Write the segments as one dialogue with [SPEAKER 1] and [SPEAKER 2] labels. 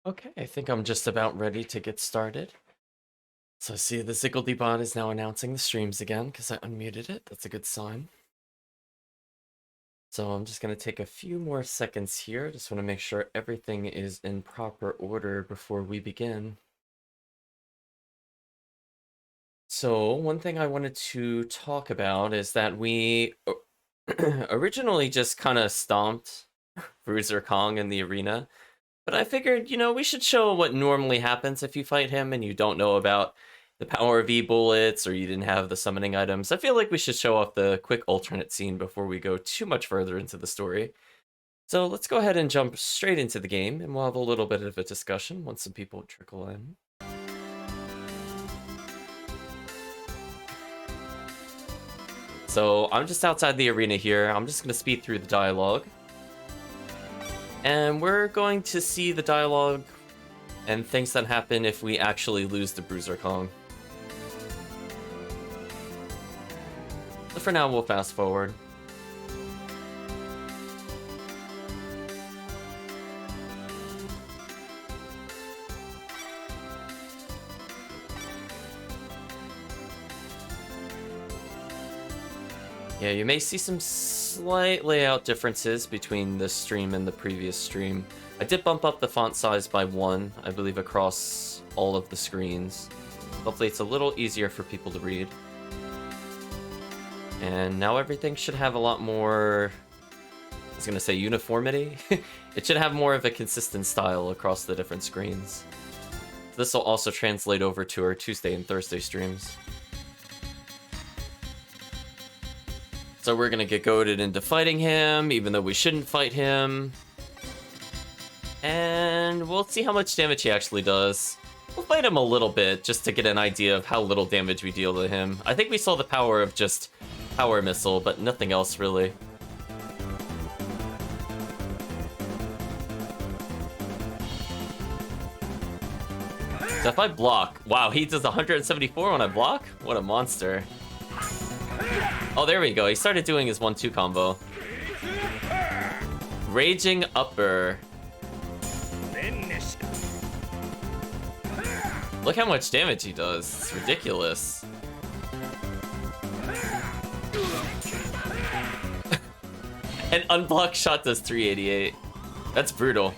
[SPEAKER 1] Okay, I think I'm just about ready to get started. So see, the Ziggledy is now announcing the streams again because I unmuted it. That's a good sign. So I'm just going to take a few more seconds here. Just want to make sure everything is in proper order before we begin. So one thing I wanted to talk about is that we originally just kind of stomped Bruiser Kong in the arena. But I figured, we should show what normally happens if you fight him and you don't know about the power of E-bullets or you didn't have the summoning items. I feel like we should show off the quick alternate scene before we go too much further into the story. So let's go ahead and jump straight into the game, and we'll have a little bit of a discussion once some people trickle in. So I'm just outside the arena here. I'm just going to speed through the dialogue. And we're going to see the dialogue and things that happen if we actually lose to Bruiser Kong. So for now, we'll fast forward. Yeah, you may see some slight layout differences between this stream and the previous stream. I did bump up the font size by 1, I believe, across all of the screens. Hopefully it's a little easier for people to read. And now everything should have a lot more, I was gonna say uniformity. It should have more of a consistent style across the different screens. This will also translate over to our Tuesday and Thursday streams. So we're gonna get goaded into fighting him, even though we shouldn't fight him. And we'll see how much damage he actually does. We'll fight him a little bit, just to get an idea of how little damage we deal to him. I think we saw the power of just Power Missile, but nothing else really. So if I block, wow, he does 174 when I block? What a monster. Oh, there we go. He started doing his 1-2 combo. Raging Upper. Look how much damage he does. It's ridiculous. An unblocked shot does 388. That's brutal.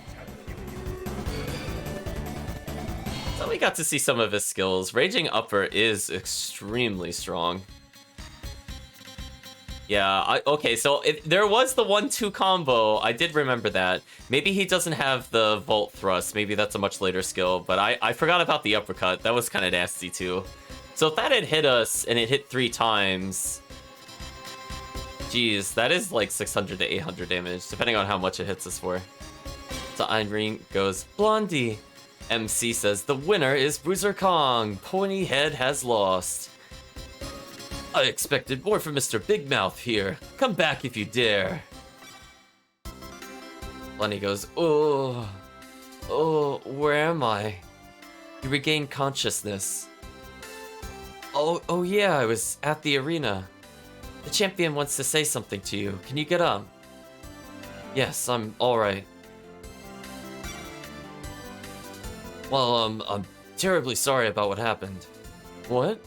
[SPEAKER 1] So we got to see some of his skills. Raging Upper is extremely strong. Yeah, okay, so there was the 1-2 combo. I did remember that. Maybe he doesn't have the Volt Thrust. Maybe that's a much later skill, but I forgot about the uppercut. That was kind of nasty, too. So if that had hit us, and it hit 3 times... Geez, that is like 600 to 800 damage, depending on how much it hits us for. So Irene goes, Blondie. MC says, the winner is Bruiser Kong. Pointy Head has lost. I expected more from Mr. Big Mouth here. Come back if you dare. Lenny goes, oh, where am I? You regained consciousness. Oh yeah, I was at the arena. The champion wants to say something to you. Can you get up? Yes, I'm alright. Well, I'm terribly sorry about what happened. What?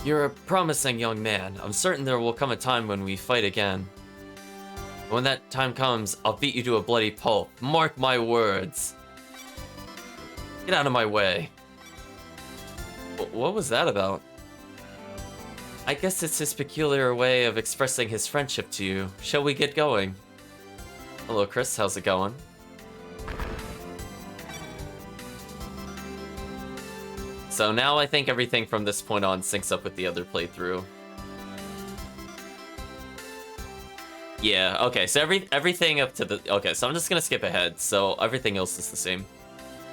[SPEAKER 1] You're a promising young man. I'm certain there will come a time when we fight again. When that time comes, I'll beat you to a bloody pulp. Mark my words. Get out of my way. What was that about? I guess it's his peculiar way of expressing his friendship to you. Shall we get going? Hello, Chris. How's it going? So now I think everything from this point on syncs up with the other playthrough. Yeah, okay, so everything up to the... Okay, so I'm just gonna skip ahead, so everything else is the same.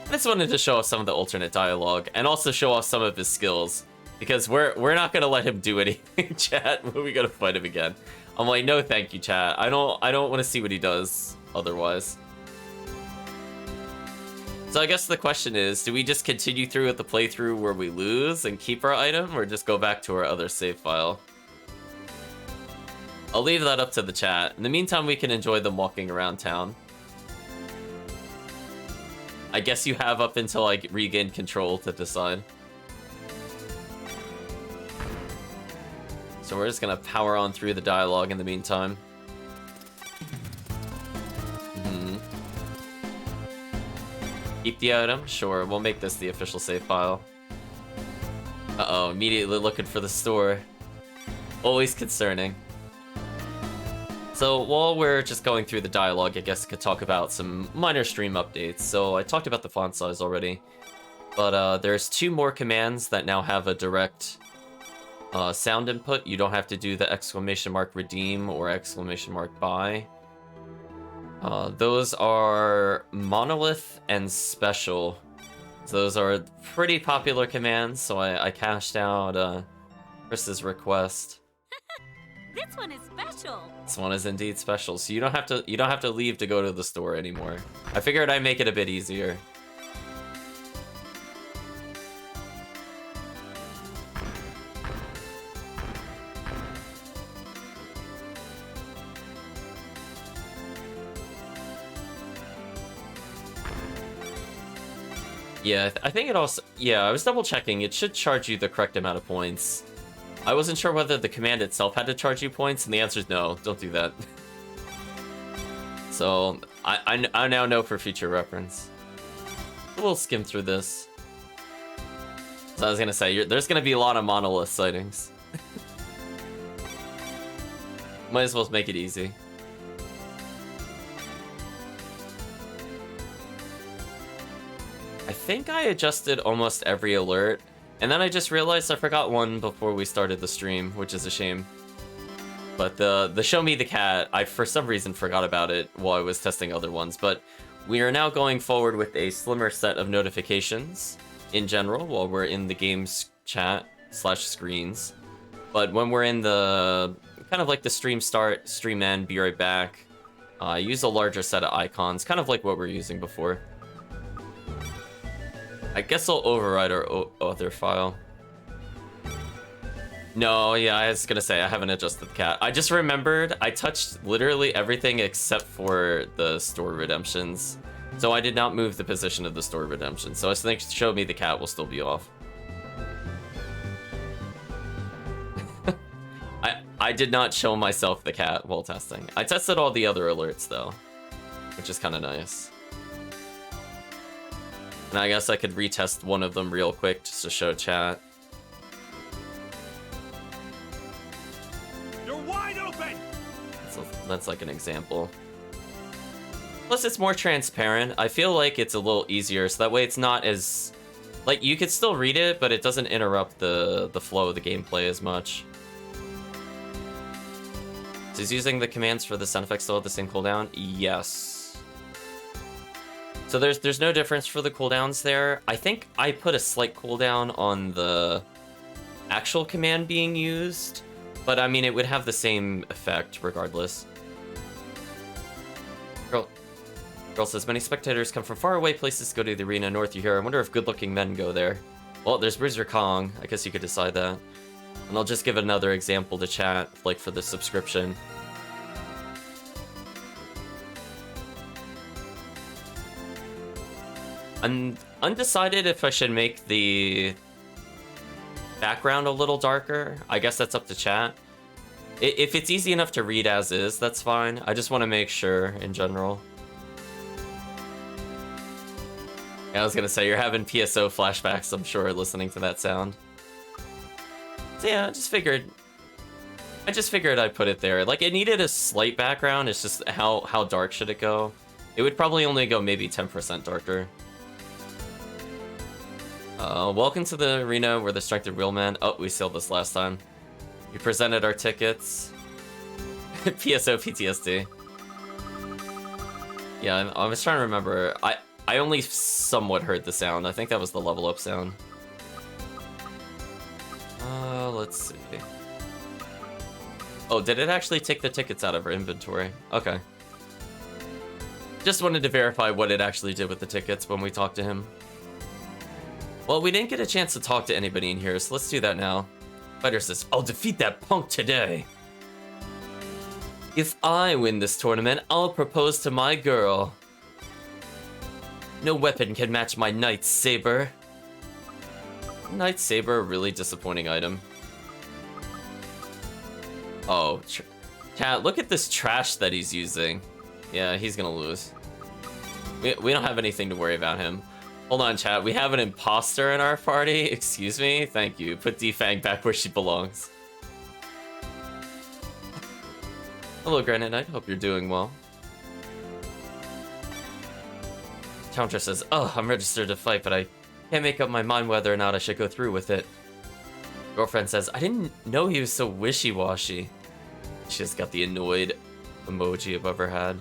[SPEAKER 1] I just wanted to show off some of the alternate dialogue, and also show off some of his skills. Because we're not gonna let him do anything, chat, when we gotta fight him again. I'm like, no thank you, chat. I don't want to see what he does otherwise. So I guess the question is, do we just continue through with the playthrough where we lose and keep our item, or just go back to our other save file? I'll leave that up to the chat. In the meantime, we can enjoy them walking around town. I guess you have up until I regain control to decide. So we're just gonna power on through the dialogue in the meantime. Keep the item? Sure, we'll make this the official save file. Uh-oh, immediately looking for the store. Always concerning. So while we're just going through the dialogue, I guess I could talk about some minor stream updates. So I talked about the font size already, but there's 2 more commands that now have a direct sound input. You don't have to do the ! redeem or ! buy. Those are Monolith and Special. So those are pretty popular commands, so I cashed out Chris's request.
[SPEAKER 2] This one is special.
[SPEAKER 1] This one is indeed special, so you don't have to leave to go to the store anymore. I figured I'd make it a bit easier. Yeah, I think it also... Yeah, I was double checking. It should charge you the correct amount of points. I wasn't sure whether the command itself had to charge you points, and the answer is no. Don't do that. So, I now know for future reference. We'll skim through this. So I was gonna say, there's gonna be a lot of monolith sightings. Might as well make it easy. I think I adjusted almost every alert, and then I just realized I forgot one before we started the stream, which is a shame. But the Show Me the Cat, I for some reason forgot about it while I was testing other ones, but we are now going forward with a slimmer set of notifications in general while we're in the game's chat / screens. But when we're in the kind of like the stream start, stream end, be right back, use a larger set of icons, kind of like what we're using before. I guess I'll override our other file. No, yeah, I was gonna say, I haven't adjusted the cat. I just remembered I touched literally everything except for the store redemptions. So I did not move the position of the store redemption. So I think Show Me the Cat will still be off. I did not show myself the cat while testing. I tested all the other alerts though, which is kind of nice. And I guess I could retest one of them real quick just to show chat.
[SPEAKER 3] You're wide open!
[SPEAKER 1] So that's like an example. Plus it's more transparent. I feel like it's a little easier, so that way it's not as... Like, you could still read it, but it doesn't interrupt the flow of the gameplay as much. So is using the commands for the sound effects still at the same cooldown? Yes. So there's no difference for the cooldowns there. I think I put a slight cooldown on the actual command being used, but I mean, it would have the same effect regardless. Girl says, many spectators come from far away places to go to the arena north you hear. I wonder if good-looking men go there. Well, there's Bruiser Kong. I guess you could decide that. And I'll just give another example to chat, like for the subscription. I'm undecided if I should make the background a little darker. I guess that's up to chat. If it's easy enough to read as is, that's fine. I just want to make sure in general. Yeah, I was gonna say, you're having PSO flashbacks, I'm sure, listening to that sound. So yeah, I just figured I'd put it there. Like, it needed a slight background, it's just how dark should it go? It would probably only go maybe 10% darker. Welcome to the arena where the strength of real man. Oh, we sailed this last time. We presented our tickets. PSO PTSD. Yeah, I was trying to remember. I only somewhat heard the sound. I think that was the level up sound. Let's see. Oh, did it actually take the tickets out of our inventory? Okay. Just wanted to verify what it actually did with the tickets when we talked to him. Well, we didn't get a chance to talk to anybody in here, so let's do that now. Fighter says, I'll defeat that punk today. If I win this tournament, I'll propose to my girl. No weapon can match my Knight's Saber. Knight's Saber, a really disappointing item. Oh, chat, look at this trash that he's using. Yeah, he's gonna lose. We don't have anything to worry about him. Hold on, chat. We have an imposter in our party. Excuse me? Thank you. Put Defang back where she belongs. Hello, Granite Knight. Hope you're doing well. Counter says, oh, I'm registered to fight, but I can't make up my mind whether or not I should go through with it. Girlfriend says, I didn't know he was so wishy-washy. She just got the annoyed emoji above her head.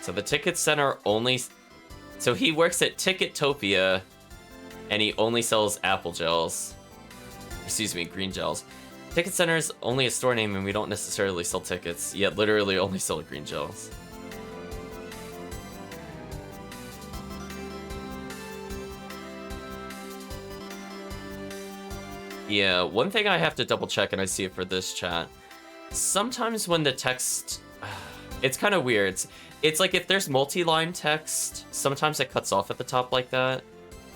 [SPEAKER 1] So the ticket center only... So he works at Ticketopia, and he only sells apple gels. Excuse me, green gels. Ticket Center is only a store name, and we don't necessarily sell tickets, yet literally only sell green gels. Yeah, one thing I have to double check, and I see it for this chat. Sometimes when the text... It's kind of weird. It's like if there's multi-line text, sometimes it cuts off at the top like that.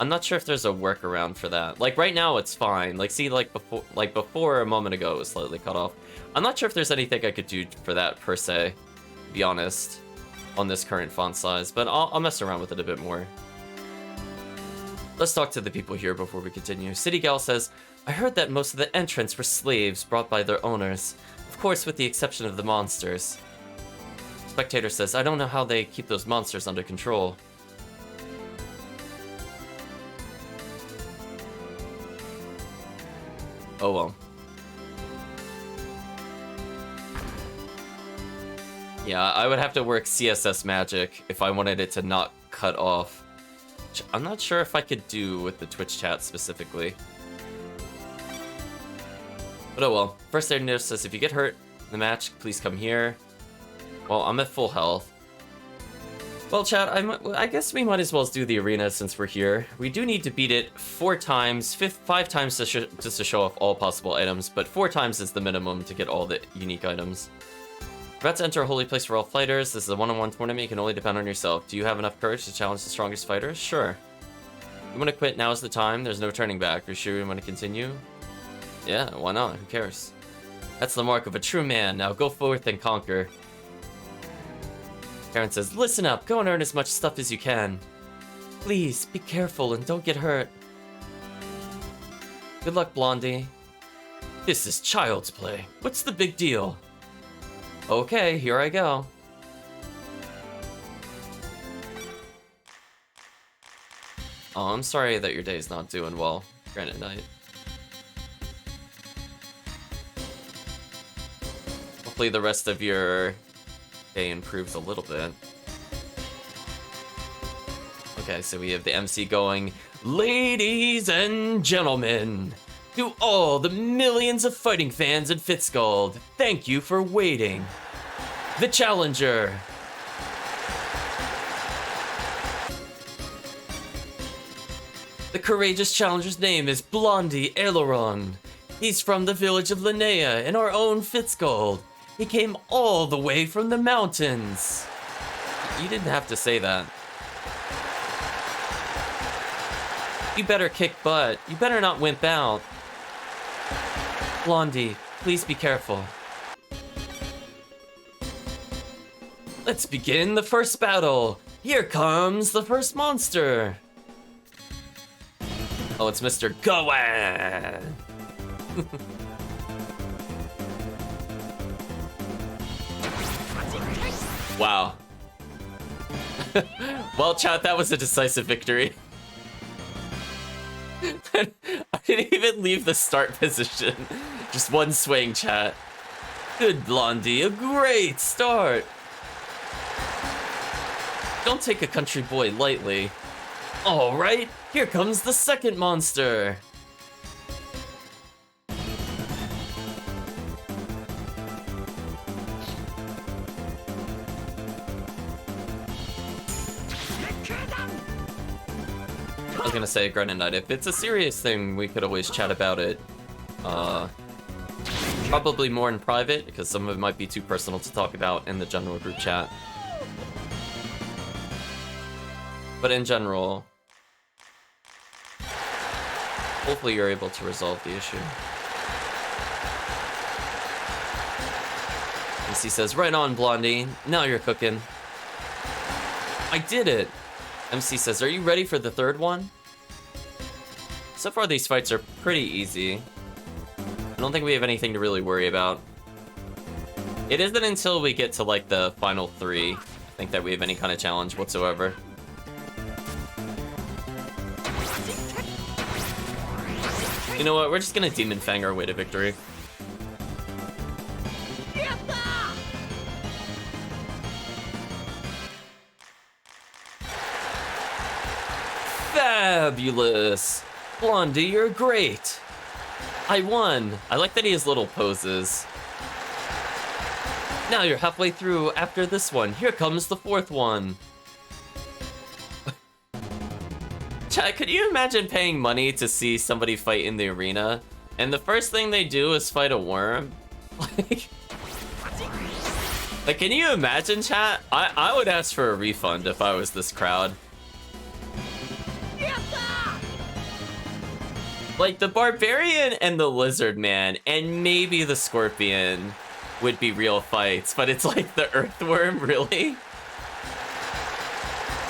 [SPEAKER 1] I'm not sure if there's a workaround for that. Like right now it's fine. Like see, like before a moment ago it was slightly cut off. I'm not sure if there's anything I could do for that per se, to be honest, on this current font size, but I'll mess around with it a bit more. Let's talk to the people here before we continue. City Gal says, I heard that most of the entrants were slaves brought by their owners, of course with the exception of the monsters. Spectator says, I don't know how they keep those monsters under control. Oh well. Yeah, I would have to work CSS magic if I wanted it to not cut off. Which I'm not sure if I could do with the Twitch chat specifically. But oh well. First aid note says, if you get hurt in the match, please come here. Well, I'm at full health. Well, chat, I guess we might as well do the arena since we're here. We do need to beat it 4 times, 5 times just to show off all possible items, but 4 times is the minimum to get all the unique items. We're about to enter a holy place for all fighters. This is a one-on-one tournament. You can only depend on yourself. Do you have enough courage to challenge the strongest fighters? Sure. You want to quit? Now's the time. There's no turning back. Are you sure you want to continue? Yeah, why not? Who cares? That's the mark of a true man. Now go forth and conquer. Karen says, listen up, go and earn as much stuff as you can. Please, be careful and don't get hurt. Good luck, Blondie. This is child's play. What's the big deal? Okay, here I go. Oh, I'm sorry that your day's not doing well, Granite Knight. Hopefully the rest of your day improves a little bit. Okay, so we have the MC going, ladies and gentlemen, to all the millions of fighting fans in Fitzgold, thank you for waiting. The challenger. The courageous challenger's name is Blondie Aileron. He's from the village of Linnea in our own Fitzgold. He came all the way from the mountains. You didn't have to say that. You better kick butt. You better not wimp out. Blondie, please be careful. Let's begin the first battle. Here comes the first monster. Oh, it's Mr. Gowan. Wow. Well, chat, that was a decisive victory. I didn't even leave the start position. Just one swing, chat. Good, Blondie, a great start. Don't take a country boy lightly. All right, here comes the second monster. I was gonna say, Granite Knight, if it's a serious thing, we could always chat about it Probably more in private, because some of it might be too personal to talk about in the general group chat. But in general, hopefully you're able to resolve the issue. MC says, right on, Blondie. Now you're cooking. I did it! MC says, are you ready for the third one? So far, these fights are pretty easy. I don't think we have anything to really worry about. It isn't until we get to, like, the final 3, I think, that we have any kind of challenge whatsoever. You know what? We're just gonna Demon Fang our way to victory. Fabulous! Blondie, you're great! I won! I like that he has little poses. Now you're halfway through after this one. Here comes the 4th one. Chat, could you imagine paying money to see somebody fight in the arena, and the first thing they do is fight a worm? Like, can you imagine, chat? I would ask for a refund if I was this crowd. Like, the Barbarian and the Lizard Man, and maybe the Scorpion would be real fights, but it's like the Earthworm, really?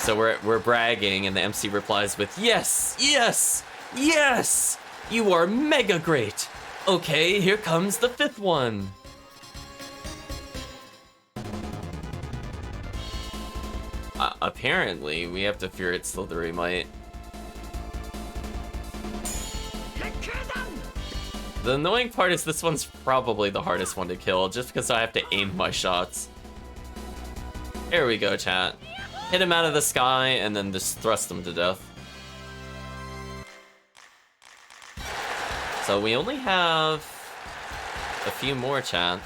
[SPEAKER 1] So we're bragging, and the MC replies with, yes, yes, yes! You are mega great! Okay, here comes the 5th one! Apparently, we have to fear its slithery might. The annoying part is this one's probably the hardest one to kill, just because I have to aim my shots. Here we go, chat. Hit him out of the sky, and then just thrust him to death. So we only have a few more, chat.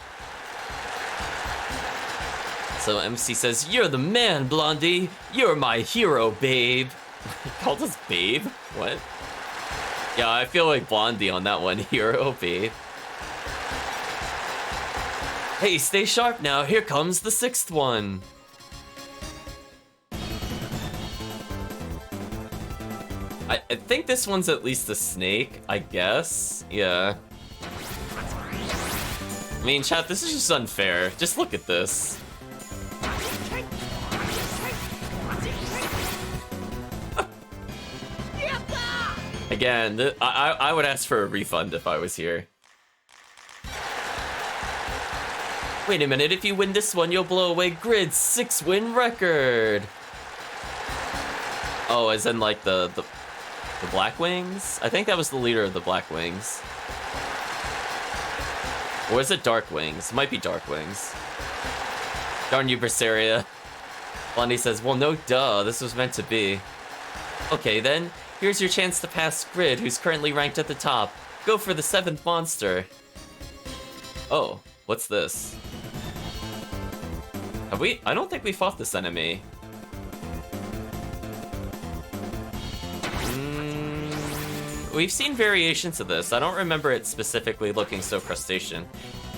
[SPEAKER 1] So MC says, you're the man, Blondie! You're my hero, babe! He called us babe? What? Yeah, I feel like Blondie on that one. Hero, babe. Hey, stay sharp now. Here comes the 6th one. I think this one's at least a snake, I guess. Yeah. I mean, chat, this is just unfair. Just look at this. Again, I would ask for a refund if I was here. Wait a minute, if you win this one, you'll blow away Grid's 6-win record! Oh, as in like the Black Wings? I think that was the leader of the Black Wings. Or is it Dark Wings? It might be Dark Wings. Darn you, Berseria. Blondie says, well, no duh, this was meant to be. Okay then, here's your chance to pass Grid, who's currently ranked at the top. Go for the 7th monster. Oh, what's this? Have we? I don't think we fought this enemy. We've seen variations of this. I don't remember it specifically looking so crustacean.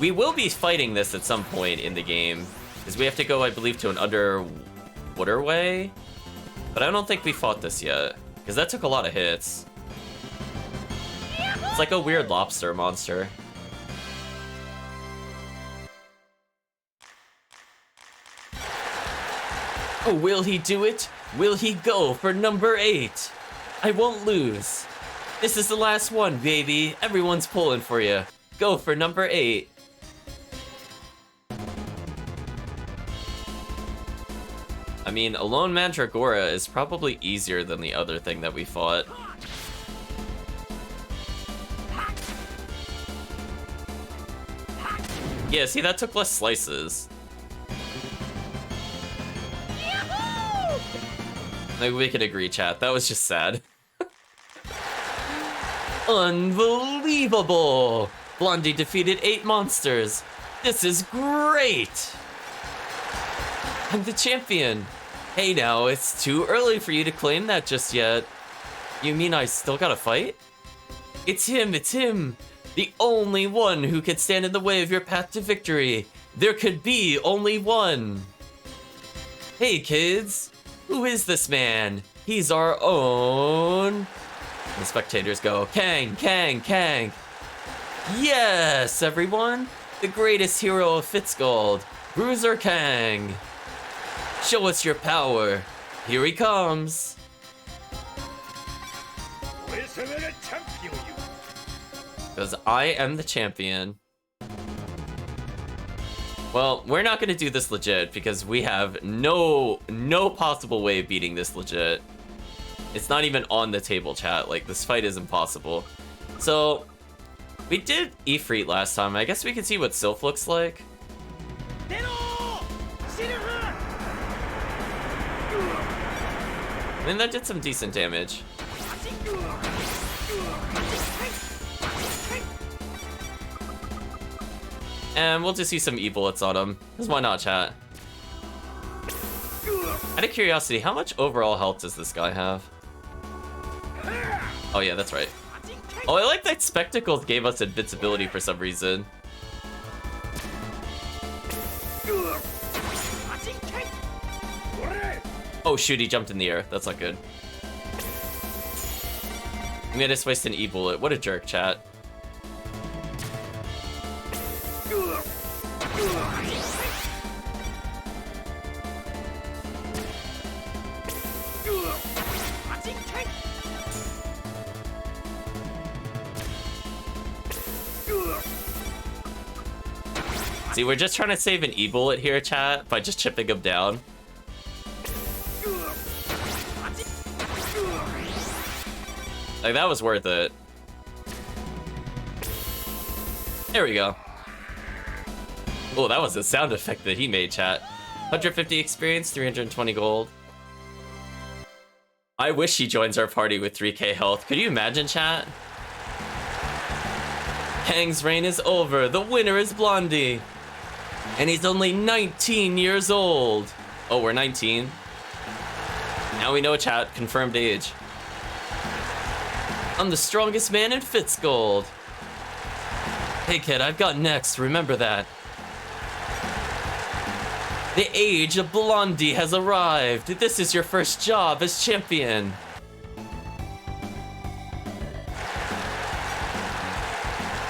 [SPEAKER 1] We will be fighting this at some point in the game, because we have to go, I believe, to an underwaterway. But I don't think we fought this yet, because that took a lot of hits. It's like a weird lobster monster. Oh, will he do it? Will he go for number 8? I won't lose. This is the last one, baby. Everyone's pulling for you. Go for number 8. I mean, Alone Mandragora is probably easier than the other thing that we fought. Yeah, see, that took less slices. Maybe we could agree, chat. That was just sad. Unbelievable! Blondie defeated 8 monsters. This is great! I'm the champion. Hey now, it's too early for you to claim that just yet. You mean I still gotta fight? It's him, it's him! The only one who could stand in the way of your path to victory. There could be only one. Hey kids, who is this man? He's our own. The spectators go, Kang, Kang, Kang. Yes, everyone. The greatest hero of Fitzgold, Bruiser Kang. Show us your power. Here he comes. Because I am the champion. Well, we're not gonna do this legit because we have no possible way of beating this legit. It's not even on the table, chat. Like, this fight is impossible. So, we did Ifrit last time. I guess we can see what Sylph looks like. I mean, that did some decent damage. And we'll just use some E-bullets on him. Because why not, chat? Out of curiosity, how much overall health does this guy have? Oh yeah, that's right. Oh, I like that Spectacles gave us invincibility for some reason. Oh shoot, he jumped in the air. That's not good. I'm gonna just waste an E-bullet. What a jerk, chat. See, we're just trying to save an E-bullet here, chat, by just chipping him down. Like, that was worth it. There we go. Oh, that was a sound effect that he made, chat. 150 experience, 320 gold. I wish he joins our party with 3k health. Could you imagine, chat? Kang's reign is over. The winner is Blondie. And he's only 19 years old. Oh, we're 19. Now we know, chat. Confirmed age. I'm the strongest man in Fitzgold. Hey kid, I've got next, remember that. The age of Blondie has arrived. This is your first job as champion.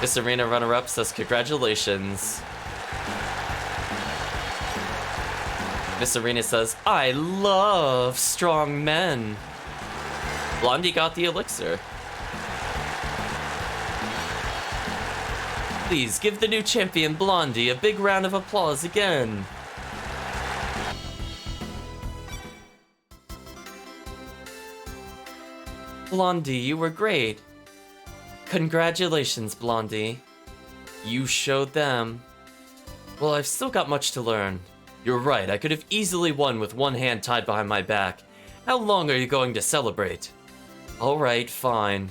[SPEAKER 1] This arena runner-up says congratulations. Miss Arena says, I love strong men. Blondie got the elixir. Please give the new champion Blondie a big round of applause again. Blondie, you were great. Congratulations, Blondie. You showed them. Well, I've still got much to learn. You're right, I could have easily won with one hand tied behind my back. How long are you going to celebrate? Alright, fine.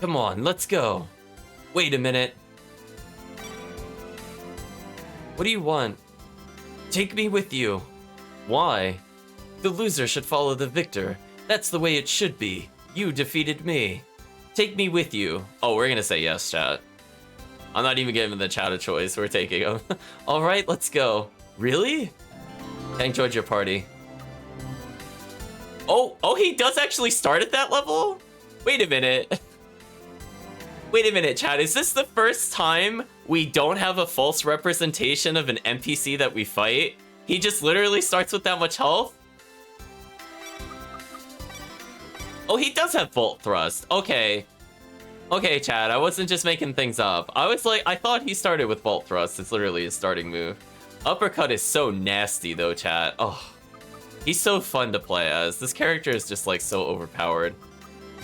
[SPEAKER 1] Come on, let's go. Wait a minute. What do you want? Take me with you. Why? The loser should follow the victor. That's the way it should be. You defeated me. Take me with you. Oh, we're gonna say yes, chat. I'm not even giving the chat a choice. We're taking him. Alright, let's go. Really? I enjoyed your party. Oh, he does actually start at that level? Wait a minute. Wait a minute, chat. Is this the first time we don't have a false representation of an NPC that we fight? He just literally starts with that much health? Oh, he does have Volt Thrust. Okay. Okay, chat. I wasn't just making things up. I was like, I thought he started with Volt Thrust. It's literally his starting move. Uppercut is so nasty, though, chat. Oh, he's so fun to play as. This character is just, like, so overpowered.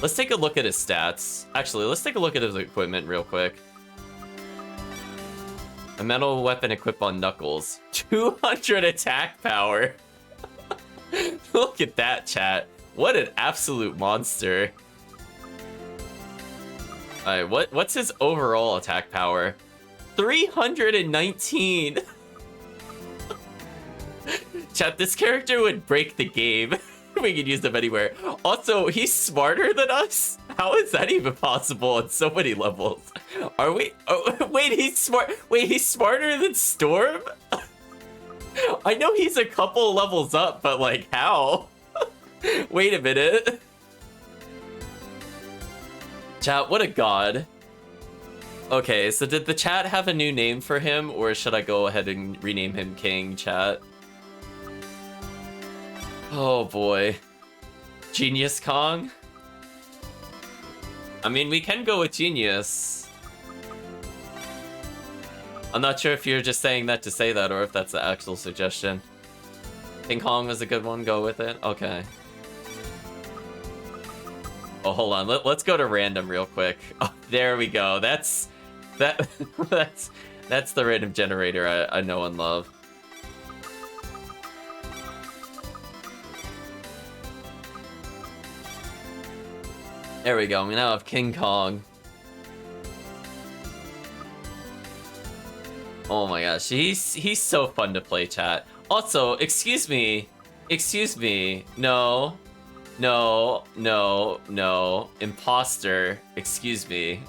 [SPEAKER 1] Let's take a look at his stats. Actually, let's take a look at his equipment real quick. A metal weapon equipped on Knuckles. 200 attack power. Look at that, chat. What an absolute monster. Alright, what's his overall attack power? 319. Chat, this character would break the game. We could use them anywhere. Also, he's smarter than us. How is that even possible on so many levels? Are we? Oh, wait, he's smart. Wait, he's smarter than Storm? I know he's a couple levels up, but like, how? Wait a minute. Chat, what a god. Okay, so did the chat have a new name for him, or should I go ahead and rename him King, chat? Oh boy. Genius Kong? I mean, we can go with Genius. I'm not sure if you're just saying that to say that, or if that's the actual suggestion. King Kong was a good one, go with it? Okay. Oh, hold on, let's go to random real quick. Oh, there we go, that's the random generator I know and love. There we go, we now have King Kong. Oh my gosh, he's so fun to play, chat. Also, excuse me, no, imposter, excuse me.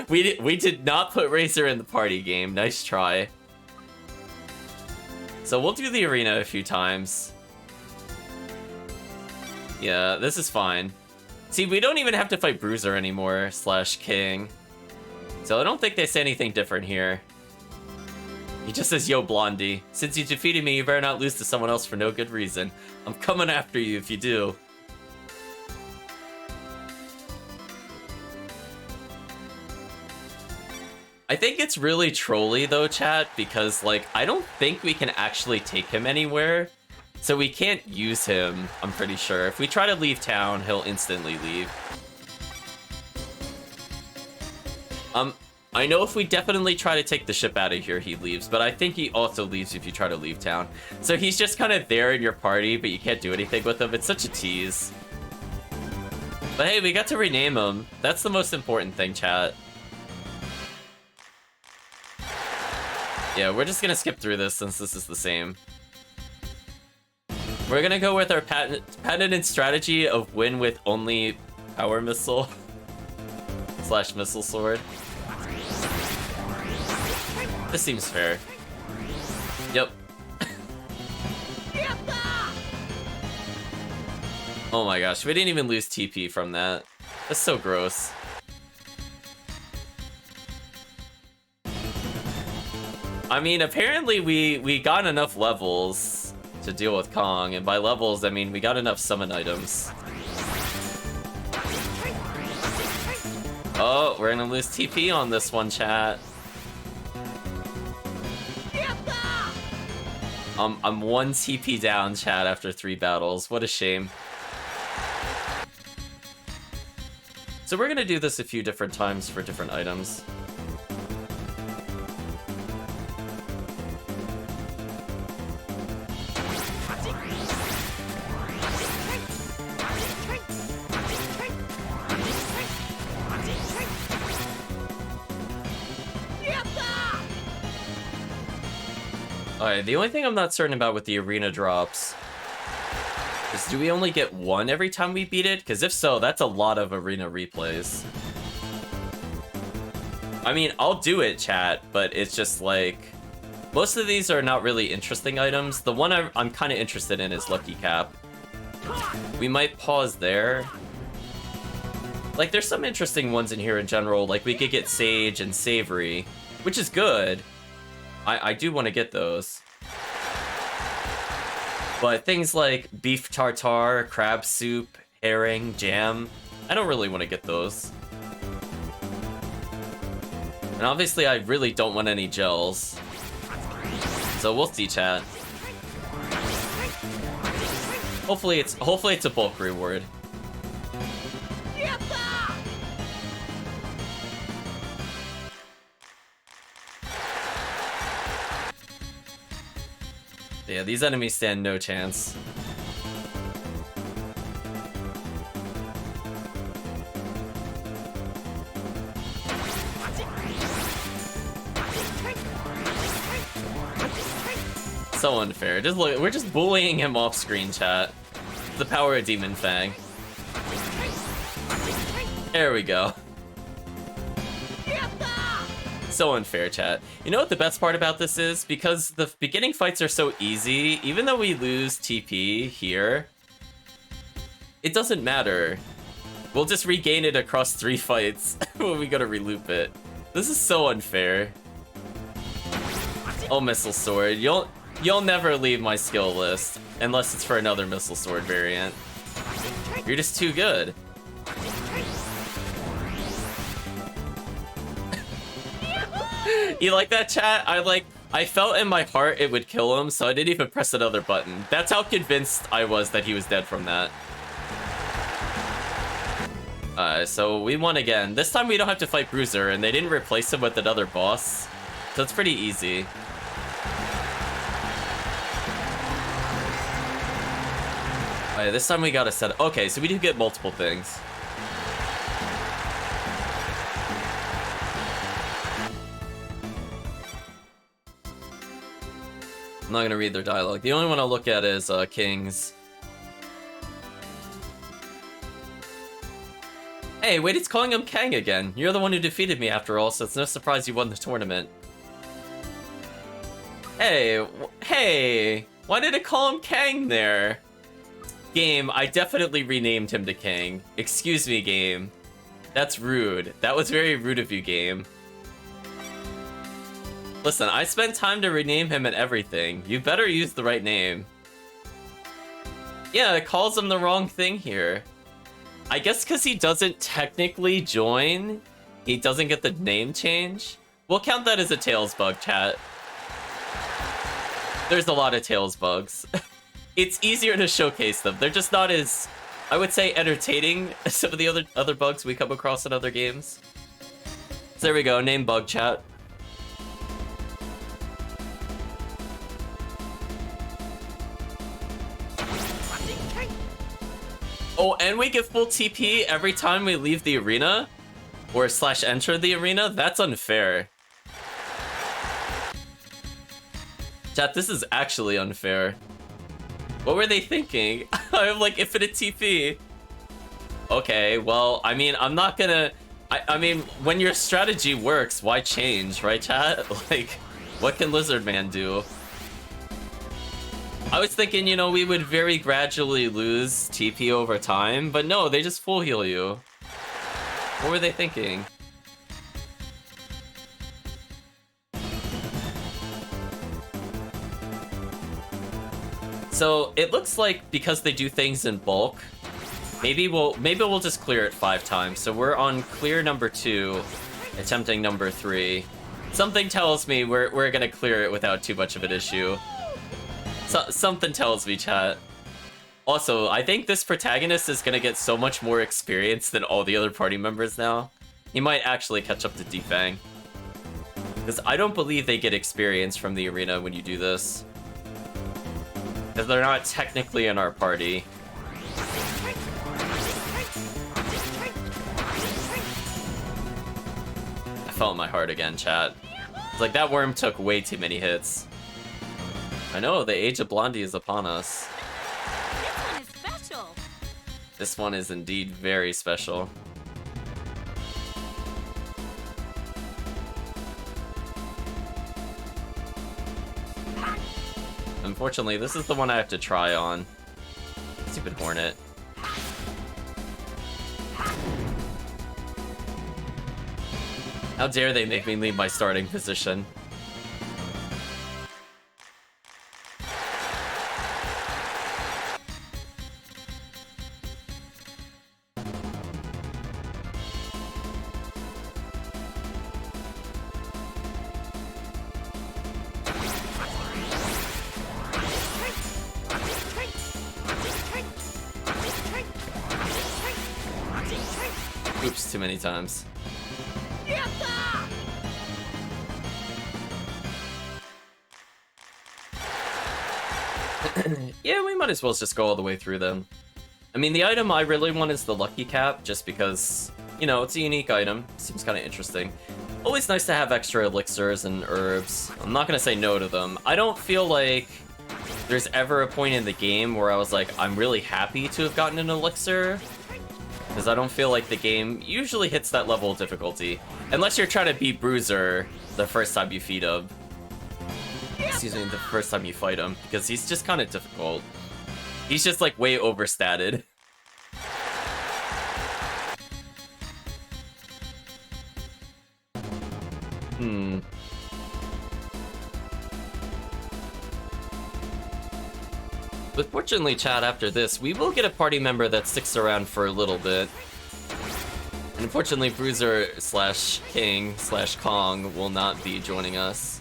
[SPEAKER 1] we did not put Razor in the party game, nice try. So we'll do the arena a few times. Yeah, this is fine. See, we don't even have to fight Bruiser anymore, / King. So I don't think they say anything different here. He just says, yo, Blondie. Since you defeated me, you better not lose to someone else for no good reason. I'm coming after you if you do. I think it's really trolly though, chat, because like, I don't think we can actually take him anywhere. So we can't use him, I'm pretty sure. If we try to leave town, he'll instantly leave. I know if we definitely try to take the ship out of here, he leaves, but I think he also leaves if you try to leave town. So he's just kind of there in your party, but you can't do anything with him. It's such a tease. But hey, we got to rename him. That's the most important thing, chat. Yeah, we're just gonna skip through this since this is the same. We're gonna go with our patented strategy of win with only power missile / missile sword. This seems fair. Yep. Oh my gosh, we didn't even lose TP from that. That's so gross. I mean, apparently we got enough levels to deal with Kong, and by levels, I mean we got enough summon items. Oh, we're gonna lose TP on this one, chat. I'm 1 TP down, chat, after 3 battles. What a shame. So we're gonna do this a few different times for different items. Alright, the only thing I'm not certain about with the arena drops is, do we only get 1 every time we beat it? Because if so, that's a lot of arena replays. I mean, I'll do it, chat, but it's just like, most of these are not really interesting items. The one I'm kind of interested in is Lucky Cap. We might pause there. Like, there's some interesting ones in here in general. Like, we could get Sage and Savory, which is good. I do want to get those. But things like beef tartare, crab soup, herring, jam, I don't really want to get those. And obviously I really don't want any gels. So we'll see, chat. Hopefully it's a bulk reward. Yeah, these enemies stand no chance. So unfair. Just look, we're just bullying him off screen, chat. The power of Demon Fang. There we go. So unfair, chat. You know what the best part about this is? Because the beginning fights are so easy, even though we lose TP here, it doesn't matter. We'll just regain it across 3 fights when we gotta reloop it. This is so unfair. Oh, Missile Sword. You'll never leave my skill list, unless it's for another Missile Sword variant. You're just too good. You like that, chat? I felt in my heart it would kill him, so I didn't even press another button. That's how convinced I was that he was dead from that. So we won again. This time we don't have to fight Bruiser, and they didn't replace him with another boss. So it's pretty easy. Alright, this time we gotta set... Okay, so we do get multiple things. I'm not gonna read their dialogue. The only one I'll look at is King's. Hey, wait, it's calling him Kang again. You're the one who defeated me after all, so it's no surprise you won the tournament. Hey, why did it call him Kang there? Game, I definitely renamed him to Kang. Excuse me, game. That's rude. That was very rude of you, game. Listen, I spent time to rename him and everything. You better use the right name. Yeah, it calls him the wrong thing here. I guess because he doesn't technically join, he doesn't get the name change. We'll count that as a Tails bug, chat. There's a lot of Tails bugs. It's easier to showcase them. They're just not as, I would say, entertaining as some of the other bugs we come across in other games. So there we go, name bug, chat. Oh, and we get full TP every time we leave the arena? Or / enter the arena? That's unfair. Chat, this is actually unfair. What were they thinking? I have like infinite TP. Okay, well, I mean, I'm not gonna... I mean, when your strategy works, why change, right, chat? Like, what can Lizard Man do? I was thinking, you know, we would very gradually lose TP over time, but no, they just full heal you. What were they thinking? So it looks like because they do things in bulk, maybe we'll just clear it 5 times. So we're on clear number 2, attempting number 3. Something tells me we're gonna clear it without too much of an issue. Something tells me, chat. Also, I think this protagonist is gonna get so much more experience than all the other party members now. He might actually catch up to Defang. Because I don't believe they get experience from the arena when you do this. Because they're not technically in our party. I felt in my heart again, chat. It's like that worm took way too many hits. I know, the age of Blondie is upon us.
[SPEAKER 2] This one is special.
[SPEAKER 1] This one is indeed very special. Unfortunately, this is the one I have to try on. Stupid Hornet. How dare they make me leave my starting position? Oops, too many times. Yeah, we might as well just go all the way through them. I mean, the item I really want is the Lucky Cap, just because, you know, it's a unique item. Seems kind of interesting. Always nice to have extra elixirs and herbs. I'm not gonna say no to them. I don't feel like there's ever a point in the game where I was like, I'm really happy to have gotten an elixir. Because I don't feel like the game usually hits that level of difficulty. Unless you're trying to beat Bruiser the first time you feed him. Excuse me, the first time you fight him. Because he's just kind of difficult. He's just like way overstated. But fortunately, chat, after this, we will get a party member that sticks around for a little bit. And unfortunately, Bruiser slash King slash Kong will not be joining us.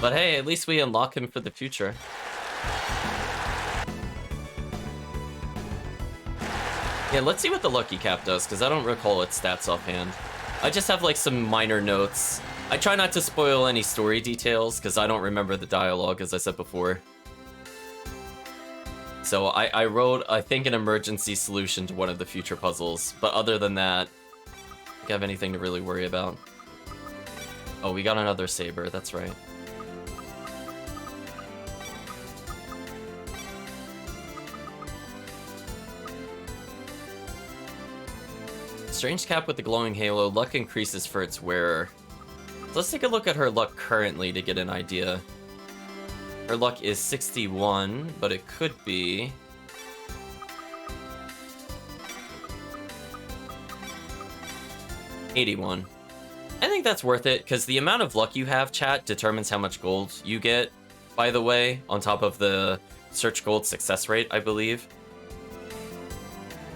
[SPEAKER 1] But hey, at least we unlock him for the future. Yeah, let's see what the Lucky Cap does, because I don't recall its stats offhand. I just have like some minor notes. I try not to spoil any story details, because I don't remember the dialogue, as I said before. So I wrote, I think, an emergency solution to one of the future puzzles, but other than that, I don't think I have anything to really worry about. Oh, we got another saber, that's right. Strange cap with the glowing halo, luck increases for its wearer. So let's take a look at her luck currently to get an idea. Her luck is 61, but it could be... $81. I think that's worth it, because the amount of luck you have, chat, determines how much gold you get, by the way, on top of the search gold success rate, I believe.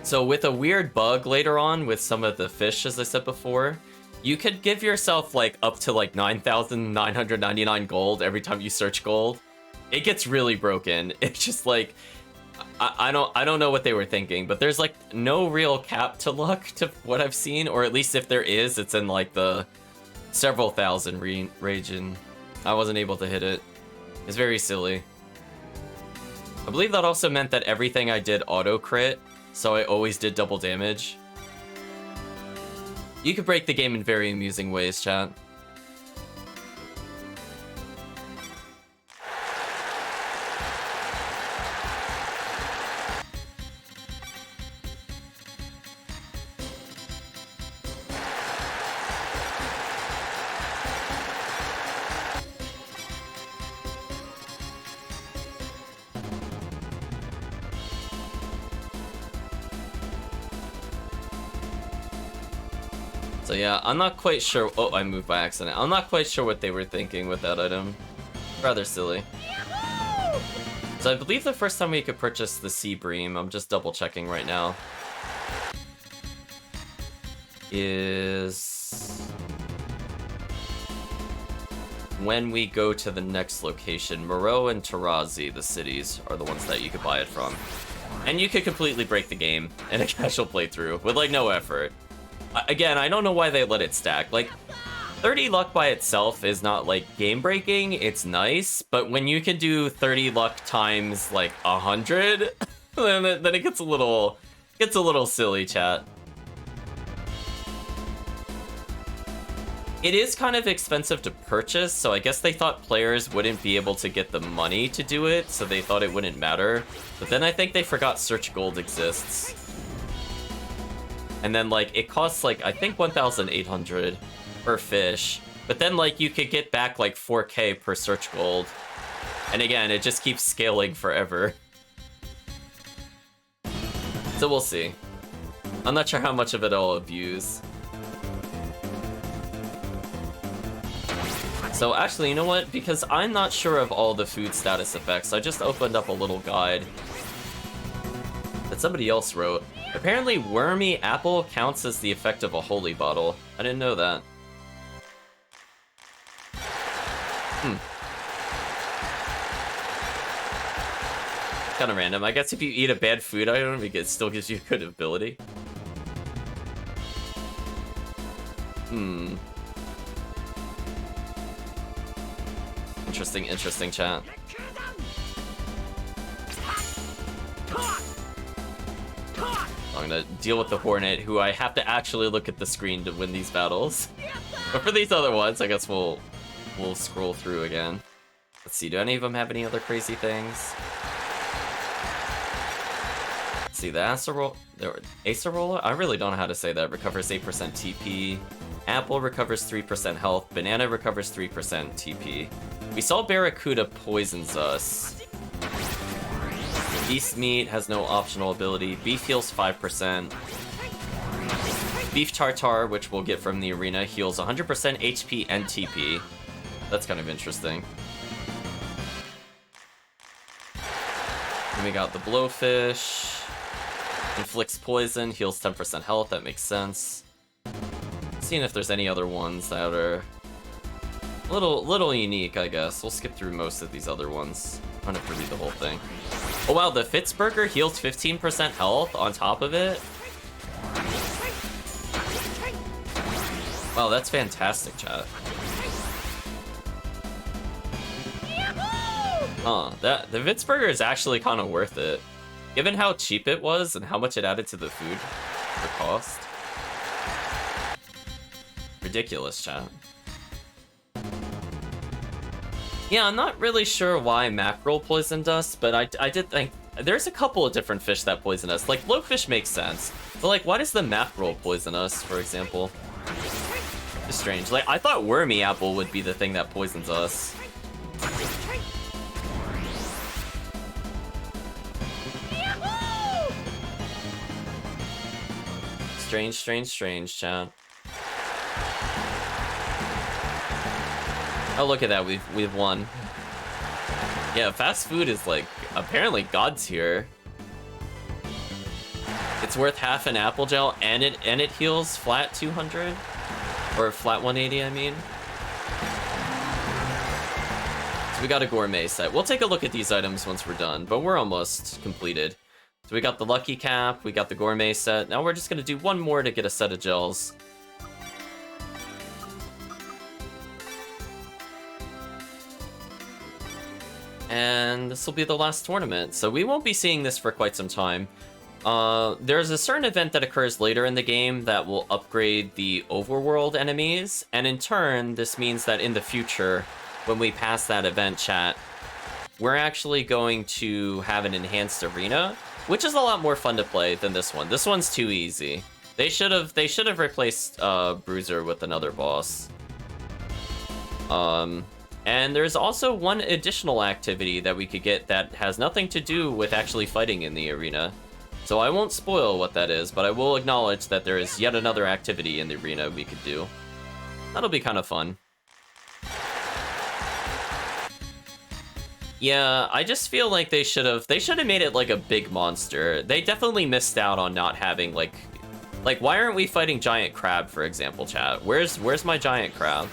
[SPEAKER 1] So with a weird bug later on with some of the fish, as I said before, you could give yourself like up to like 9,999 gold every time you search gold. It gets really broken. It's just like, I don't know what they were thinking, but there's like no real cap to luck to what I've seen, or at least if there is, it's in like the several thousand region. I wasn't able to hit it. It's very silly. I believe that also meant that everything I did auto crit, so I always did double damage. You could break the game in very amusing ways, chat. So yeah, I'm not quite sure. Oh, I moved by accident. I'm not quite sure what they were thinking with that item. Rather silly. So I believe the first time we could purchase the Sea Bream, I'm just double checking right now, is when we go to the next location. Moreau and Tarazi, the cities, are the ones that you could buy it from. And you could completely break the game in a casual playthrough with like no effort. Again, I don't know why they let it stack. Like, 30 luck by itself is not, like, game-breaking. It's nice, but when you can do 30 luck times, like, 100, then it gets a little silly, chat. It is kind of expensive to purchase, so I guess they thought players wouldn't be able to get the money to do it, so they thought it wouldn't matter. But then I think they forgot Search Gold exists. And then, like, it costs, like, I think 1,800 per fish. But then, like, you could get back, like, 4K per search gold. And again, it just keeps scaling forever. So we'll see. I'm not sure how much of it I'll abuse. So actually, you know what? Because I'm not sure of all the food status effects, I just opened up a little guide that somebody else wrote. Apparently, wormy apple counts as the effect of a holy bottle. I didn't know that. Kind of random. I guess if you eat a bad food item, it still gives you a good ability. Interesting chat. I'm gonna deal with the Hornet, who I have to actually look at the screen to win these battles. But for these other ones, I guess we'll scroll through again. Let's see, do any of them have any other crazy things? Let's see, the Acerola? I really don't know how to say that. Recovers 8% TP. Apple recovers 3% health. Banana recovers 3% TP. We saw Barracuda poisons us. Beast Meat has no optional ability. Beef heals 5%. Beef Tartar, which we'll get from the arena, heals 100% HP and TP. That's kind of interesting. Then we got the Blowfish. Inflicts poison, heals 10% health, that makes sense. Seeing if there's any other ones that are a little unique, I guess. We'll skip through most of these other ones. I don't have to read the whole thing. Oh wow, the Fitzburger heals 15% health on top of it. Wow, that's fantastic, chat. The Fitzburger is actually kind of worth it. Given how cheap it was and how much it added to the food for cost. Ridiculous, chat. Yeah, I'm not really sure why mackerel poisoned us, but I did think there's a couple of different fish that poison us. Like, blowfish makes sense. But, like, why does the mackerel poison us, for example? It's strange. Like, I thought wormy apple would be the thing that poisons us. Strange, chat. Oh, look at that, we've won. Yeah, fast food is like apparently god tier. It's worth half an apple gel and it heals flat 200 or flat 180, I mean. So we got a gourmet set. We'll take a look at these items once we're done, but we're almost completed. So we got the lucky cap, we got the gourmet set. Now we're just gonna do one more to get a set of gels. And this will be the last tournament, so we won't be seeing this for quite some time. There's a certain event that occurs later in the game that will upgrade the overworld enemies, and in turn, this means that in the future, when we pass that event, chat, we're actually going to have an enhanced arena, which is a lot more fun to play than this one. This one's too easy. They should have replaced Bruiser with another boss. And there's also one additional activity that we could get that has nothing to do with actually fighting in the arena. So I won't spoil what that is, but I will acknowledge that there is yet another activity in the arena we could do. That'll be kind of fun. Yeah, I just feel like they should have made it like a big monster. They definitely missed out on not having like why aren't we fighting giant crab, for example, chat? Where's my giant crab?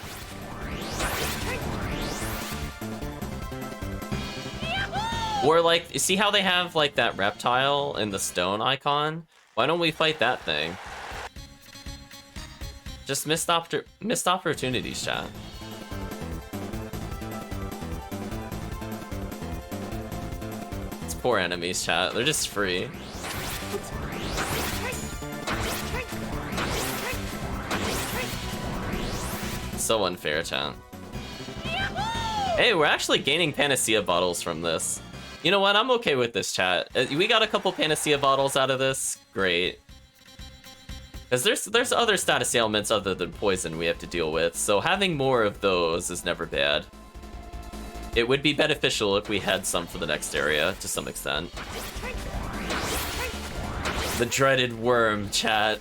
[SPEAKER 1] Or like, see how they have like that reptile in the stone icon? Why don't we fight that thing? Just missed opportunities, chat. It's poor enemies, chat. They're just free. So unfair, chat. Hey, we're actually gaining Panacea bottles from this. You know what? I'm okay with this, chat. We got a couple Panacea bottles out of this. Great. Because there's other status ailments other than poison we have to deal with, so having more of those is never bad. It would be beneficial if we had some for the next area, to some extent. The dreaded worm, chat.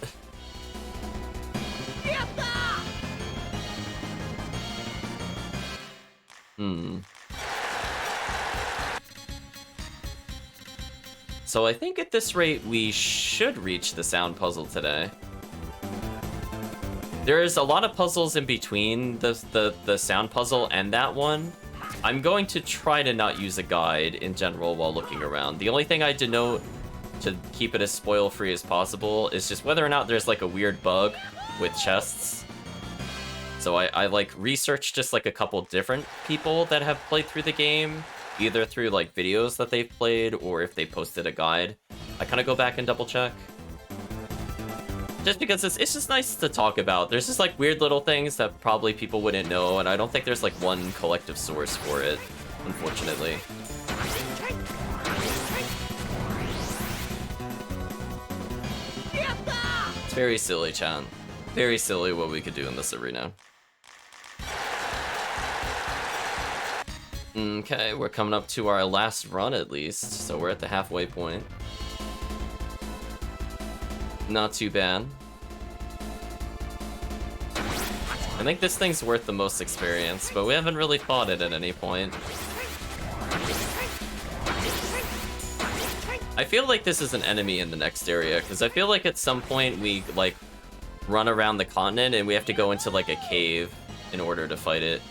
[SPEAKER 1] So I think at this rate, we should reach the sound puzzle today. There's a lot of puzzles in between the sound puzzle and that one. I'm going to try to not use a guide in general while looking around. The only thing I denote to keep it as spoil-free as possible is just whether or not there's like a weird bug with chests. So I like researched just like a couple different people that have played through the game, either through like videos that they've played or if they posted a guide. I kind of go back and double check. Just because it's just nice to talk about. There's just like weird little things that probably people wouldn't know, and I don't think there's like one collective source for it. unfortunately. It's very silly, chat. Very silly what we could do in this arena. Okay, we're coming up to our last run at least, so we're at the halfway point. Not too bad. I think this thing's worth the most experience, but we haven't really fought it at any point. I feel like this is an enemy in the next area, because I feel like at some point we, like, run around the continent and we have to go into, like, a cave in order to fight it.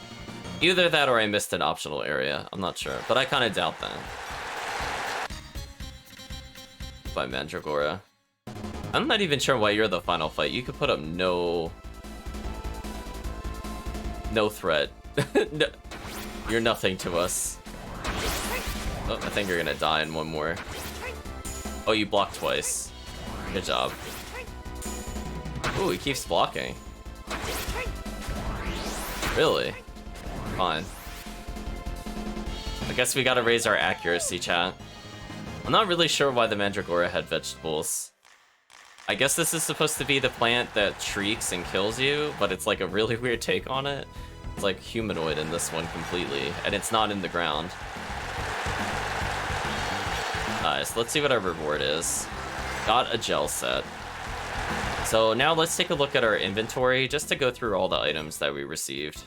[SPEAKER 1] Either that or I missed an optional area. I'm not sure, but I kind of doubt that. By Mandragora. I'm not even sure why you're the final fight. You could put up no threat. No, you're nothing to us. Oh, I think you're gonna die in one more. Oh, you blocked twice. Good job. Ooh, he keeps blocking. Really? Fine. I guess we gotta raise our accuracy, chat. I'm not really sure why the Mandragora had vegetables. I guess this is supposed to be the plant that shrieks and kills you, but it's like a really weird take on it. It's like humanoid in this one completely, and it's not in the ground. Nice, let's see what our reward is. Got a gel set. So now let's take a look at our inventory just to go through all the items that we received.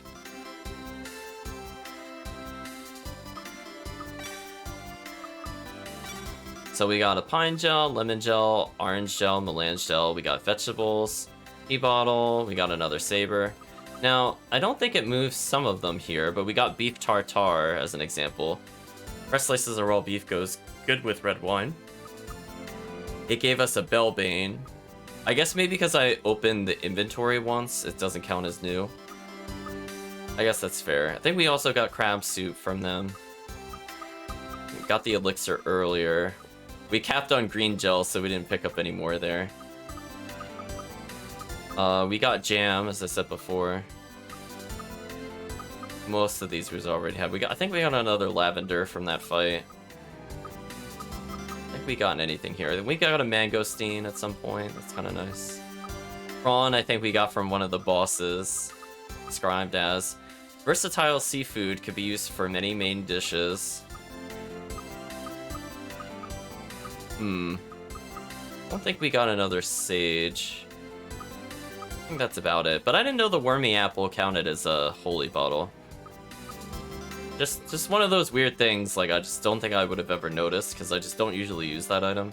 [SPEAKER 1] So we got a pine gel, lemon gel, orange gel, melange gel, we got vegetables, tea bottle, we got another saber. Now, I don't think it moves some of them here, but we got beef tartare as an example. Fresh slices of raw beef goes good with red wine. It gave us a Bellbane. I guess maybe because I opened the inventory once, it doesn't count as new. I guess that's fair. I think we also got crab soup from them. We got the elixir earlier. We capped on green gel, so we didn't pick up any more there. We got jam, as I said before. Most of these we already have. I think we got another lavender from that fight. I think we gotten anything here. We got a mangosteen at some point. That's kind of nice. Prawn, I think we got from one of the bosses. Described as versatile seafood, could be used for many main dishes. I don't think we got another sage. I think that's about it. But I didn't know the wormy apple counted as a holy bottle. Just one of those weird things, like I just don't think I would have ever noticed, because I just don't usually use that item.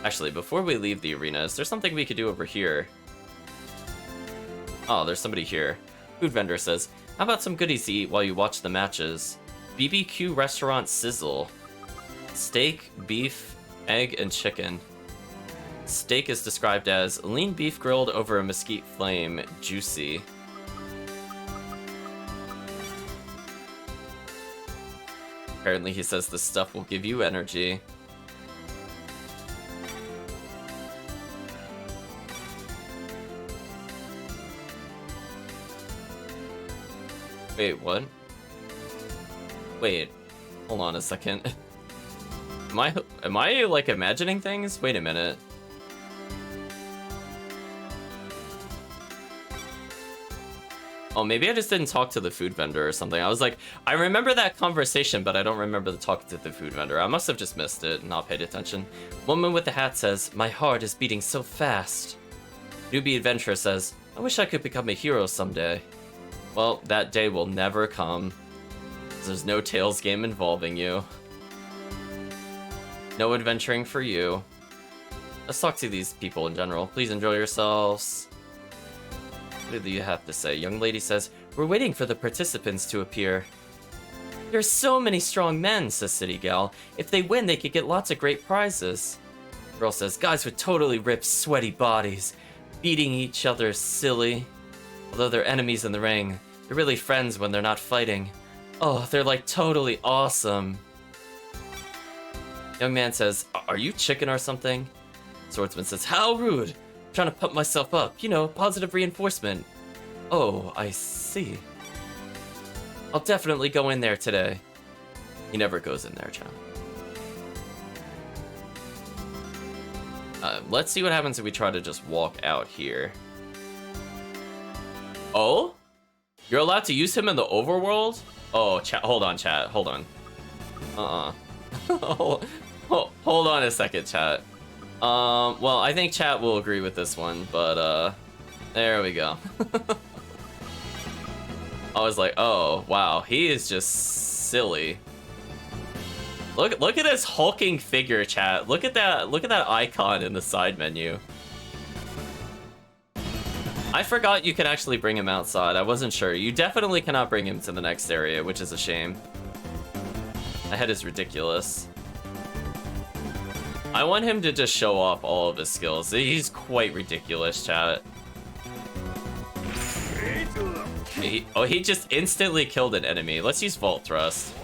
[SPEAKER 1] Actually, before we leave the arena, is there something we could do over here? Oh, there's somebody here. Food vendor says, how about some goodies to eat while you watch the matches? BBQ restaurant sizzle. Steak, beef, egg, and chicken. Steak is described as lean beef grilled over a mesquite flame, juicy. Apparently he says this stuff will give you energy. Wait, what? Wait, hold on a second. Am I like imagining things? Wait a minute. Oh, maybe I just didn't talk to the food vendor or something. I was like, I remember that conversation, but I don't remember the talk to the food vendor. I must have just missed it and not paid attention. Woman with the hat says, my heart is beating so fast. Newbie adventurer says, I wish I could become a hero someday. Well, that day will never come. There's no Tales game involving you. No adventuring for you. Let's talk to these people in general. Please enjoy yourselves. What do you have to say? Young lady says, we're waiting for the participants to appear. There's so many strong men, says City Gal. If they win, they could get lots of great prizes. Girl says, guys with totally ripped, sweaty bodies, beating each other silly. Although they're enemies in the ring, they're really friends when they're not fighting. Oh, they're like totally awesome. Young man says, are you chicken or something? Swordsman says, how rude. I'm trying to pump myself up. You know, positive reinforcement. Oh, I see. I'll definitely go in there today. He never goes in there, chat. Let's see what happens if we try to just walk out here. Oh? You're allowed to use him in the overworld? Oh, chat. Hold on, chat. Hold on. Hold on a second, chat. Well, I think chat will agree with this one, but, there we go. I was like, oh, wow. He is just silly. Look at this hulking figure, chat. Look at that icon in the side menu. I forgot you can actually bring him outside. I wasn't sure. You definitely cannot bring him to the next area, which is a shame. That head is ridiculous. I want him to just show off all of his skills. He's quite ridiculous, chat. He just instantly killed an enemy. Let's use Volt Thrust.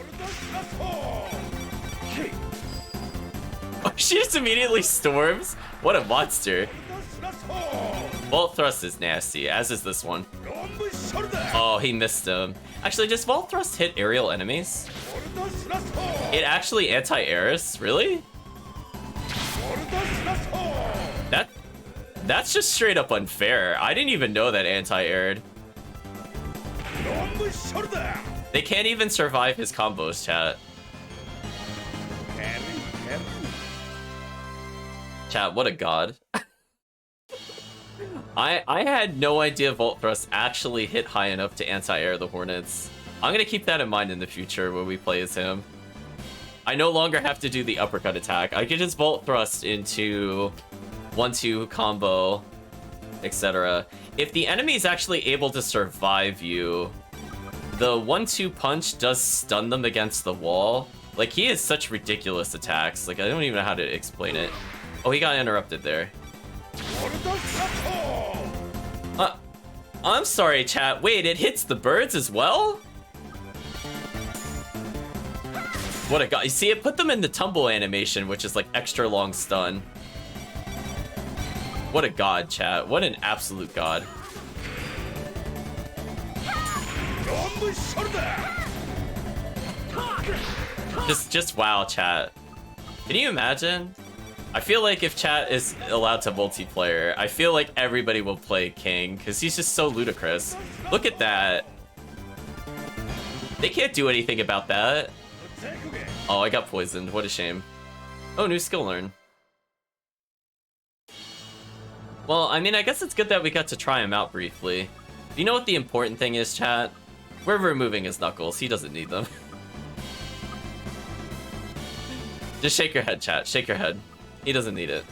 [SPEAKER 1] Oh, she just immediately storms? What a monster. Volt Thrust is nasty, as is this one. Oh, he missed him. Actually, does Volt Thrust hit aerial enemies? It actually anti-airs? Really? That's just straight up unfair. I didn't even know that anti-aired. They can't even survive his combos, chat. Chat, what a god. I had no idea Volt Thrust actually hit high enough to anti-air the Hornets. I'm gonna keep that in mind in the future when we play as him. I no longer have to do the uppercut attack. I can just Volt Thrust into 1-2 combo, etc. If the enemy is actually able to survive you, the 1-2 punch does stun them against the wall. Like, he has such ridiculous attacks. Like, I don't even know how to explain it. Oh, he got interrupted there. I'm sorry, chat. Wait, it hits the birds as well? What a god. You see, it put them in the tumble animation, which is like extra long stun. What a god, chat. What an absolute god. Just wow, chat. Can you imagine? I feel like if chat is allowed to multiplayer, I feel like everybody will play King, because he's just so ludicrous. Look at that. They can't do anything about that. Oh, I got poisoned. What a shame. Oh, new skill learn. Well, I mean, I guess it's good that we got to try him out briefly. You know what the important thing is, chat? We're removing his knuckles. He doesn't need them. Just shake your head, chat. Shake your head. He doesn't need it.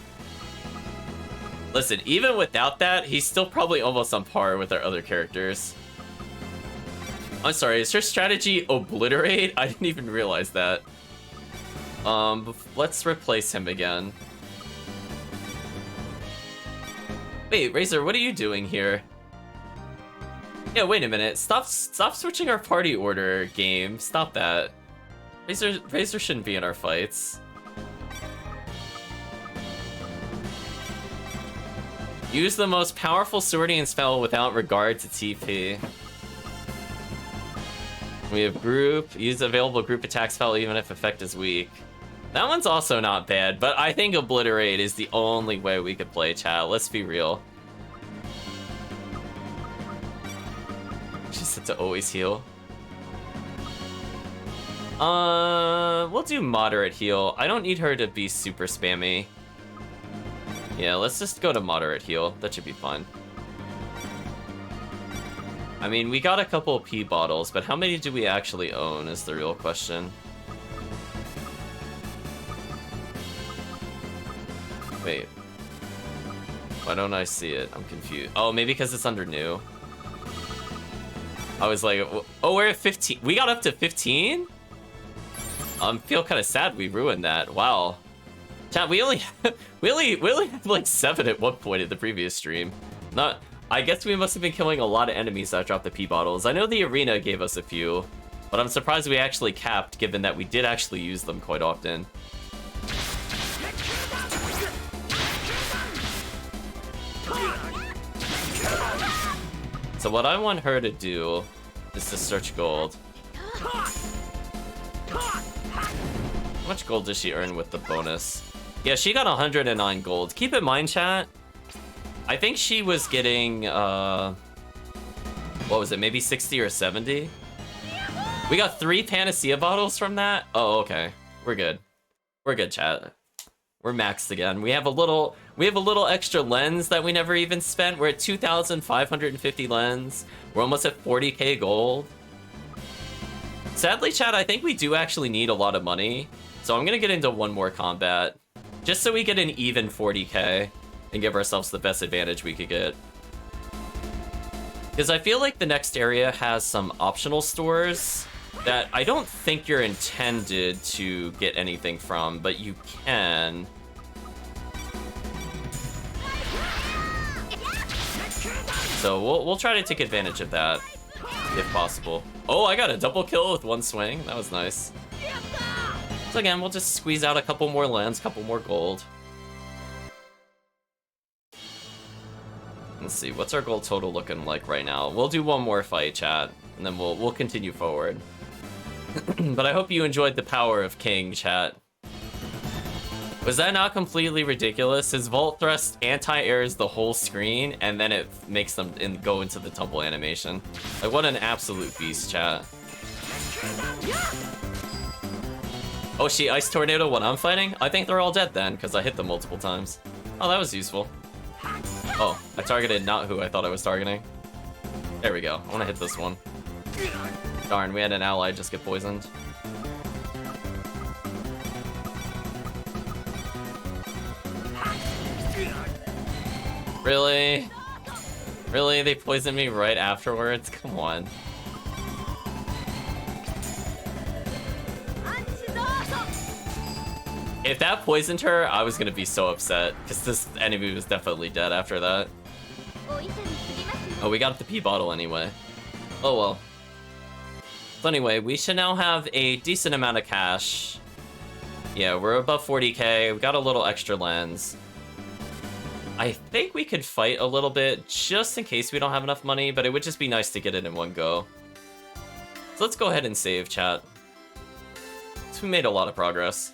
[SPEAKER 1] Listen, even without that, he's still probably almost on par with our other characters. I'm sorry, is her strategy obliterate? I didn't even realize that. Let's replace him again. Wait, Razor, what are you doing here? Yeah, wait a minute. Stop switching our party order, game. Stop that. Razor shouldn't be in our fights. Use the most powerful Swordian spell without regard to TP. We have group. Use available group attack spell even if effect is weak. That one's also not bad, but I think Obliterate is the only way we could play, chat. Let's be real. She said to always heal. We'll do moderate heal. I don't need her to be super spammy. Yeah, let's just go to moderate heal. That should be fun. I mean, we got a couple of pee bottles, but how many do we actually own is the real question. Wait. Why don't I see it? I'm confused. Oh, maybe because it's under new. I was like, oh, we're at 15. We got up to 15? Feel kind of sad we ruined that. Wow. Chat, we only had like 7 at one point in the previous stream. I guess we must have been killing a lot of enemies that dropped the pee bottles. I know the arena gave us a few, but I'm surprised we actually capped, given that we did actually use them quite often. So what I want her to do is to search gold. much gold does she earn with the bonus? Yeah, she got 109 gold. Keep in mind, chat, I think she was getting, what was it, maybe 60 or 70? We got 3 Panacea bottles from that? Oh, okay. We're good. We're good, chat. We're maxed again. We have a little extra lens that we never even spent. We're at 2,550 lens. We're almost at 40k gold. Sadly, chat, I think we do actually need a lot of money. So I'm gonna get into one more combat. Just so we get an even 40k and give ourselves the best advantage we could get. Because I feel like the next area has some optional stores that I don't think you're intended to get anything from, but you can. So we'll try to take advantage of that, if possible. Oh, I got a double kill with one swing. That was nice. So again, we'll just squeeze out a couple more lands, couple more gold. Let's see, what's our gold total looking like right now? We'll do one more fight, chat, and then we'll continue forward. But I hope you enjoyed the power of King, chat. Was that not completely ridiculous? His Volt Thrust anti-airs the whole screen, and then it makes them go into the tumble animation. Like, what an absolute beast, chat. Oh, she Ice Tornado when I'm fighting? I think they're all dead then, because I hit them multiple times. Oh, that was useful. Oh, I targeted not who I thought I was targeting. There we go. I want to hit this one. Darn, we had an ally just get poisoned. Really? Really? They poisoned me right afterwards? Come on. If that poisoned her, I was gonna be so upset, because this enemy was definitely dead after that. Oh, we got the P bottle anyway. Oh well. So anyway, we should now have a decent amount of cash. Yeah, we're above 40k, we got a little extra lens. I think we could fight a little bit, just in case we don't have enough money, but it would just be nice to get it in one go. So let's go ahead and save, chat. So we made a lot of progress.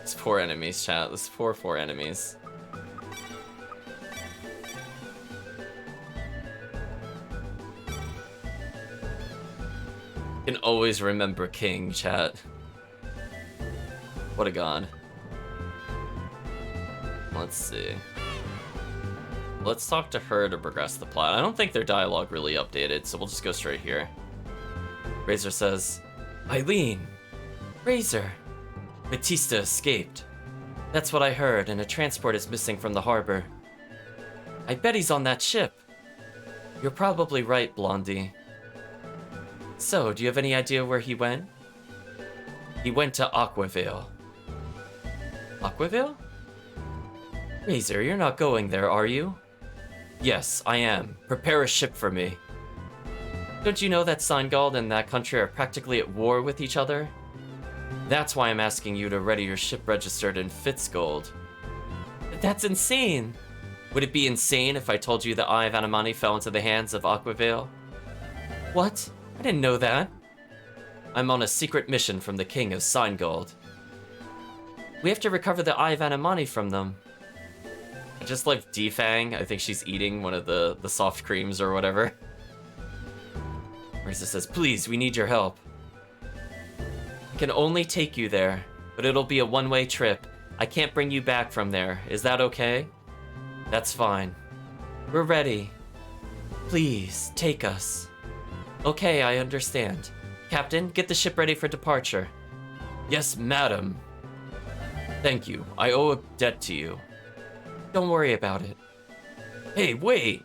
[SPEAKER 1] These poor enemies, chat. These poor enemies. Can always remember King, chat. What a god. Let's see. Let's talk to her to progress the plot. I don't think their dialogue really updated, so we'll just go straight here. Razor says, Eileen! Razor! Batista escaped. That's what I heard, and a transport is missing from the harbor. I bet he's on that ship. You're probably right, Blondie. So, do you have any idea where he went? He went to Aquavale. Aquavale? Razor, you're not going there, are you? Yes, I am. Prepare a ship for me. Don't you know that Seingald and that country are practically at war with each other? That's why I'm asking you to ready your ship registered in Fitzgold. That's insane! Would it be insane if I told you the Eye of Anamani fell into the hands of Aquavale? What? I didn't know that. I'm on a secret mission from the King of Seingald. We have to recover the Eye of Anamani from them. I just love Defang. I think she's eating one of the soft creams or whatever. Risa says, please, we need your help. I can only take you there, but it'll be a one-way trip. I can't bring you back from there. Is that okay? That's fine. We're ready. Please, take us. Okay, I understand. Captain, get the ship ready for departure. Yes, madam. Thank you. I owe a debt to you. Don't worry about it. Hey, wait!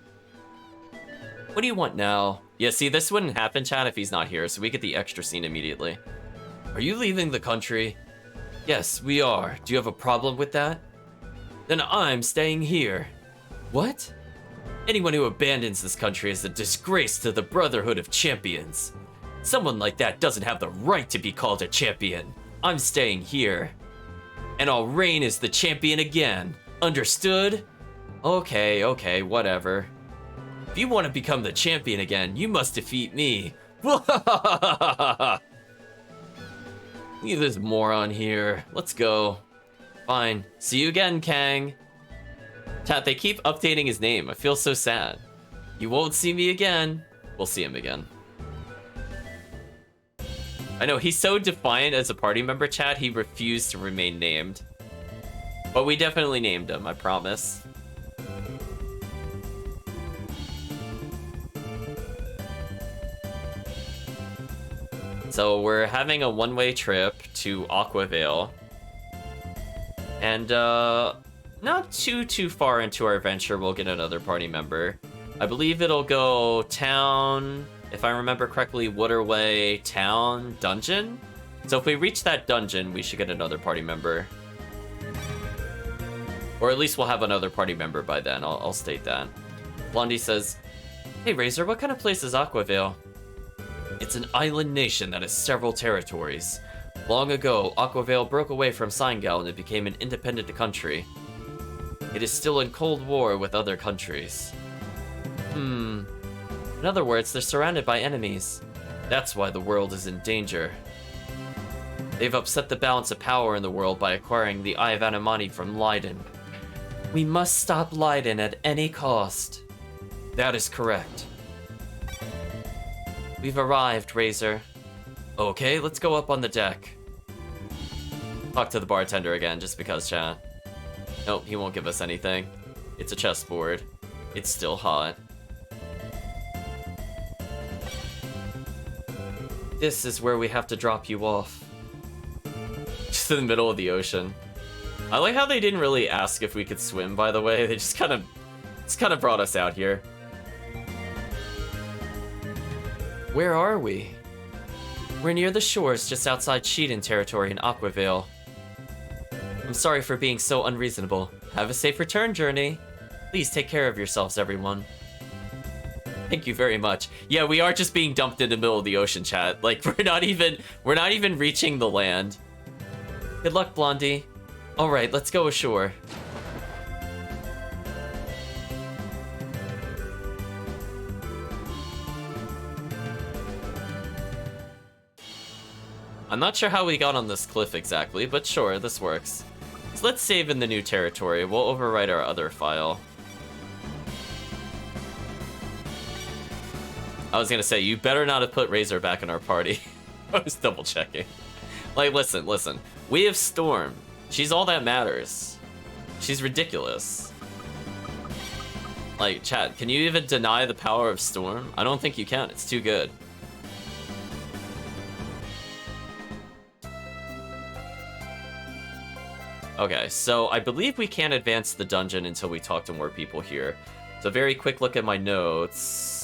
[SPEAKER 1] What do you want now? Yeah, see, this wouldn't happen, chat, if he's not here, so we get the extra scene immediately. Are you leaving the country? Yes, we are. Do you have a problem with that? Then I'm staying here. What? Anyone who abandons this country is a disgrace to the Brotherhood of Champions. Someone like that doesn't have the right to be called a champion. I'm staying here. And I'll reign as the champion again. Understood? Okay, whatever. If you want to become the champion again, you must defeat me. Leave this moron here. Let's go. Fine. See you again, Kang. Chat, they keep updating his name. I feel so sad. You won't see me again. We'll see him again. I know, he's so defiant as a party member, chat, he refused to remain named. But we definitely named him, I promise. So we're having a one-way trip to Aquavale. And, not too far into our adventure, we'll get another party member. I believe it'll go town, if I remember correctly, Waterway, town, dungeon? So if we reach that dungeon, we should get another party member. Or at least we'll have another party member by then, I'll state that. Blondie says, "Hey Razor, what kind of place is Aquavale?" "It's an island nation that has several territories. Long ago, Aquavale broke away from Seingal and it became an independent country. It is still in cold war with other countries." In other words, they're surrounded by enemies. That's why the world is in danger. They've upset the balance of power in the world by acquiring the Eye of Anamani from Leiden. We must stop Leiden at any cost. That is correct. We've arrived, Razor. Okay, let's go up on the deck. Talk to the bartender again, just because, chat. Nope, he won't give us anything. It's a chessboard. It's still hot. This is where we have to drop you off. Just in the middle of the ocean. I like how they didn't really ask if we could swim, by the way. They just kind of brought us out here. Where are we? We're near the shores just outside Sheedan territory in Aquavale. I'm sorry for being so unreasonable. Have a safe return journey. Please take care of yourselves, everyone. Thank you very much. Yeah, we are just being dumped in the middle of the ocean, chat. Like, we're not even reaching the land. Good luck, Blondie. Alright, let's go ashore. I'm not sure how we got on this cliff exactly, but sure, this works. So let's save in the new territory. We'll overwrite our other file. I was gonna say, you better not have put Razor back in our party. I was double checking. Like, listen. We have Storm. She's all that matters. She's ridiculous. Like, chat, can you even deny the power of Storm? I don't think you can. It's too good. Okay, so I believe we can't advance the dungeon until we talk to more people here. So very quick look at my notes.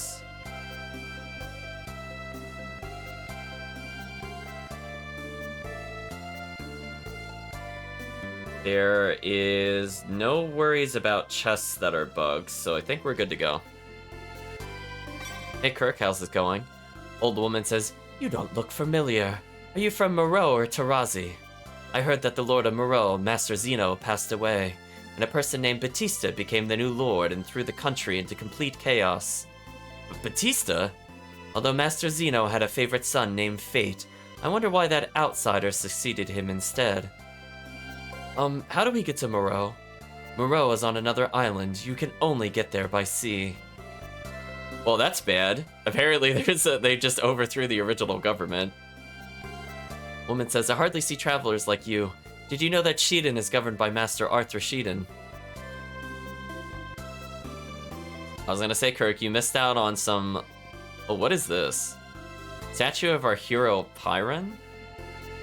[SPEAKER 1] There is no worries about chests that are bugs, so I think we're good to go. Hey Kirk, how's it going? Old woman says, "You don't look familiar. Are you from Moreau or Tarazi? I heard that the Lord of Moreau, Master Zeno, passed away, and a person named Batista became the new lord and threw the country into complete chaos." Batista? Although Master Zeno had a favorite son named Fate, I wonder why that outsider succeeded him instead. How do we get to Moreau? Moreau is on another island. You can only get there by sea. Well, that's bad. Apparently they just overthrew the original government. Woman says, "I hardly see travelers like you. Did you know that Sheedan is governed by Master Arthur Sheedan?" I was gonna say, Kirk, you missed out on some... Oh, what is this? Statue of our hero, Pyron?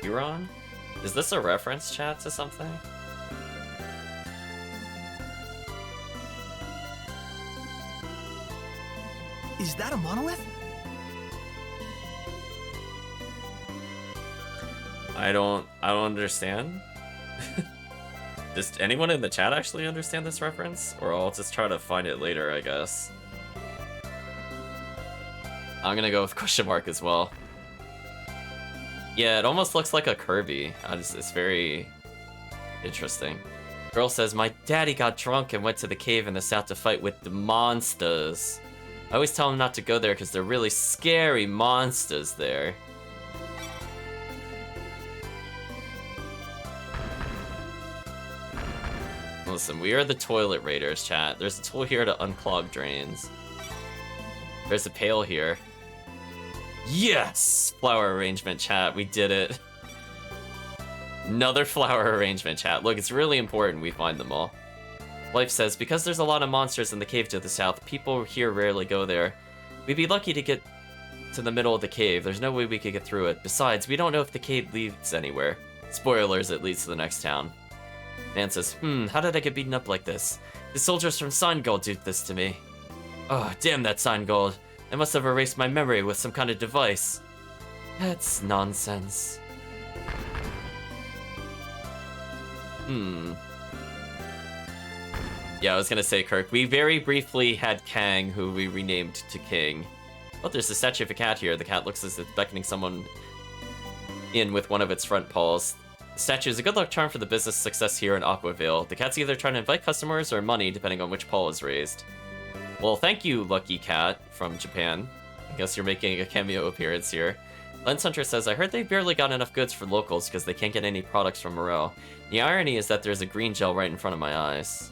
[SPEAKER 1] Huron? Is this a reference, chat, to something?
[SPEAKER 3] Is that a monolith?
[SPEAKER 1] I don't understand. Does anyone in the chat actually understand this reference? Or I'll just try to find it later, I guess. I'm gonna go with question mark as well. Yeah, it almost looks like a Kirby. It's very interesting. Girl says, "My daddy got drunk and went to the cave in the south to fight with the monsters." I always tell him not to go there because they're really scary monsters there. Listen, we are the toilet raiders, chat. There's a tool here to unclog drains. There's a pail here. Yes! Flower arrangement, chat. We did it. Another flower arrangement, chat. Look, it's really important we find them all. Life says, because there's a lot of monsters in the cave to the south, people here rarely go there. We'd be lucky to get to the middle of the cave. There's no way we could get through it. Besides, we don't know if the cave leads anywhere. Spoilers, it leads to the next town. Man says, how did I get beaten up like this? The soldiers from Sign-Gold did this to me. Oh, damn that Sign-Gold. I must have erased my memory with some kind of device. That's nonsense. Yeah, I was gonna say, Kirk, we very briefly had Kang, who we renamed to King. Oh, there's a statue of a cat here. The cat looks as if it's beckoning someone in with one of its front paws. The statue is a good luck charm for the business success here in Aquaville. The cat's either trying to invite customers or money, depending on which paw is raised. Well, thank you, Lucky Cat from Japan. I guess you're making a cameo appearance here. Lens Hunter says, I heard they barely got enough goods for locals because they can't get any products from Morel. The irony is that there's a green gel right in front of my eyes.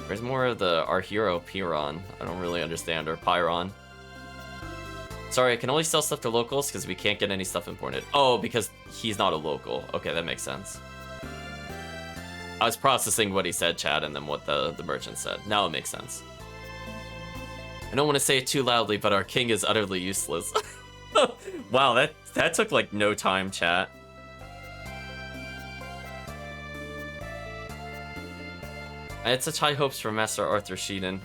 [SPEAKER 1] Where's more of our hero, Piron? I don't really understand, or Pyron. Sorry, I can only sell stuff to locals because we can't get any stuff imported. Oh, because he's not a local. Okay, that makes sense. I was processing what he said, Chad, and then what the merchant said. Now it makes sense. I don't want to say it too loudly, but our king is utterly useless. Wow, that took like no time, chat. I had such high hopes for Master Arthur Sheedan.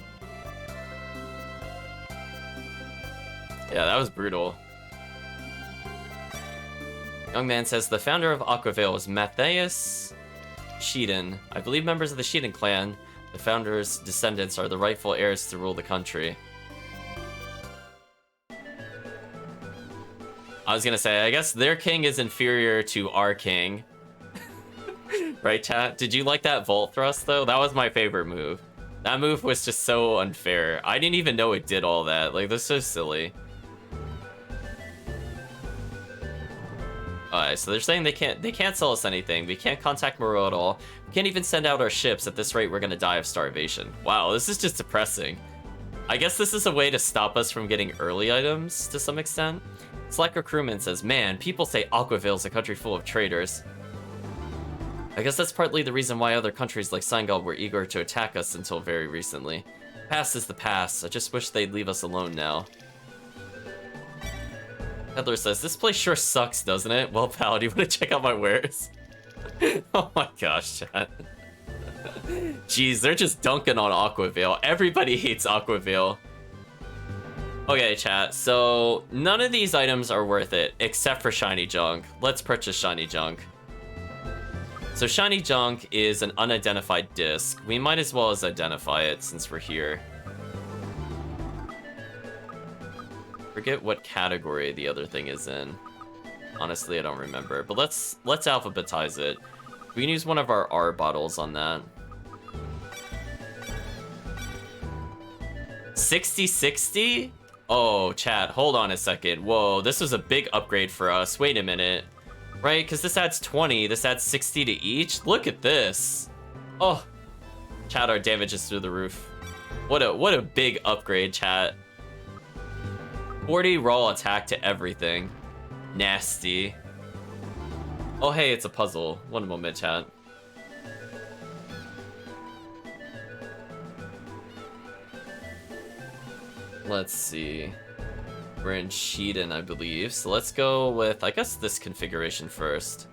[SPEAKER 1] Yeah, that was brutal. Young man says the founder of Aquaville was Matthias Sheedan. I believe members of the Sheedan clan, the founder's descendants, are the rightful heirs to rule the country. I was gonna say, I guess their king is inferior to our king. Right, chat? Did you like that vault thrust, though? That was my favorite move. That move was just so unfair. I didn't even know it did all that. Like, that's so silly. Alright, so they're saying they can't sell us anything. We can't contact Moreau at all. We can't even send out our ships. At this rate, we're gonna die of starvation. Wow, this is just depressing. I guess this is a way to stop us from getting early items to some extent. Slacker Crewman says, man, people say Aquaville's a country full of traitors. I guess that's partly the reason why other countries like Sign-Gold were eager to attack us until very recently. Past is the past. I just wish they'd leave us alone now. Peddler says, this place sure sucks, doesn't it? Well, pal, do you want to check out my wares? Oh my gosh, chat. Jeez, they're just dunking on Aquaville. Everybody hates Aquaville. Okay, chat, so none of these items are worth it, except for Shiny Junk. Let's purchase Shiny Junk. So Shiny Junk is an unidentified disc. We might as well as identify it since we're here. Forget what category the other thing is in. Honestly, I don't remember. But let's alphabetize it. We can use one of our R bottles on that. 60-60? Oh, chat, hold on a second. Whoa, this was a big upgrade for us. Wait a minute. Right, because this adds 20, this adds 60 to each. Look at this. Oh, chat, our damage is through the roof. What a big upgrade, chat. 40 raw attack to everything. Nasty. Oh, hey, it's a puzzle. One moment, chat. Let's see. We're in Sheedan, I believe. So let's go with, I guess, this configuration first.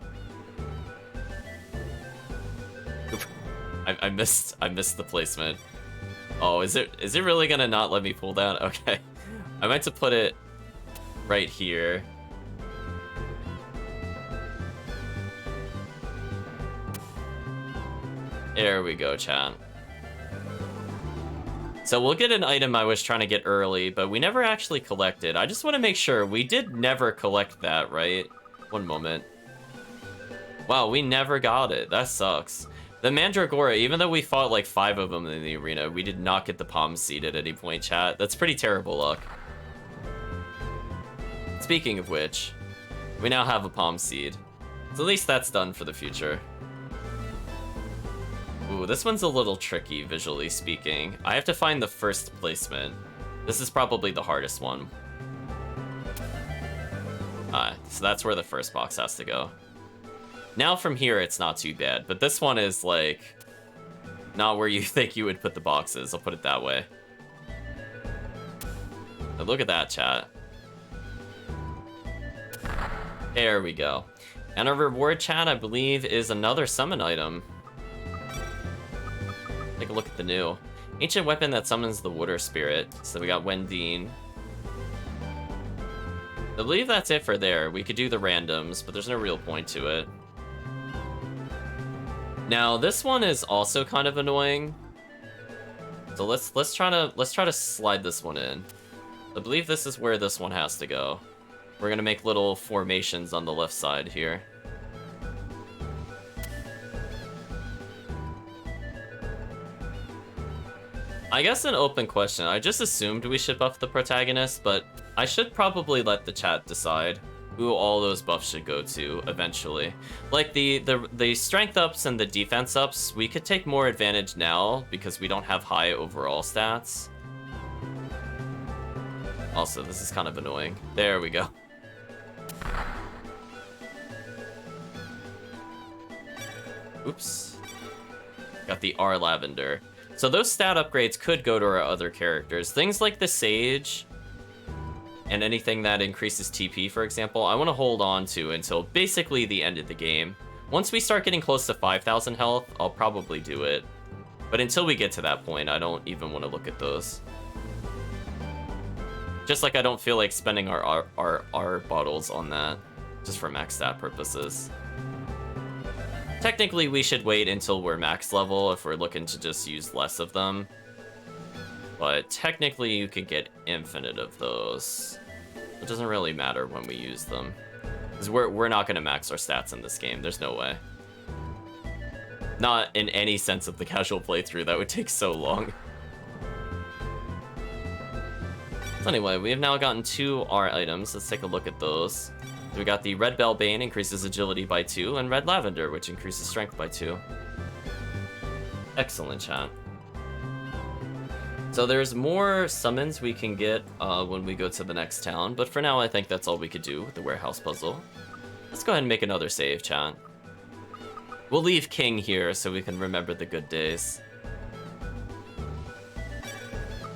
[SPEAKER 1] I missed the placement. Oh, is it really gonna not let me pull that? Okay. I meant to put it right here. There we go, chat. So we'll get an item I was trying to get early, but we never actually collected. I just want to make sure we did never collect that, right? One moment. Wow, we never got it. That sucks. The Mandragora, even though we fought like 5 of them in the arena, we did not get the Palm Seed at any point, chat. That's pretty terrible luck. Speaking of which, we now have a Palm Seed. So at least that's done for the future. Ooh, this one's a little tricky, visually speaking. I have to find the first placement. This is probably the hardest one. So that's where the first box has to go. Now from here, it's not too bad, but this one is, like, not where you think you would put the boxes, I'll put it that way. But look at that, chat. There we go. And our reward, chat, I believe, is another summon item. Take a look at the new. Ancient weapon that summons the water spirit. So we got Wendine. I believe that's it for there. We could do the randoms, but there's no real point to it. Now, this one is also kind of annoying. So let's try to slide this one in. I believe this is where this one has to go. We're gonna make little formations on the left side here. I guess an open question. I just assumed we should buff the protagonist, but I should probably let the chat decide who all those buffs should go to eventually. Like the strength ups and the defense ups, we could take more advantage now because we don't have high overall stats. Also, this is kind of annoying. There we go. Oops. Got the R Lavender. So those stat upgrades could go to our other characters. Things like the Sage and anything that increases TP, for example, I want to hold on to until basically the end of the game. Once we start getting close to 5,000 health, I'll probably do it. But until we get to that point, I don't even want to look at those. Just like I don't feel like spending our bottles on that, just for max stat purposes. Technically, we should wait until we're max level if we're looking to just use less of them. But technically, you could get infinite of those. It doesn't really matter when we use them. Because we're not going to max our stats in this game. There's no way. Not in any sense of the casual playthrough. That would take so long. So anyway, we have now gotten 2 R items. Let's take a look at those. So we got the Red Bell Bane, increases agility by 2, and Red Lavender, which increases strength by 2. Excellent, chat. So there's more summons we can get when we go to the next town, but for now I think that's all we could do with the warehouse puzzle. Let's go ahead and make another save, chat. We'll leave King here so we can remember the good days.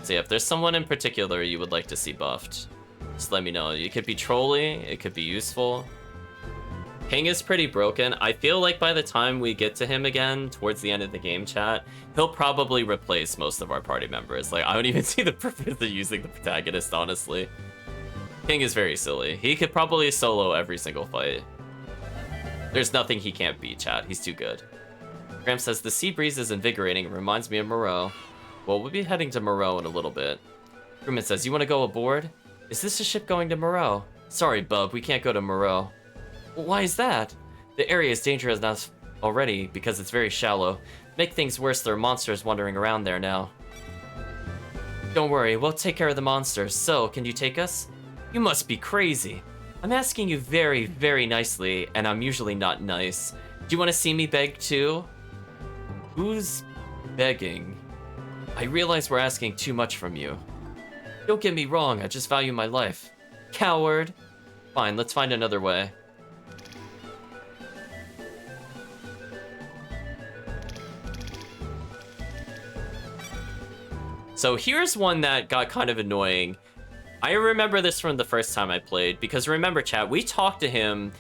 [SPEAKER 1] So yeah, if there's someone in particular you would like to see buffed, just let me know. It could be trolly, it could be useful. King is pretty broken. I feel like by the time we get to him again, towards the end of the game, chat, he'll probably replace most of our party members. Like, I don't even see the purpose of using the protagonist, honestly. King is very silly. He could probably solo every single fight. There's nothing he can't beat, chat. He's too good. Graham says, the sea breeze is invigorating. It reminds me of Moreau. Well, we'll be heading to Moreau in a little bit. Crewman says, you want to go aboard? Is this a ship going to Moreau? Sorry, bub, we can't go to Moreau. Well, why is that? The area is dangerous enough already because it's very shallow. Make things worse, there are monsters wandering around there now. Don't worry, we'll take care of the monsters. So, can you take us? You must be crazy. I'm asking you very, very nicely, and I'm usually not nice. Do you want to see me beg too? Who's begging? I realize we're asking too much from you. Don't get me wrong, I just value my life. Coward. Fine, let's find another way. So here's one that got kind of annoying. I remember this from the first time I played, because remember, chat, we talked to him,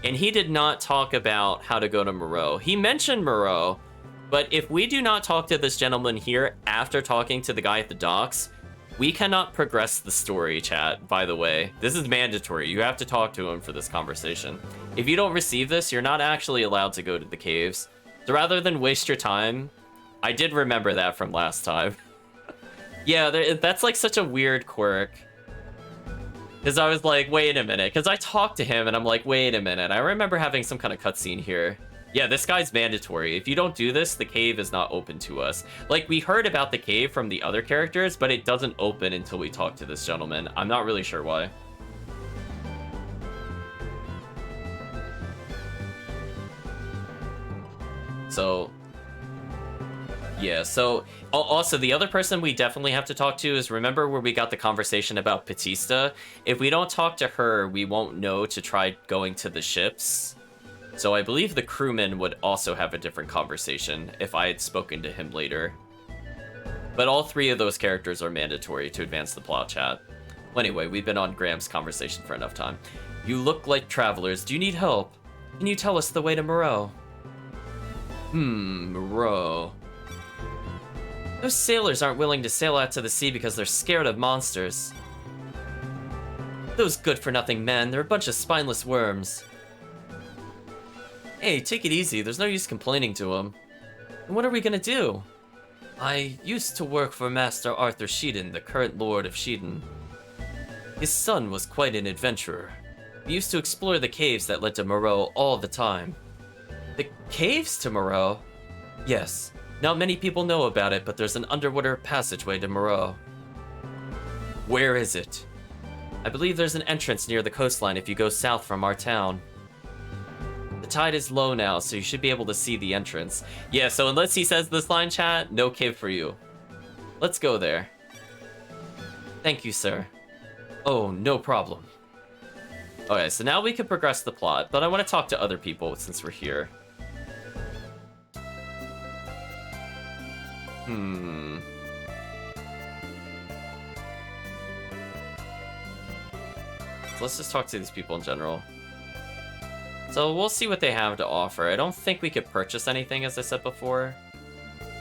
[SPEAKER 1] and he did not talk about how to go to Moreau. He mentioned Moreau, but if we do not talk to this gentleman here after talking to the guy at the docks, we cannot progress the story, chat, by the way. This is mandatory. You have to talk to him for this conversation. If you don't receive this, you're not actually allowed to go to the caves. So rather than waste your time, I did remember that from last time. Yeah, that's like such a weird quirk. Because I was like, wait a minute. Because I talked to him and I'm like, wait a minute. I remember having some kind of cutscene here. Yeah, this guy's mandatory. If you don't do this, the cave is not open to us. Like, we heard about the cave from the other characters, but it doesn't open until we talk to this gentleman. I'm not really sure why. So, yeah, so also the other person we definitely have to talk to is, remember where we got the conversation about Batista? If we don't talk to her, we won't know to try going to the ships. So I believe the crewman would also have a different conversation if I had spoken to him later. But all three of those characters are mandatory to advance the plot, chat. Well, anyway, we've been on Graham's conversation for enough time. You look like travelers. Do you need help? Can you tell us the way to Moreau? Moreau. Those sailors aren't willing to sail out to the sea because they're scared of monsters. Those good-for-nothing men, they're a bunch of spineless worms. Hey, take it easy. There's no use complaining to them. And what are we gonna do? I used to work for Master Arthur Sheedan, the current Lord of Sheedan. His son was quite an adventurer. We used to explore the caves that led to Moreau all the time. The caves to Moreau? Yes. Not many people know about it, but there's an underwater passageway to Moreau. Where is it? I believe there's an entrance near the coastline if you go south from our town. The tide is low now, so you should be able to see the entrance. Yeah, so unless he says this line, chat, no cave for you. Let's go there. Thank you, sir. Oh, no problem. Okay, so now we can progress the plot, but I want to talk to other people since we're here. So let's just talk to these people in general. So we'll see what they have to offer. I don't think we could purchase anything, as I said before.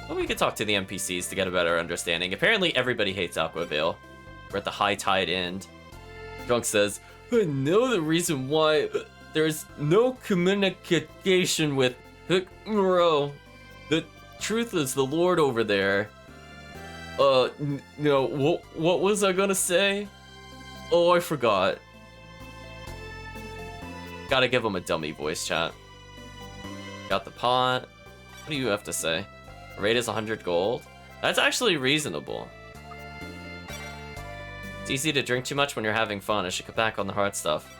[SPEAKER 1] But we could talk to the NPCs to get a better understanding. Apparently everybody hates Aquavale. We're at the high tide end. Drunk says, I know the reason why there's no communication with Moreau. The truth is the Lord over there. No, what was I gonna say? Oh, I forgot. Gotta give him a dummy voice, chat. Got the pot. What do you have to say? Rate is 100 gold. That's actually reasonable. It's easy to drink too much when you're having fun. I should cut back on the hard stuff.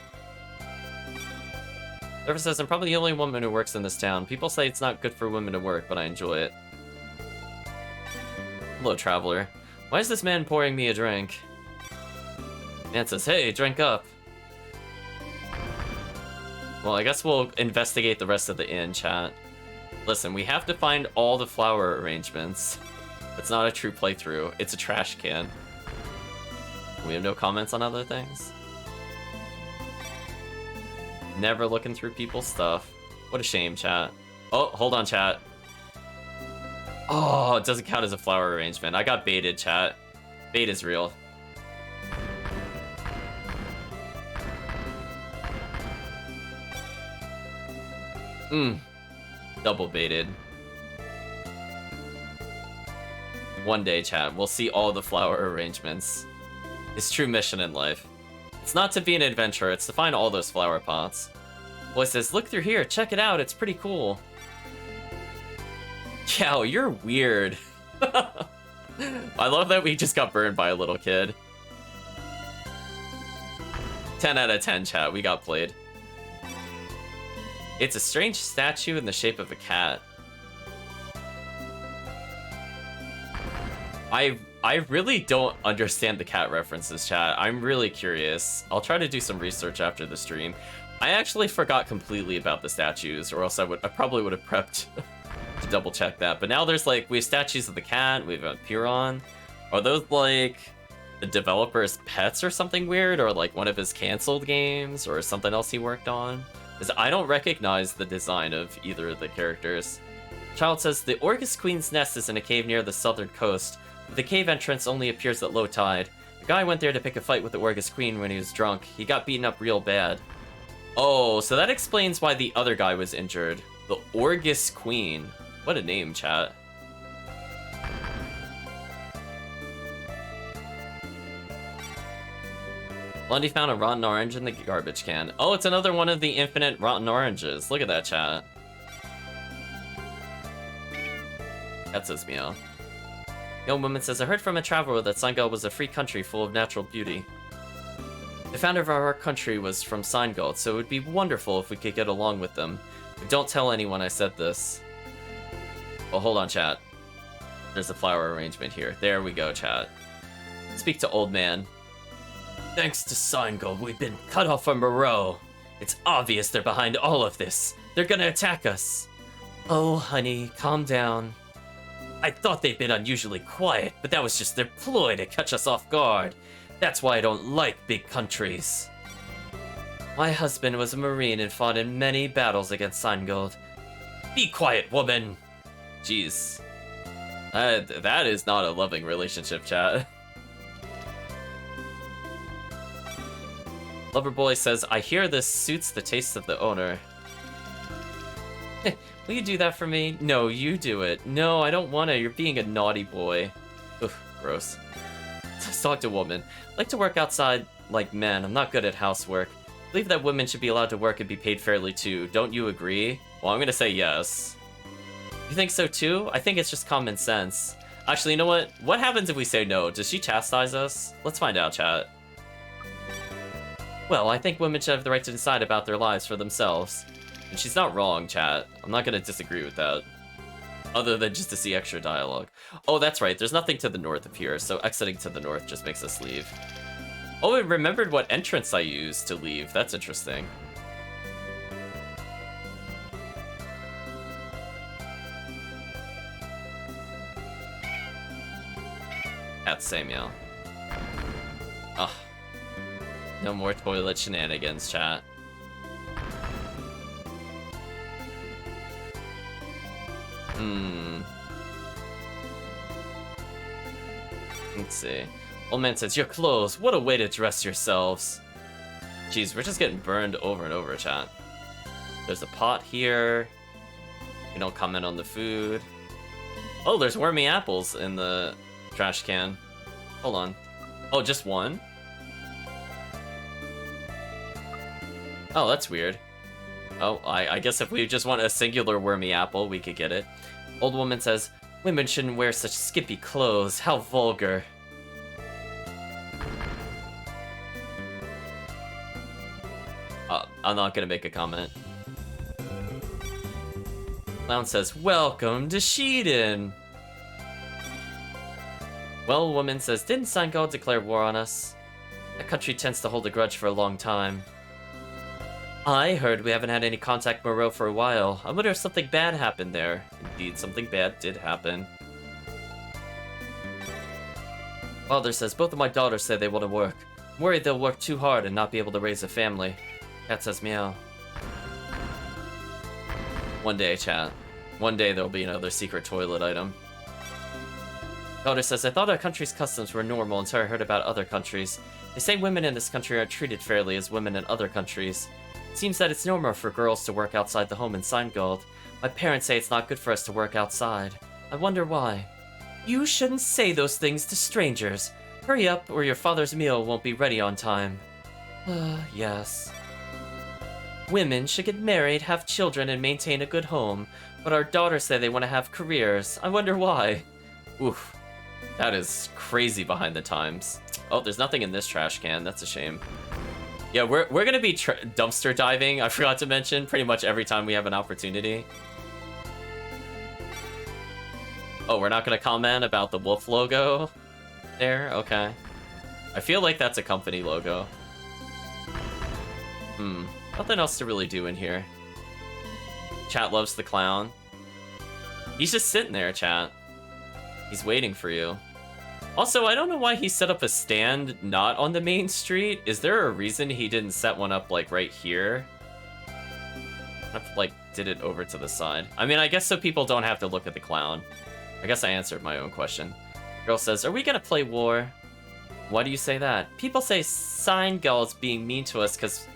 [SPEAKER 1] Trevor says, I'm probably the only woman who works in this town. People say it's not good for women to work, but I enjoy it. Hello, traveler. Why is this man pouring me a drink? Man says, hey, drink up. Well, I guess we'll investigate the rest of the inn, chat. Listen, we have to find all the flower arrangements. It's not a true playthrough. It's a trash can. We have no comments on other things. Never looking through people's stuff. What a shame, chat. Oh, hold on, chat. Oh, it doesn't count as a flower arrangement. I got baited, chat. Bait is real. Double baited. One day, chat, we'll see all the flower arrangements. His true mission in life. It's not to be an adventurer, it's to find all those flower pots. Boy says, look through here, check it out, it's pretty cool. Yow, you're weird. I love that we just got burned by a little kid. 10 out of 10, chat, we got played. It's a strange statue in the shape of a cat. I really don't understand the cat references, chat. I'm really curious. I'll try to do some research after the stream. I actually forgot completely about the statues, or else I probably would have prepped to double check that. But now there's like, we have statues of the cat, we have a Piron. Are those like the developer's pets or something weird? Or like one of his canceled games or something else he worked on? Because I don't recognize the design of either of the characters. Child says, the Orgus Queen's nest is in a cave near the southern coast. The cave entrance only appears at low tide. The guy went there to pick a fight with the Orgus Queen when he was drunk. He got beaten up real bad. Oh, so that explains why the other guy was injured. The Orgus Queen. What a name, chat. Lundy found a rotten orange in the garbage can. Oh, it's another one of the infinite rotten oranges. Look at that, chat. That says meow. Young woman says, I heard from a traveler that Senegal was a free country full of natural beauty. The founder of our country was from Senegal, so it would be wonderful if we could get along with them. But don't tell anyone I said this. Well, hold on, chat. There's a flower arrangement here. There we go, chat. Speak to old man. Thanks to Senegal, we've been cut off from Moreau. It's obvious they're behind all of this. They're gonna attack us. Oh, honey, calm down. I thought they'd been unusually quiet, but that was just their ploy to catch us off guard. That's why I don't like big countries. My husband was a Marine and fought in many battles against Senegal. Be quiet, woman! Jeez. That is not a loving relationship, chat. Loverboy says, I hear this suits the taste of the owner. Will you do that for me? No, you do it. No, I don't want to. You're being a naughty boy. Ugh, gross. Let's talk to a woman. I like to work outside like men. I'm not good at housework. I believe that women should be allowed to work and be paid fairly too. Don't you agree? Well, I'm gonna say yes. You think so too? I think it's just common sense. Actually, you know what? What happens if we say no? Does she chastise us? Let's find out, chat. Well, I think women should have the right to decide about their lives for themselves. And she's not wrong, chat. I'm not gonna disagree with that. Other than just to see extra dialogue. Oh, that's right. There's nothing to the north of here, so exiting to the north just makes us leave. Oh, it remembered what entrance I used to leave. That's interesting. That's Samuel. Ugh. No more toilet shenanigans, chat. Let's see. Old man says, your clothes, what a way to dress yourselves. Jeez, we're just getting burned over and over, chat. There's a pot here. We don't comment on the food. Oh, there's wormy apples in the trash can. Hold on. Oh, just one? Oh, that's weird. Oh, I guess if we just want a singular wormy apple, we could get it. Old woman says, women shouldn't wear such skimpy clothes. How vulgar. I'm not gonna make a comment. Clown says, welcome to Shiden. Well, woman says, didn't Senegal declare war on us? That country tends to hold a grudge for a long time. I heard we haven't had any contact with Moreau for a while. I wonder if something bad happened there. Indeed, something bad did happen. Father says, both of my daughters say they want to work. I'm worried they'll work too hard and not be able to raise a family. Cat says meow. One day, chat. One day there'll be another secret toilet item. Daughter says, I thought our country's customs were normal until I heard about other countries. They say women in this country are treated fairly as women in other countries. It seems that it's normal for girls to work outside the home in Senegal. My parents say it's not good for us to work outside. I wonder why. You shouldn't say those things to strangers. Hurry up, or your father's meal won't be ready on time. Yes. Women should get married, have children, and maintain a good home. But our daughters say they want to have careers. I wonder why. Oof. That is crazy behind the times. Oh, there's nothing in this trash can. That's a shame. Yeah, we're gonna be dumpster diving, I forgot to mention, pretty much every time we have an opportunity. Oh, we're not gonna comment about the wolf logo there? Okay. I feel like that's a company logo. Nothing else to really do in here. Chat loves the clown. He's just sitting there, chat. He's waiting for you. Also, I don't know why he set up a stand not on the main street. Is there a reason he didn't set one up, like, right here? Like, did it over to the side. I mean, I guess so people don't have to look at the clown. I guess I answered my own question. Girl says, are we gonna play war? Why do you say that? People say Senegal's being mean to us because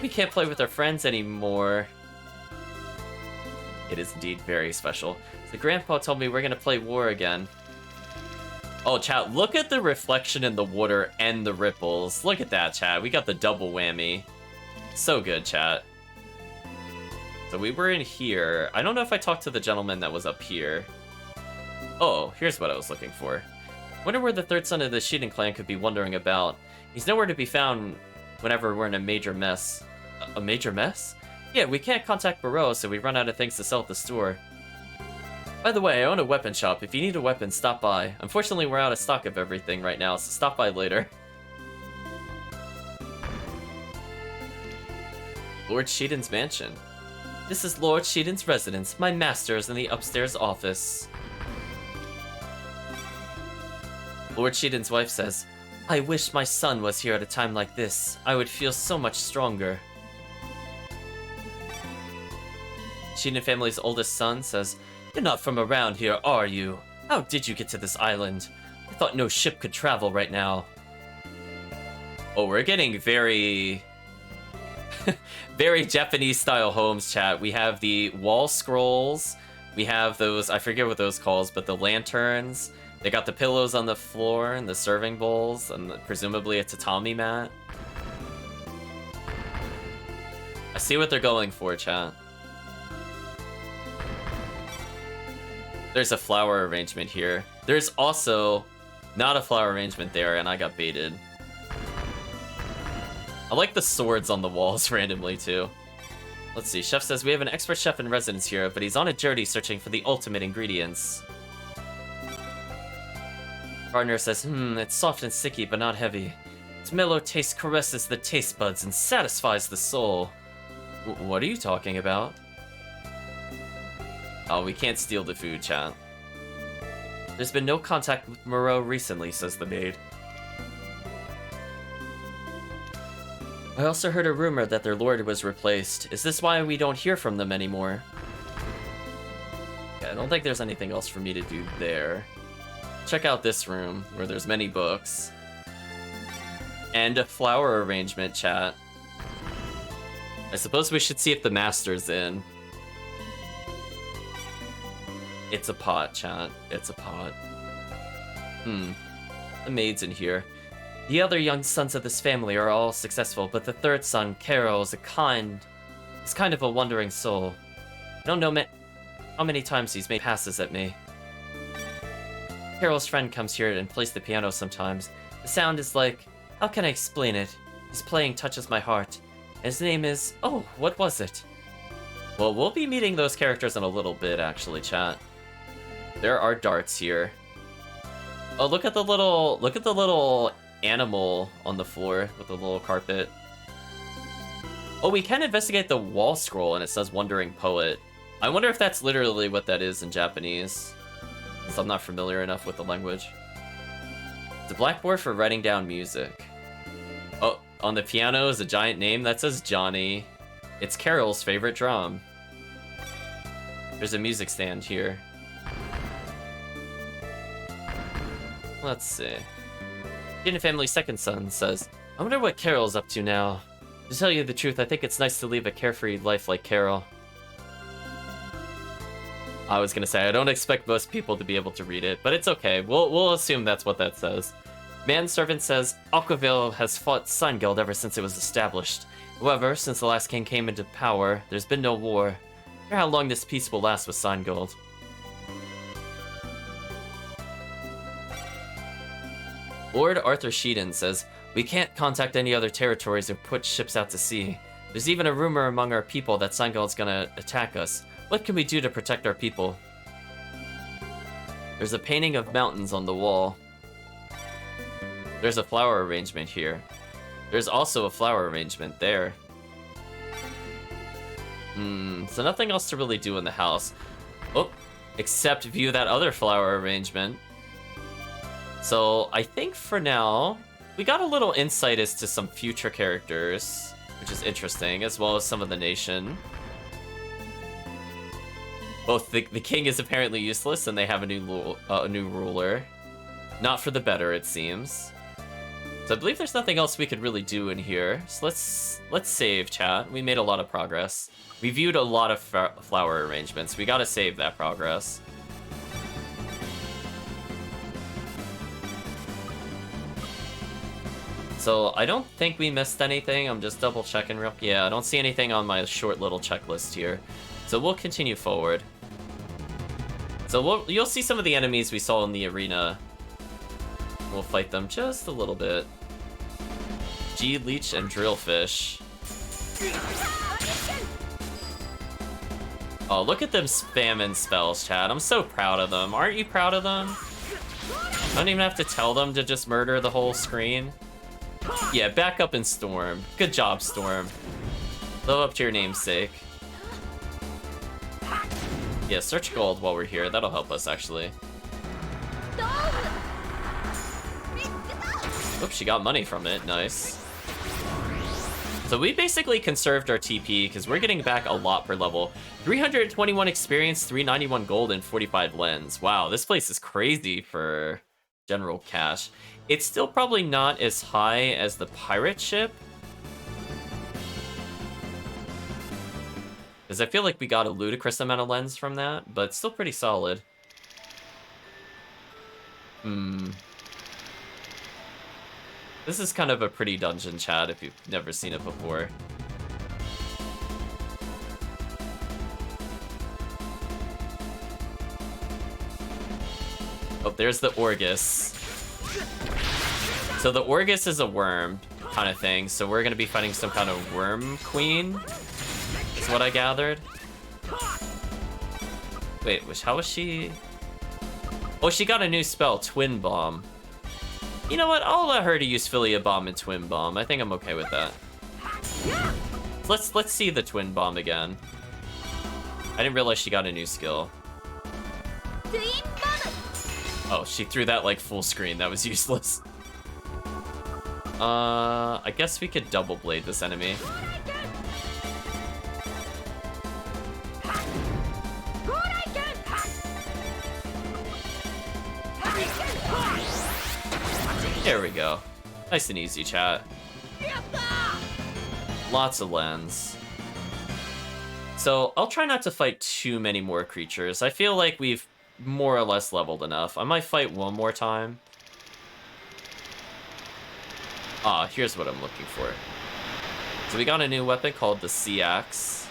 [SPEAKER 1] we can't play with our friends anymore. It is indeed very special. The grandpa told me we're gonna play war again. Oh, chat, look at the reflection in the water and the ripples. Look at that, chat. We got the double whammy. So good, chat. So we were in here. I don't know if I talked to the gentleman that was up here. Oh, here's what I was looking for. Wonder where the third son of the Shiden clan could be wandering about. He's nowhere to be found whenever we're in a major mess. A major mess? Yeah, we can't contact Moreau, so we run out of things to sell at the store. By the way, I own a weapon shop. If you need a weapon, stop by. Unfortunately, we're out of stock of everything right now, so stop by later. Lord Shiden's mansion. This is Lord Shiden's residence. My master is in the upstairs office. Lord Shiden's wife says, I wish my son was here at a time like this. I would feel so much stronger. Shiden family's oldest son says, You're not from around here, are you? How did you get to this island? I thought no ship could travel right now. Oh, we're getting very... very Japanese-style homes, chat. We have the wall scrolls. We have those, I forget what those calls, but the lanterns. They got the pillows on the floor and the serving bowls and presumably a tatami mat. I see what they're going for, chat. There's a flower arrangement here. There's also not a flower arrangement there, and I got baited. I like the swords on the walls randomly, too. Let's see. Chef says, we have an expert chef in residence here, but he's on a journey searching for the ultimate ingredients. Gardener says, it's soft and sticky, but not heavy. Its mellow taste caresses the taste buds and satisfies the soul. What are you talking about? Oh, we can't steal the food, chat. There's been no contact with Moreau recently, says the maid. I also heard a rumor that their lord was replaced. Is this why we don't hear from them anymore? Yeah, I don't think there's anything else for me to do there. Check out this room, where there's many books. And a flower arrangement, chat. I suppose we should see if the master's in. It's a pot, chat. It's a pot. The maid's in here. The other young sons of this family are all successful, but the third son, Carol, is kind of a wandering soul. I don't know how many times he's made passes at me. Carol's friend comes here and plays the piano sometimes. The sound is like, how can I explain it? His playing touches my heart. And his name is, oh, what was it? Well, we'll be meeting those characters in a little bit, actually, chat. There are darts here. Oh, look at the little animal on the floor with the little carpet. Oh, we can investigate the wall scroll and it says Wandering Poet. I wonder if that's literally what that is in Japanese, since I'm not familiar enough with the language. It's a blackboard for writing down music. Oh, on the piano is a giant name that says Johnny. It's Carol's favorite drum. There's a music stand here. Let's see. Shiden family's second son says, I wonder what Carol's up to now. To tell you the truth, I think it's nice to live a carefree life like Carol. I was gonna say, I don't expect most people to be able to read it, but it's okay. We'll assume that's what that says. Manservant says, Aquaville has fought Seingold ever since it was established. However, since the last king came into power, there's been no war. I wonder how long this peace will last with Seingold. Lord Arthur Shiden says, we can't contact any other territories or put ships out to sea. There's even a rumor among our people that Seingold's gonna attack us. What can we do to protect our people? There's a painting of mountains on the wall. There's a flower arrangement here. There's also a flower arrangement there. So nothing else to really do in the house. Oh, except view that other flower arrangement. So I think for now, we got a little insight as to some future characters, which is interesting, as well as some of the nation. Both the king is apparently useless, and they have a new ruler. Not for the better, it seems. So I believe there's nothing else we could really do in here. So let's save, chat. We made a lot of progress. We viewed a lot of flower arrangements. We gotta save that progress. So I don't think we missed anything. I'm just double checking real. Yeah, I don't see anything on my short little checklist here. So we'll continue forward. So you'll see some of the enemies we saw in the arena. We'll fight them just a little bit. G-Leech and Drillfish. Oh, look at them spamming spells, chat. I'm so proud of them. Aren't you proud of them? I don't even have to tell them to just murder the whole screen. Yeah, back up and Storm. Good job, Storm. Live up to your namesake. Yeah, search gold while we're here. That'll help us, actually. Oops, she got money from it. Nice. So we basically conserved our TP because we're getting back a lot per level. 321 experience, 391 gold, and 45 lens. Wow, this place is crazy for general cash. It's still probably not as high as the pirate ship. Because I feel like we got a ludicrous amount of lens from that, but still pretty solid. This is kind of a pretty dungeon, chat, if you've never seen it before. Oh, there's the Orgus. So the Orgus is a worm kind of thing, so we're gonna be fighting some kind of worm queen, is what I gathered. Wait, how was she? Oh, she got a new spell, Twin Bomb. You know what? I'll let her to use Philia Bomb and Twin Bomb. I think I'm okay with that. Let's see the Twin Bomb again. I didn't realize she got a new skill. Oh, she threw that like full screen. That was useless. I guess we could double blade this enemy. There we go. Nice and easy, chat. Lots of lens. So I'll try not to fight too many more creatures. I feel like we've more or less leveled enough. I might fight one more time. Ah, here's what I'm looking for. So we got a new weapon called the Sea Axe.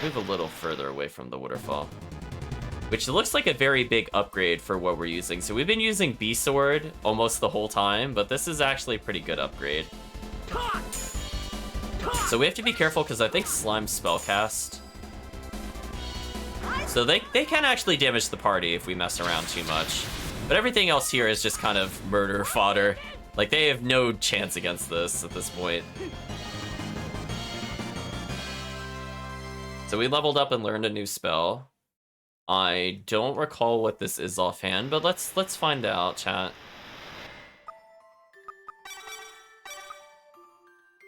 [SPEAKER 1] Move a little further away from the waterfall. Which looks like a very big upgrade for what we're using. So we've been using B-Sword almost the whole time, but this is actually a pretty good upgrade. So we have to be careful because I think Slime spellcast. So they can actually damage the party if we mess around too much. But everything else here is just kind of murder fodder. Like, they have no chance against this at this point. So we leveled up and learned a new spell. I don't recall what this is offhand, but let's find out, chat.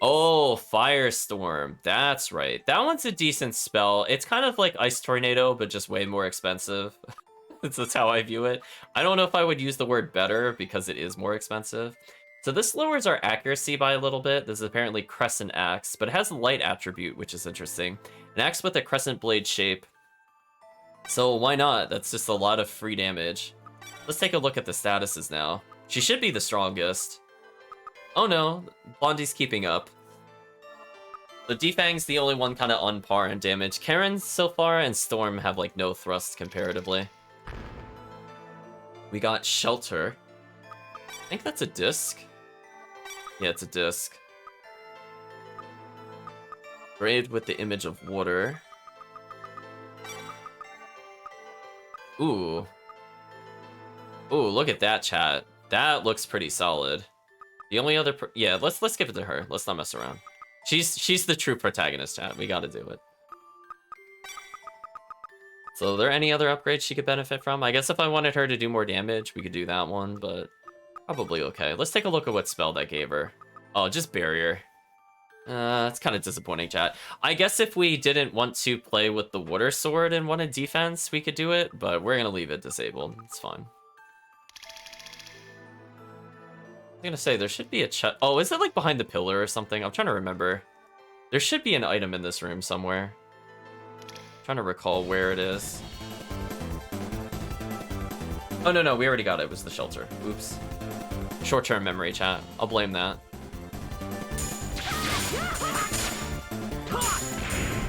[SPEAKER 1] Oh, Firestorm. That's right. That one's a decent spell. It's kind of like Ice Tornado, but just way more expensive. That's how I view it. I don't know if I would use the word better because it is more expensive. So this lowers our accuracy by a little bit. This is apparently Crescent Axe, but it has a light attribute, which is interesting. An axe with a crescent blade shape. So why not? That's just a lot of free damage. Let's take a look at the statuses now. She should be the strongest. Oh no, Blondie's keeping up. The Defang's the only one kind of on par in damage. Karen so far and Storm have like no thrust comparatively. We got Shelter. I think that's a disc. Yeah, it's a disc. Braved with the image of water. Ooh. Ooh, look at that, chat. That looks pretty solid. The only other... yeah, let's give it to her. Let's not mess around. She's the true protagonist, chat. We gotta do it. So are there any other upgrades she could benefit from? I guess if I wanted her to do more damage, we could do that one, but probably okay. Let's take a look at what spell that gave her. Oh, just Barrier. It's kind of disappointing, chat. I guess if we didn't want to play with the Water Sword and wanted defense, we could do it, but we're gonna leave it disabled. It's fine. I'm gonna say, there should be a chest. Oh, is it like behind the pillar or something? I'm trying to remember. There should be an item in this room somewhere. I'm trying to recall where it is. Oh, no, we already got it. It was the shelter. Oops. Short-term memory, chat. I'll blame that.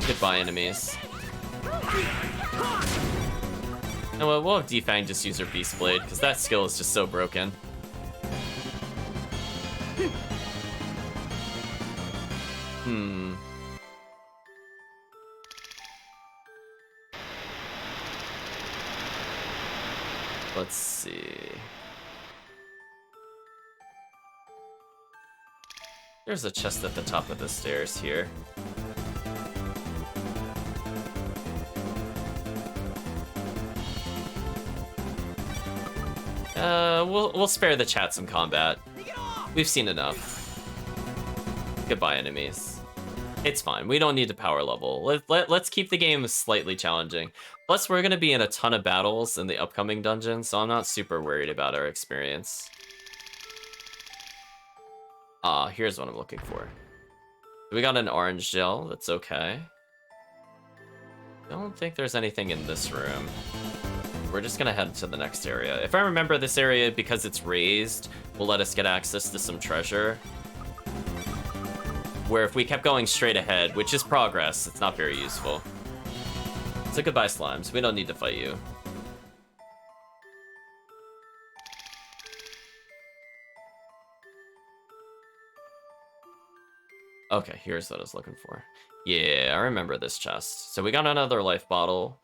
[SPEAKER 1] Goodbye, enemies. And we'll have Defang just use her Beast Blade, because that skill is just so broken. Let's see. There's a chest at the top of the stairs here. We'll spare the chat some combat. We've seen enough. Goodbye, enemies. It's fine. We don't need to power level. Let's keep the game slightly challenging. Plus, we're gonna be in a ton of battles in the upcoming dungeon, so I'm not super worried about our experience. Here's what I'm looking for. We got an orange gel. That's okay. Don't think there's anything in this room. We're just gonna head to the next area. If I remember, this area, because it's raised, will let us get access to some treasure. Where if we kept going straight ahead, which is progress, it's not very useful. So goodbye, slimes. We don't need to fight you. Okay, here's what I was looking for. Yeah, I remember this chest. So we got another life bottle.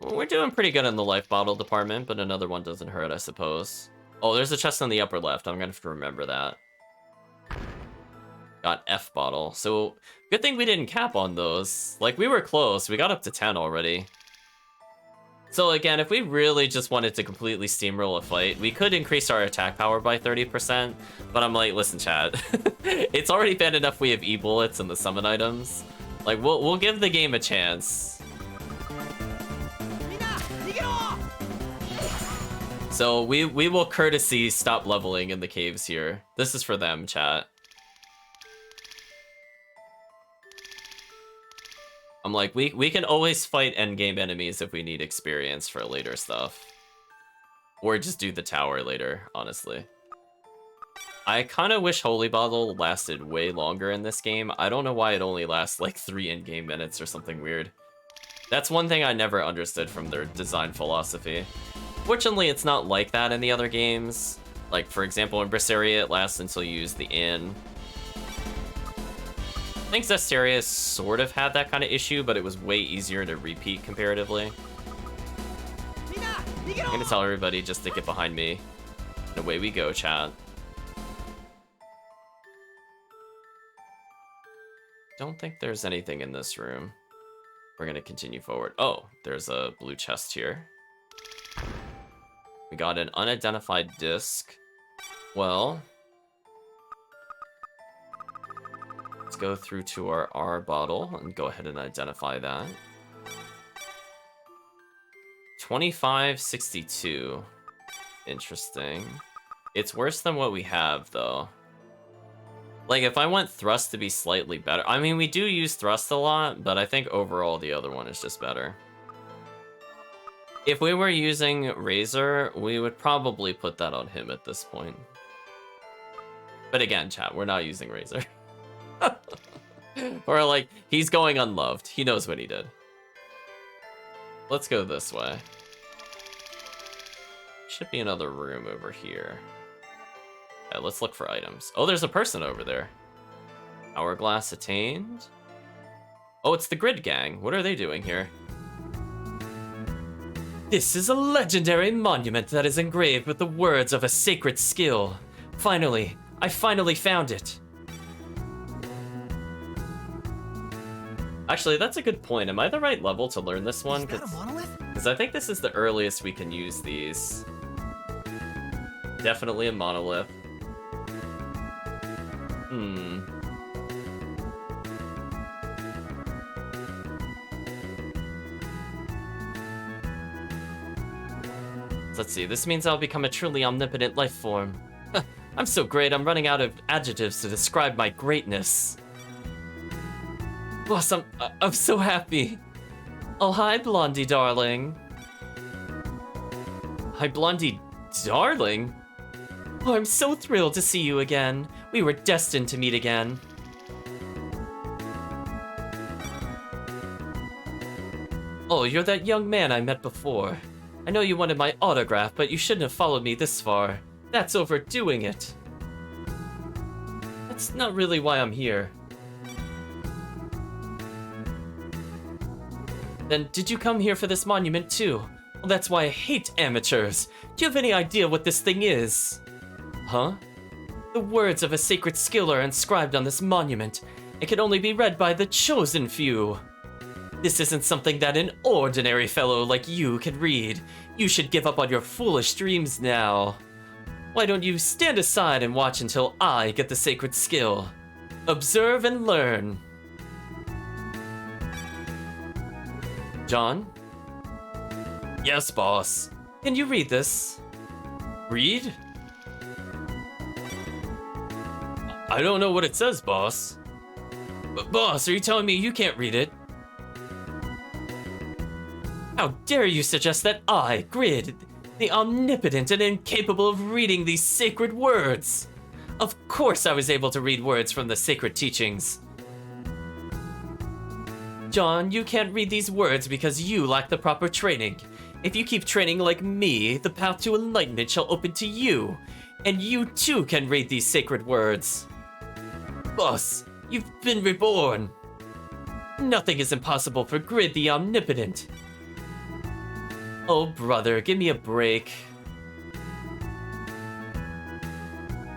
[SPEAKER 1] We're doing pretty good in the life bottle department, but another one doesn't hurt, I suppose. Oh, there's a chest on the upper left. I'm gonna have to remember that. Got F bottle. So, good thing we didn't cap on those. Like, we were close. We got up to 10 already. So again, if we really just wanted to completely steamroll a fight, we could increase our attack power by 30%, but I'm like, listen, chat. It's already bad enough we have E-bullets and the summon items. Like, we'll give the game a chance. So we will courtesy stop leveling in the caves here. This is for them, chat. I'm like, we can always fight endgame enemies if we need experience for later stuff. Or just do the tower later, honestly. I kind of wish Holy Bottle lasted way longer in this game. I don't know why it only lasts like 3 in-game minutes or something weird. That's one thing I never understood from their design philosophy. Fortunately, it's not like that in the other games. Like, for example, in Berseria, it lasts until you use the inn. I think Zestiria sort of had that kind of issue, but it was way easier to repeat comparatively. I'm gonna tell everybody just to get behind me. And away we go, chat. Don't think there's anything in this room. We're gonna continue forward. Oh, there's a blue chest here. We got an unidentified disc. Well, let's go through to our R bottle and go ahead and identify that. 2562. Interesting. It's worse than what we have, though. Like, if I want thrust to be slightly better... I mean, we do use thrust a lot, but I think overall the other one is just better. If we were using Razor, we would probably put that on him at this point. But again, chat, we're not using Razor. Or like, he's going unloved. He knows what he did. Let's go this way. Should be another room over here. Yeah, let's look for items. Oh, there's a person over there. Hourglass attained. Oh, it's the Grid Gang. What are they doing here? This is a legendary monument that is engraved with the words of a sacred skill. Finally, I finally found it. Actually, that's a good point. Am I the right level to learn this one?
[SPEAKER 3] Is that a monolith?
[SPEAKER 1] Because I think this is the earliest we can use these. Definitely a monolith. Let's see, this means I'll become a truly omnipotent life form. I'm so great, I'm running out of adjectives to describe my greatness. Boss, I'm so happy. Oh, hi, Blondie darling. Hi, Blondie darling? Oh, I'm so thrilled to see you again. We were destined to meet again. Oh, you're that young man I met before. I know you wanted my autograph, but you shouldn't have followed me this far. That's overdoing it. That's not really why I'm here. Then did you come here for this monument too? Well, that's why I hate amateurs. Do you have any idea what this thing is? Huh? The words of a sacred skill are inscribed on this monument. It can only be read by the chosen few. This isn't something that an ordinary fellow like you can read. You should give up on your foolish dreams now. Why don't you stand aside and watch until I get the sacred skill? Observe and learn. John? Yes, boss. Can you read this? Read? I don't know what it says, boss. But boss, are you telling me you can't read it? How dare you suggest that I, Grid, the omnipotent and incapable of reading these sacred words? Of course I was able to read words from the sacred teachings. John, you can't read these words because you lack the proper training. If you keep training like me, the path to enlightenment shall open to you, and you too can read these sacred words. Boss, you've been reborn. Nothing is impossible for Grid the Omnipotent. Oh, brother, give me a break.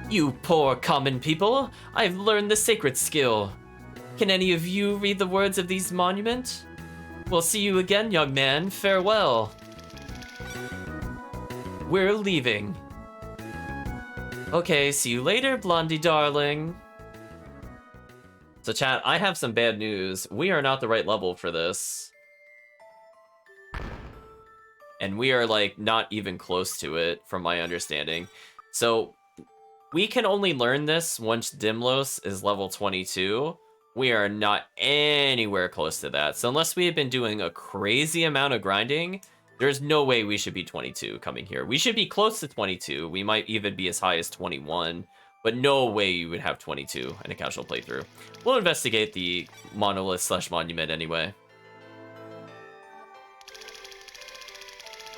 [SPEAKER 1] You poor common people, I've learned the sacred skill. Can any of you read the words of these monuments? We'll see you again, young man. Farewell. We're leaving. Okay, see you later, Blondie darling. So chat, I have some bad news. We are not the right level for this. And we are, like, not even close to it, from my understanding. So, we can only learn this once Dimlos is level 22. We are not anywhere close to that. So unless we have been doing a crazy amount of grinding, there's no way we should be 22 coming here. We should be close to 22. We might even be as high as 21. But no way you would have 22 in a casual playthrough. We'll investigate the monolith/monument anyway.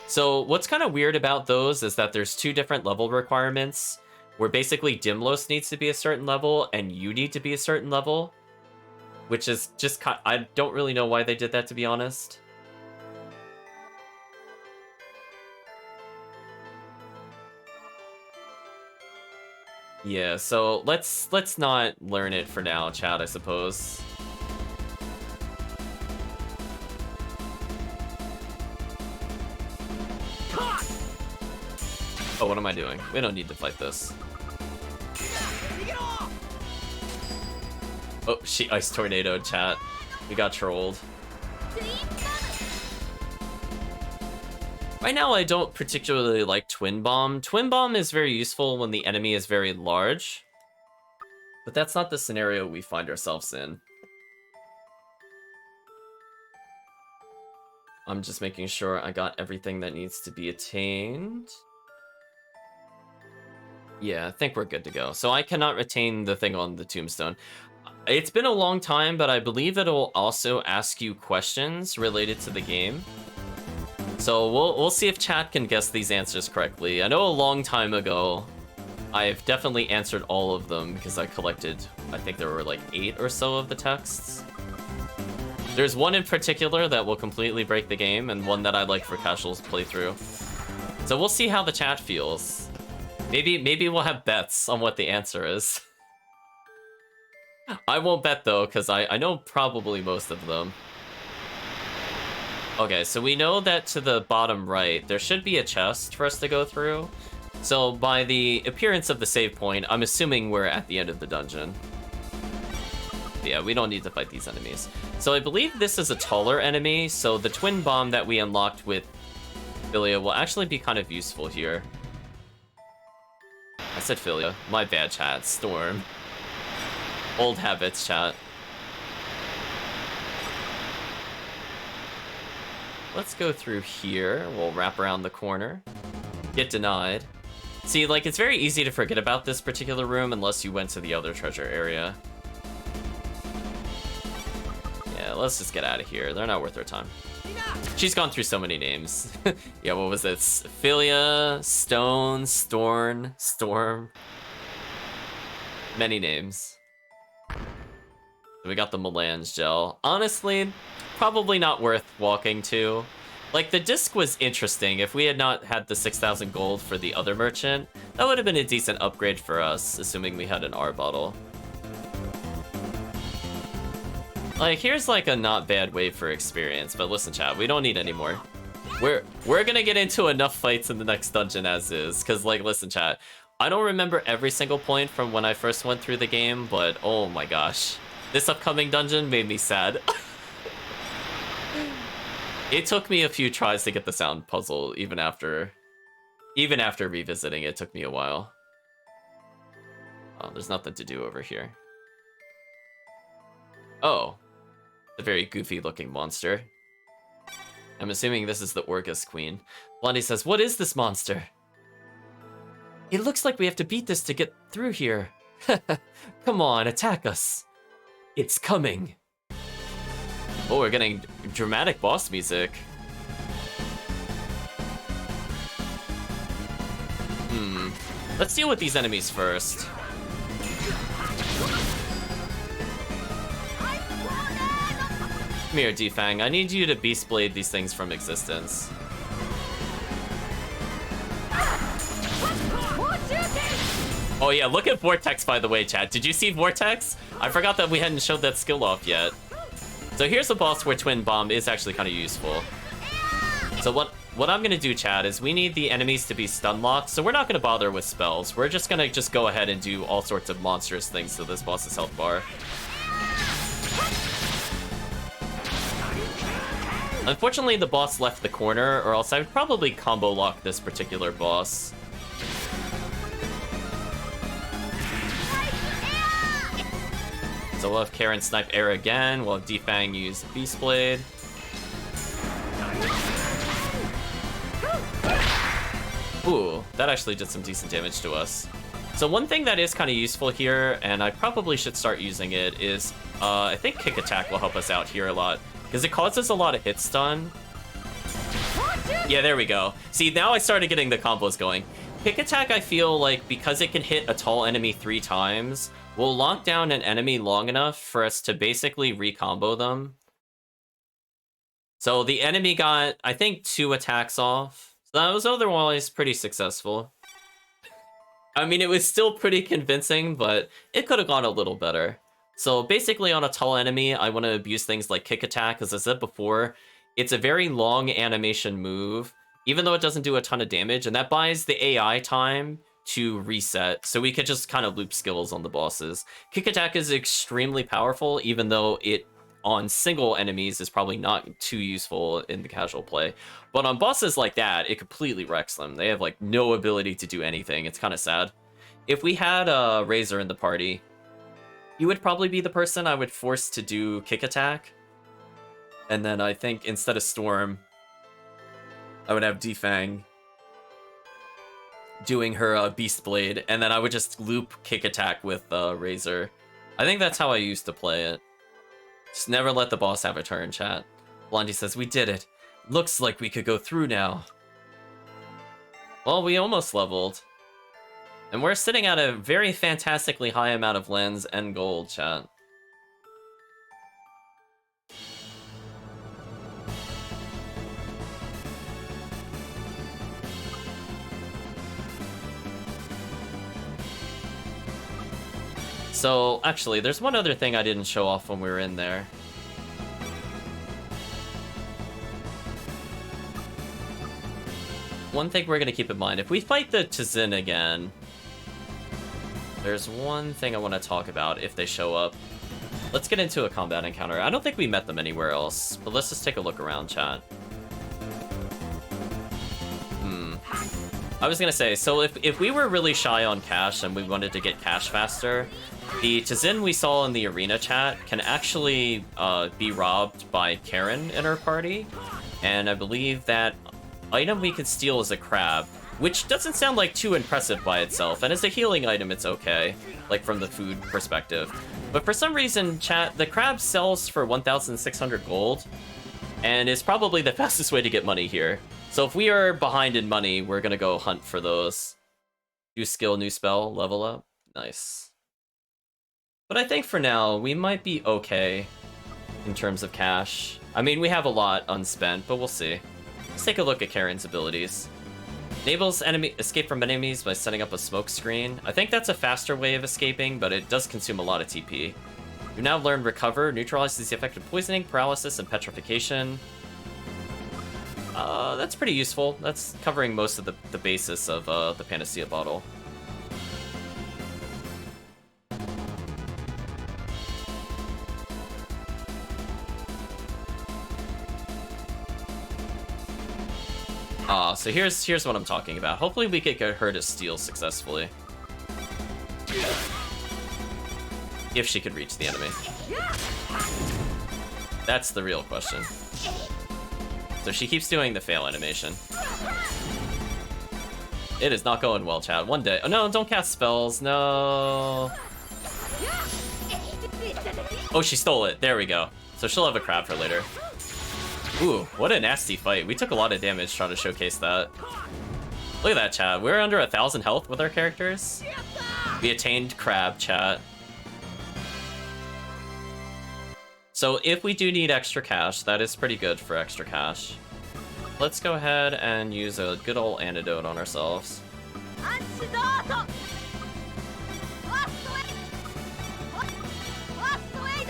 [SPEAKER 1] So what's kind of weird about those is that there's two different level requirements, where basically Dimlos needs to be a certain level and you need to be a certain level, which is just I don't really know why they did that, to be honest. Yeah, so let's not learn it for now, chat, I suppose. Oh, what am I doing? We don't need to fight this. Oh, she ice tornadoed, chat. We got trolled. Right now, I don't particularly like Twin Bomb. Twin Bomb is very useful when the enemy is very large, but that's not the scenario we find ourselves in. I'm just making sure I got everything that needs to be attained. Yeah, I think we're good to go. So I cannot retain the thing on the tombstone. It's been a long time, but I believe it'll also ask you questions related to the game. So we'll see if chat can guess these answers correctly. I know a long time ago, I've definitely answered all of them because I collected, I think there were like 8 or so of the texts. There's one in particular that will completely break the game, and one that I'd like for casuals playthrough. So we'll see how the chat feels. Maybe we'll have bets on what the answer is. I won't bet though, because I know probably most of them. Okay, so we know that to the bottom right, there should be a chest for us to go through. So by the appearance of the save point, I'm assuming we're at the end of the dungeon. Yeah, we don't need to fight these enemies. So I believe this is a taller enemy, so the twin bomb that we unlocked with Philia will actually be kind of useful here. I said Philia. My bad, chat. Storm. Old habits, chat. Let's go through here. We'll wrap around the corner. Get denied. See, like, it's very easy to forget about this particular room unless you went to the other treasure area. Yeah, let's just get out of here. They're not worth our time. She's gone through so many names. Yeah, what was it? Philia, Stone, Storm. Many names. We got the Melange gel. Honestly, probably not worth walking to. Like, the disc was interesting. If we had not had the 6,000 gold for the other merchant, that would have been a decent upgrade for us, assuming we had an R bottle. Like, here's like a not bad wave for experience, but listen, chat, we don't need any more. We're gonna get into enough fights in the next dungeon as is, because, like, listen, chat, I don't remember every single point from when I first went through the game, but oh my gosh. This upcoming dungeon made me sad. It took me a few tries to get the sound puzzle, even after revisiting it took me a while. Oh, there's nothing to do over here. Oh, a very goofy looking monster. I'm assuming this is the Orcus Queen. Blondie says, "What is this monster?" "It looks like we have to beat this to get through here." "Come on, attack us. It's coming." Oh, we're getting dramatic boss music. Let's deal with these enemies first. Come here, Defang. I need you to Beast Blade these things from existence. Oh yeah, look at Vortex, by the way, chat. Did you see Vortex? I forgot that we hadn't showed that skill off yet. So here's a boss where Twin Bomb is actually kind of useful. So what I'm gonna do, chat, is we need the enemies to be stun locked, so we're not gonna bother with spells. We're just gonna go ahead and do all sorts of monstrous things to this boss's health bar. Unfortunately, the boss left the corner, or else I would probably combo lock this particular boss. So we'll have Karen snipe air again, we'll have Defang use Beast Blade. Ooh, that actually did some decent damage to us. So one thing that is kind of useful here, and I probably should start using it, is I think Kick Attack will help us out here a lot, because it causes a lot of hit stun. Yeah, there we go. See, now I started getting the combos going. Kick Attack, I feel like, because it can hit a tall enemy 3 times, will lock down an enemy long enough for us to basically recombo them. So the enemy got, I think, 2 attacks off. So that was otherwise pretty successful. I mean, it was still pretty convincing, but it could have gone a little better. So basically on a tall enemy, I want to abuse things like Kick Attack. As I said before, it's a very long animation move, even though it doesn't do a ton of damage, and that buys the AI time to reset, so we could just kind of loop skills on the bosses. Kick Attack is extremely powerful, even though it on single enemies is probably not too useful in the casual play. But on bosses like that, it completely wrecks them. They have like no ability to do anything. It's kind of sad. If we had a Razor in the party, you would probably be the person I would force to do Kick Attack. And then I think instead of Storm, I would have Defang doing her Beast Blade, and then I would just loop Kick Attack with Razor. I think that's how I used to play it. Just never let the boss have a turn, chat. Blondie says, "We did it. Looks like we could go through now." Well, we almost leveled. And we're sitting at a very fantastically high amount of lens and gold, chat. So, actually, there's one other thing I didn't show off when we were in there. One thing we're gonna keep in mind, if we fight the Tzin again, there's one thing I want to talk about if they show up. Let's get into a combat encounter. I don't think we met them anywhere else, but let's just take a look around, chat. I was gonna say, so if we were really shy on cash and we wanted to get cash faster, the Tzin we saw in the arena chat can actually be robbed by Karen in our party, and I believe that item we can steal is a crab, which doesn't sound like too impressive by itself, and as a healing item it's okay, like from the food perspective. But for some reason, chat, the crab sells for 1,600 gold, and is probably the fastest way to get money here. So if we are behind in money, we're gonna go hunt for those. New skill, new spell, level up. Nice. But I think for now, we might be okay in terms of cash. I mean, we have a lot unspent, but we'll see. Let's take a look at Karen's abilities. Enables enemy escape from enemies by setting up a smoke screen. I think that's a faster way of escaping, but it does consume a lot of TP. You now learn Recover, neutralizes the effect of poisoning, paralysis, and petrification. That's pretty useful. That's covering most of the basis of the Panacea bottle. So here's what I'm talking about. Hopefully we could get her to steal successfully. If she could reach the enemy. That's the real question. So she keeps doing the fail animation. It is not going well, chat. One day. Oh no, don't cast spells. No. Oh, she stole it. There we go. So she'll have a crab for later. Ooh, what a nasty fight. We took a lot of damage trying to showcase that. Look at that, chat. We're under 1,000 health with our characters. We attained crab, chat. So if we do need extra cash, that is pretty good for extra cash. Let's go ahead and use a good old antidote on ourselves. Might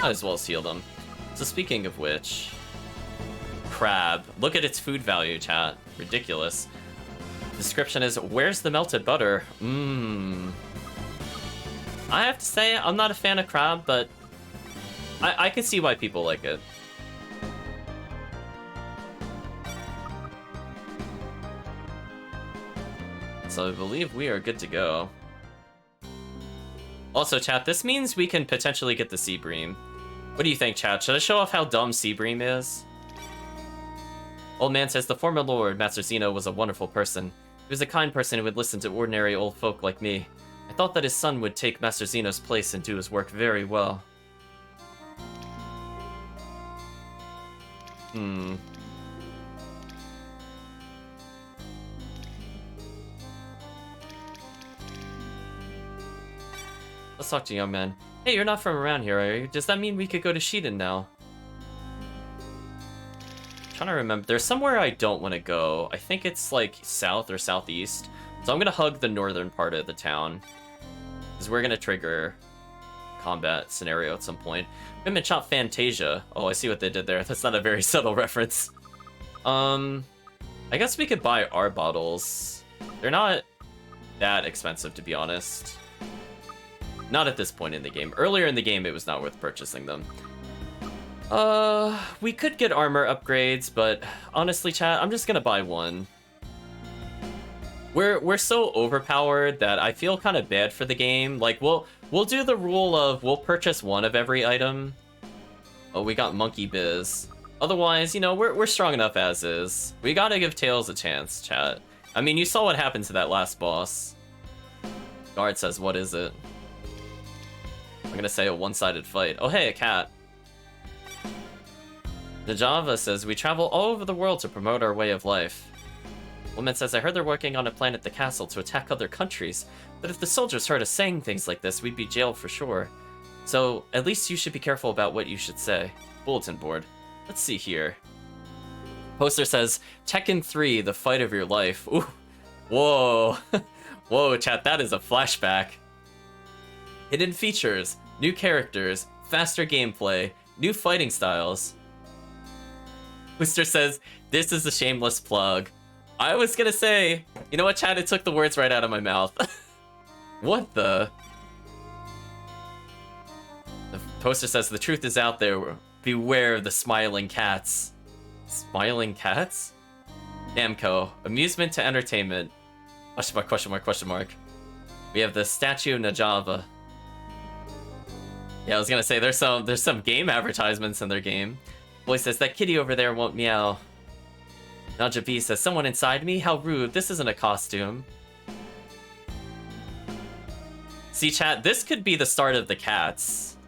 [SPEAKER 1] as well as heal them. So speaking of which, crab. Look at its food value, chat. Ridiculous. Description is, where's the melted butter? Mmm. I have to say, I'm not a fan of crab, but I can see why people like it. So I believe we are good to go. Also, chat, this means we can potentially get the Sea Bream. What do you think, chat? Should I show off how dumb Sea Bream is? Old man says, the former lord, Master Zeno, was a wonderful person. He was a kind person who would listen to ordinary old folk like me. I thought that his son would take Master Zeno's place and do his work very well. Let's talk to young man. Hey, you're not from around here, are you? Does that mean we could go to Shiden now? Trying to remember. There's somewhere I don't want to go. I think it's like south or southeast. So I'm gonna hug the northern part of the town, because we're gonna trigger combat scenario at some point. Women Chop Fantasia. Oh, I see what they did there. That's not a very subtle reference. I guess we could buy our bottles. They're not that expensive, to be honest. Not at this point in the game. Earlier in the game, it was not worth purchasing them. We could get armor upgrades, but honestly, chat, I'm just gonna buy one. We're so overpowered that I feel kind of bad for the game. Like, we'll do the rule of we'll purchase one of every item. Oh, we got Monkey Biz. Otherwise, you know, we're strong enough as is. We gotta give Tails a chance, chat. I mean, you saw what happened to that last boss. Guard says, what is it? I'm gonna say a one-sided fight. Oh, hey, a cat. Najava says, we travel all over the world to promote our way of life. Woman says, I heard they're working on a plan at the castle to attack other countries, but if the soldiers heard us saying things like this, we'd be jailed for sure. So, at least you should be careful about what you should say. Bulletin board. Let's see here. Poster says, Tekken 3, the fight of your life. Ooh. Whoa. Whoa, chat, that is a flashback. Hidden features, new characters, faster gameplay, new fighting styles. Booster says, this is a shameless plug. I was gonna say, you know what, chat? It took the words right out of my mouth. What the? The poster says, the truth is out there. Beware of the smiling cats. Smiling cats? Namco. Amusement to entertainment. Question mark, question mark, question mark. We have the statue of Najava. Yeah, I was gonna say, there's some game advertisements in their game. Boy says, that kitty over there won't meow. Najabi says, someone inside me? How rude, this isn't a costume. See, chat, this could be the start of the cats.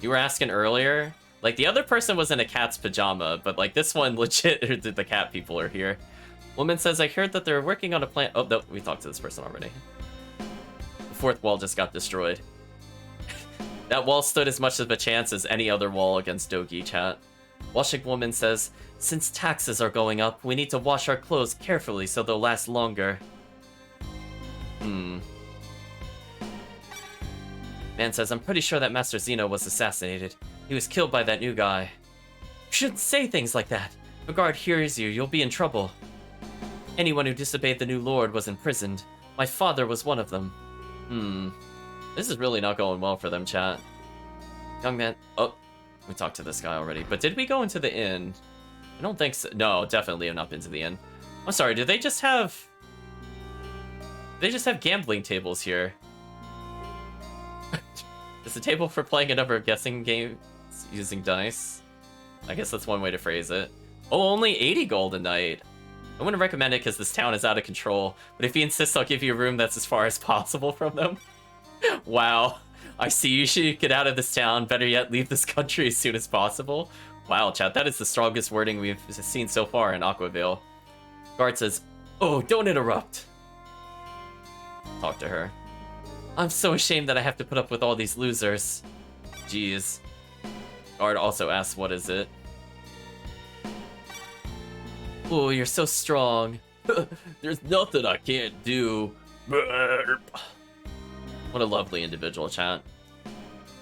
[SPEAKER 1] You were asking earlier? Like, the other person was in a cat's pajama, but, like, this one legit, the cat people are here. Woman says, I heard that they're working on a plan. Oh, no, we talked to this person already. The fourth wall just got destroyed. That wall stood as much of a chance as any other wall against Dogi, chat. Washing woman says, since taxes are going up, we need to wash our clothes carefully so they'll last longer. Man says, I'm pretty sure that Master Zeno was assassinated. He was killed by that new guy. You shouldn't say things like that. If a guard hears you, you'll be in trouble. Anyone who disobeyed the new lord was imprisoned. My father was one of them. This is really not going well for them, chat. Young man... Oh, we talked to this guy already. But did we go into the inn? I don't think so. No, definitely have not been to the inn. I'm sorry, do they just have... They just have gambling tables here. It's a table for playing a number of guessing games using dice. I guess that's one way to phrase it. Oh, only 80 gold a night. I wouldn't recommend it because this town is out of control. But if he insists, I'll give you a room that's as far as possible from them. Wow. I see you should get out of this town. Better yet, leave this country as soon as possible. Wow, chat, that is the strongest wording we've seen so far in Aquavale. Guard says, oh, don't interrupt. Talk to her. I'm so ashamed that I have to put up with all these losers. Jeez. Guard also asks, what is it? Oh, you're so strong. There's nothing I can't do. What a lovely individual, chat.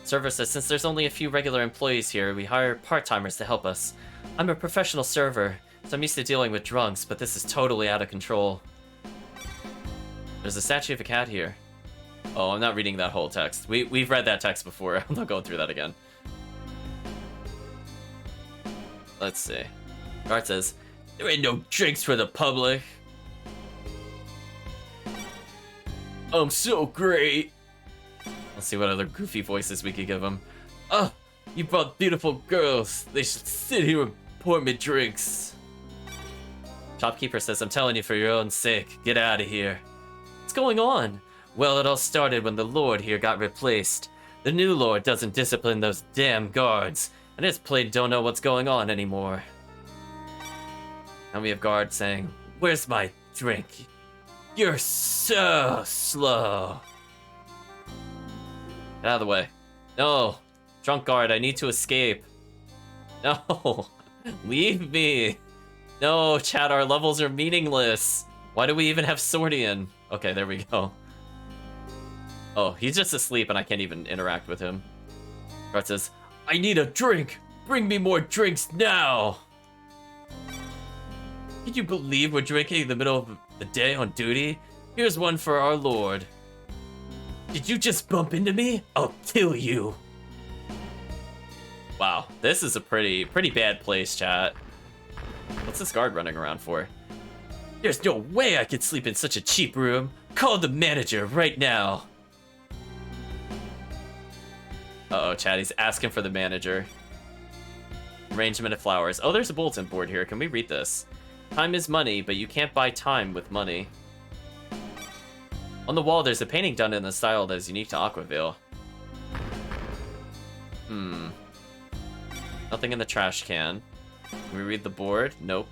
[SPEAKER 1] Server says, since there's only a few regular employees here, we hire part-timers to help us. I'm a professional server, so I'm used to dealing with drunks, but this is totally out of control. There's a statue of a cat here. Oh, I'm not reading that whole text. We've read that text before. I'm not going through that again. Let's see. Guard says, there ain't no drinks for the public. I'm so great. Let's see what other goofy voices we could give him. Oh, you brought beautiful girls. They should sit here and pour me drinks. Shopkeeper says, I'm telling you for your own sake, get out of here. What's going on? Well, it all started when the Lord here got replaced. The new Lord doesn't discipline those damn guards, and his plate don't know what's going on anymore. And we have guards saying, where's my drink? You're so slow. Get out of the way. No. Drunk guard, I need to escape. No. Leave me. No, chat, our levels are meaningless. Why do we even have Swordian? Okay, there we go. Oh, he's just asleep and I can't even interact with him. Guard says, I need a drink. Bring me more drinks now. Can you believe we're drinking in the middle of the day on duty? Here's one for our lord. Did you just bump into me? I'll kill you. Wow, this is a pretty bad place, chat. What's this guard running around for? There's no way I could sleep in such a cheap room. Call the manager right now. Uh-oh, chat, he's asking for the manager. Arrangement of flowers. Oh, there's a bulletin board here. Can we read this? Time is money, but you can't buy time with money. On the wall, there's a painting done in a style that is unique to Aquavale. Nothing in the trash can. Can we read the board? Nope.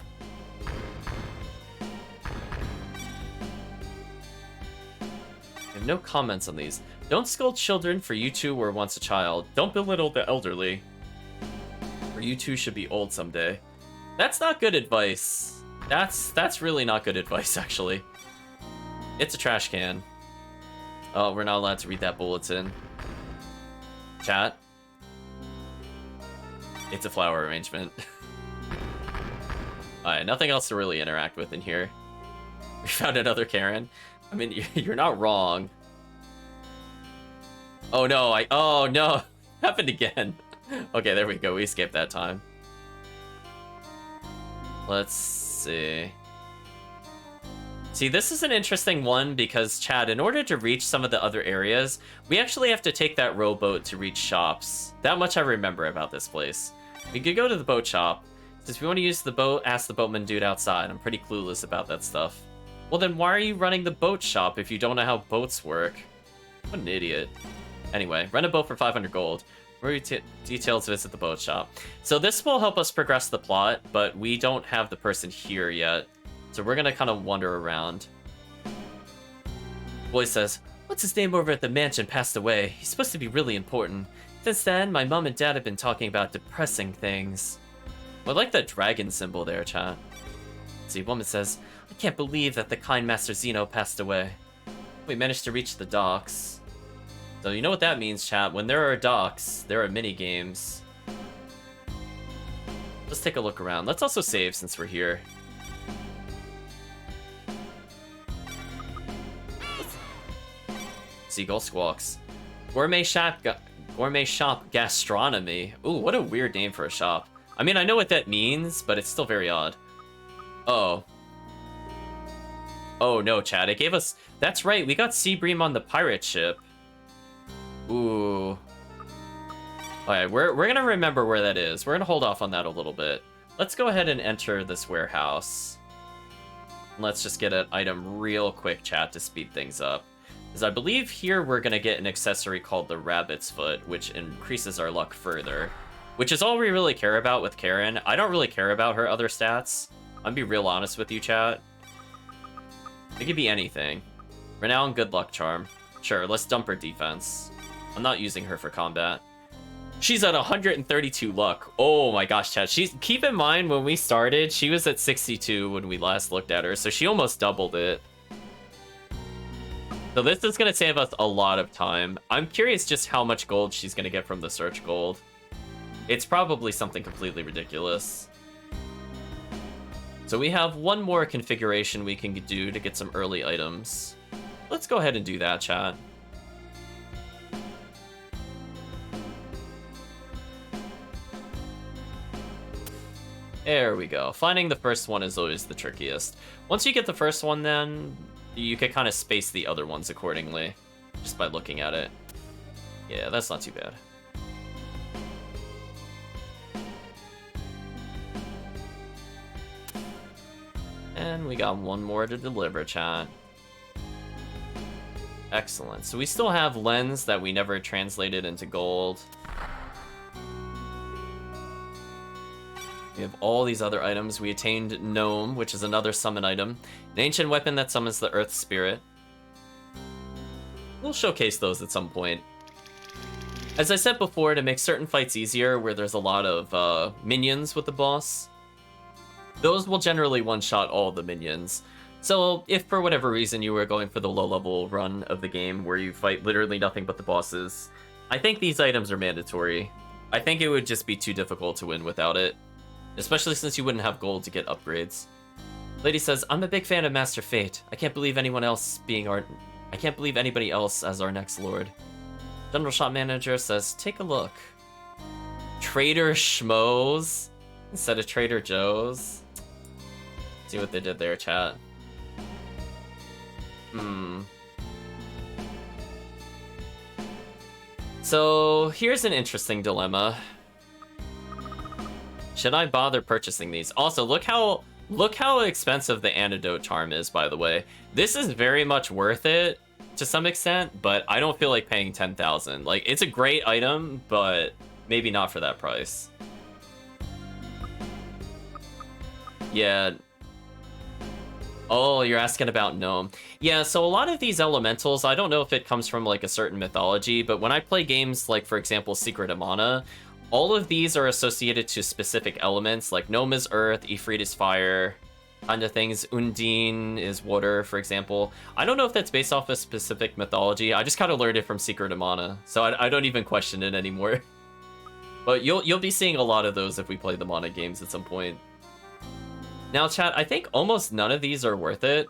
[SPEAKER 1] I have no comments on these. Don't scold children, for you two were once a child. Don't belittle the elderly, for you two should be old someday. That's not good advice. That's really not good advice, actually. It's a trash can. Oh, we're not allowed to read that bulletin. Chat. It's a flower arrangement. Alright, nothing else to really interact with in here. We found another Karen. I mean, you're not wrong. Oh no, oh no, happened again. Okay, there we go, we escaped that time. Let's see. See, this is an interesting one because, Chad, in order to reach some of the other areas, we actually have to take that rowboat to reach shops. That much I remember about this place. We could go to the boat shop. Since we want to use the boat, ask the boatman dude outside. I'm pretty clueless about that stuff. Well, then why are you running the boat shop if you don't know how boats work? What an idiot. Anyway, rent a boat for 500 gold. More details visit the boat shop. So this will help us progress the plot, but we don't have the person here yet. So we're gonna kind of wander around. Boy says, "What's his name over at the mansion passed away? He's supposed to be really important. Since then, my mom and dad have been talking about depressing things." I like that dragon symbol there, chat. Let's see, woman says, "I can't believe that the kind Master Zeno passed away." We managed to reach the docks. So you know what that means, chat. When there are docks, there are mini games. Let's take a look around. Let's also save since we're here. Seagull squawks. Gourmet shop gastronomy. Ooh, what a weird name for a shop. I mean, I know what that means, but it's still very odd. Oh. Oh no, chat. It gave us... That's right, we got Seabream on the pirate ship. Ooh. Alright, we're gonna remember where that is. We're gonna hold off on that a little bit. Let's go ahead and enter this warehouse. Let's just get an item real quick, chat, to speed things up. Because I believe here we're gonna get an accessory called the Rabbit's Foot, which increases our luck further. Which is all we really care about with Karen. I don't really care about her other stats. I'm gonna be real honest with you, chat. It could be anything. Renown, good luck charm. Sure, let's dump her defense. I'm not using her for combat. She's at 132 luck. Oh my gosh, chat. Keep in mind, when we started, she was at 62 when we last looked at her, so she almost doubled it. So this is going to save us a lot of time. I'm curious just how much gold she's going to get from the search gold. It's probably something completely ridiculous. So we have one more configuration we can do to get some early items. Let's go ahead and do that, chat. There we go. Finding the first one is always the trickiest. Once you get the first one, then you can kind of space the other ones accordingly, just by looking at it. Yeah, that's not too bad. And we got one more to deliver, chat. Excellent. So we still have lens that we never translated into gold. We have all these other items. We attained Gnome, which is another summon item. An ancient weapon that summons the Earth Spirit. We'll showcase those at some point. As I said before, to make certain fights easier where there's a lot of minions with the boss, those will generally one-shot all the minions. So if for whatever reason you were going for the low-level run of the game where you fight literally nothing but the bosses, I think these items are mandatory. I think it would just be too difficult to win without it. Especially since you wouldn't have gold to get upgrades. Lady says, "I'm a big fan of Master Fate. I can't believe anybody else as our next lord." General Shop Manager says, "Take a look." Trader Schmoes instead of Trader Joe's. See what they did there, chat. So here's an interesting dilemma. Should I bother purchasing these? Also, look how expensive the antidote charm is, by the way. This is very much worth it to some extent, but I don't feel like paying 10,000. Like, it's a great item, but maybe not for that price. Yeah. Oh, you're asking about Gnome. Yeah, so a lot of these elementals, I don't know if it comes from like a certain mythology, but when I play games like, for example, Secret of Mana, all of these are associated to specific elements, like Gnome is earth, Ifrit is fire, kind of things. Undine is water, for example. I don't know if that's based off a specific mythology. I just kind of learned it from Secret of Mana, so I don't even question it anymore. But you'll be seeing a lot of those if we play the Mana games at some point. Now, chat, I think almost none of these are worth it.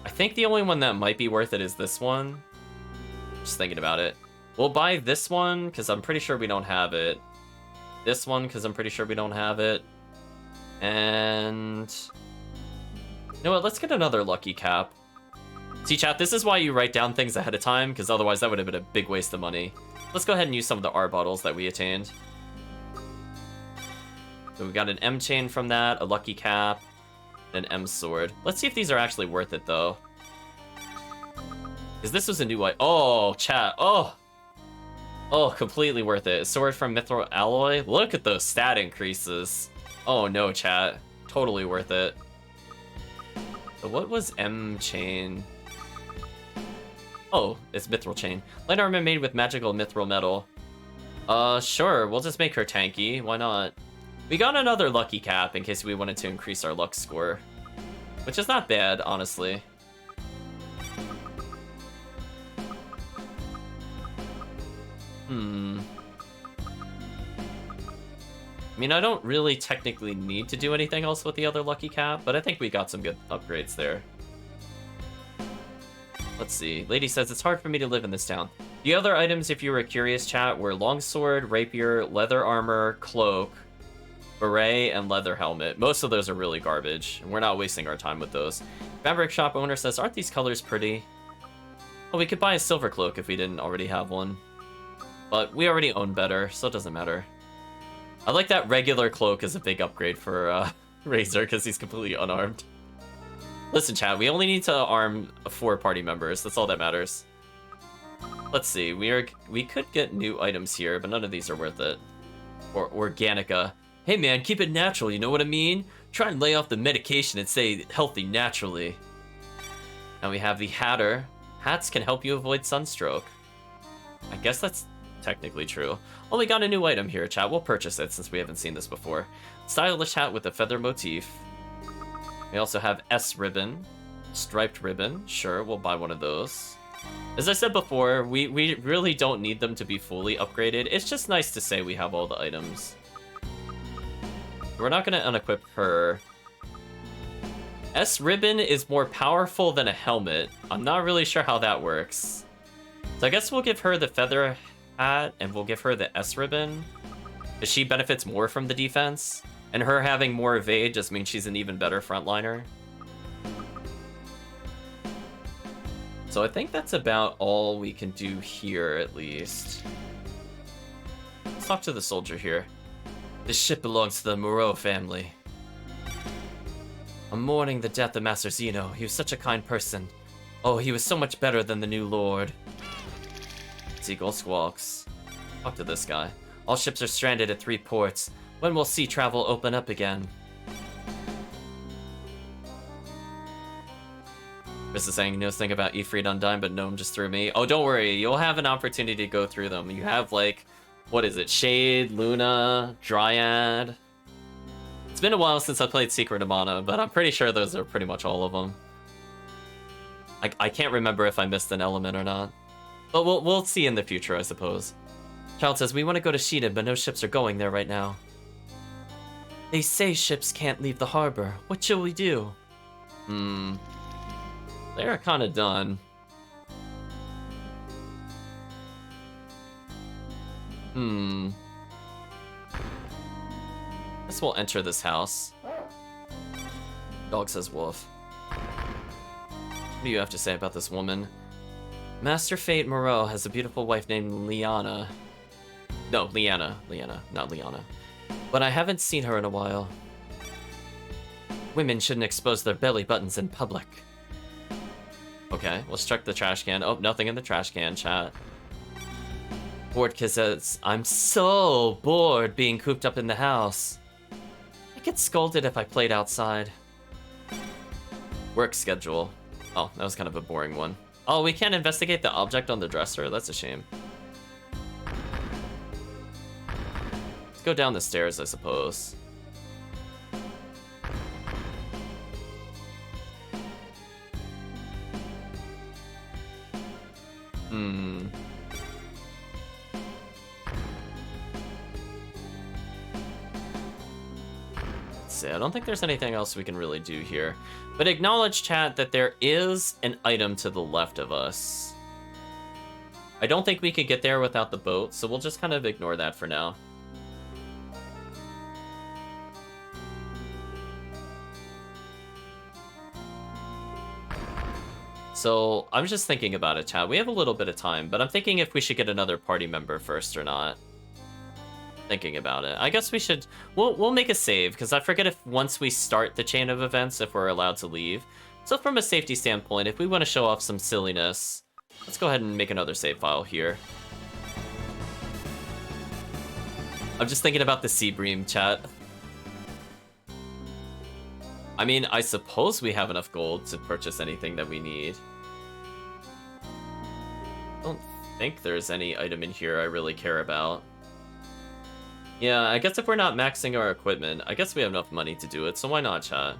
[SPEAKER 1] I think the only one that might be worth it is this one. Just thinking about it. We'll buy this one, because I'm pretty sure we don't have it. This one, because I'm pretty sure we don't have it. And... you know what, let's get another lucky cap. See, chat, this is why you write down things ahead of time, because otherwise that would have been a big waste of money. Let's go ahead and use some of the R bottles that we attained. So we got an M chain from that, a lucky cap, and an M sword. Let's see if these are actually worth it, though. Because this was a new one. Oh, chat. Oh! Oh, completely worth it. Sword from Mithril Alloy. Look at those stat increases. Oh no, chat. Totally worth it. So what was M chain? Oh, it's Mithril chain. Light armor made with magical Mithril metal. Sure. We'll just make her tanky. Why not? We got another lucky cap in case we wanted to increase our luck score. Which is not bad, honestly. I mean, I don't really technically need to do anything else with the other lucky cap, but I think we got some good upgrades there. Let's see. Lady says, it's hard for me to live in this town. The other items, if you were curious, chat, were longsword, rapier, leather armor, cloak, beret, and leather helmet. Most of those are really garbage, and we're not wasting our time with those. Fabric shop owner says, aren't these colors pretty? Well, we could buy a silver cloak if we didn't already have one. But we already own better, so it doesn't matter. I like that regular cloak is a big upgrade for Razor, because he's completely unarmed. Listen, chat, we only need to arm 4 party members. That's all that matters. Let's see, we could get new items here, but none of these are worth it. Or Organica. Hey man, keep it natural, you know what I mean? Try and lay off the medication and stay healthy naturally. And we have the Hatter. Hats can help you avoid sunstroke. I guess that's technically true. Well, we got a new item here, chat. We'll purchase it since we haven't seen this before. Stylish hat with a feather motif. We also have S ribbon. Striped ribbon. Sure, we'll buy one of those. As I said before, we really don't need them to be fully upgraded. It's just nice to say we have all the items. We're not going to unequip her. S ribbon is more powerful than a helmet. I'm not really sure how that works. So I guess we'll give her the feather hat and we'll give her the S ribbon. Because she benefits more from the defense. And her having more evade just means she's an even better frontliner. So I think that's about all we can do here, at least. Let's talk to the soldier here. This ship belongs to the Moreau family. I'm mourning the death of Master Zeno. He was such a kind person. Oh, he was so much better than the new lord. Seagull squawks. Talk to this guy. All ships are stranded at 3 ports. When will sea travel open up again? Chris is saying he knows thing about Ifrit Undine, but Gnome just threw me. Oh, don't worry. You'll have an opportunity to go through them. You have, like, what is it? Shade, Luna, Dryad. It's been a while since I played Secret of Mana, but I'm pretty sure those are pretty much all of them. I can't remember if I missed an element or not. But we'll see in the future, I suppose. Child says, we want to go to Sheeta, but no ships are going there right now. They say ships can't leave the harbor. What shall we do? They're kind of done. Guess we'll enter this house. Dog says wolf. What do you have to say about this woman? Master Fate Moreau has a beautiful wife named Liana. No, Liana, not Liana. But I haven't seen her in a while. Women shouldn't expose their belly buttons in public. Okay, let's check the trash can. Oh, nothing in the trash can, chat. Bored says, I'm so bored being cooped up in the house. I get scolded if I played outside. Work schedule. Oh, that was kind of a boring one. Oh, we can't investigate the object on the dresser? That's a shame. Let's go down the stairs, I suppose. Let's see, I don't think there's anything else we can really do here. But acknowledge, chat, that there is an item to the left of us. I don't think we could get there without the boat, so we'll just kind of ignore that for now. So, I'm just thinking about it, chat. We have a little bit of time, but I'm thinking if we should get another party member first or not. Thinking about it. I guess we should... We'll make a save, because I forget if once we start the chain of events, if we're allowed to leave. So from a safety standpoint, if we want to show off some silliness, let's go ahead and make another save file here. I'm just thinking about the Sea Bream, chat. I mean, I suppose we have enough gold to purchase anything that we need. I don't think there's any item in here I really care about. Yeah, I guess if we're not maxing our equipment, I guess we have enough money to do it, so why not, chat?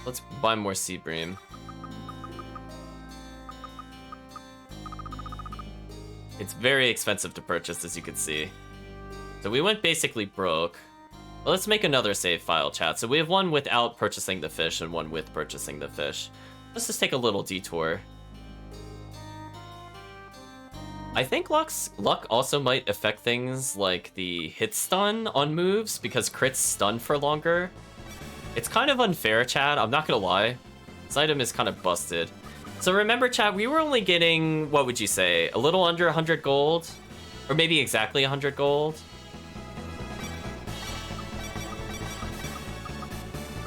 [SPEAKER 1] Let's buy more Sea Bream. It's very expensive to purchase, as you can see. So we went basically broke. Well, let's make another save file, chat. So we have one without purchasing the fish and one with purchasing the fish. Let's just take a little detour. I think luck also might affect things like the hit stun on moves, because crits stun for longer. It's kind of unfair, chat, I'm not gonna lie. This item is kind of busted. So remember, chat, we were only getting, what would you say, a little under 100 gold? Or maybe exactly 100 gold?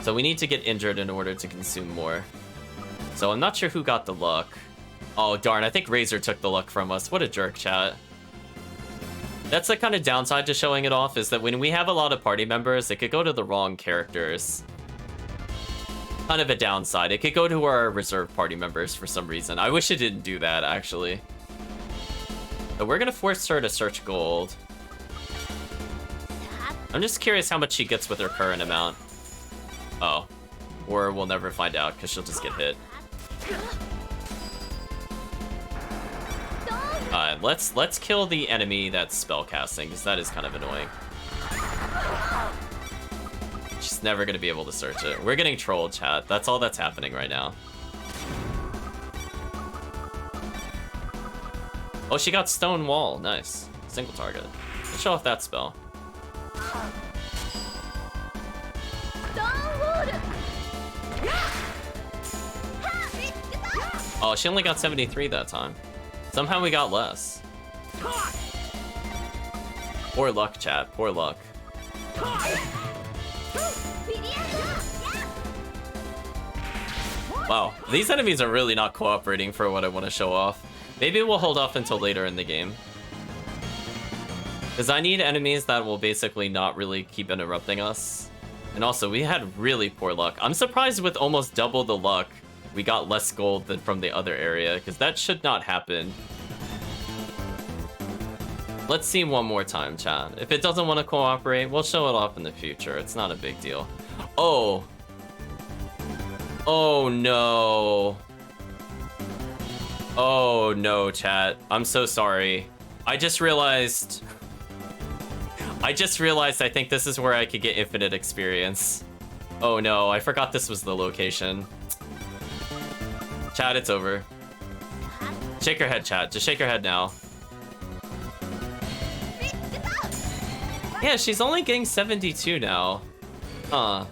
[SPEAKER 1] So we need to get injured in order to consume more. So I'm not sure who got the luck. Oh, darn, I think Razor took the luck from us. What a jerk, chat. That's the kind of downside to showing it off, is that when we have a lot of party members, it could go to the wrong characters. Kind of a downside. It could go to our reserve party members for some reason. I wish it didn't do that, actually. But we're gonna force her to search gold. I'm just curious how much she gets with her current amount. Oh. Or we'll never find out, because she'll just get hit. Alright, let's kill the enemy that's spellcasting, because that is kind of annoying. She's never gonna be able to search it. We're getting trolled, chat. That's all that's happening right now. Oh, she got stone wall. Nice. Single target. Let's show off that spell. Oh, she only got 73 that time. Somehow we got less. Poor luck, chat. Poor luck. Wow, these enemies are really not cooperating for what I want to show off. Maybe we'll hold off until later in the game. Because I need enemies that will basically not really keep interrupting us. And also, we had really poor luck. I'm surprised with almost double the luck, we got less gold than from the other area, because that should not happen. Let's see one more time, chat. If it doesn't want to cooperate, we'll show it off in the future. It's not a big deal. Oh. Oh, no. Oh, no, chat. I'm so sorry. I just realized I think this is where I could get infinite experience. Oh, no. I forgot this was the location. Chat, it's over. Shake your head, chat. Just shake your head now. Yeah, she's only getting 72 now. Huh.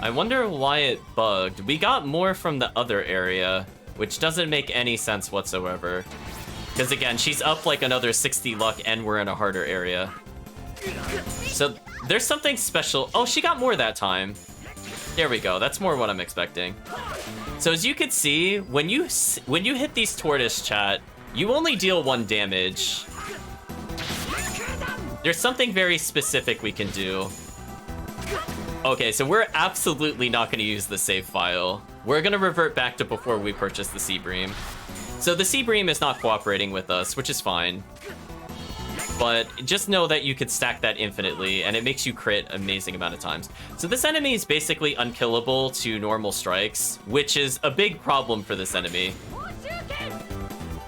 [SPEAKER 1] I wonder why it bugged. We got more from the other area, which doesn't make any sense whatsoever. Because again, she's up like another 60 luck and we're in a harder area. So there's something special. Oh, she got more that time. There we go. That's more what I'm expecting. So as you can see, when you hit these tortoise, chat, you only deal 1 damage. There's something very specific we can do. Okay, so we're absolutely not going to use the save file. We're going to revert back to before we purchased the Sea Bream. So the Sea Bream is not cooperating with us, which is fine. But just know that you could stack that infinitely, and it makes you crit amazing amount of times. So this enemy is basically unkillable to normal strikes, which is a big problem for this enemy.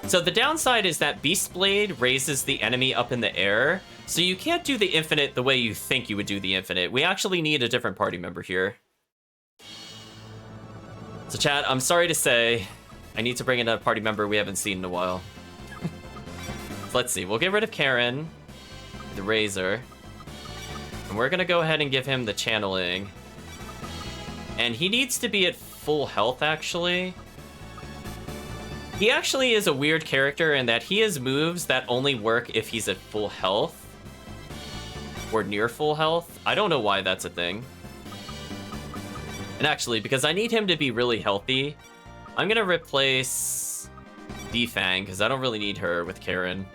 [SPEAKER 1] So the downside is that Beast Blade raises the enemy up in the air, so you can't do the infinite the way you think you would do the infinite. We actually need a different party member here. So chat, I'm sorry to say, I need to bring in a party member we haven't seen in a while. So let's see, we'll get rid of Karen, the Razor, and we're gonna go ahead and give him the channeling. And he needs to be at full health, actually. He actually is a weird character in that he has moves that only work if he's at full health. Or near full health. I don't know why that's a thing. And actually, because I need him to be really healthy, I'm gonna replace Defang, because I don't really need her with Karen.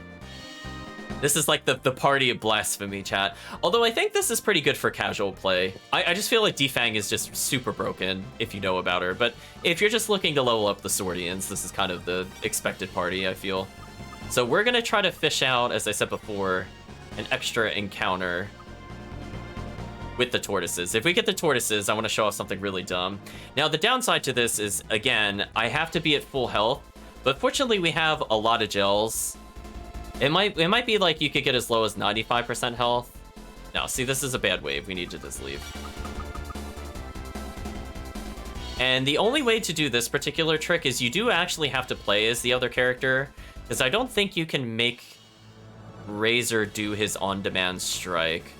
[SPEAKER 1] This is like the party of blasphemy, chat. Although I think this is pretty good for casual play. I just feel like Defang is just super broken if you know about her. But if you're just looking to level up the Swordians, this is kind of the expected party, I feel. So we're going to try to fish out, as I said before, an extra encounter with the tortoises. If we get the tortoises, I want to show off something really dumb. Now, the downside to this is, again, I have to be at full health. But fortunately, we have a lot of gels. It might be like you could get as low as 95% health. No, see, this is a bad wave. We need to just leave. And the only way to do this particular trick is you do actually have to play as the other character, because I don't think you can make Razor do his on-demand strike.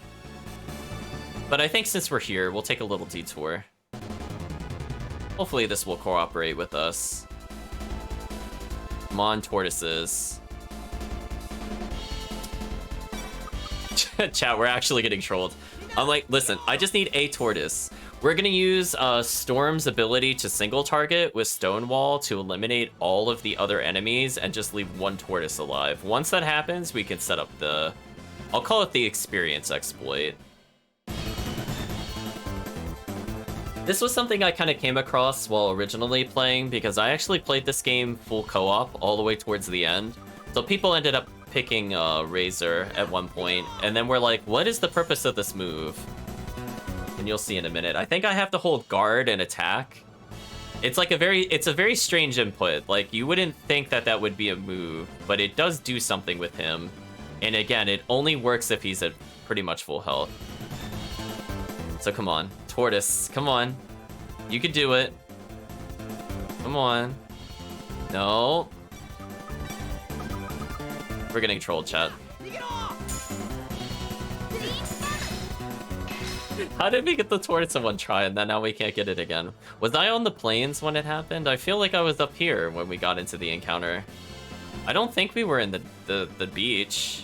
[SPEAKER 1] But I think since we're here, we'll take a little detour. Hopefully this will cooperate with us. Come on, tortoises. Chat, we're actually getting trolled. I'm like, listen, I just need a tortoise. We're gonna use Storm's ability to single target with Stonewall to eliminate all of the other enemies and just leave one tortoise alive. Once that happens, we can set up the... I'll call it the experience exploit. This was something I kind of came across while originally playing, because I actually played this game full co-op all the way towards the end. So people ended up picking Razor at one point, and then we're like, what is the purpose of this move? And you'll see in a minute. I think I have to hold guard and attack. It's like it's a very strange input. Like, you wouldn't think that that would be a move, but it does do something with him. And again, it only works if he's at pretty much full health. So come on, tortoise, come on. You can do it. Come on. No. We're getting trolled, chat. How did we get the tortoise in one try and then now we can't get it again? Was I on the plains when it happened? I feel like I was up here when we got into the encounter. I don't think we were in the beach.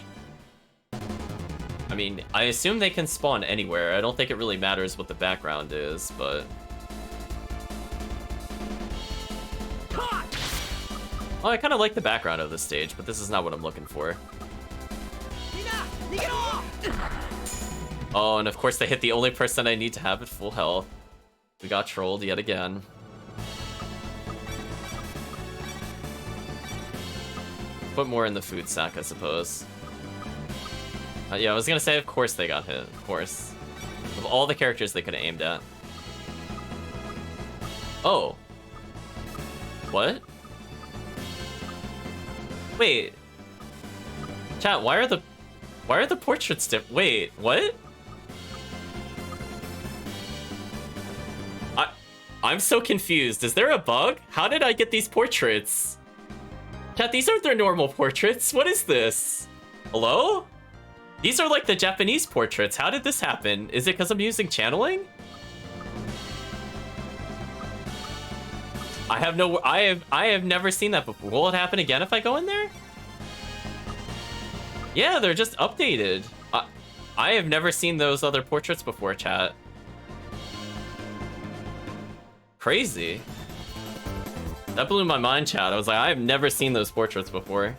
[SPEAKER 1] I mean, I assume they can spawn anywhere. I don't think it really matters what the background is, but... Oh, I kind of like the background of this stage, but this is not what I'm looking for. Oh, and of course they hit the only person I need to have at full health. We got trolled yet again. Put more in the food sack, I suppose. Yeah, I was gonna say, of course they got hit, of course. Of all the characters they could have aimed at. Oh. What? Wait. Chat, why are the portraits different? Wait, what? I'm so confused. Is there a bug? How did I get these portraits? Chat, these aren't their normal portraits. What is this? Hello? These are like the Japanese portraits. How did this happen? Is it because I'm using channeling? I have never seen that before. Will it happen again if I go in there? Yeah, they're just updated. I have never seen those other portraits before, chat. Crazy. That blew my mind, chat. I was like, I have never seen those portraits before.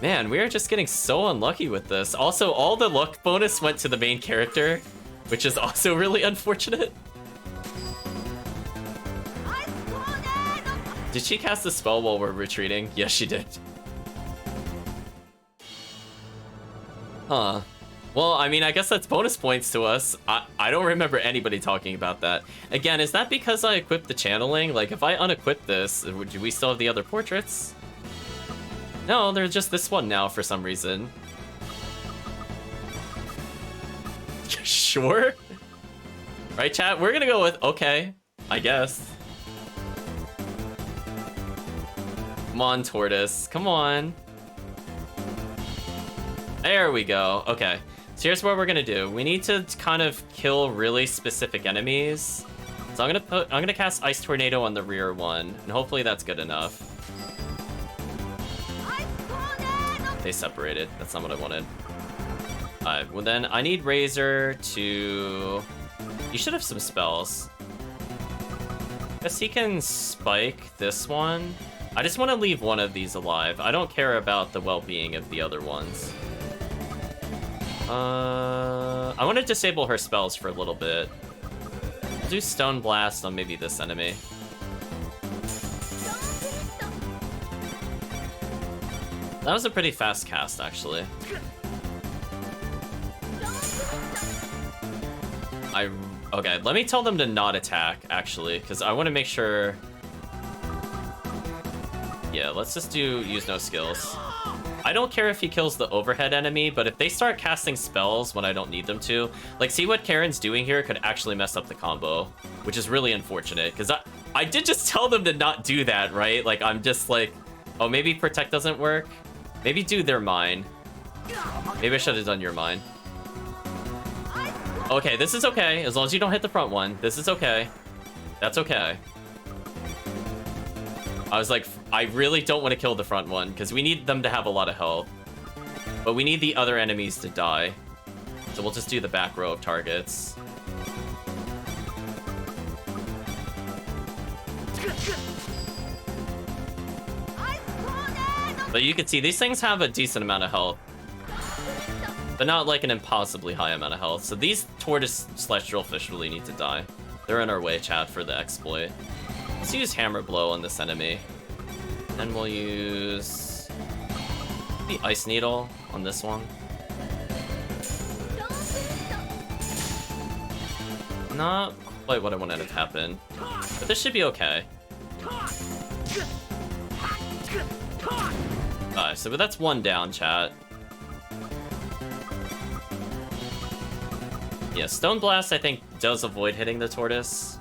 [SPEAKER 1] Man, we are just getting so unlucky with this. Also, all the luck bonus went to the main character, which is also really unfortunate. Did she cast a spell while we're retreating? Yes, she did. Huh. Well, I mean, I guess that's bonus points to us. I don't remember anybody talking about that. Again, is that because I equipped the channeling? Like, if I unequip this, do we still have the other portraits? No, there's just this one now for some reason. Sure? Right, chat? We're gonna go with okay, I guess. Come on, tortoise. Come on. There we go. Okay. So here's what we're gonna do. We need to kind of kill really specific enemies. So I'm gonna cast Ice Tornado on the rear one, and hopefully that's good enough. They separated. That's not what I wanted. Alright, well then I need Razor to... You should have some spells. Guess he can spike this one. I just want to leave one of these alive. I don't care about the well-being of the other ones. I want to disable her spells for a little bit. I'll do Stone Blast on maybe this enemy. That was a pretty fast cast, actually. Okay, let me tell them to not attack, actually, because I want to make sure... Yeah, let's just use no skills. I don't care if he kills the overhead enemy, but if they start casting spells when I don't need them to, like, see what Karen's doing here could actually mess up the combo, which is really unfortunate, because I did just tell them to not do that, right? Like, I'm just like, oh, maybe Protect doesn't work? Maybe do their mine. Maybe I should have done your mine. Okay, this is okay, as long as you don't hit the front one. This is okay. That's okay. I was like, I really don't want to kill the front one, because we need them to have a lot of health. But we need the other enemies to die. So we'll just do the back row of targets. But you can see, these things have a decent amount of health. But not like an impossibly high amount of health. So these tortoise / drillfish really need to die. They're in our way, chat, for the exploit. Let's use Hammer Blow on this enemy. And we'll use the Ice Needle on this one. Not quite what I wanted to happen, but this should be okay. Alright, so that's one down, chat. Yeah, Stone Blast, I think, does avoid hitting the tortoise.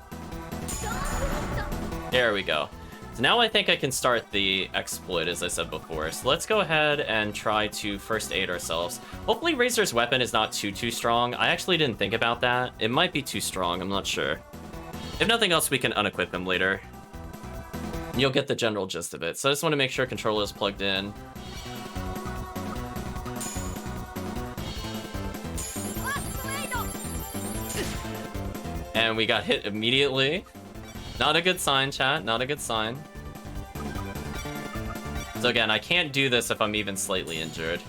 [SPEAKER 1] There we go. So now I think I can start the exploit, as I said before. So let's go ahead and try to first aid ourselves. Hopefully Razor's weapon is not too strong. I actually didn't think about that. It might be too strong, I'm not sure. If nothing else, we can unequip him later. You'll get the general gist of it. So I just want to make sure controller is plugged in. And we got hit immediately. Not a good sign, chat. Not a good sign. So again, I can't do this if I'm even slightly injured.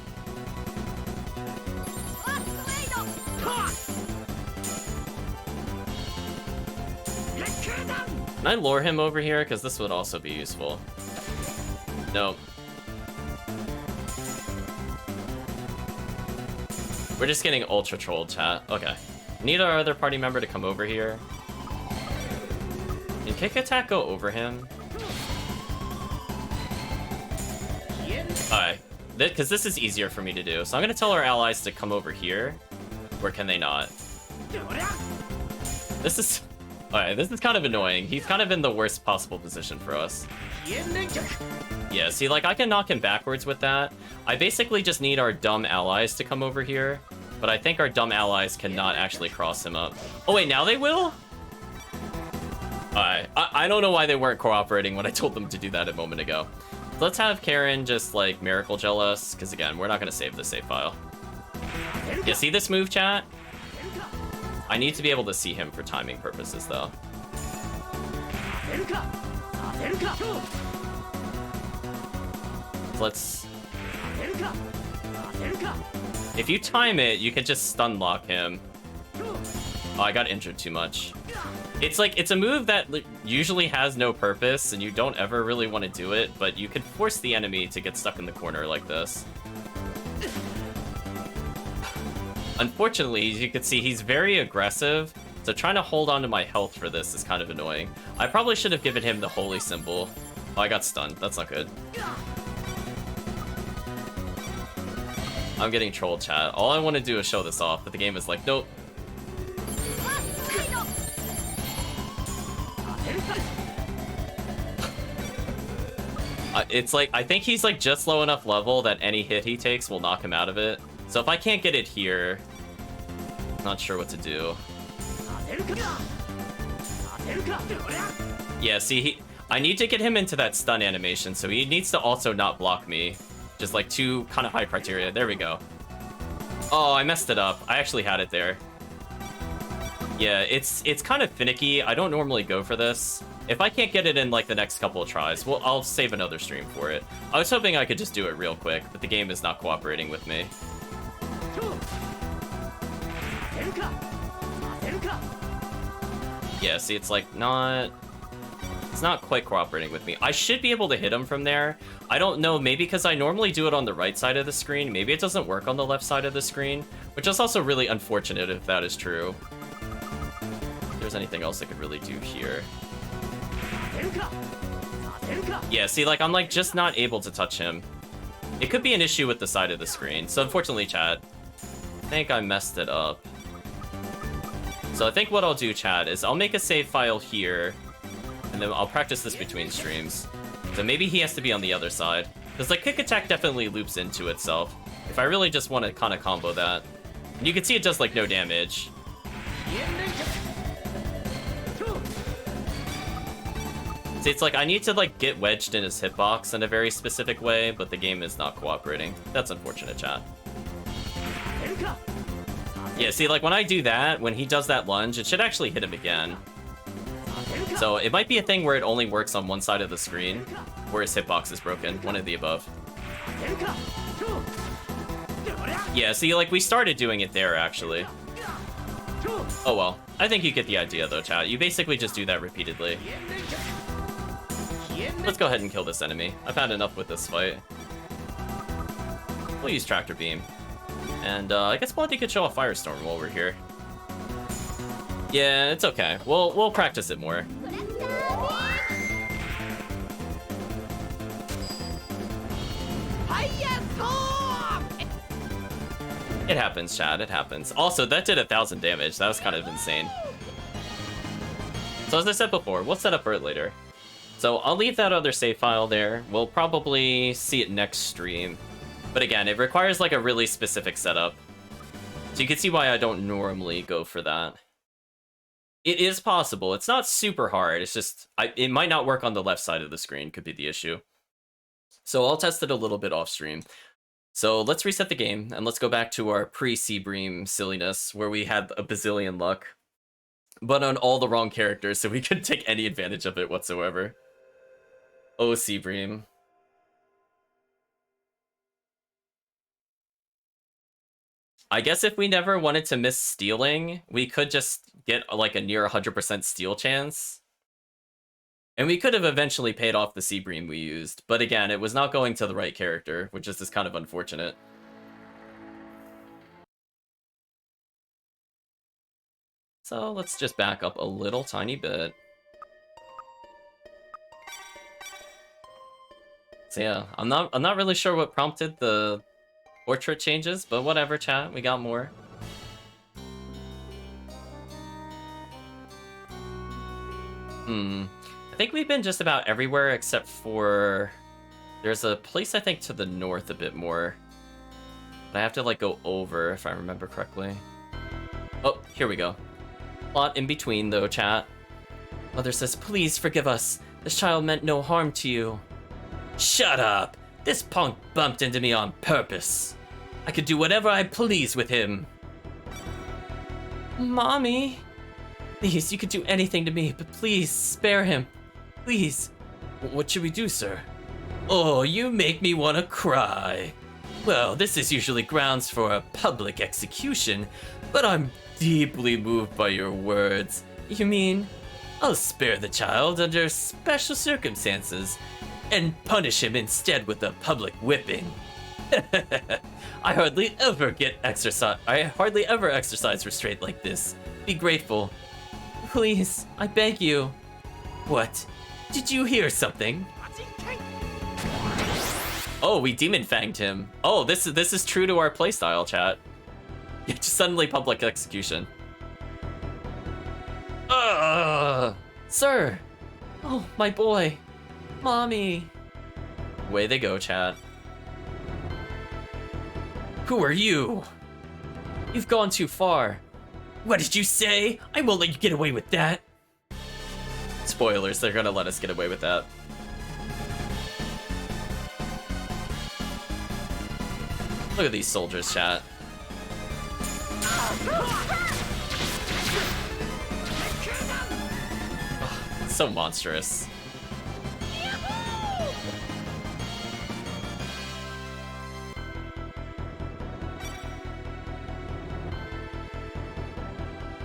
[SPEAKER 1] Can I lure him over here? Because this would also be useful. Nope. We're just getting ultra trolled, chat. Okay. Need our other party member to come over here. Can Kick Attack go over him? Alright. Because this is easier for me to do. So I'm going to tell our allies to come over here. Or can they not? This is... Alright, this is kind of annoying. He's kind of in the worst possible position for us. Yeah, see, like, I can knock him backwards with that. I basically just need our dumb allies to come over here. But I think our dumb allies cannot actually cross him up. Oh, wait, now they will? Alright, I don't know why they weren't cooperating when I told them to do that a moment ago. Let's have Karen just, like, Miracle Gel us, because, again, we're not going to save the save file. You see this move, chat? I need to be able to see him for timing purposes, though. Let's... If you time it, you can just stun lock him. Oh, I got injured too much. It's like, it's a move that usually has no purpose, and you don't ever really want to do it, but you can force the enemy to get stuck in the corner like this. Unfortunately, as you can see, he's very aggressive, so trying to hold on to my health for this is kind of annoying. I probably should have given him the holy symbol. Oh, I got stunned. That's not good. I'm getting trolled, chat. All I want to do is show this off, but the game is like, nope. It's like, I think he's like just low enough level that any hit he takes will knock him out of it. So if I can't get it here, not sure what to do. Yeah, see, I need to get him into that stun animation, so he needs to also not block me. Just like two kind of high criteria. There we go. Oh, I messed it up. I actually had it there. Yeah, it's kind of finicky. I don't normally go for this. If I can't get it in, like, the next couple of tries, well, I'll save another stream for it. I was hoping I could just do it real quick, but the game is not cooperating with me. Yeah, see, it's like not... It's not quite cooperating with me. I should be able to hit him from there. I don't know, maybe because I normally do it on the right side of the screen. Maybe it doesn't work on the left side of the screen, which is also really unfortunate if that is true. If there's anything else I could really do here. Yeah, see, like, I'm, like, just not able to touch him. It could be an issue with the side of the screen. So, unfortunately, chat, I think I messed it up. So I think what I'll do, chat, is I'll make a save file here, and then I'll practice this between streams. So maybe he has to be on the other side. Because, like, kick attack definitely loops into itself. If I really just want to kind of combo that. And you can see it does, like, no damage. See, it's like I need to, like, get wedged in his hitbox in a very specific way, but the game is not cooperating. That's unfortunate, chat. Yeah, see, like, when I do that, when he does that lunge, it should actually hit him again. So it might be a thing where it only works on one side of the screen, where his hitbox is broken, one of the above. Yeah, see, like, we started doing it there, actually. Oh, well. I think you get the idea, though, chat. You basically just do that repeatedly. Let's go ahead and kill this enemy. I've had enough with this fight. We'll use Tractor Beam. And, I guess Blondie could show a Firestorm while we're here. Yeah, it's okay. We'll practice it more. It happens, Chad. It happens. Also, that did 1,000 damage. That was kind of insane. So as I said before, we'll set up for it later. So I'll leave that other save file there. We'll probably see it next stream. But again, it requires like a really specific setup. So you can see why I don't normally go for that. It is possible. It's not super hard. It's just, it might not work on the left side of the screen, could be the issue. So I'll test it a little bit off stream. So let's reset the game, and let's go back to our pre-Seabream silliness, where we had a bazillion luck. But on all the wrong characters, so we couldn't take any advantage of it whatsoever. Oh, Seabream. I guess if we never wanted to miss stealing, we could just get like a near 100% steal chance. And we could have eventually paid off the Seabream we used, but again, it was not going to the right character, which is just kind of unfortunate. So let's just back up a little tiny bit. So yeah, I'm not really sure what prompted the portrait changes, but whatever, chat, we got more. I think we've been just about everywhere except for... There's a place, I think, to the north a bit more. But I have to, like, go over, if I remember correctly. Oh, here we go. Plot in between, though, chat. Mother says, please forgive us. This child meant no harm to you. Shut up! This punk bumped into me on purpose. I could do whatever I please with him. Mommy? Please, you could do anything to me, but please, spare him. Please. What should we do, sir? Oh, you make me want to cry. Well, this is usually grounds for a public execution, but I'm deeply moved by your words. You mean, I'll spare the child under special circumstances and punish him instead with a public whipping. I hardly ever exercise restraint like this. Be grateful. Please, I beg you. What? Did you hear something? Oh, we demon fanged him. Oh, this is true to our playstyle, chat. Just suddenly public execution. Sir. Oh, my boy. Mommy. Way they go, chat. Who are you? You've gone too far. What did you say? I won't let you get away with that. Spoilers, they're gonna let us get away with that. Look at these soldiers, chat. So monstrous.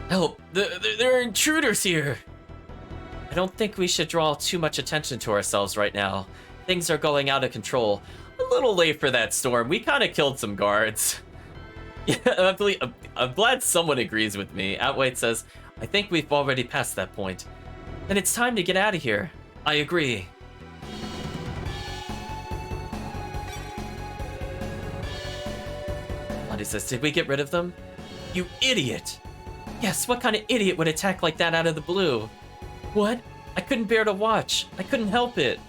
[SPEAKER 1] Help! There are intruders here! I don't think we should draw too much attention to ourselves right now. Things are going out of control. A little late for that storm. We kind of killed some guards. Yeah, I'm glad someone agrees with me. Outweight says, I think we've already passed that point. Then it's time to get out of here. I agree. Blondie says, did we get rid of them? You idiot! Yes, what kind of idiot would attack like that out of the blue? What? I couldn't bear to watch. I couldn't help it.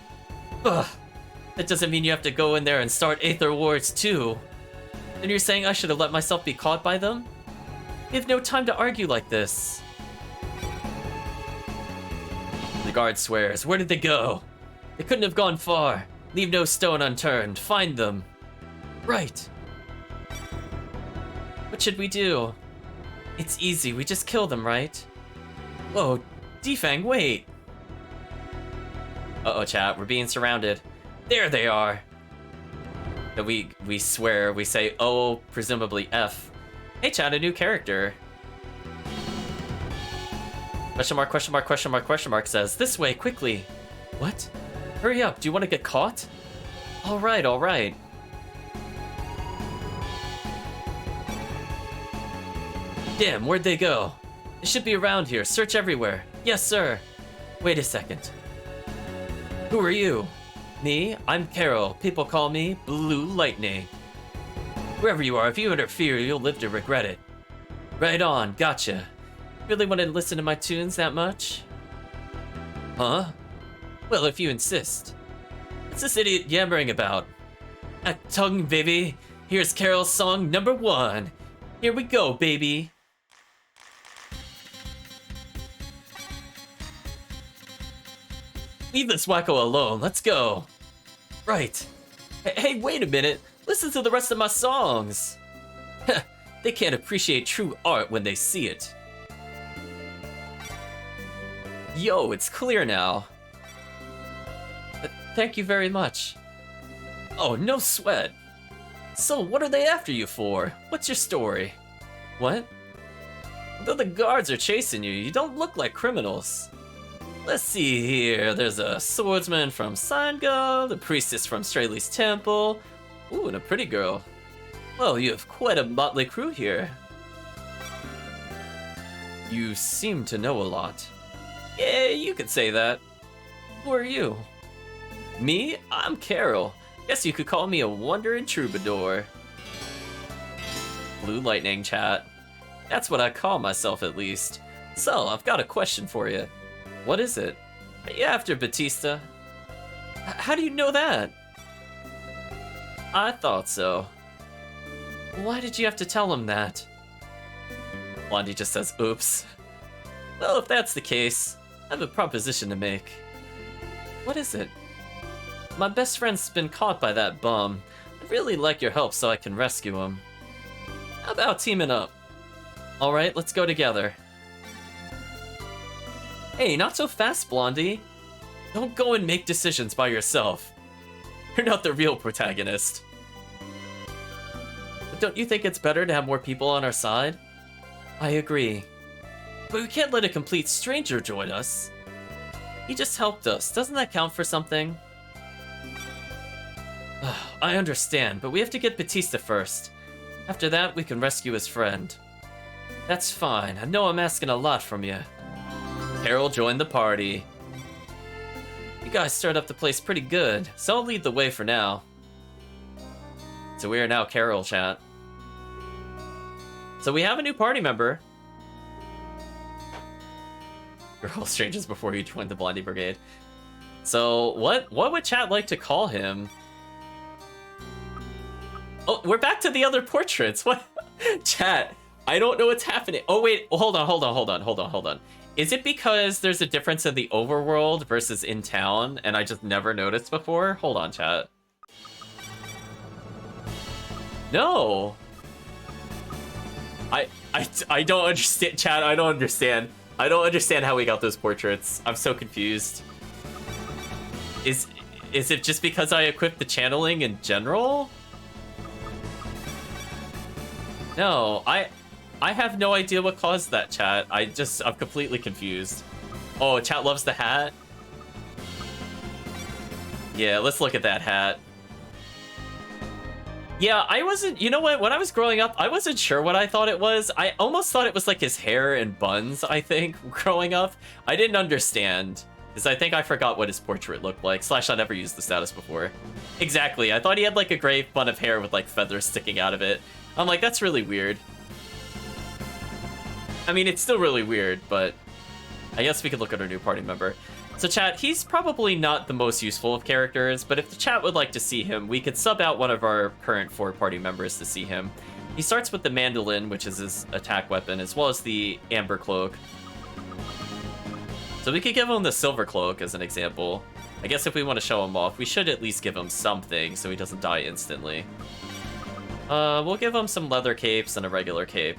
[SPEAKER 1] Ugh. That doesn't mean you have to go in there and start Aether Wars too. Then you're saying I should have let myself be caught by them? We have no time to argue like this. The guard swears. Where did they go? They couldn't have gone far. Leave no stone unturned. Find them. Right. What should we do? It's easy. We just kill them, right? Whoa, Defang, wait. Uh-oh, chat. We're being surrounded. There they are. And we swear. We say, oh, presumably F. Hey, chat, a new character. Question mark, question mark, question mark, question mark says, this way, quickly. What? Hurry up. Do you want to get caught? All right, all right. Damn, where'd they go? They should be around here. Search everywhere. Yes, sir. Wait a second. Who are you? Me? I'm Carol. People call me Blue Lightning. Wherever you are, if you interfere, you'll live to regret it. Right on, gotcha. Really want to listen to my tunes that much? Huh? Well, if you insist. What's this idiot yammering about? Act tongue, baby. Here's Carol's song number 1. Here we go, baby. Leave this wacko alone. Let's go. Right. Hey, wait a minute. Listen to the rest of my songs. They can't appreciate true art when they see it. Yo, it's clear now. Thank you very much. Oh, no sweat. So, what are they after you for? What's your story? What? Though the guards are chasing you, you don't look like criminals. Let's see here. There's a swordsman from Sanga, the priestess from Straley's temple. Ooh, and a pretty girl. Well, you have quite a motley crew here. You seem to know a lot. Yeah, you could say that. Who are you? Me? I'm Carol. Guess you could call me a wandering troubadour. Blue Lightning, chat. That's what I call myself, at least. So, I've got a question for you. What is it? Are you after Batista? How do you know that? I thought so. Why did you have to tell him that? Blondie just says, oops. Well, if that's the case, I have a proposition to make. What is it? My best friend's been caught by that bum. I'd really like your help so I can rescue him. How about teaming up? Alright, let's go together. Hey, not so fast, Blondie. Don't go and make decisions by yourself. You're not the real protagonist. But don't you think it's better to have more people on our side? I agree. But we can't let a complete stranger join us. He just helped us. Doesn't that count for something? I understand, but we have to get Batista first. After that, we can rescue his friend. That's fine. I know I'm asking a lot from you. Carol joined the party. You guys stirred up the place pretty good, so I'll lead the way for now. So we are now Carol, chat. So we have a new party member. You're all strangers before you joined the Blondie Brigade. So what would chat like to call him? Oh, we're back to the other portraits. What? Chat, I don't know what's happening. Oh wait, hold on. Is it because there's a difference in the overworld versus in town, and I just never noticed before? Hold on, chat. No. I don't understand, chat. I don't understand. I don't understand how we got those portraits. I'm so confused. Is it just because I equipped the channeling in general? No, I have no idea what caused that, chat. I'm completely confused. Oh, chat loves the hat? Yeah, let's look at that hat. Yeah, I wasn't, you know what, when I was growing up, I wasn't sure what I thought it was. I almost thought it was like his hair and buns, I think, growing up. I didn't understand, because I think I forgot what his portrait looked like, / I never used the status before. Exactly, I thought he had like a gray bun of hair with like feathers sticking out of it. I'm like, that's really weird. I mean, it's still really weird, but I guess we could look at our new party member. So chat, he's probably not the most useful of characters, but if the chat would like to see him, we could sub out one of our current 4 party members to see him. He starts with the mandolin, which is his attack weapon, as well as the amber cloak. So we could give him the silver cloak as an example. I guess if we want to show him off, we should at least give him something so he doesn't die instantly. We'll give him some leather capes and a regular cape.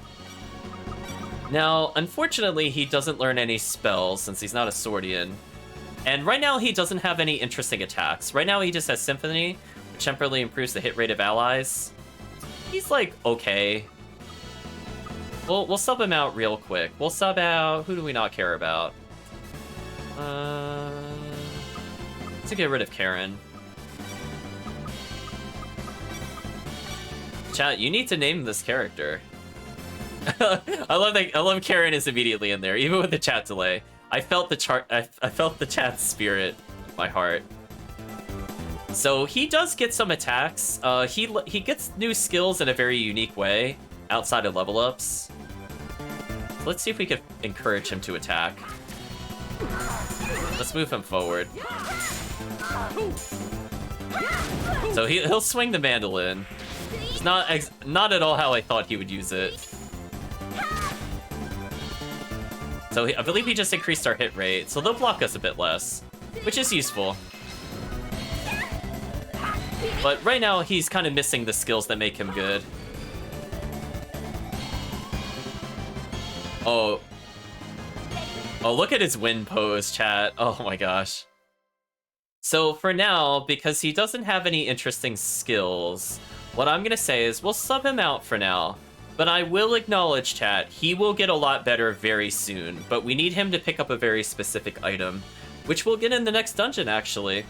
[SPEAKER 1] Now, unfortunately, he doesn't learn any spells since he's not a swordian. And right now, he doesn't have any interesting attacks. Right now, he just has Symphony, which temporarily improves the hit rate of allies. He's, like, okay. We'll sub him out real quick. We'll sub out... Who do we not care about? Let's get rid of Karen. Chat, you need to name this character. I love Karen is immediately in there, even with the chat delay. I felt the chat's spirit in my heart. So he does get some attacks. He gets new skills in a very unique way outside of level ups. So let's see if we could encourage him to attack. Let's move him forward. So he'll swing the mandolin. It's not at all how I thought he would use it. So I believe he just increased our hit rate, so they'll block us a bit less, which is useful. But right now, he's kind of missing the skills that make him good. Oh, look at his win pose, chat. Oh my gosh. So for now, because he doesn't have any interesting skills, what I'm going to say is we'll sub him out for now. But I will acknowledge, chat, he will get a lot better very soon, but we need him to pick up a very specific item, which we'll get in the next dungeon, actually.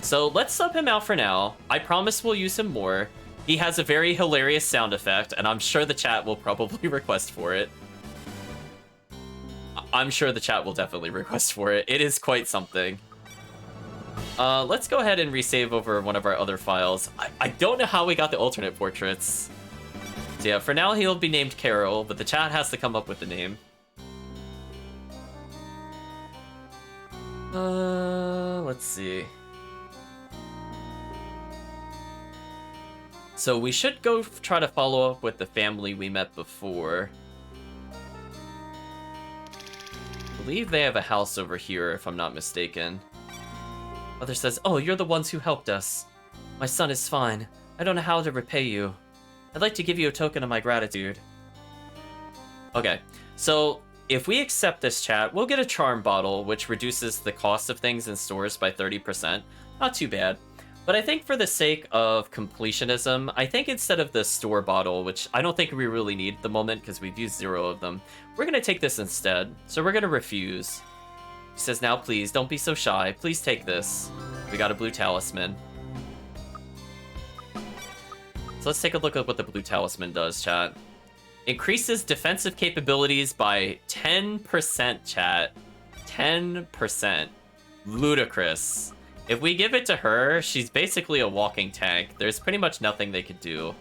[SPEAKER 1] So let's sub him out for now. I promise we'll use him more. He has a very hilarious sound effect, and I'm sure the chat will probably request for it. I'm sure the chat will definitely request for it. It is quite something. Let's go ahead and resave over one of our other files. I don't know how we got the alternate portraits. So yeah, for now he'll be named Carol, but the chat has to come up with the name. Let's see. So we should go try to follow up with the family we met before. I believe they have a house over here, if I'm not mistaken. Mother says, "Oh, you're the ones who helped us. My son is fine. I don't know how to repay you. I'd like to give you a token of my gratitude." Okay, so if we accept this, chat, we'll get a charm bottle, which reduces the cost of things in stores by 30%. Not too bad. But I think for the sake of completionism, I think instead of the store bottle, which I don't think we really need at the moment because we've used 0 of them, we're going to take this instead. So we're going to refuse. He says, "Now please, don't be so shy. Please take this." We got a blue talisman. So let's take a look at what the blue talisman does, chat. Increases defensive capabilities by 10%, chat. 10%. Ludicrous. If we give it to her, she's basically a walking tank. There's pretty much nothing they could do.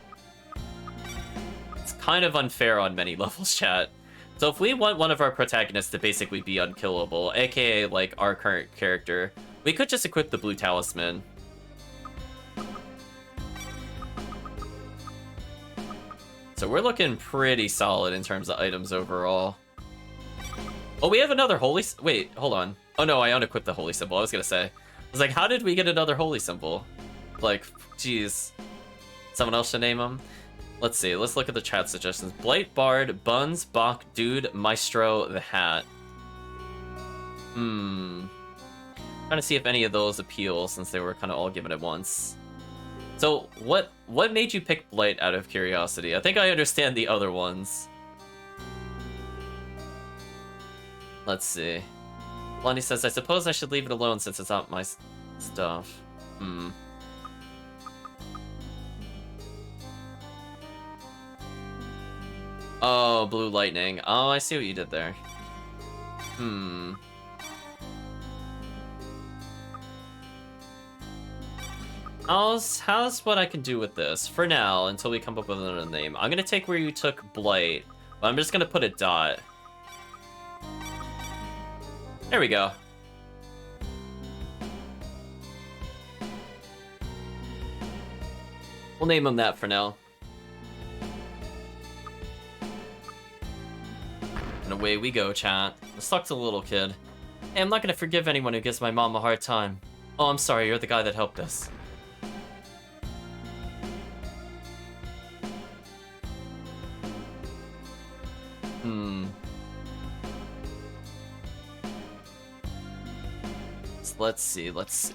[SPEAKER 1] It's kind of unfair on many levels, chat. So if we want one of our protagonists to basically be unkillable, aka like our current character, we could just equip the blue talisman. So we're looking pretty solid in terms of items overall. Oh, we have another holy... Wait, hold on. Oh no, I unequipped the holy symbol. I was gonna say. I was like, how did we get another holy symbol? Like, geez. Someone else should name them? Let's see. Let's look at the chat suggestions. Blight Bard, Buns, Bach, Dude, Maestro, the Hat. Hmm. Trying to see if any of those appeal since they were kind of all given at once. So, what made you pick Blight out of curiosity? I think I understand the other ones. Let's see. Blondie says, I suppose I should leave it alone since it's not my stuff. Hmm. Oh, blue lightning. Oh, I see what you did there. Hmm. How's what I can do with this? For now, until we come up with another name. I'm gonna take where you took Blight, but I'm just gonna put a dot. There we go. We'll name him that for now. And away we go, chat. Let's talk to the little kid. Hey, I'm not gonna forgive anyone who gives my mom a hard time. Oh, I'm sorry, you're the guy that helped us. Hmm. Let's see. Let's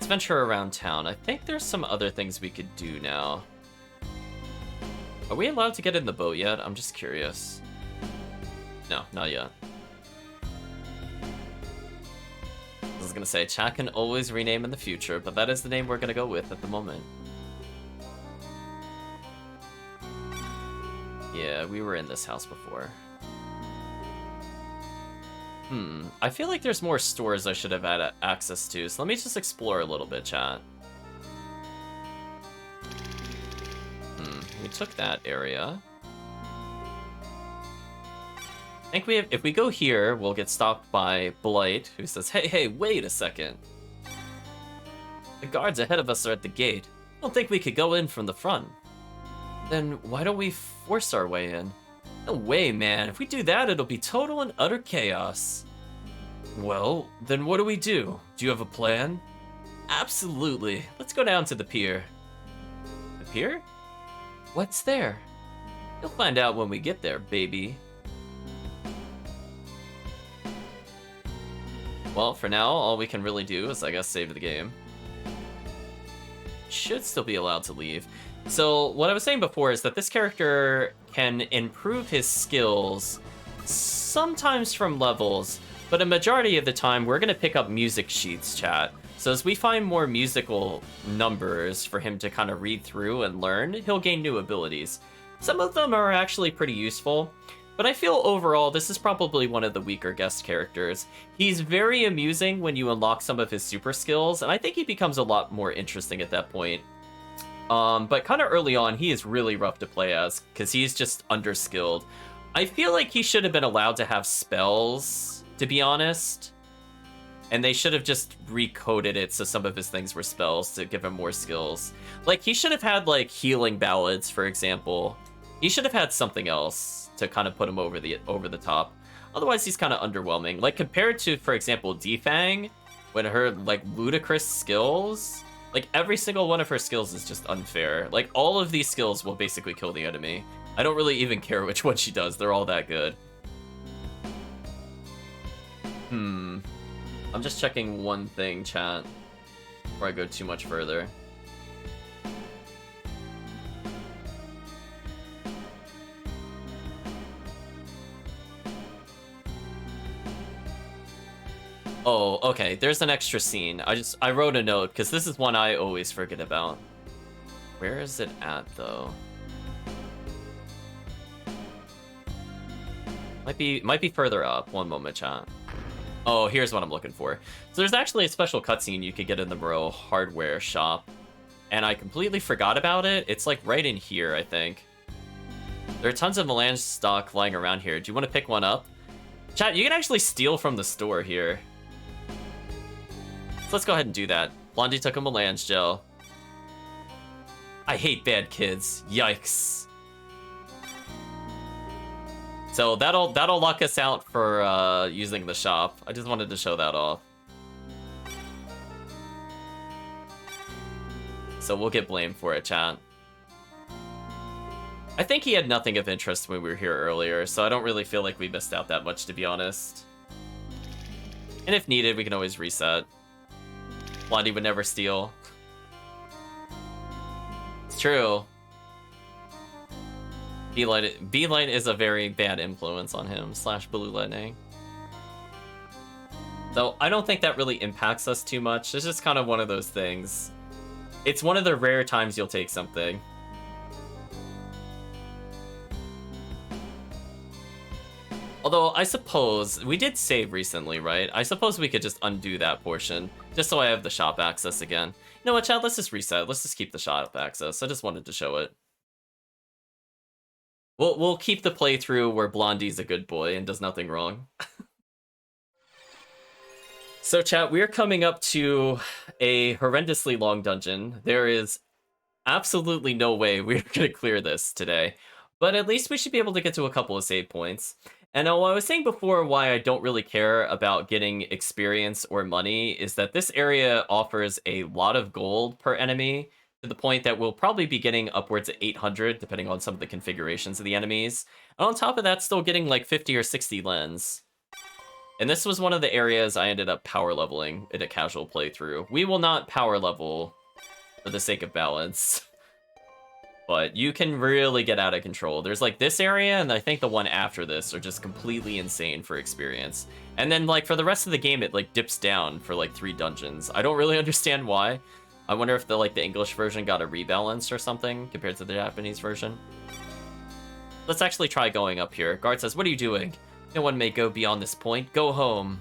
[SPEAKER 1] venture around town. I think there's some other things we could do now. Are we allowed to get in the boat yet? I'm just curious. No, not yet. I was gonna say, chat can always rename in the future, but that is the name we're gonna go with at the moment. Yeah, we were in this house before. I feel like there's more stores I should have had access to, so let me just explore a little bit, chat. We took that area. I think if we go here, we'll get stopped by Blight, who says, hey, wait a second. The guards ahead of us are at the gate. I don't think we could go in from the front. Then why don't we force our way in? No way, man. If we do that, it'll be total and utter chaos. Well, then what do we do? Do you have a plan? Absolutely. Let's go down to the pier. The pier? What's there? You'll find out when we get there, baby. Well, for now, all we can really do is, I guess, save the game. Should still be allowed to leave. So, what I was saying before is that this character can improve his skills sometimes from levels, but a majority of the time we're going to pick up music sheets, chat. So as we find more musical numbers for him to kind of read through and learn, he'll gain new abilities. Some of them are actually pretty useful, but I feel overall this is probably one of the weaker guest characters. He's very amusing when you unlock some of his super skills, and I think he becomes a lot more interesting at that point. But kind of early on, he is really rough to play as, because he's just underskilled. I feel like he should have been allowed to have spells, to be honest. And they should have just recoded it so some of his things were spells to give him more skills. Like, he should have had, like, healing ballads, for example. He should have had something else to kind of put him over the top. Otherwise, he's kind of underwhelming. Like, compared to, for example, Defang, when her, like, ludicrous skills... Like, every single one of her skills is just unfair. Like, all of these skills will basically kill the enemy. I don't really even care which one she does. They're all that good. I'm just checking one thing, chat, before I go too much further. Oh, okay, there's an extra scene. I wrote a note, because this is one I always forget about. Where is it at, though? Might be further up. One moment, chat. Oh, here's what I'm looking for. So there's actually a special cutscene you could get in the Moreau hardware shop. And I completely forgot about it. It's like right in here, I think. There are tons of melange stock lying around here. Do you want to pick one up? Chat, you can actually steal from the store here. So let's go ahead and do that. Blondie took a melange gel. I hate bad kids. Yikes. So that'll lock us out for using the shop. I just wanted to show that off. So we'll get blamed for it, chat. I think he had nothing of interest when we were here earlier, so I don't really feel like we missed out that much, to be honest. And if needed, we can always reset. Blondie would never steal. It's true. B-Light is a very bad influence on him, / Blue Lightning. Though I don't think that really impacts us too much. It's just kind of one of those things. It's one of the rare times you'll take something. Although, I suppose, we did save recently, right? I suppose we could just undo that portion, just so I have the shop access again. You know what, Chad? Let's just reset. Let's just keep the shop access. I just wanted to show it. We'll keep the playthrough where Blondie's a good boy and does nothing wrong. So, chat, we're coming up to a horrendously long dungeon. There is absolutely no way we're going to clear this today. But at least we should be able to get to a couple of save points. And what I was saying before why I don't really care about getting experience or money is that this area offers a lot of gold per enemy, to the point that we'll probably be getting upwards of 800, depending on some of the configurations of the enemies. And on top of that, still getting like 50 or 60 lens. And this was one of the areas I ended up power leveling in a casual playthrough. We will not power level for the sake of balance. But you can really get out of control. There's like this area, and I think the one after this are just completely insane for experience. And then like for the rest of the game, it like dips down for like 3 dungeons. I don't really understand why. I wonder if the English version got a rebalance or something compared to the Japanese version. Let's actually try going up here. Guard says, "What are you doing? No one may go beyond this point. Go home."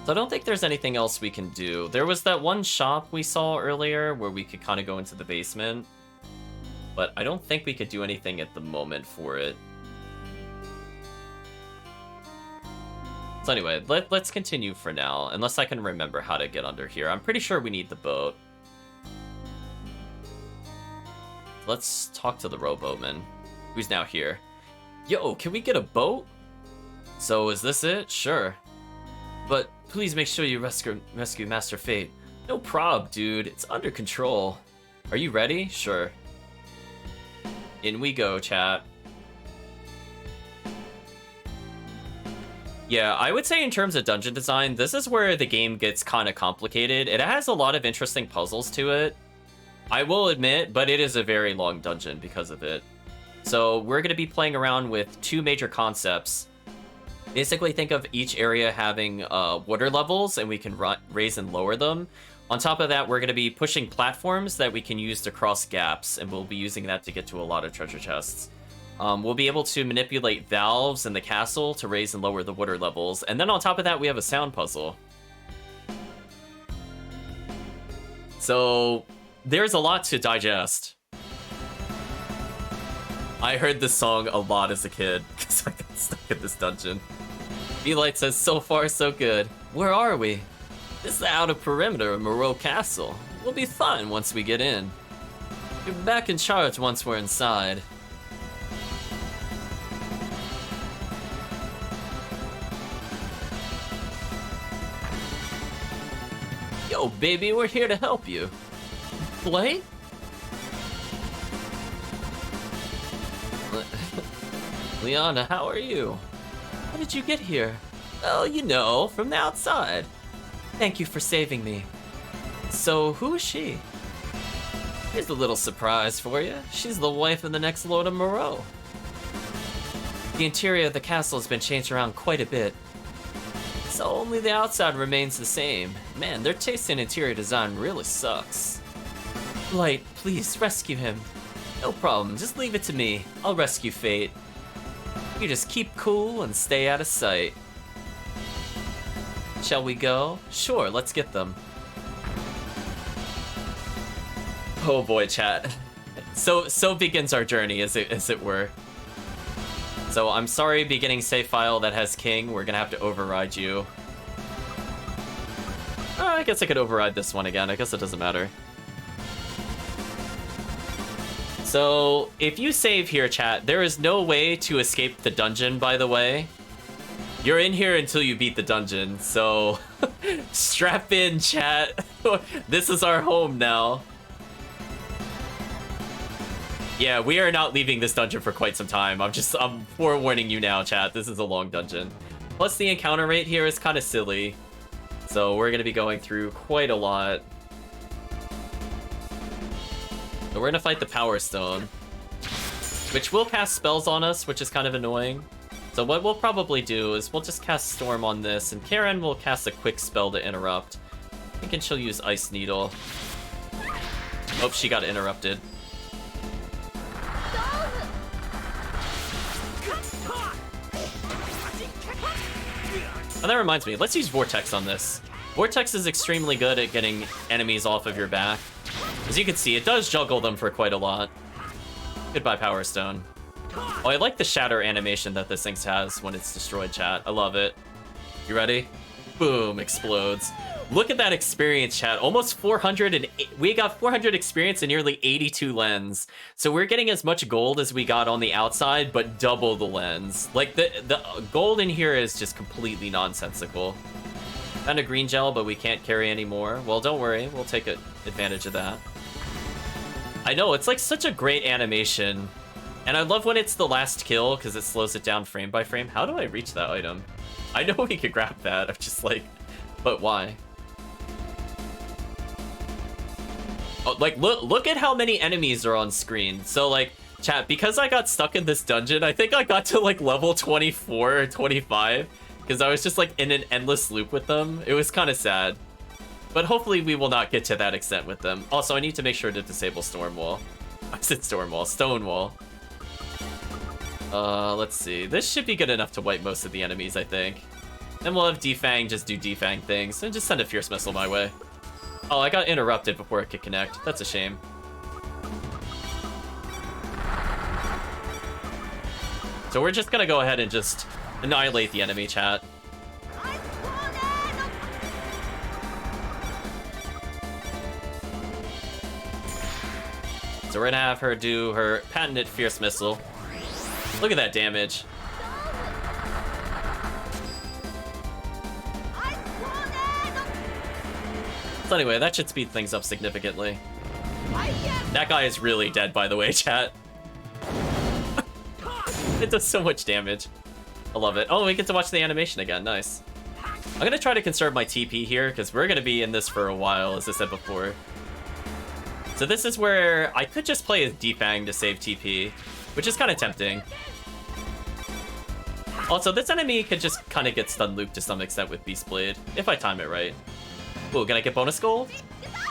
[SPEAKER 1] So I don't think there's anything else we can do. There was that one shop we saw earlier where we could kind of go into the basement. But I don't think we could do anything at the moment for it. So anyway, let's continue for now, unless I can remember how to get under here. I'm pretty sure we need the boat. Let's talk to the rowboatman, who's now here. Yo, can we get a boat? So is this it? Sure. But please make sure you rescue Master Fate. No prob, dude. It's under control. Are you ready? Sure. In we go, chat. Yeah, I would say in terms of dungeon design, this is where the game gets kind of complicated. It has a lot of interesting puzzles to it, I will admit, but it is a very long dungeon because of it. So we're going to be playing around with 2 major concepts. Basically, think of each area having water levels, and we can raise and lower them. On top of that, we're going to be pushing platforms that we can use to cross gaps, and we'll be using that to get to a lot of treasure chests. We'll be able to manipulate valves in the castle to raise and lower the water levels. And then on top of that, we have a sound puzzle. So there's a lot to digest. I heard this song a lot as a kid because I got stuck in this dungeon. B-Light says, so far so good. Where are we? This is the outer perimeter of Moreau Castle. We'll be fine once we get in. We'll be back in charge once we're inside. Yo, baby, we're here to help you. Play? Leona, how are you? How did you get here? Oh, you know, from the outside. Thank you for saving me. So, who is she? Here's a little surprise for you. She's the wife of the next Lord of Moreau. The interior of the castle has been changed around quite a bit, so only the outside remains the same. Man, their taste in interior design really sucks. Light, please rescue him. No problem, just leave it to me. I'll rescue Fate. You just keep cool and stay out of sight. Shall we go? Sure, let's get them. Oh boy, chat. So begins our journey, as it were. So I'm sorry, beginning save file that has King. We're gonna have to override you. I guess I could override this one again. I guess it doesn't matter. So if you save here, chat, there is no way to escape the dungeon, by the way. You're in here until you beat the dungeon, so strap in, chat. This is our home now. Yeah, we are not leaving this dungeon for quite some time. I'm forewarning you now, chat. This is a long dungeon. Plus, the encounter rate here is kind of silly. So we're going to be going through quite a lot. So we're going to fight the Power Stone, which will cast spells on us, which is kind of annoying. So what we'll probably do is we'll just cast Storm on this, and Karen will cast a quick spell to interrupt. I think she'll use Ice Needle. Oh, she got interrupted. Oh, that reminds me. Let's use Vortex on this. Vortex is extremely good at getting enemies off of your back. As you can see, it does juggle them for quite a lot. Goodbye, Power Stone. Oh, I like the shatter animation that this thing has when it's destroyed, chat. I love it. You ready? Boom, explodes. Look at that experience, chat. Almost 400, and we got 400 experience and nearly 82 lens. So we're getting as much gold as we got on the outside, but double the lens. Like, the gold in here is just completely nonsensical. Found a green gel, but we can't carry anymore. Well, don't worry. We'll take advantage of that. I know, it's like such a great animation. And I love when it's the last kill, because it slows it down frame by frame. How do I reach that item? I know we could grab that. I'm just like, but why? Oh, like, look at how many enemies are on screen. So, like, chat, because I got stuck in this dungeon, I think I got to, like, level 24 or 25. Because I was just, like, in an endless loop with them. It was kind of sad. But hopefully we will not get to that extent with them. Also, I need to make sure to disable Storm Wall. I said Storm Wall. Stone Wall. Let's see. This should be good enough to wipe most of the enemies, I think. Then we'll have Defang just do Defang things. And just send a Fierce Missile my way. Oh, I got interrupted before it could connect. That's a shame. So we're just gonna go ahead and just annihilate the enemy, chat. So we're gonna have her do her patented Fierce Missile. Look at that damage. So anyway, that should speed things up significantly. That guy is really dead, by the way, chat. It does so much damage. I love it. Oh, we get to watch the animation again. Nice. I'm gonna try to conserve my TP here, because we're gonna be in this for a while, as I said before. So this is where I could just play as Defang to save TP, which is kind of tempting. Also, this enemy could just kind of get stun looped to some extent with Beast Blade, if I time it right. Ooh, can I get bonus gold?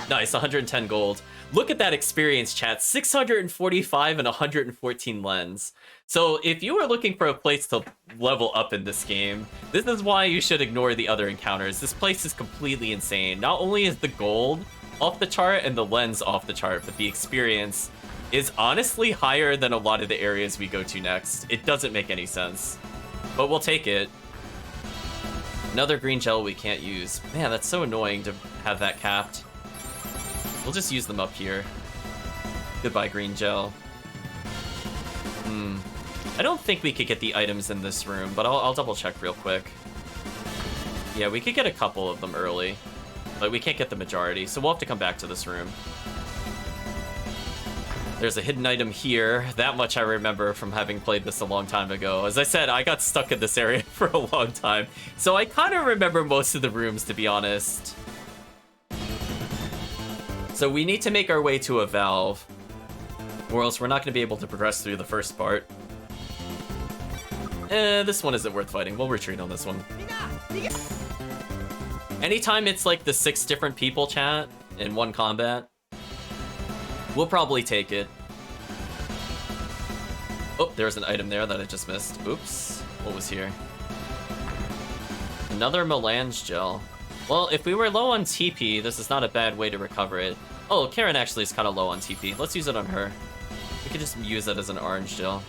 [SPEAKER 1] Nice, 110 gold. Look at that experience, chat. 645 and 114 lens. So if you are looking for a place to level up in this game, this is why you should ignore the other encounters. This place is completely insane. Not only is the gold off the chart and the lens off the chart, but the experience is honestly higher than a lot of the areas we go to next. It doesn't make any sense, but we'll take it. Another green gel we can't use. Man, that's so annoying to have that capped. We'll just use them up here. Goodbye, green gel. I don't think we could get the items in this room, but I'll double check real quick. Yeah, we could get a couple of them early, but we can't get the majority, so we'll have to come back to this room. There's a hidden item here. That much I remember from having played this a long time ago. As I said, I got stuck in this area for a long time, so I kind of remember most of the rooms, to be honest. So we need to make our way to a valve, or else we're not going to be able to progress through the first part. This one isn't worth fighting. We'll retreat on this one. Anytime it's like the 6 different people, chat, in one combat, we'll probably take it. Oh, there's an item there that I just missed. Oops. What was here? Another melange gel. Well, if we were low on TP, this is not a bad way to recover it. Oh, Karen actually is kind of low on TP. Let's use it on her. We could just use it as an orange gel.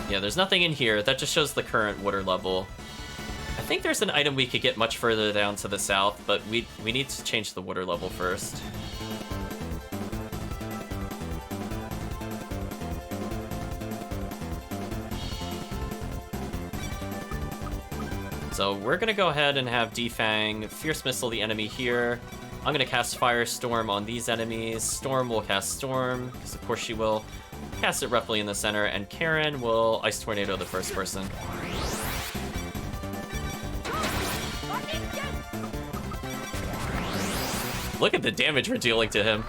[SPEAKER 1] Yeah, there's nothing in here. That just shows the current water level. I think there's an item we could get much further down to the south, but we need to change the water level first. So we're gonna go ahead and have Defang Fierce Missile the enemy here. I'm gonna cast Firestorm on these enemies. Storm will cast Storm, because of course she will. Cast it roughly in the center, and Karen will Ice Tornado the first person. Look at the damage we're dealing to him.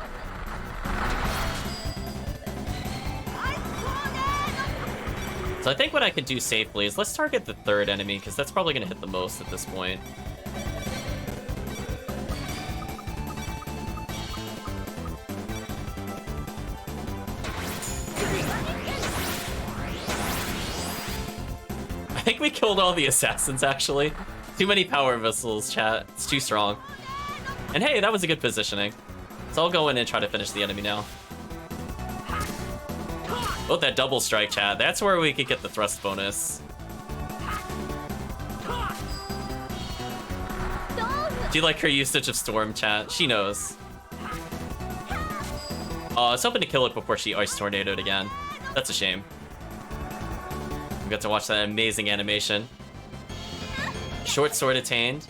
[SPEAKER 1] So I think what I could do safely is let's target the third enemy, because that's probably going to hit the most at this point. I think we killed all the assassins, actually. Too many power missiles, chat. It's too strong. And hey, that was a good positioning. So I'll go in and try to finish the enemy now. Oh, that double strike, chat. That's where we could get the thrust bonus. Do you like her usage of Storm, chat? She knows. I was hoping to kill it before she Ice Tornadoed again. That's a shame. We got to watch that amazing animation. Short sword attained.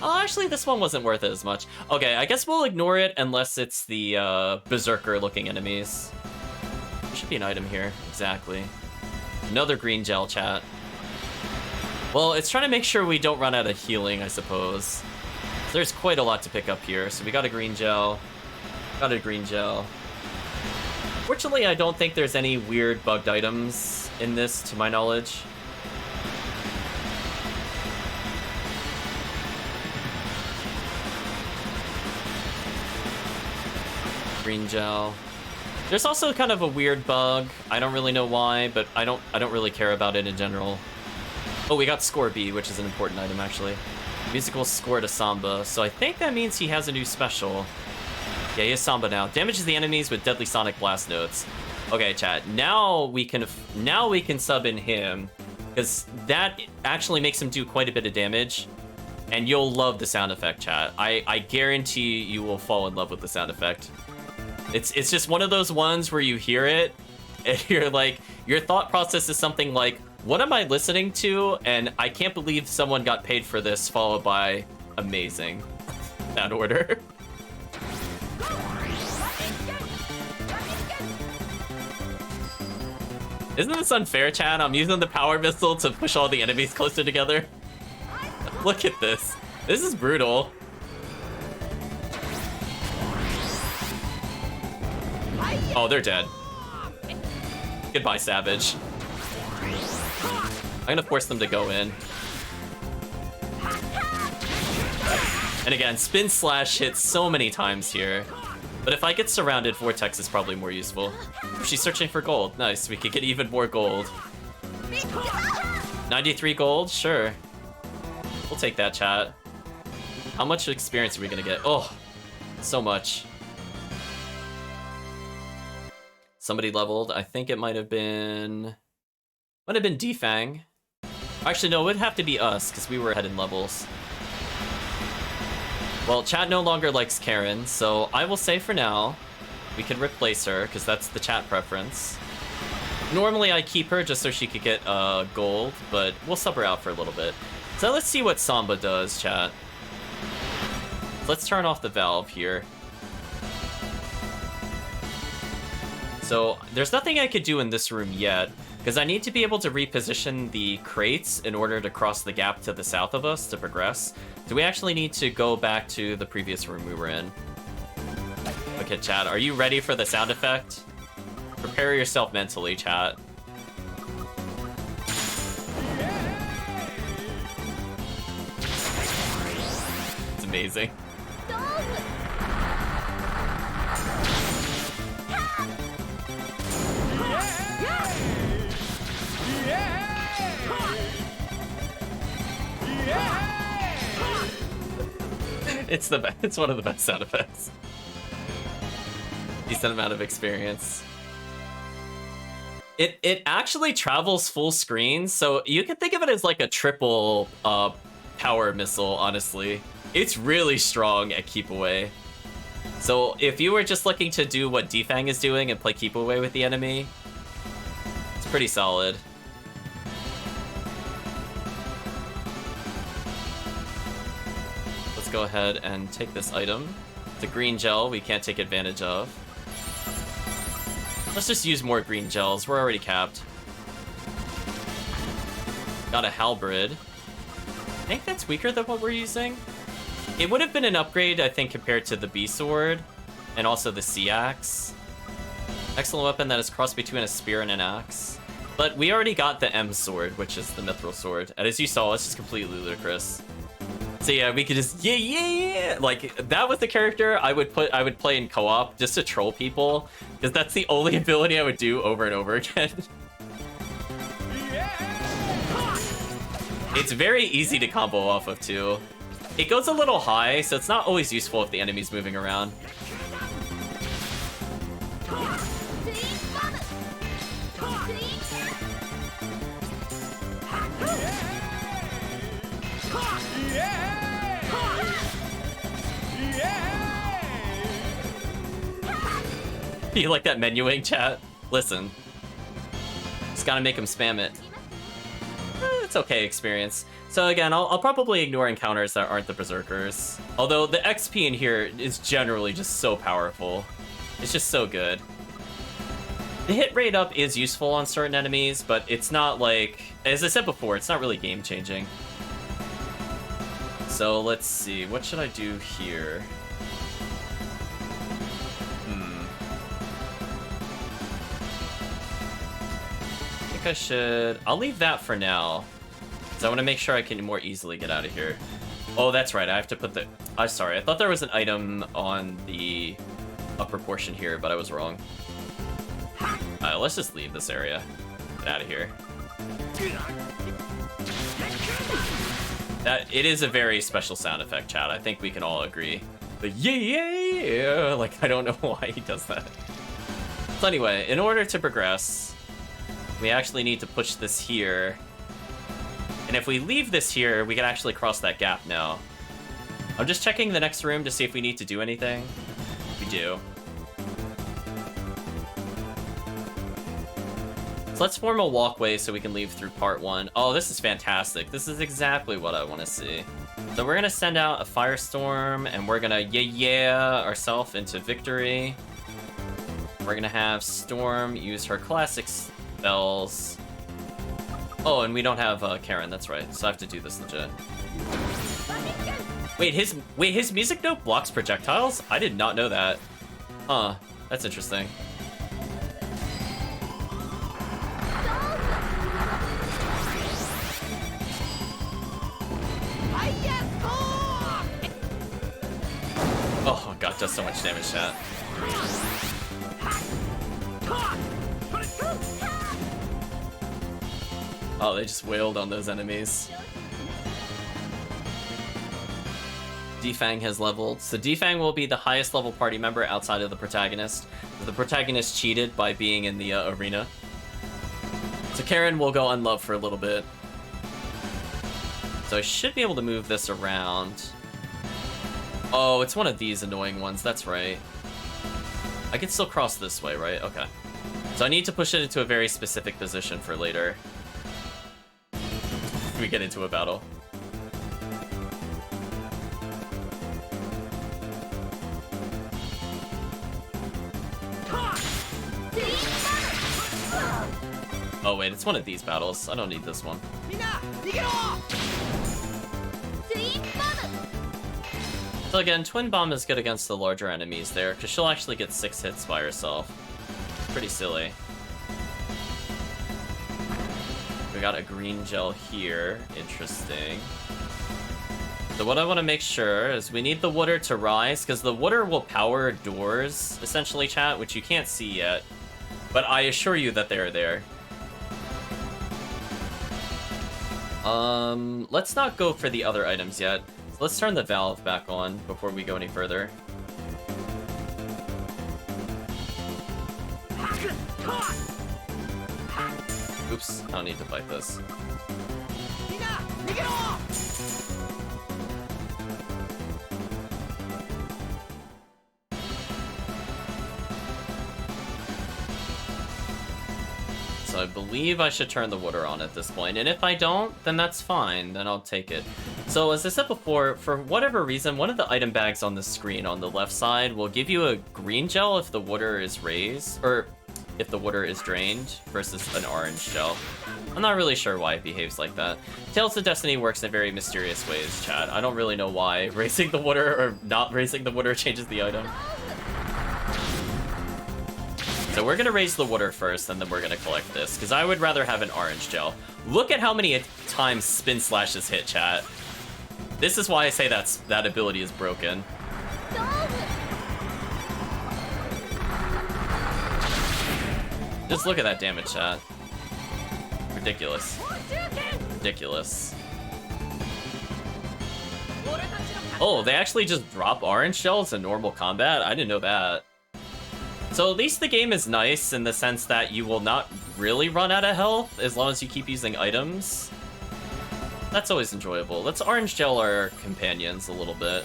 [SPEAKER 1] Oh, actually, this one wasn't worth it as much. Okay, I guess we'll ignore it unless it's the Berserker-looking enemies. Should be an item here, exactly. Another green gel, chat. Well, it's trying to make sure we don't run out of healing, I suppose. There's quite a lot to pick up here. So we got a green gel, got a green gel. Fortunately, I don't think there's any weird bugged items in this, to my knowledge. Green gel. There's also kind of a weird bug. I don't really know why, but I don't really care about it in general. Oh, we got Score B, which is an important item, actually. Musical score to Samba. So I think that means he has a new special. Yeah, he has Samba now. Damages the enemies with deadly sonic blast notes. Okay, chat. Now we can sub in him, because that actually makes him do quite a bit of damage. And you'll love the sound effect, chat. I guarantee you will fall in love with the sound effect. It's just one of those ones where you hear it, and you're like, your thought process is something like, what am I listening to? And I can't believe someone got paid for this, followed by amazing. That order. Isn't this unfair, chat? I'm using the power missile to push all the enemies closer together. Look at this. This is brutal. Oh, they're dead. Goodbye, Savage. I'm gonna force them to go in. And again, Spin Slash hits so many times here. But if I get surrounded, Vortex is probably more useful. She's searching for gold. Nice, we could get even more gold. 93 gold? Sure. We'll take that, chat. How much experience are we gonna get? Oh, so much. Somebody leveled. I think it might have been Defang. Actually, no, it would have to be us, because we were ahead in levels. Well, chat no longer likes Karen, so I will say for now, we can replace her, because that's the chat preference. Normally I keep her just so she could get gold, but we'll sub her out for a little bit. So let's see what Samba does, chat. Let's turn off the valve here. So there's nothing I could do in this room yet, because I need to be able to reposition the crates in order to cross the gap to the south of us to progress. Do we actually need to go back to the previous room we were in? Okay, chat, are you ready for the sound effect? Prepare yourself mentally, chat. It's amazing. It's the best. It's one of the best sound effects. Decent amount of experience. It actually travels full screen, so you can think of it as like a triple power missile, honestly. It's really strong at keep away. So if you were just looking to do what Defang is doing and play keep away with the enemy, it's pretty solid. Let's go ahead and take this item. The green gel we can't take advantage of. Let's just use more green gels. We're already capped. Got a halberd. I think that's weaker than what we're using. It would have been an upgrade, I think, compared to the B sword and also the C axe. Excellent weapon that is crossed between a spear and an axe. But we already got the M sword, which is the mithril sword. And as you saw, it's just completely ludicrous. So yeah, we could just yeah. Like that was the character I would play in co-op just to troll people, because that's the only ability I would do over and over again. It's very easy to combo off of too. It goes a little high, so it's not always useful if the enemy's moving around. You like that menuing, chat? Listen. Just gotta make him spam it. It's okay experience. So again, I'll probably ignore encounters that aren't the Berserkers. Although the XP in here is generally just so powerful. It's just so good. The hit rate up is useful on certain enemies, but it's not like... As I said before, it's not really game-changing. So let's see, what should I do here? I should... I'll leave that for now, because I want to make sure I can more easily get out of here. Oh, that's right, I have to put the... I'm sorry, I thought there was an item on the upper portion here, but I was wrong. Alright, let's just leave this area. Get out of here. It is a very special sound effect, chat. I think we can all agree. The yeah! Like, I don't know why he does that. So anyway, in order to progress... we actually need to push this here. And if we leave this here, we can actually cross that gap now. I'm just checking the next room to see if we need to do anything. We do. So let's form a walkway so we can leave through part 1. Oh, this is fantastic. This is exactly what I want to see. So we're going to send out a firestorm, and we're going to yeah ourselves into victory. We're going to have Storm use her classic spells. Oh, and we don't have Karen, that's right. So I have to do this legit. Wait, his music note blocks projectiles? I did not know that. Huh, that's interesting. Oh god, does so much damage, chat. Oh, they just wailed on those enemies. Defang has leveled. So Defang will be the highest level party member outside of the protagonist. The protagonist cheated by being in the arena. So Karen will go unloved for a little bit. So I should be able to move this around. Oh, it's one of these annoying ones, that's right. I can still cross this way, right? Okay. So I need to push it into a very specific position for later. If we get into a battle. Oh wait, it's one of these battles. I don't need this one. So again, Twin Bomb is good against the larger enemies there, because she'll actually get 6 hits by herself. Pretty silly. We got a green gel here. Interesting. So what I want to make sure is we need the water to rise, because the water will power doors, essentially, chat, which you can't see yet. But I assure you that they're there. Let's not go for the other items yet. So let's turn the valve back on before we go any further. Oops, I don't need to fight this. So I believe I should turn the water on at this point, and if I don't, then that's fine, then I'll take it. So as I said before, for whatever reason, one of the item bags on the screen on the left side will give you a green gel if the water is raised, or if the water is drained, versus an orange gel. I'm not really sure why it behaves like that. Tales of Destiny works in very mysterious ways, chat. I don't really know why raising the water or not raising the water changes the item. So we're gonna raise the water first, and then we're gonna collect this, because I would rather have an orange gel. Look at how many times Spin Slash has hit, chat. This is why I say that ability is broken. Just look at that damage, chat. Ridiculous. Ridiculous. Oh, they actually just drop orange shells in normal combat? I didn't know that. So at least the game is nice in the sense that you will not really run out of health as long as you keep using items. That's always enjoyable. Let's orange gel our companions a little bit.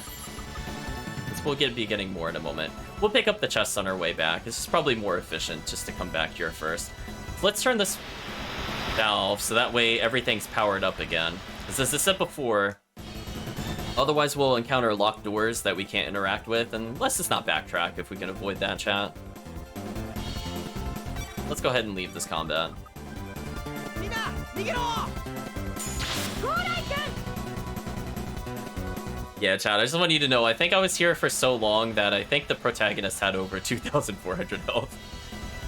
[SPEAKER 1] We'll be getting more in a moment. We'll pick up the chests on our way back. This is probably more efficient just to come back here first. Let's turn this valve so that way everything's powered up again. As I said before, otherwise we'll encounter locked doors that we can't interact with, and let's just not backtrack if we can avoid that, chat. Let's go ahead and leave this combat. Yeah, chat, I just want you to know, I think I was here for so long that I think the protagonist had over 2,400 health.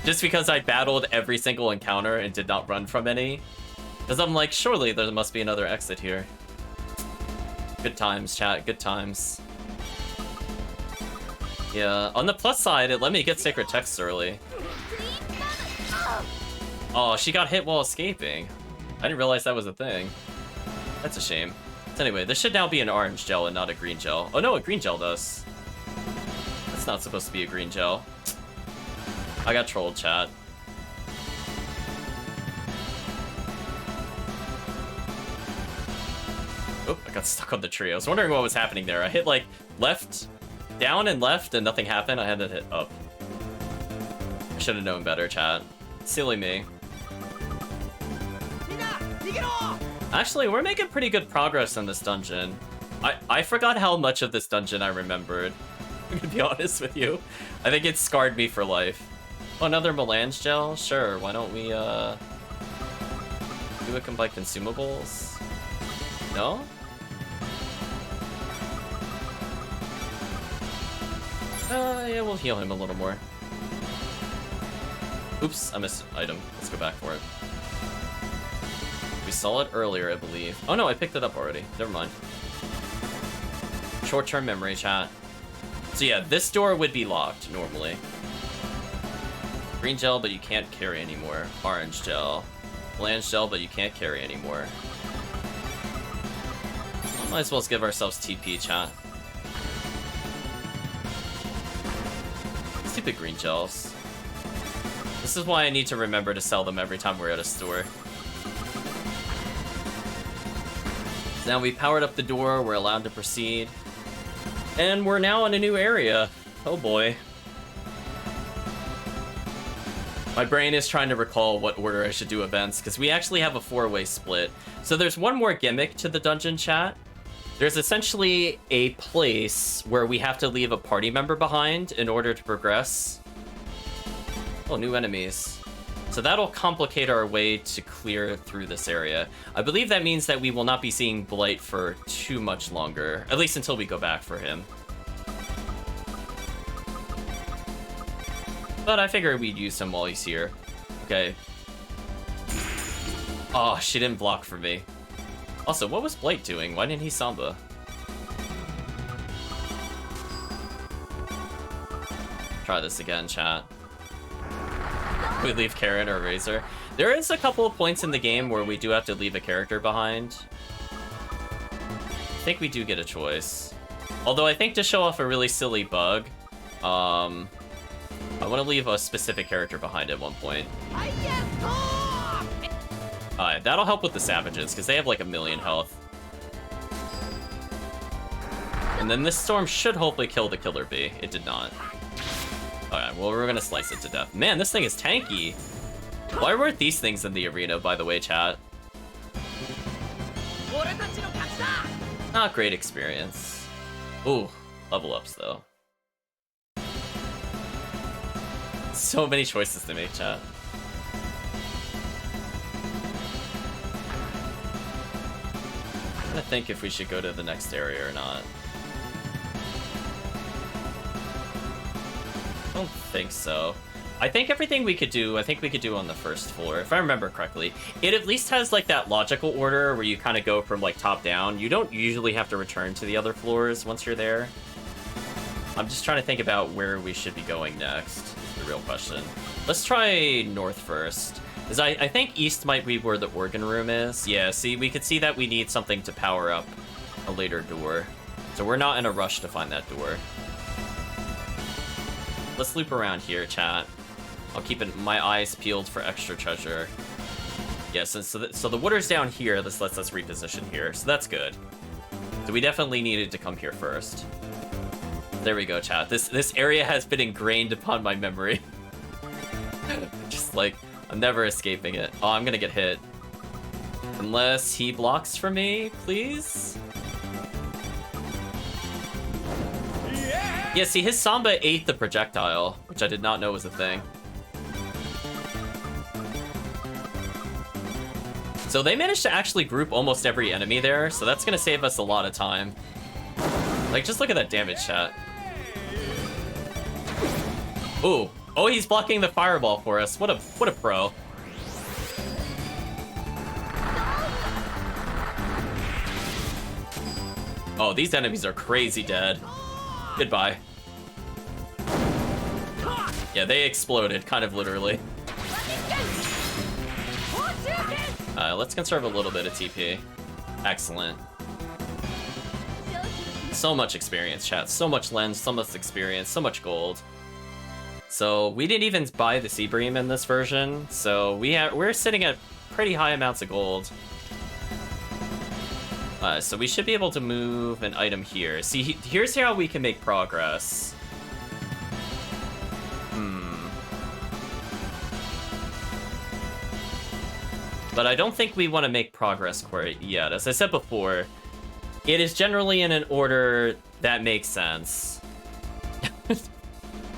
[SPEAKER 1] Just because I battled every single encounter and did not run from any. Because I'm like, surely there must be another exit here. Good times, chat, good times. Yeah, on the plus side, it let me get sacred texts early. Oh, she got hit while escaping. I didn't realize that was a thing. That's a shame. So anyway, this should now be an orange gel and not a green gel. Oh no, a green gel does. That's not supposed to be a green gel. I got trolled, chat. Oh, I got stuck on the tree. I was wondering what was happening there. I hit like left, down and left, and nothing happened. I had to hit up. I should have known better, chat. Silly me. Actually, we're making pretty good progress in this dungeon. I forgot how much of this dungeon I remembered. I'm gonna be honest with you. I think it scarred me for life. Oh, another melange gel? Sure, why don't we, do it by consumables? No? Yeah, we'll heal him a little more. Oops, I missed an item. Let's go back for it. We saw it earlier, I believe. Oh no, I picked it up already. Never mind. Short-term memory, chat. So yeah, this door would be locked, normally. Green gel, but you can't carry anymore. Orange gel. Melange gel, but you can't carry anymore. Might as well give ourselves TP, chat. Stupid green gels. This is why I need to remember to sell them every time we're at a store. Now we powered up the door, we're allowed to proceed. And we're now in a new area. Oh boy. My brain is trying to recall what order I should do events, because we actually have a 4-way split. So there's one more gimmick to the dungeon, chat. There's essentially a place where we have to leave a party member behind in order to progress. Oh, new enemies. So that'll complicate our way to clear through this area. I believe that means that we will not be seeing Blight for too much longer, at least until we go back for him. But I figured we'd use him while he's here. Okay. Oh, she didn't block for me. Also, what was Blight doing? Why didn't he Samba? Try this again, chat. We leave Karen or Razor. There is a couple of points in the game where we do have to leave a character behind. I think we do get a choice. Although I think to show off a really silly bug, I want to leave a specific character behind at one point. Alright, that'll help with the savages, because they have like 1,000,000 health. And then this storm should hopefully kill the killer bee. It did not. Alright, well, we're gonna slice it to death. Man, this thing is tanky! Why weren't these things in the arena, by the way, chat? Not great experience. Ooh, level ups though. So many choices to make, chat. I'm trying to think if we should go to the next area or not. I don't think so. I think everything we could do, I think we could do on the first floor, if I remember correctly. It at least has like that logical order where you kind of go from like top down. You don't usually have to return to the other floors once you're there. I'm just trying to think about where we should be going next, is the real question. Let's try north first. Because I think east might be where the organ room is. Yeah, see, we could see that we need something to power up a later door. So we're not in a rush to find that door. Let's loop around here, chat. I'll keep my eyes peeled for extra treasure. Yes, so the water's down here. This lets us reposition here, so that's good. So we definitely needed to come here first. There we go, chat. This area has been ingrained upon my memory. Just like, I'm never escaping it. Oh, I'm gonna get hit. Unless he blocks for me, please? Yeah, see, his Samba ate the projectile, which I did not know was a thing. So they managed to actually group almost every enemy there, so that's gonna save us a lot of time. Like, just look at that damage, chat. Ooh. Oh, he's blocking the fireball for us. What a pro. Oh, these enemies are crazy dead. Goodbye. Yeah, they exploded, kind of literally. Let's conserve a little bit of TP. Excellent. So much experience, chat. So much lens, so much experience, so much gold. So we didn't even buy the Sea Bream in this version, so we're sitting at pretty high amounts of gold. So we should be able to move an item here. See, here's how we can make progress. But I don't think we want to make progress quite yet. As I said before, it is generally in an order that makes sense.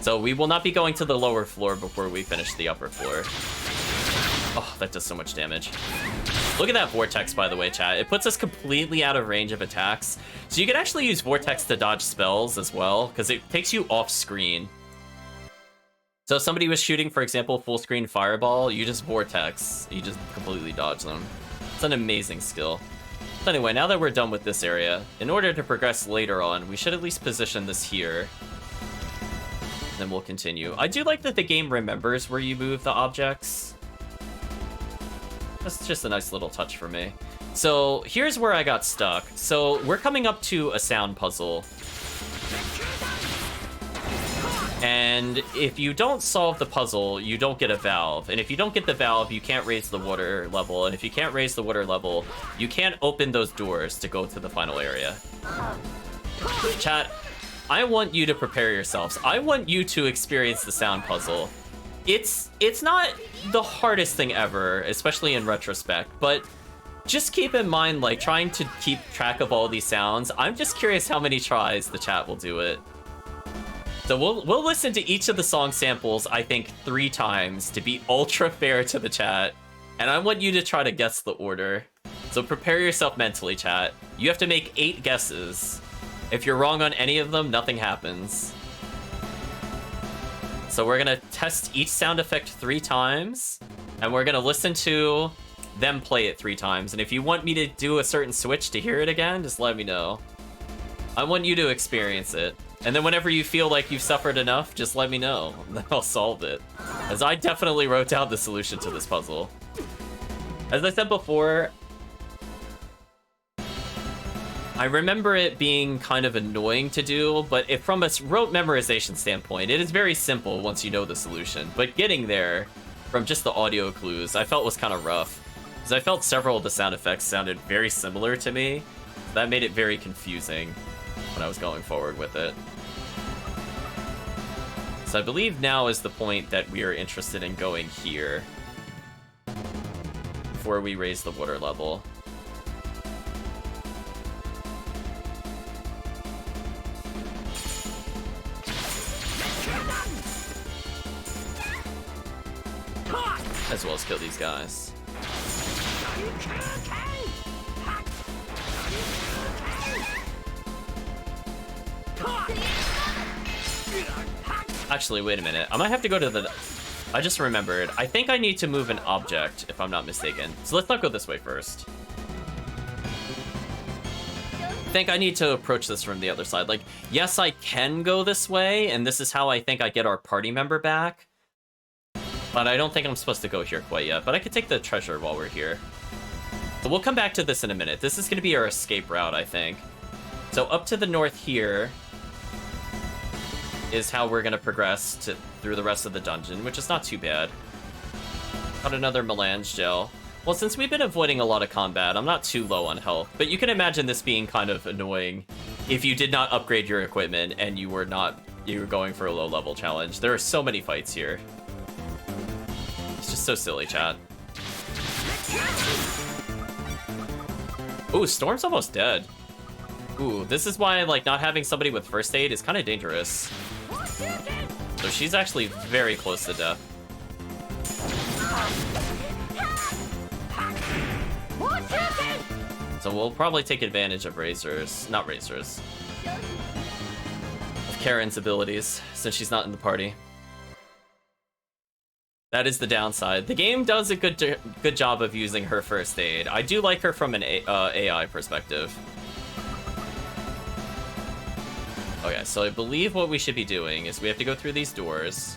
[SPEAKER 1] So we will not be going to the lower floor before we finish the upper floor. Oh, that does so much damage. Look at that Vortex, by the way, chat. It puts us completely out of range of attacks. So you can actually use Vortex to dodge spells as well, because it takes you off screen. So if somebody was shooting, for example, full screen fireball, you just Vortex. You just completely dodge them. It's an amazing skill. So anyway, now that we're done with this area, in order to progress later on, we should at least position this here. Then we'll continue. I do like that the game remembers where you move the objects. That's just a nice little touch for me. So here's where I got stuck. So we're coming up to a sound puzzle. And if you don't solve the puzzle, you don't get a valve. And if you don't get the valve, you can't raise the water level. And if you can't raise the water level, you can't open those doors to go to the final area. Chat, I want you to prepare yourselves. I want you to experience the sound puzzle. It's not the hardest thing ever, especially in retrospect, but just keep in mind, like, trying to keep track of all these sounds. I'm just curious how many tries the chat will do it. So we'll listen to each of the song samples, I think, 3 times to be ultra fair to the chat. And I want you to try to guess the order. So prepare yourself mentally, chat. You have to make 8 guesses. If you're wrong on any of them, nothing happens. So we're gonna test each sound effect 3 times, and we're gonna listen to them play it 3 times. And if you want me to do a certain switch to hear it again, just let me know. I want you to experience it. And then whenever you feel like you've suffered enough, just let me know. Then I'll solve it. As I definitely wrote down the solution to this puzzle. As I said before, I remember it being kind of annoying to do, but from a rote memorization standpoint, it is very simple once you know the solution. But getting there, from just the audio clues, I felt was kind of rough. Because I felt several of the sound effects sounded very similar to me. That made it very confusing when I was going forward with it. So I believe now is the point that we are interested in going here before we raise the water level. as well as kill these guys. Actually, wait a minute. I might have to go to the... I just remembered. I think I need to move an object, if I'm not mistaken. So let's not go this way first. I think I need to approach this from the other side. Like, yes, I can go this way, and this is how I think I get our party member back. But I don't think I'm supposed to go here quite yet. But I could take the treasure while we're here. So we'll come back to this in a minute. This is going to be our escape route, I think. So up to the north here is how we're going to progress through the rest of the dungeon, which is not too bad. Got another melange gel. Well, since we've been avoiding a lot of combat, I'm not too low on health. But you can imagine this being kind of annoying if you did not upgrade your equipment and you were going for a low-level challenge. There are so many fights here. It's just so silly, chat. Ooh, Storm's almost dead. Ooh, this is why, like, not having somebody with first aid is kind of dangerous. So she's actually very close to death. So we'll probably take advantage of not Razor's, of Karen's abilities, since she's not in the party. That is the downside. The game does a good job of using her first aid. I do like her from an AI perspective. Okay, so I believe what we should be doing is we have to go through these doors.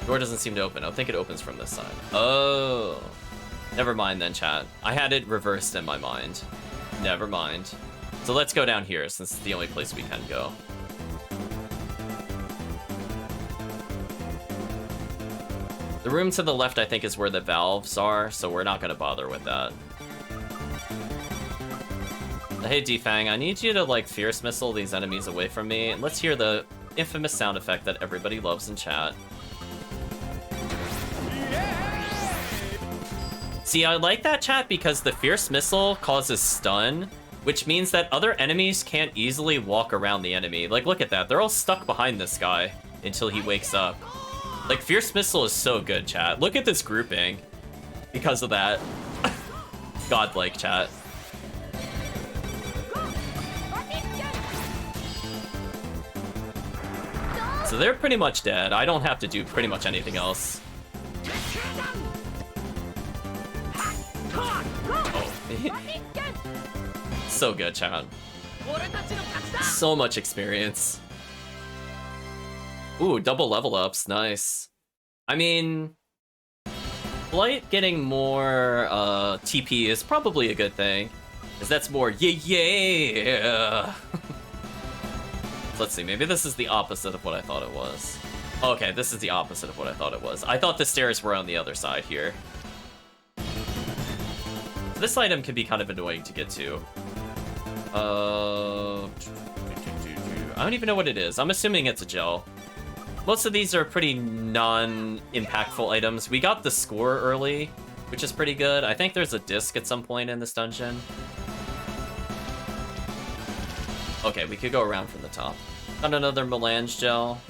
[SPEAKER 1] Door doesn't seem to open. I think it opens from this side. Oh. Never mind then, chat. I had it reversed in my mind. Never mind. So let's go down here, since it's the only place we can go. The room to the left, I think, is where the valves are, so we're not going to bother with that. Hey, Defang, I need you to, like, Fierce Missile these enemies away from me. And let's hear the infamous sound effect that everybody loves in chat. See, I like that, chat, because the Fierce Missile causes stun, which means that other enemies can't easily walk around the enemy. Like, look at that. They're all stuck behind this guy until he wakes up. Like, Fierce Missile is so good, chat. Look at this grouping because of that. Godlike, chat. So they're pretty much dead. I don't have to do pretty much anything else. Oh. So good, chat. So much experience. Ooh, double level ups. Nice. I mean, Blight getting more TP is probably a good thing, because that's more yeah. Let's see, maybe this is the opposite of what I thought it was. Okay, this is the opposite of what I thought it was. I thought the stairs were on the other side here. This item can be kind of annoying to get to. I don't even know what it is. I'm assuming it's a gel. Most of these are pretty non-impactful items. We got the score early, which is pretty good. I think there's a disc at some point in this dungeon. Okay, we could go around from the top. Got another melange gel.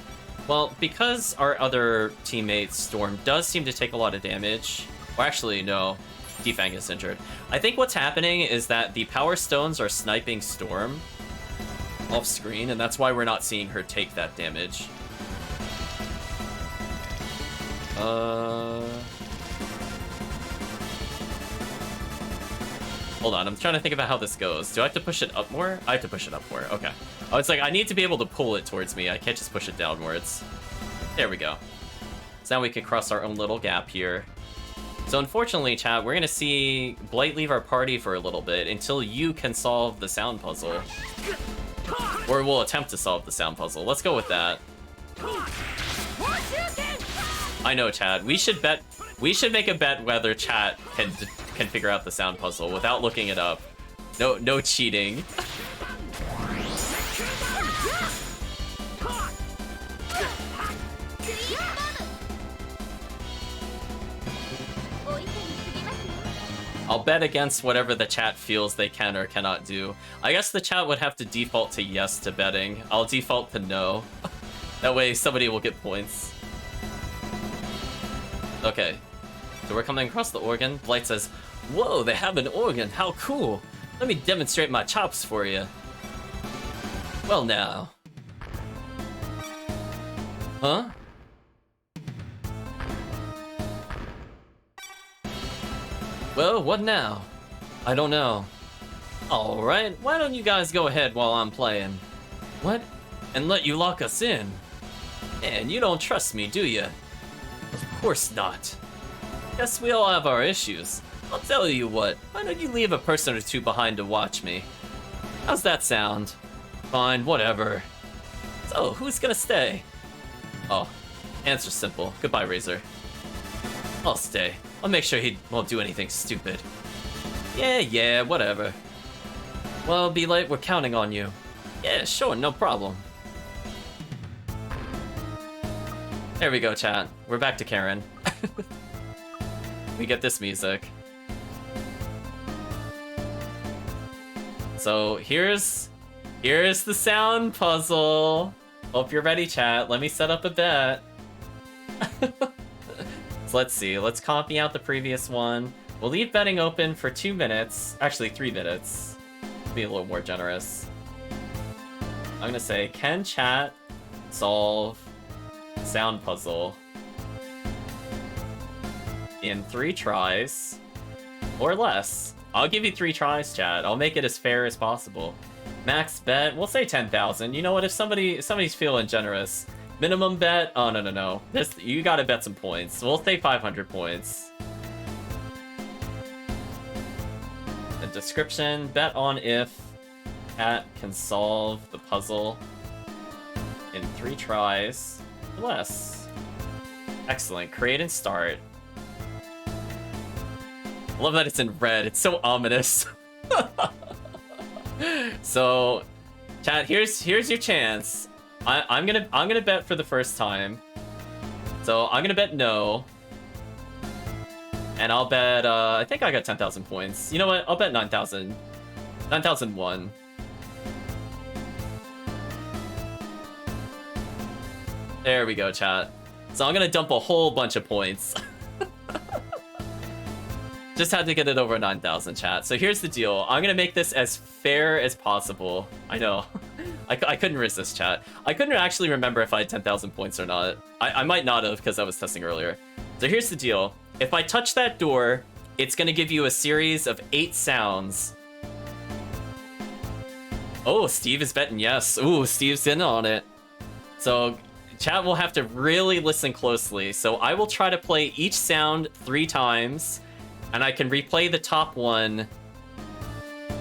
[SPEAKER 1] Well, because our other teammate, Storm, does seem to take a lot of damage... Or actually, no. Defang is injured. I think what's happening is that the Power Stones are sniping Storm off screen, and that's why we're not seeing her take that damage. Hold on, I'm trying to think about how this goes. Do I have to push it up more? I have to push it up more, okay. Oh, it's like I need to be able to pull it towards me. I can't just push it downwards. There we go. So now we can cross our own little gap here. So unfortunately, chat, we're gonna see Blight leave our party for a little bit until you can solve the sound puzzle. Or we'll attempt to solve the sound puzzle. Let's go with that. I know, chat. We should make a bet whether chat can figure out the sound puzzle without looking it up. No cheating. I'll bet against whatever the chat feels they can or cannot do. I guess the chat would have to default to yes to betting. I'll default to no. That way somebody will get points. Okay. So we're coming across the organ. Blight says, "Whoa, they have an organ. How cool. Let me demonstrate my chops for you." Well now. Huh? Well, what now? I don't know. Alright, why don't you guys go ahead while I'm playing? What? And let you lock us in? And you don't trust me, do you? Of course not. Guess we all have our issues. I'll tell you what, why don't you leave a person or two behind to watch me? How's that sound? Fine, whatever. So, who's gonna stay? Oh, answer's simple. Goodbye, Razor. I'll stay. I'll make sure he won't do anything stupid. Yeah, whatever. Well, be late, we're counting on you. Yeah, sure, no problem. There we go, chat. We're back to Karen. We get this music. So here's the sound puzzle. Hope you're ready, chat. Let me set up a bet. So let's see. Let's copy out the previous one. We'll leave betting open for 2 minutes. Actually, 3 minutes. Be a little more generous. I'm gonna say, can chat solve sound puzzle in 3 tries or less? I'll give you 3 tries, chat. I'll make it as fair as possible. Max bet, we'll say 10,000. You know what? If somebody's feeling generous, minimum bet. Oh no. You gotta bet some points. We'll say 500 points. The description: bet on if cat can solve the puzzle in 3 tries or less. Excellent. Create and start. I love that it's in red. It's so ominous. So, chat, here's your chance. I'm gonna bet for the first time. So I'm gonna bet no. And I'll bet I think I got 10,000 points. You know what? I'll bet 9,000. 9,001. There we go, chat. So I'm gonna dump a whole bunch of points. Just had to get it over 9,000, chat. So here's the deal. I'm gonna make this as fair as possible. I know. I couldn't resist, chat. I couldn't actually remember if I had 10,000 points or not. I might not have, because I was testing earlier. So here's the deal. If I touch that door, it's gonna give you a series of 8 sounds. Oh, Steve is betting yes. Ooh, Steve's in on it. So chat will have to really listen closely. So I will try to play each sound 3 times. And I can replay the top one.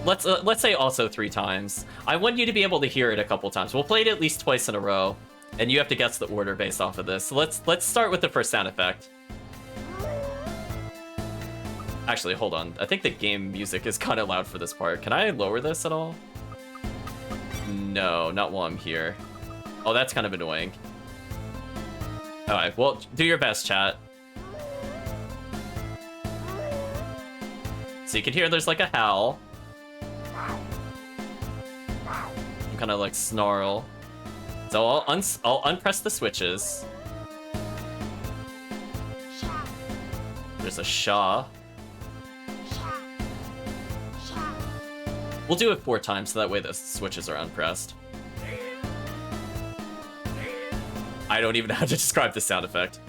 [SPEAKER 1] Let's say also 3 times. I want you to be able to hear it a couple times. We'll play it at least twice in a row, and you have to guess the order based off of this. So let's start with the first sound effect. Actually, hold on. I think the game music is kind of loud for this part. Can I lower this at all? No, not while I'm here. Oh, that's kind of annoying. All right, well, do your best, chat. So you can hear there's like a howl. Kind of like snarl. So I'll unpress the switches. There's a sha. We'll do it 4 times so that way the switches are unpressed. I don't even know how to describe the sound effect.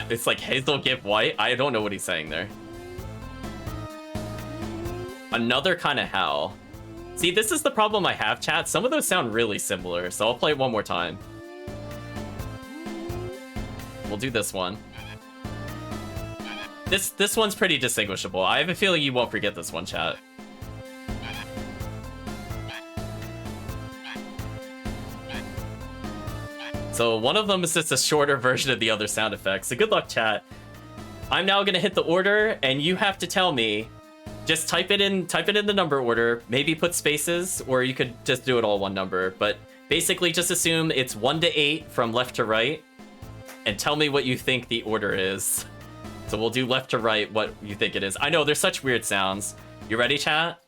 [SPEAKER 1] It's like Hazel give white. I don't know what he's saying there. Another kind of howl. See, this is the problem I have, chat. Some of those sound really similar, so I'll play it one more time. We'll do this one. This one's pretty distinguishable. I have a feeling you won't forget this one, chat. So one of them is just a shorter version of the other sound effects. So good luck, chat. I'm now gonna hit the order, and you have to tell me. Just type it in the number order. Maybe put spaces, or you could just do it all one number. But basically, just assume it's 1 to 8 from left to right, and tell me what you think the order is. So we'll do left to right, what you think it is. I know there's such weird sounds. You ready, chat?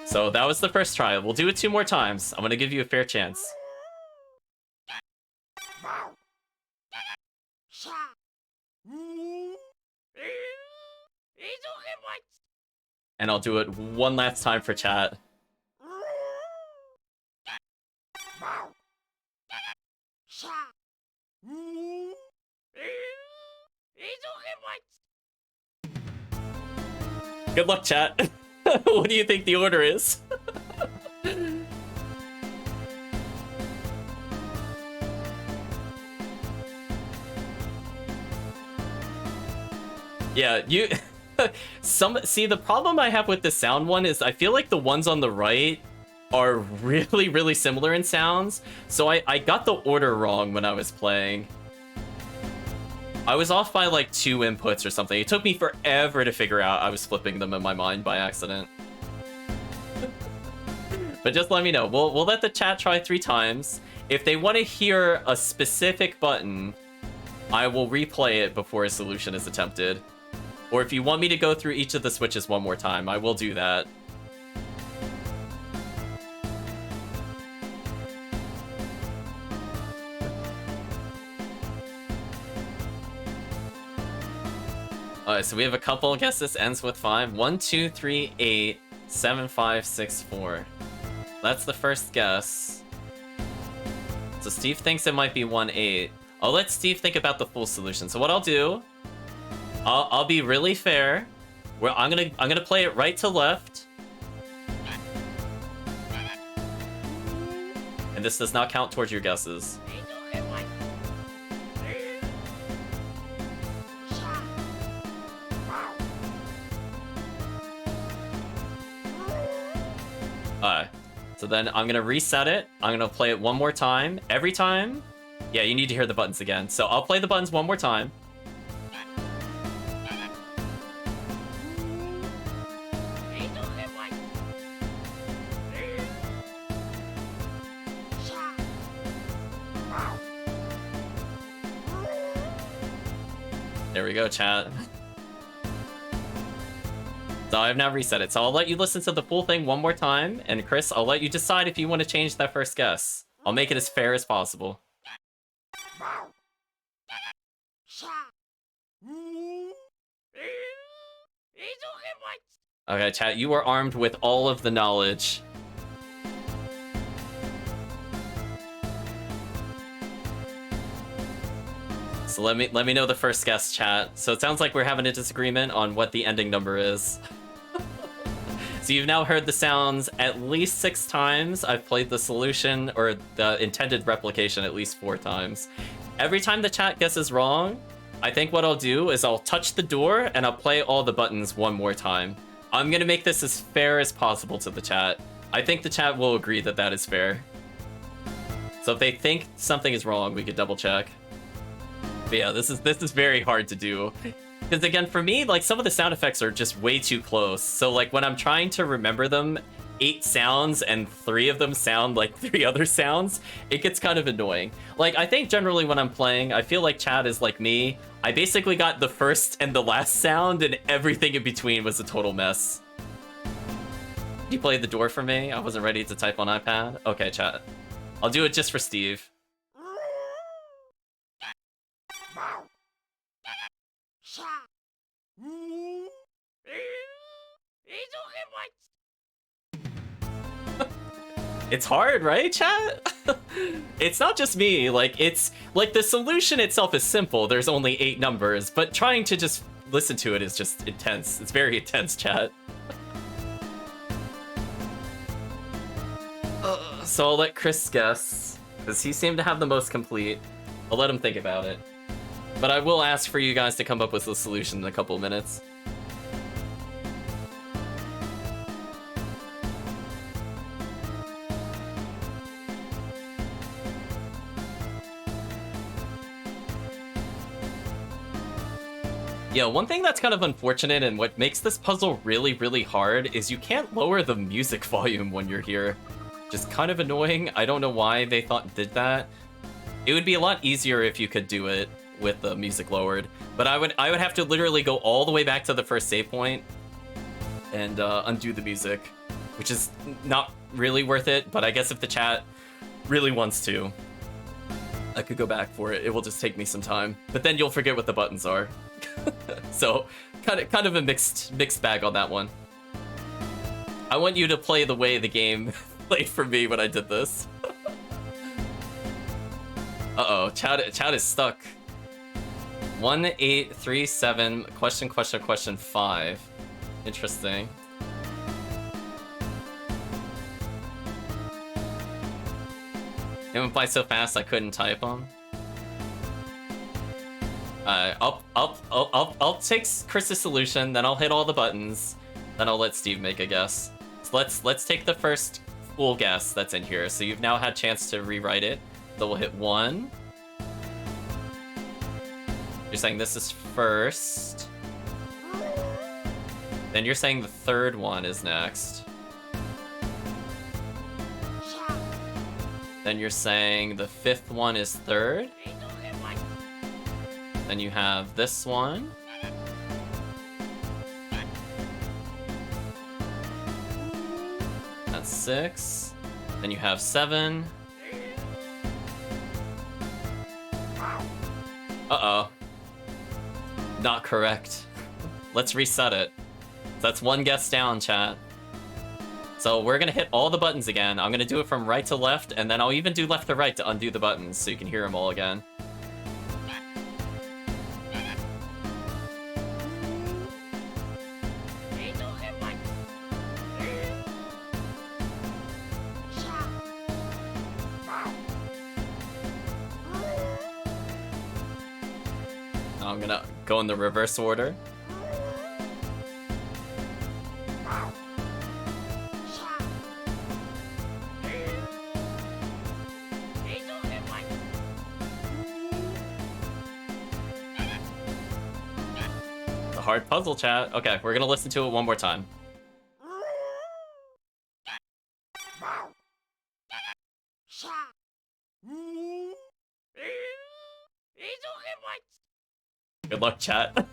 [SPEAKER 1] So that was the first try. We'll do it 2 more times. I'm gonna give you a fair chance. And I'll do it one last time for chat. Good luck, chat. What do you think the order is? Yeah, you... See, the problem I have with the sound one is I feel like the ones on the right are really, really similar in sounds. So I got the order wrong when I was playing. I was off by like 2 inputs or something. It took me forever to figure out I was flipping them in my mind by accident. But just let me know. We'll let the chat try 3 times. If they want to hear a specific button, I will replay it before a solution is attempted. Or if you want me to go through each of the switches one more time, I will do that. Alright, so we have a couple. I guess this ends with 5. 1, 2, 3, 8, 7, 5, 6, 4. That's the first guess. So Steve thinks it might be 1, 8. I'll let Steve think about the full solution. So what I'll do, I'll be really fair. I'm gonna play it right to left. And this does not count towards your guesses. Alright. So then I'm gonna reset it. I'm gonna play it one more time. Every time, yeah, you need to hear the buttons again. So I'll play the buttons one more time. There we go, chat. So I've now reset it. So I'll let you listen to the full thing one more time. And Chris, I'll let you decide if you want to change that first guess. I'll make it as fair as possible. Okay, chat, you are armed with all of the knowledge. So let me know the first guess, chat. So it sounds like we're having a disagreement on what the ending number is. So you've now heard the sounds at least 6 times. I've played the solution, or the intended replication, at least 4 times. Every time the chat guesses wrong, I think what I'll do is I'll touch the door and I'll play all the buttons one more time. I'm gonna make this as fair as possible to the chat. I think the chat will agree that that is fair. So if they think something is wrong, we could double check. But yeah, this is very hard to do. Because again, for me, like, some of the sound effects are just way too close. So like when I'm trying to remember them, 8 sounds and 3 of them sound like 3 other sounds, it gets kind of annoying. Like, I think generally when I'm playing, I feel like chat is like me. I basically got the first and the last sound, and everything in between was a total mess. You played the door for me? I wasn't ready to type on iPad? Okay, chat. I'll do it just for Steve. It's hard, right, chat? It's not just me. Like, it's like the solution itself is simple. There's only 8 numbers, but trying to just listen to it is just intense. It's very intense, chat. So I'll let Chris guess, because he seemed to have the most complete. I'll let him think about it. But I will ask for you guys to come up with a solution in a couple of minutes. Yeah, one thing that's kind of unfortunate and what makes this puzzle really, really hard is you can't lower the music volume when you're here. Just kind of annoying. I don't know why they did that. It would be a lot easier if you could do it with the music lowered. But I would have to literally go all the way back to the first save point and undo the music, which is not really worth it. But I guess if the chat really wants to, I could go back for it. It will just take me some time, but then you'll forget what the buttons are. So kind of a mixed bag on that one. I want you to play the way the game played for me when I did this. Uh-oh, chat is stuck. 1837 question 5. Interesting. It went by so fast I couldn't type them. I'll take Chris's solution, then I'll hit all the buttons, then I'll let Steve make a guess. So let's take the first full guess that's in here. So you've now had a chance to rewrite it. So we'll hit 1. You're saying this is first. Then you're saying the third one is next. Then you're saying the fifth one is third. Then you have this one. That's 6. Then you have 7. Uh-oh. Not correct. Let's reset it. That's one guess down, chat. So we're gonna hit all the buttons again. I'm gonna do it from right to left, and then I'll even do left to right to undo the buttons so you can hear them all again. Now I'm gonna go in the reverse order. Hard puzzle, chat. Okay, we're gonna listen to it one more time. Good luck, chat.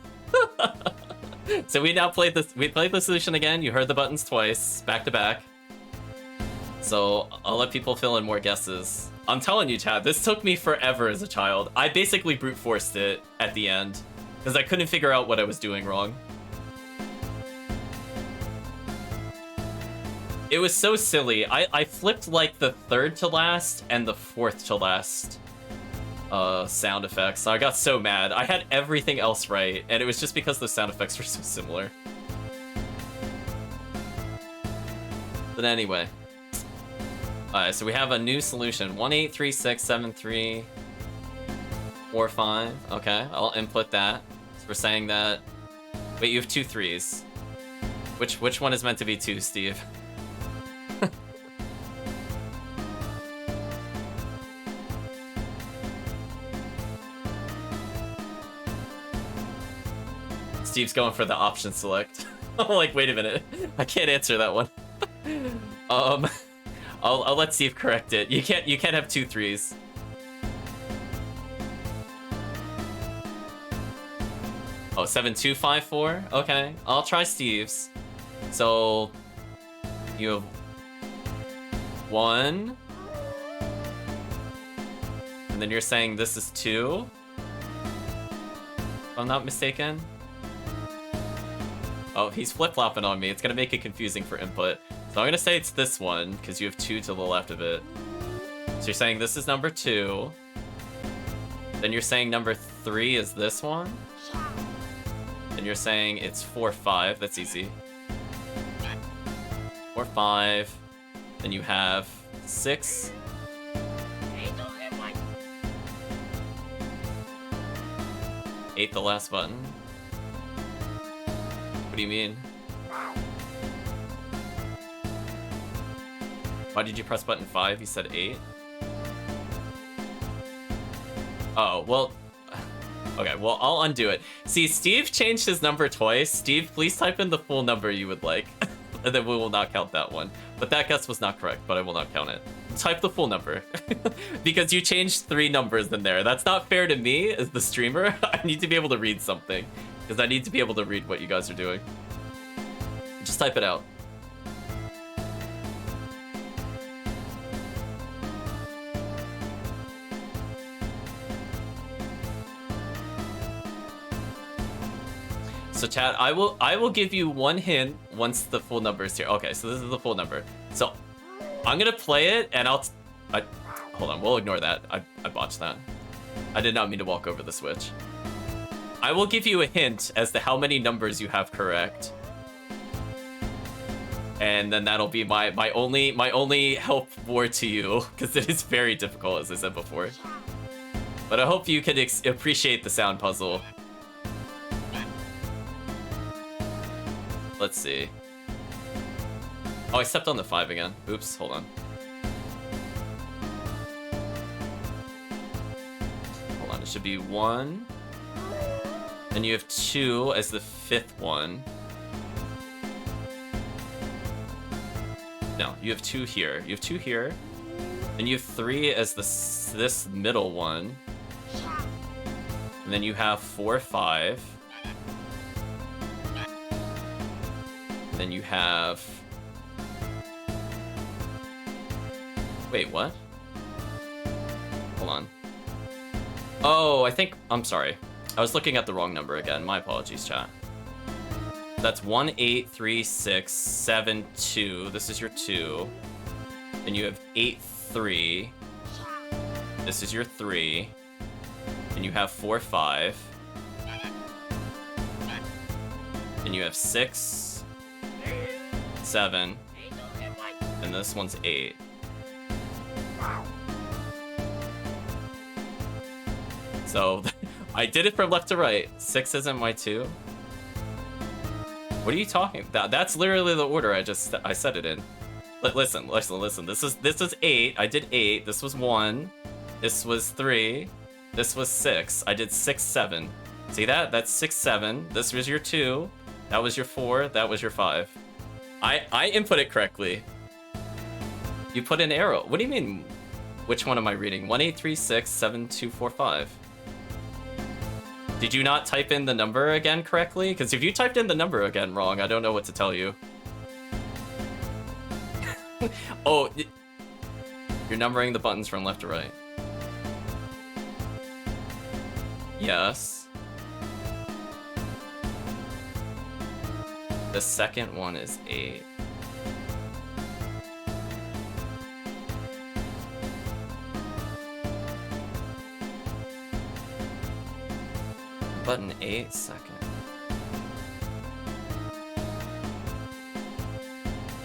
[SPEAKER 1] So we now played this. We played the solution again. You heard the buttons twice, back to back. So I'll let people fill in more guesses. I'm telling you, chat, this took me forever as a child. I basically brute forced it at the end, because I couldn't figure out what I was doing wrong. It was so silly. I flipped like the third to last and the fourth to last sound effects. So I got so mad. I had everything else right, and it was just because the sound effects were so similar. But anyway. Alright, so we have a new solution. 18367345. Okay, I'll input that. So we're saying that... Wait, you have 2 3s. Which one is meant to be 2, Steve? Steve's going for the option select. I'm like, wait a minute. I can't answer that one. I'll let Steve correct it. You can't have 2 3s. Oh, 7254? Okay, I'll try Steve's. So you have 1. And then you're saying this is 2? If I'm not mistaken. Oh, he's flip-flopping on me. It's gonna make it confusing for input. So I'm gonna say it's this one, because you have 2 to the left of it. So you're saying this is number 2. Then you're saying number 3 is this one. And you're saying it's 4 5. That's easy. 4 5. Then you have 6. 8, the last button. What do you mean? Why did you press button 5? You said 8? Oh, well... Okay, well, I'll undo it. See, Steve changed his number twice. Steve, please type in the full number you would like. And then we will not count that one. But that guess was not correct, but I will not count it. type the full number. Because you changed 3 numbers in there. That's not fair to me as the streamer. I need to be able to read something. Because I need to be able to read what you guys are doing. Just type it out. So chat, I will give you one hint once the full number is here. Okay, so this is the full number. So I'm gonna play it and hold on, we'll ignore that. I botched that. I did not mean to walk over the switch. I will give you a hint as to how many numbers you have correct. And then that'll be my only help word to you, because it is very difficult, as I said before. But I hope you can appreciate the sound puzzle. Let's see. Oh, I stepped on the 5 again. Oops, hold on. Hold on, it should be 1. And you have 2 as the 5th one. No, you have 2 here. You have 2 here. And you have 3 as this middle one. And then you have 4, 5. And then you have... Wait, what? Hold on. Oh, I'm sorry. I was looking at the wrong number again. My apologies, chat. That's 1, 8, 3, 6, 7, 2. This is your 2. Then you have 8, 3. This is your 3. And you have 4, 5. And you have 6, 7. And this one's 8. So, I did it from left to right. 6 isn't my 2. What are you talking about? That's literally the order I said it in. Listen. This is 8. I did 8. This was 1. This was 3. This was 6. I did 6, 7. See that? That's 6, 7. This was your 2. That was your 4. That was your 5. I input it correctly. You put an arrow. What do you mean? Which one am I reading? 1, 8, 3, 6, 7, 2, 4, 5. Did you not type in the number again correctly? Because if you typed in the number again wrong, I don't know what to tell you. Oh, you're numbering the buttons from left to right. Yes. The second one is 8. Button 8, second.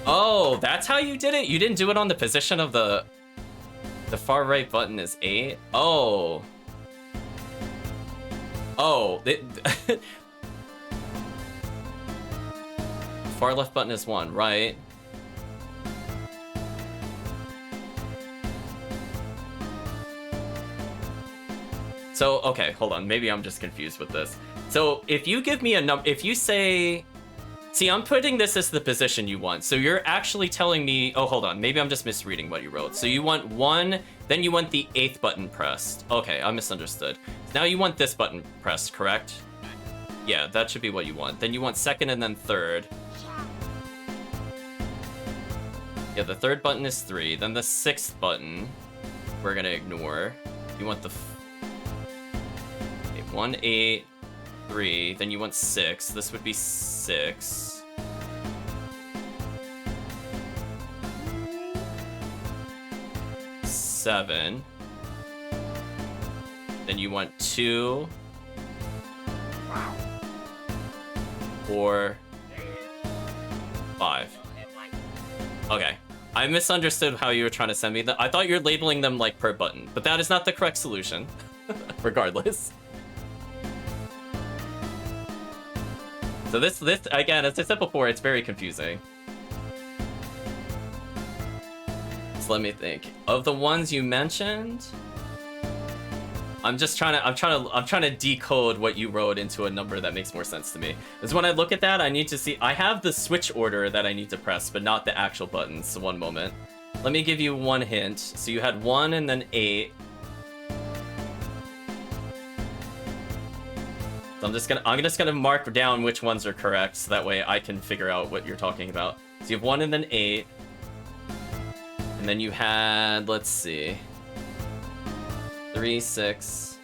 [SPEAKER 1] Oh, that's how you did it? You didn't do it on the position of the far right button is 8? Oh. Oh. Far left button is 1, right? So, okay, hold on. Maybe I'm just confused with this. So, if you give me a number, if you say... See, I'm putting this as the position you want. So you're actually telling me... Oh, hold on. Maybe I'm just misreading what you wrote. So you want 1, then you want the 8th button pressed. Okay, I misunderstood. Now you want this button pressed, correct? Yeah, that should be what you want. Then you want 2nd and then 3rd. Yeah, the 3rd button is 3. Then the 6th button, we're gonna ignore. You want the... 1, 8, 3, then you want 6. This would be 6. Seven. Then you want 2. 4. 5. Okay. I misunderstood how you were trying to send me that. I thought you're labeling them like per button, but that is not the correct solution. Regardless. So this again, as I said before, it's very confusing. So let me think. Of the ones you mentioned, I'm trying to decode what you wrote into a number that makes more sense to me. Because when I look at that, I need to see. I have the switch order that I need to press, but not the actual buttons. So one moment. Let me give you one hint. So you had 1 and then 8. So I'm just gonna mark down which ones are correct, so that way I can figure out what you're talking about. So you have 1 and then 8. And then you had, let's see, 3, 6,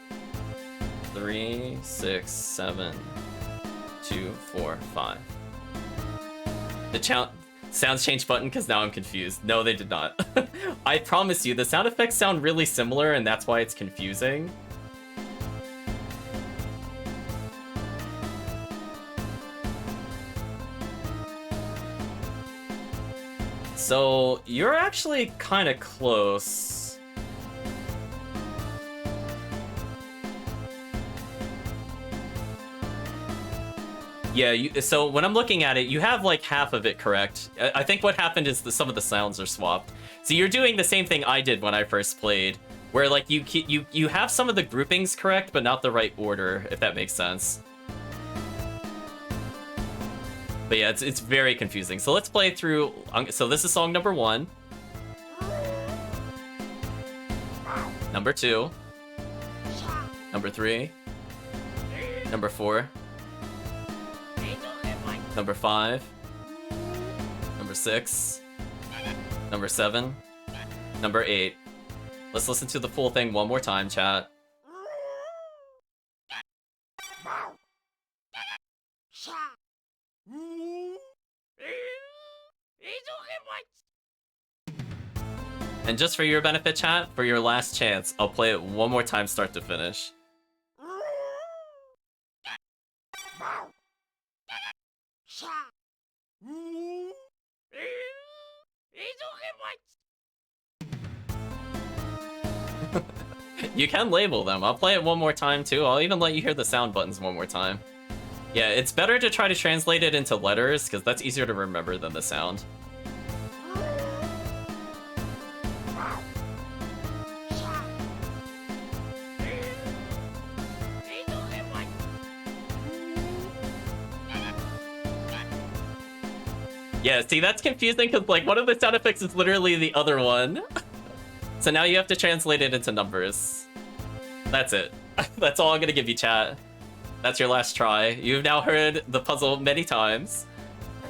[SPEAKER 1] 3, 6, 7, 2, 4, 5. The sounds change button, because now I'm confused. No, they did not. I promise you, the sound effects sound really similar, and that's why it's confusing. So, you're actually kind of close. Yeah, so when I'm looking at it, you have like half of it correct. I think what happened is some of the sounds are swapped. So you're doing the same thing I did when I first played, where like you have some of the groupings correct, but not the right order, if that makes sense. But yeah, it's very confusing. So let's play through. So this is song number 1. Number 2. Number 3. Number 4. Number 5. Number 6. Number 7. Number 8. Let's listen to the full thing one more time, chat. And just for your benefit, chat, for your last chance, I'll play it one more time, start to finish. You can label them. I'll play it one more time, too. I'll even let you hear the sound buttons one more time. Yeah, it's better to try to translate it into letters, because that's easier to remember than the sound. Yeah, see, that's confusing, because like one of the sound effects is literally the other one. So now you have to translate it into numbers. That's it. That's all I'm gonna give you, chat. That's your last try. You've now heard the puzzle many times.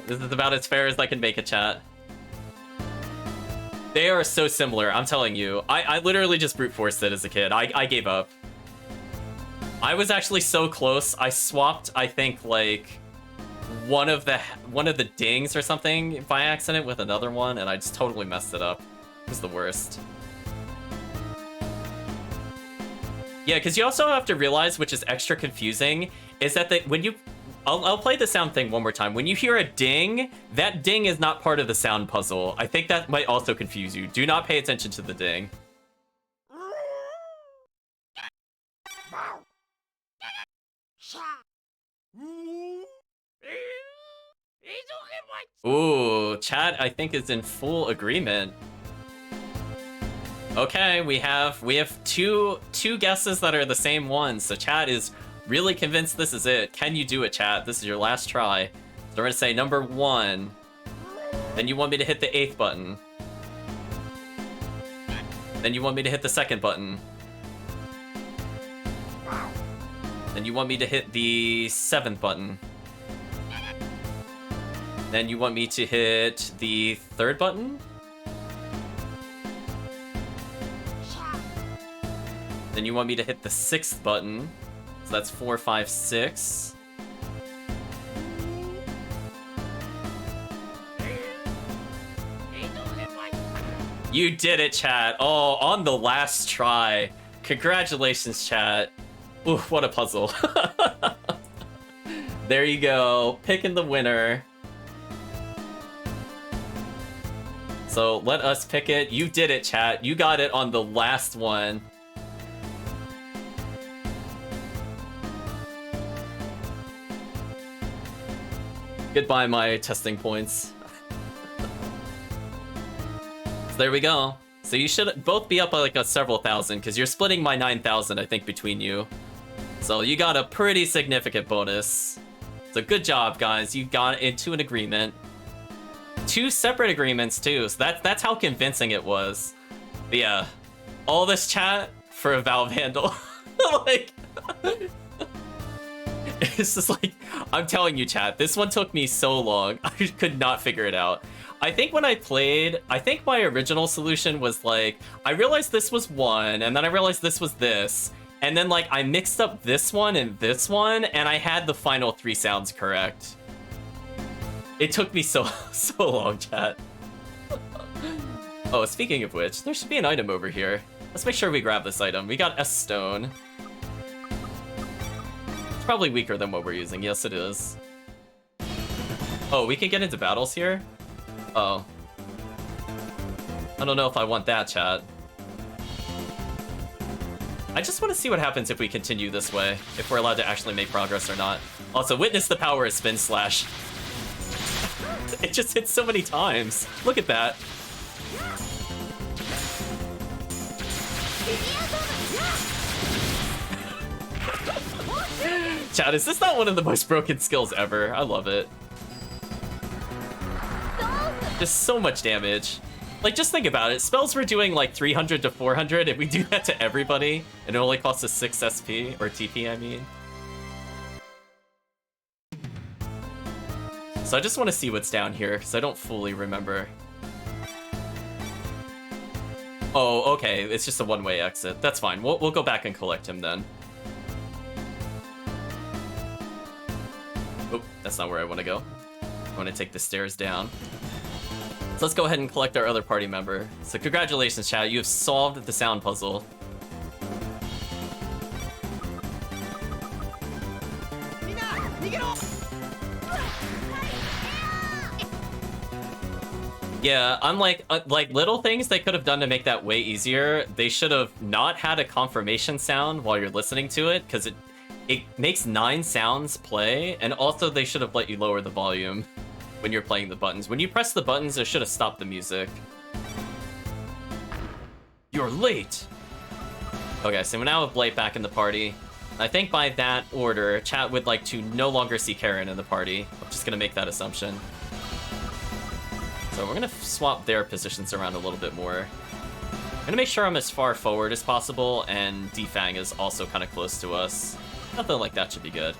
[SPEAKER 1] This is about as fair as I can make it, chat. They are so similar, I'm telling you. I literally just brute forced it as a kid. I gave up. I was actually so close. I swapped, I think, like one of the dings or something by accident with another one, and I just totally messed it up. It was the worst. Yeah, because you also have to realize, which is extra confusing, is that when you... I'll play the sound thing one more time. When you hear a ding, that ding is not part of the sound puzzle. I think that might also confuse you. Do not pay attention to the ding. Ooh, chat, I think, is in full agreement. Okay, we have two guesses that are the same ones, so chat is really convinced this is it. Can you do it, chat? This is your last try. So we're gonna say number 1. Then you want me to hit the 8th button. Then you want me to hit the 2nd button. Then you want me to hit the 7th button. Then you want me to hit the 3rd button. Then you want me to hit the 6th button. So that's 4, 5, 6. You did it, chat. Oh, on the last try. Congratulations, chat. Ooh, what a puzzle. There you go. Picking the winner. So let us pick it. You did it, chat. You got it on the last one. Goodbye, my testing points. So there we go. So you should both be up by like a several thousand, because you're splitting my 9,000, I think, between you. So you got a pretty significant bonus. So good job, guys. You got into an agreement. 2 separate agreements too, so that's how convincing it was. But yeah, all this chat for a Valve handle. Like, it's just like, I'm telling you, chat, this one took me so long. I could not figure it out. I think when I played, I think my original solution was like, I realized this was one, and then I realized this was this, and then like I mixed up this one and this one, and I had the final 3 sounds correct. It took me so long, chat. Oh, speaking of which, there should be an item over here. Let's make sure we grab this item. We got a stone. It's probably weaker than what we're using. Yes, it is. Oh, we can get into battles here? Oh. I don't know if I want that, chat. I just want to see what happens if we continue this way. If we're allowed to actually make progress or not. Also, witness the power of Spin Slash. It just hits so many times. Look at that. Chat, is this not one of the most broken skills ever? I love it. Just so much damage. Like, just think about it. Spells were doing like 300 to 400, and we do that to everybody, and it only costs us 6 SP, or TP, I mean. So I just want to see what's down here, because I don't fully remember. Oh, okay, it's just a one-way exit. That's fine. We'll go back and collect him then. Oh, that's not where I want to go. I want to take the stairs down. So let's go ahead and collect our other party member. So congratulations, chat. You have solved the sound puzzle. Yeah, unlike like little things they could have done to make that way easier, they should have not had a confirmation sound while you're listening to it, because it makes 9 sounds play, and also they should have let you lower the volume when you're playing the buttons. When you press the buttons, it should have stopped the music. You're late! Okay, so we now have Blade back in the party. I think by that order, chat would like to no longer see Karen in the party. I'm just gonna make that assumption. So we're gonna swap their positions around a little bit more. I'm gonna make sure I'm as far forward as possible, and Defang is also kind of close to us. Nothing like that should be good.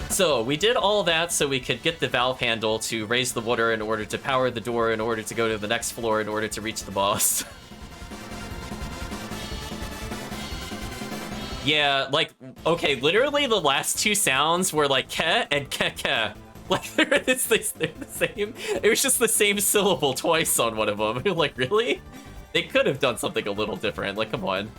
[SPEAKER 1] So we did all that so we could get the valve handle to raise the water in order to power the door, in order to go to the next floor, in order to reach the boss. Yeah, like, okay, literally the last 2 sounds were like ke and ke. Like, they're the same. It was just the same syllable twice on one of them. You're like, really? They could have done something a little different. Like, come on.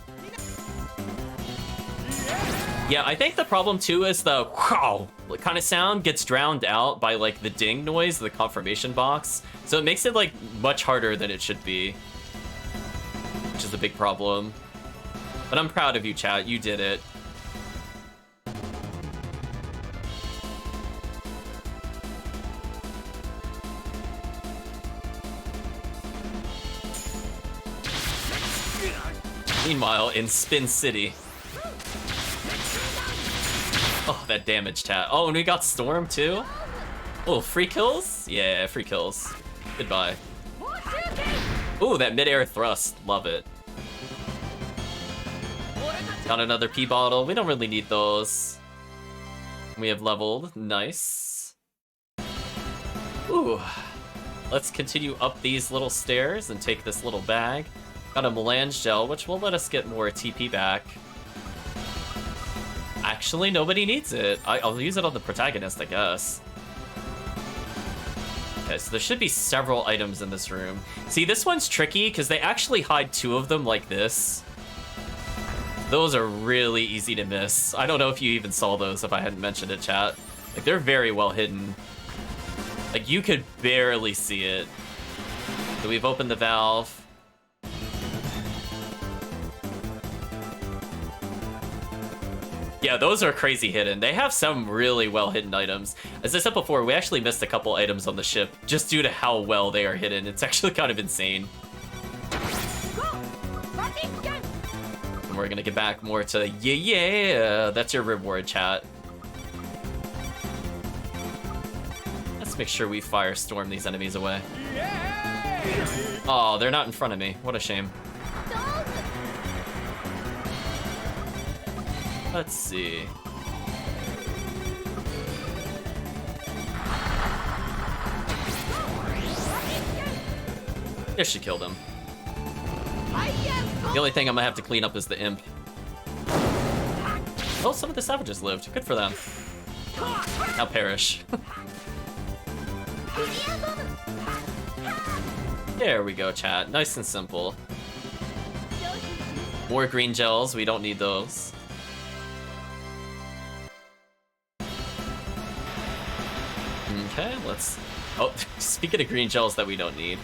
[SPEAKER 1] Yeah, I think the problem too is the wow kind of sound gets drowned out by like the ding noise, the confirmation box. So it makes it like much harder than it should be, which is a big problem. But I'm proud of you, chat. You did it. Meanwhile, in Spin City. Oh, that damage, chat. Oh, and we got Storm, too? Oh, free kills? Yeah, free kills. Goodbye. Ooh, that mid-air thrust. Love it. Got another P bottle. We don't really need those. We have leveled. Nice. Ooh. Let's continue up these little stairs and take this little bag. Got a melange gel, which will let us get more TP back. Actually, nobody needs it. I'll use it on the protagonist, I guess. Okay, so there should be several items in this room. See, this one's tricky because they actually hide 2 of them like this. Those are really easy to miss. I don't know if you even saw those if I hadn't mentioned it, chat. Like, they're very well hidden. Like, you could barely see it. So we've opened the valve. Yeah, those are crazy hidden. They have some really well hidden items. As I said before, we actually missed a couple items on the ship just due to how well they are hidden. It's actually kind of insane. And we're gonna get back more to yeah, that's your reward, chat. That's Let's make sure we firestorm these enemies away. Oh, they're not in front of me. What a shame. Let's see. Yes, she killed him. The only thing I'm gonna have to clean up is the imp. Oh, some of the savages lived. Good for them. Now perish. There we go, chat. Nice and simple. More green gels. We don't need those. Okay, let's... Oh, speaking of green gels that we don't need.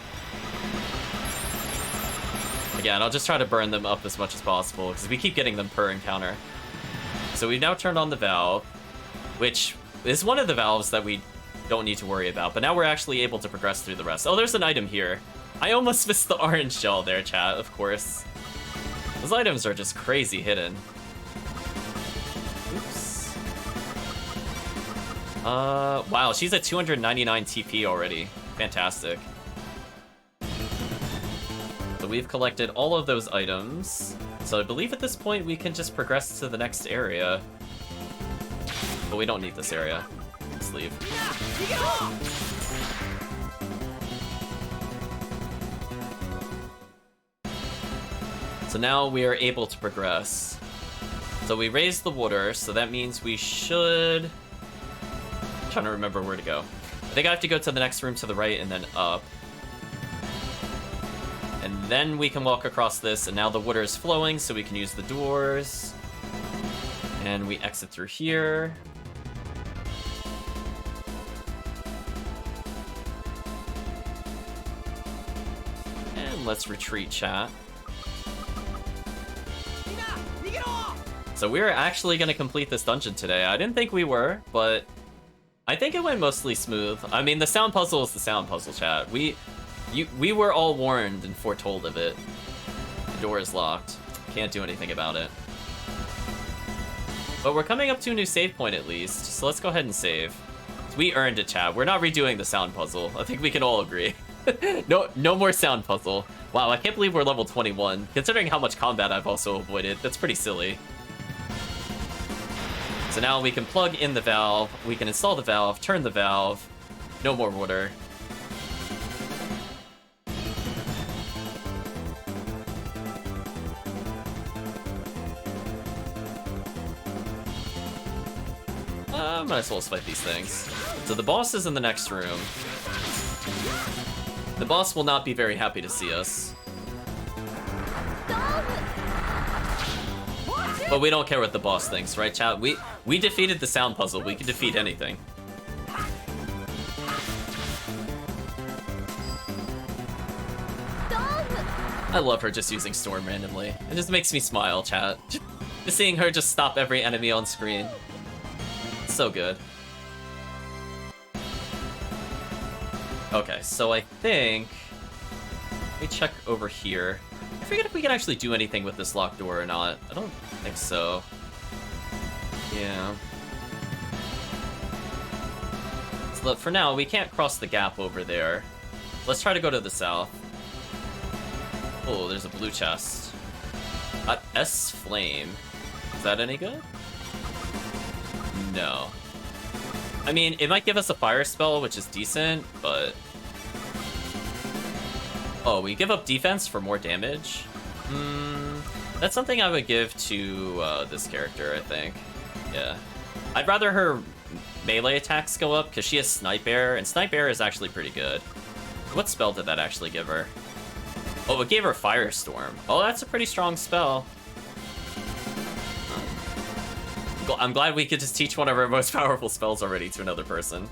[SPEAKER 1] Again, I'll just try to burn them up as much as possible, because we keep getting them per encounter. So we've now turned on the valve, which is one of the valves that we don't need to worry about, but now we're actually able to progress through the rest. Oh, there's an item here. I almost missed the orange gel there, chat, of course. Those items are just crazy hidden. Oops. Wow, she's at 299 TP already. Fantastic. So we've collected all of those items. So I believe at this point we can just progress to the next area. But we don't need this area. Let's leave. So now we are able to progress. So we raised the water, so that means we should... I'm trying to remember where to go. I think I have to go to the next room to the right and then up. And then we can walk across this, and now the water is flowing, so we can use the doors. And we exit through here. And let's retreat, chat. So we're actually going to complete this dungeon today. I didn't think we were, but I think it went mostly smooth. I mean, the sound puzzle is the sound puzzle, chat. We were all warned and foretold of it. The door is locked. Can't do anything about it. But we're coming up to a new save point at least, so let's go ahead and save. We earned it, chat. We're not redoing the sound puzzle. I think we can all agree. No more sound puzzle. Wow, I can't believe we're level 21. Considering how much combat I've also avoided, that's pretty silly. So now we can plug in the valve, we can install the valve, turn the valve. No more water. Might as well fight these things. So the boss is in the next room. The boss will not be very happy to see us. But we don't care what the boss thinks, right, chat? We defeated the sound puzzle. We can defeat anything. I love her just using Storm randomly. It just makes me smile, chat. Just seeing her just stop every enemy on screen. So good. Okay, so I think... Let me check over here. I forget if we can actually do anything with this locked door or not. I don't think so. Yeah. So for now, we can't cross the gap over there. Let's try to go to the south. Oh, there's a blue chest. S Flame. Is that any good? No. I mean, it might give us a fire spell, which is decent, but... Oh, we give up defense for more damage? That's something I would give to this character, I think. Yeah. I'd rather her melee attacks go up, because she has Snipe Air, and Snipe Air is actually pretty good. What spell did that actually give her? Oh, it gave her Firestorm. Oh, that's a pretty strong spell. I'm glad we could just teach one of our most powerful spells already to another person.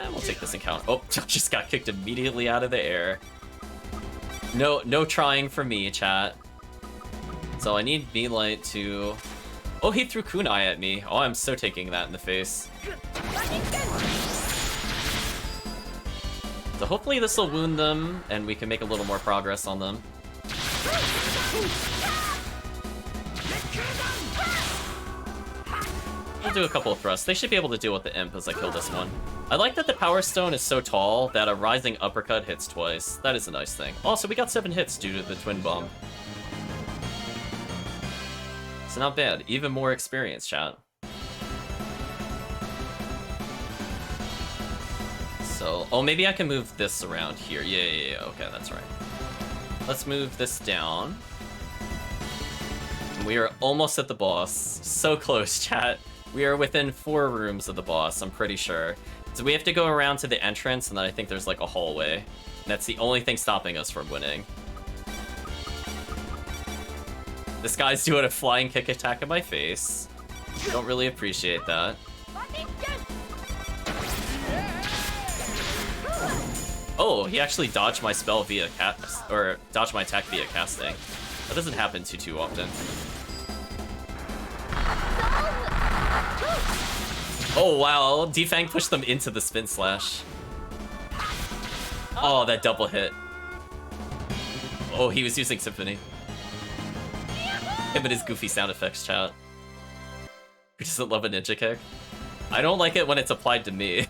[SPEAKER 1] We'll take this encounter. Oh, just got kicked immediately out of the air. No trying for me, chat. So I need Beelight to... Oh, he threw Kunai at me. Oh, I'm so taking that in the face. So hopefully this will wound them, and we can make a little more progress on them. do a couple of thrusts. They should be able to deal with the imp as I kill this one. I like that the Power Stone is so tall that a rising uppercut hits twice. That is a nice thing. Also, we got 7 hits due to the Twin Bomb. It's not bad. Even more experience, chat. So, oh, maybe I can move this around here. Yeah. Okay, that's right. Let's move this down. We are almost at the boss. So close, chat. We are within 4 rooms of the boss, I'm pretty sure. So we have to go around to the entrance, and then I think there's like a hallway. And that's the only thing stopping us from winning. This guy's doing a flying kick attack in my face. Don't really appreciate that. Oh, he actually dodged my spell via cast, or dodged my attack via casting. That doesn't happen too often. Oh wow, Defang pushed them into the spin slash. Oh, that double hit. Oh, he was using Symphony. Him and his goofy sound effects, chat. Who doesn't love a ninja kick? I don't like it when it's applied to me.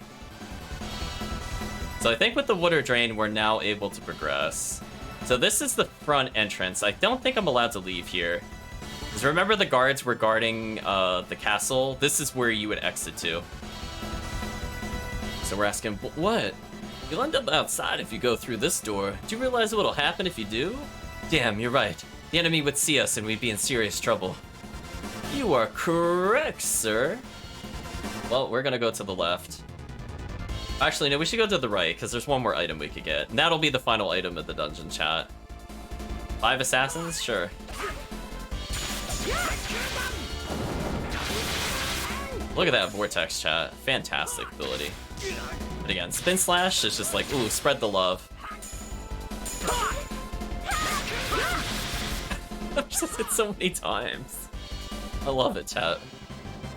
[SPEAKER 1] So I think with the water drain, we're now able to progress. So this is the front entrance. I don't think I'm allowed to leave here. Because remember the guards were guarding the castle? This is where you would exit to. So we're asking, what? You'll end up outside if you go through this door. Do you realize what'll happen if you do? Damn, you're right. The enemy would see us and we'd be in serious trouble. You are correct, sir. Well, we're gonna go to the left. Actually, no, we should go to the right, because there's one more item we could get. And that'll be the final item of the dungeon, chat. 5 assassins? Sure. Look at that vortex, chat. Fantastic ability. But again, spin slash is just like, ooh, spread the love. I've just hit so many times. I love it, chat.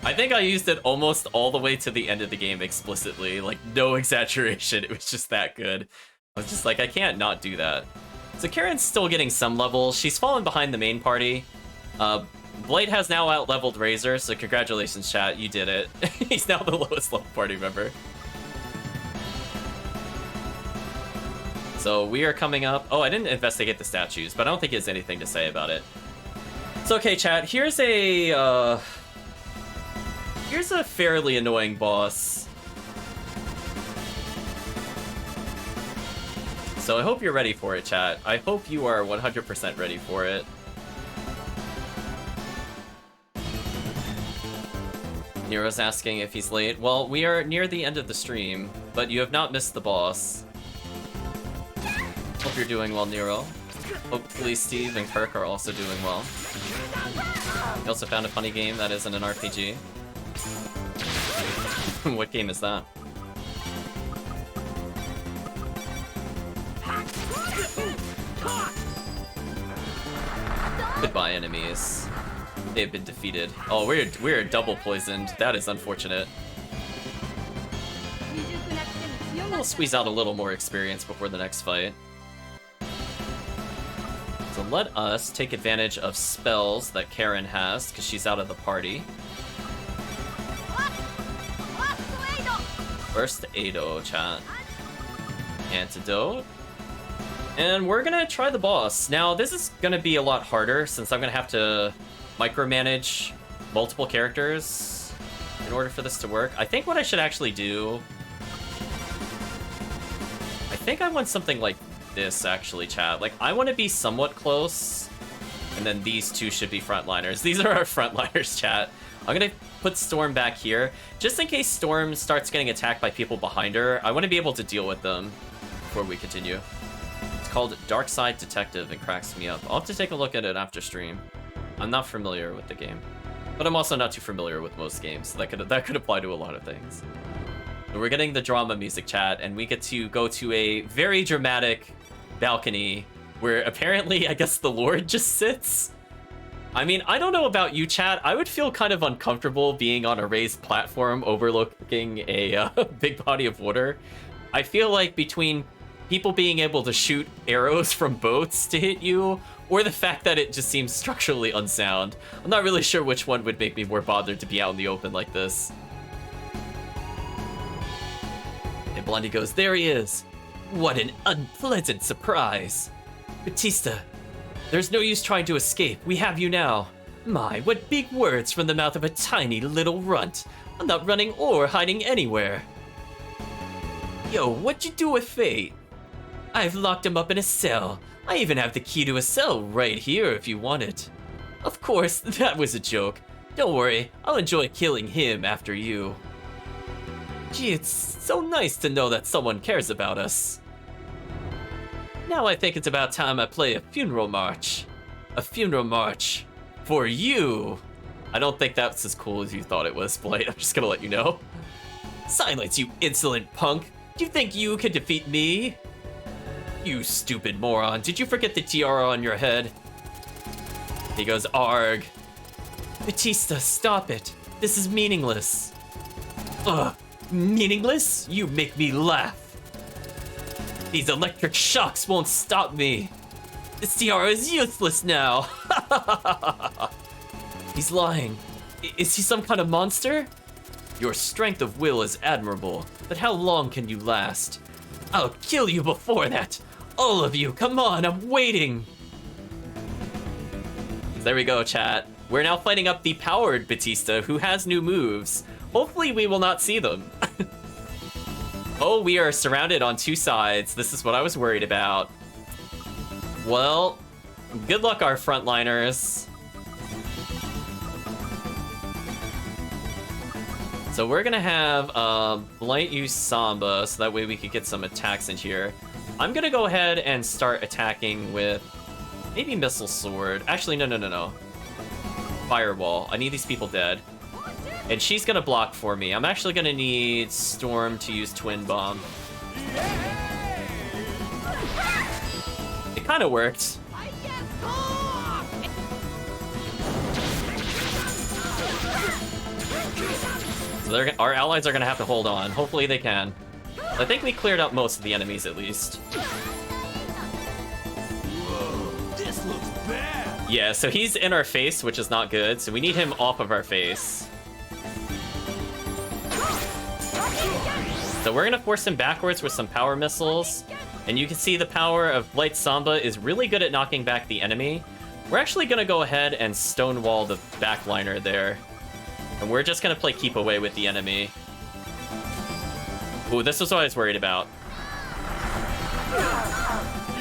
[SPEAKER 1] I think I used it almost all the way to the end of the game explicitly, like no exaggeration, it was just that good. I was just like, I can't not do that. So Karen's still getting some levels, she's fallen behind the main party. Blade has now out-leveled Razor, so congratulations chat, you did it. He's now the lowest level party member. So we are coming up, oh, I didn't investigate the statues, but I don't think he has anything to say about it. So okay chat, here's a fairly annoying boss. So I hope you're ready for it, chat. I hope you are 100% ready for it. Nero's asking if he's late. Well, we are near the end of the stream, but you have not missed the boss. Hope you're doing well, Nero. Hopefully Steve and Kirk are also doing well. We also found a funny game that isn't an RPG. What game is that? Goodbye, enemies. They've been defeated. Oh, we're double poisoned. That is unfortunate. We'll squeeze out a little more experience before the next fight. So let us take advantage of spells that Karen has, because she's out of the party. First Ado, chat. Antidote. And we're gonna try the boss. Now, this is gonna be a lot harder, since I'm gonna have to micromanage multiple characters in order for this to work. I think what I should actually do... I think I want something like this, actually, chat. Like, I want to be somewhat close, and then these two should be frontliners. These are our frontliners, chat. I'm gonna put Storm back here, just in case Storm starts getting attacked by people behind her. I want to be able to deal with them before we continue. It's called Dark Side Detective and cracks me up. I'll have to take a look at it after stream. I'm not familiar with the game, but I'm also not too familiar with most games, so that could apply to a lot of things. We're getting the drama music, chat, and we get to go to a very dramatic balcony where apparently, I guess, the Lord just sits. I mean, I don't know about you, chat. I would feel kind of uncomfortable being on a raised platform overlooking a big body of water. I feel like between people being able to shoot arrows from boats to hit you, or the fact that it just seems structurally unsound. I'm not really sure which one would make me more bothered to be out in the open like this. And Blondie goes, there he is. What an unpleasant surprise. Batista, there's no use trying to escape. We have you now. My, what big words from the mouth of a tiny little runt. I'm not running or hiding anywhere. Yo, what'd you do with Fate? I've locked him up in a cell. I even have the key to a cell right here if you want it. Of course, that was a joke. Don't worry, I'll enjoy killing him after you. Gee, it's so nice to know that someone cares about us. Now I think it's about time I play a funeral march. A funeral march for you. I don't think that's as cool as you thought it was, Blight. I'm just gonna let you know. Silence, you insolent punk. Do you think you can defeat me? You stupid moron. Did you forget the tiara on your head? He goes, arg. Batista, stop it. This is meaningless. Ugh, meaningless? You make me laugh. These electric shocks won't stop me. This tiara is useless now. He's lying. Is he some kind of monster? Your strength of will is admirable, but how long can you last? I'll kill you before that. All of you, come on, I'm waiting. There we go, chat. We're now fighting up the powered Batista, who has new moves. Hopefully we will not see them. Oh, we are surrounded on two sides. This is what I was worried about. Well, good luck, our frontliners. So we're gonna have Blight use Samba, so that way we could get some attacks in here. I'm gonna go ahead and start attacking with maybe Missile Sword. Actually, no. Firewall. I need these people dead. And she's gonna block for me. I'm actually gonna need Storm to use Twin Bomb. It kind of worked. So our allies are gonna have to hold on. Hopefully they can. I think we cleared out most of the enemies at least.
[SPEAKER 3] This looks bad.
[SPEAKER 1] Yeah, so he's in our face, which is not good. So we need him off of our face. So we're gonna force him backwards with some power missiles. And you can see the power of Light Samba is really good at knocking back the enemy. We're actually gonna go ahead and stonewall the backliner there. And we're just gonna play keep away with the enemy. Ooh, this was what I was worried about.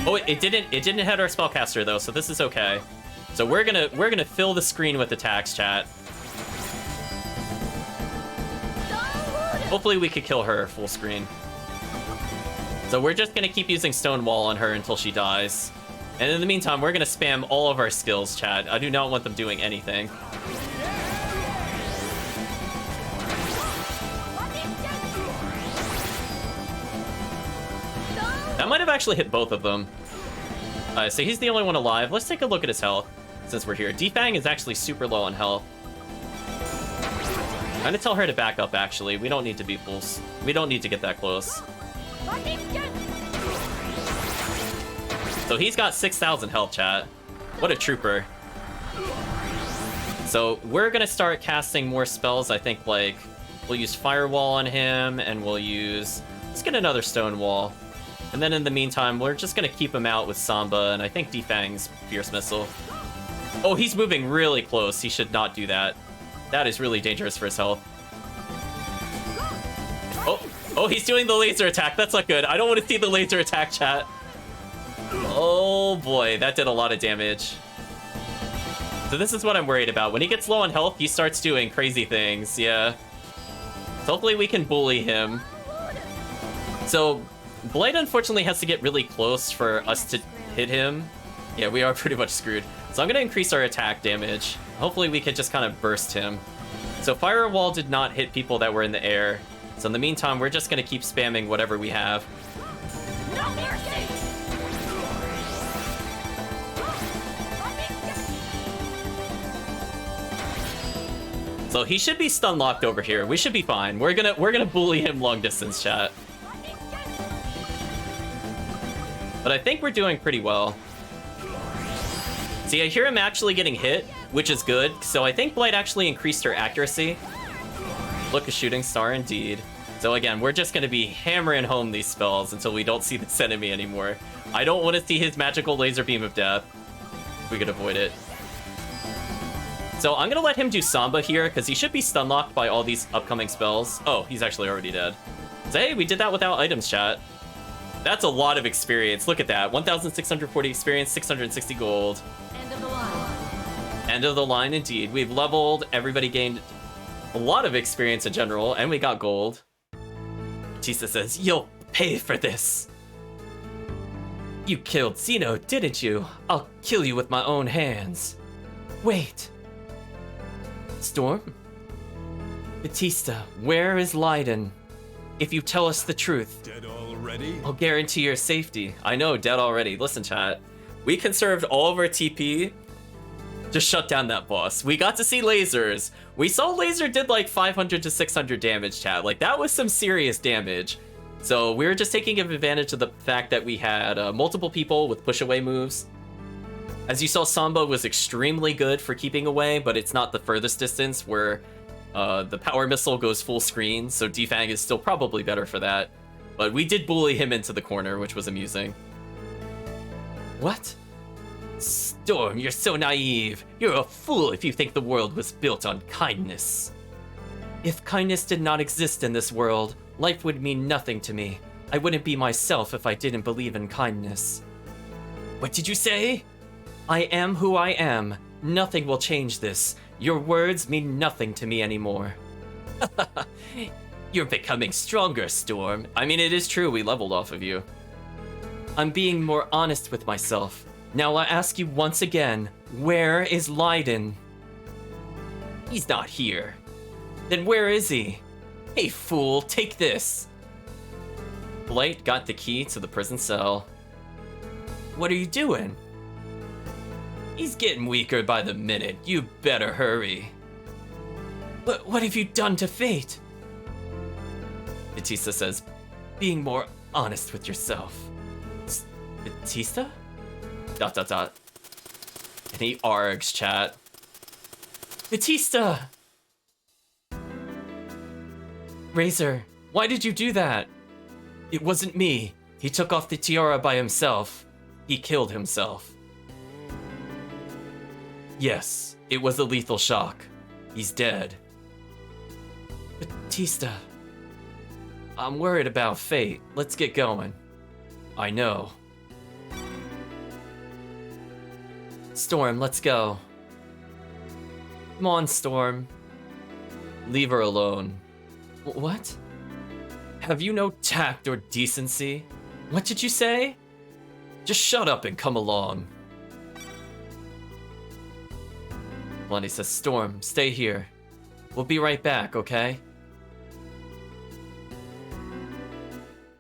[SPEAKER 1] Oh, it didn't hit our spellcaster though, so this is okay. So we're gonna fill the screen with attacks, chat. Hopefully we could kill her full screen. So we're just gonna keep using Stonewall on her until she dies. And in the meantime, we're gonna spam all of our skills, chat. I do not want them doing anything. That might have actually hit both of them. So he's the only one alive. Let's take a look at his health since we're here. Defang is actually super low on health. I'm gonna tell her to back up, actually. We don't need to be fools. We don't need to get that close. So he's got 6,000 health, chat. What a trooper. So we're gonna start casting more spells. I think, like, we'll use Firewall on him, and we'll use... Let's get another Stonewall. And then in the meantime, we're just gonna keep him out with Samba, and I think Defang's Fierce Missile. Oh, he's moving really close. He should not do that. That is really dangerous for his health. Oh, he's doing the laser attack. That's not good. I don't want to see the laser attack, chat. Oh boy, that did a lot of damage. So this is what I'm worried about. When he gets low on health, he starts doing crazy things, yeah. So hopefully we can bully him. So Blight unfortunately has to get really close for us to hit him. Yeah, we are pretty much screwed. So I'm gonna increase our attack damage. Hopefully we could just kind of burst him. So Firewall did not hit people that were in the air. So in the meantime, we're just gonna keep spamming whatever we have.
[SPEAKER 2] No mercy!
[SPEAKER 1] So he should be stun locked over here. We should be fine. We're gonna bully him long distance, chat. But I think we're doing pretty well. See, I hear him actually getting hit, which is good. So I think Blight actually increased her accuracy. Look, a shooting star indeed. So again, we're just going to be hammering home these spells until we don't see this enemy anymore. I don't want to see his magical laser beam of death. We could avoid it. So I'm going to let him do Samba here, because he should be stun locked by all these upcoming spells. Oh, he's actually already dead. So hey, we did that without items, chat. That's a lot of experience. Look at that. 1,640 experience, 660 gold.
[SPEAKER 2] End of the line.
[SPEAKER 1] End of the line, indeed. We've leveled. Everybody gained a lot of experience in general, and we got gold. Batista says, "You'll pay for this. You killed Zeno, didn't you? I'll kill you with my own hands. Wait. Storm? Batista, where is Leiden? If you tell us the truth,
[SPEAKER 3] Dead already?
[SPEAKER 1] I'll guarantee your safety." I know, dead already. Listen, chat. We conserved all of our TP to shut down that boss. We got to see lasers. We saw laser did like 500 to 600 damage, chat. Like, that was some serious damage. So we were just taking advantage of the fact that we had multiple people with push-away moves. As you saw, Samba was extremely good for keeping away, but it's not the furthest distance where the power missile goes full screen, so Defang is still probably better for that. But we did bully him into the corner, which was amusing. What? Storm, you're so naive. You're a fool if you think the world was built on kindness. If kindness did not exist in this world, life would mean nothing to me. I wouldn't be myself if I didn't believe in kindness. What did you say? I am who I am. Nothing will change this. Your words mean nothing to me anymore. You're becoming stronger, Storm. I mean, it is true, we leveled off of you. I'm being more honest with myself. Now I ask you once again, where is Leiden? He's not here. Then where is he? Hey fool, take this. Blight got the key to the prison cell. What are you doing? He's getting weaker by the minute. You better hurry. But what have you done to Fate? Batista says, being more honest with yourself. Batista? ... And he args, chat. Batista! Razor, why did you do that? It wasn't me. He took off the tiara by himself. He killed himself. Yes, it was a lethal shock. He's dead. Batista. I'm worried about Fate. Let's get going. I know. Storm, let's go. Come on, Storm. Leave her alone. What? Have you no tact or decency? What did you say? Just shut up and come along. Blondie says, Storm, stay here. We'll be right back, okay?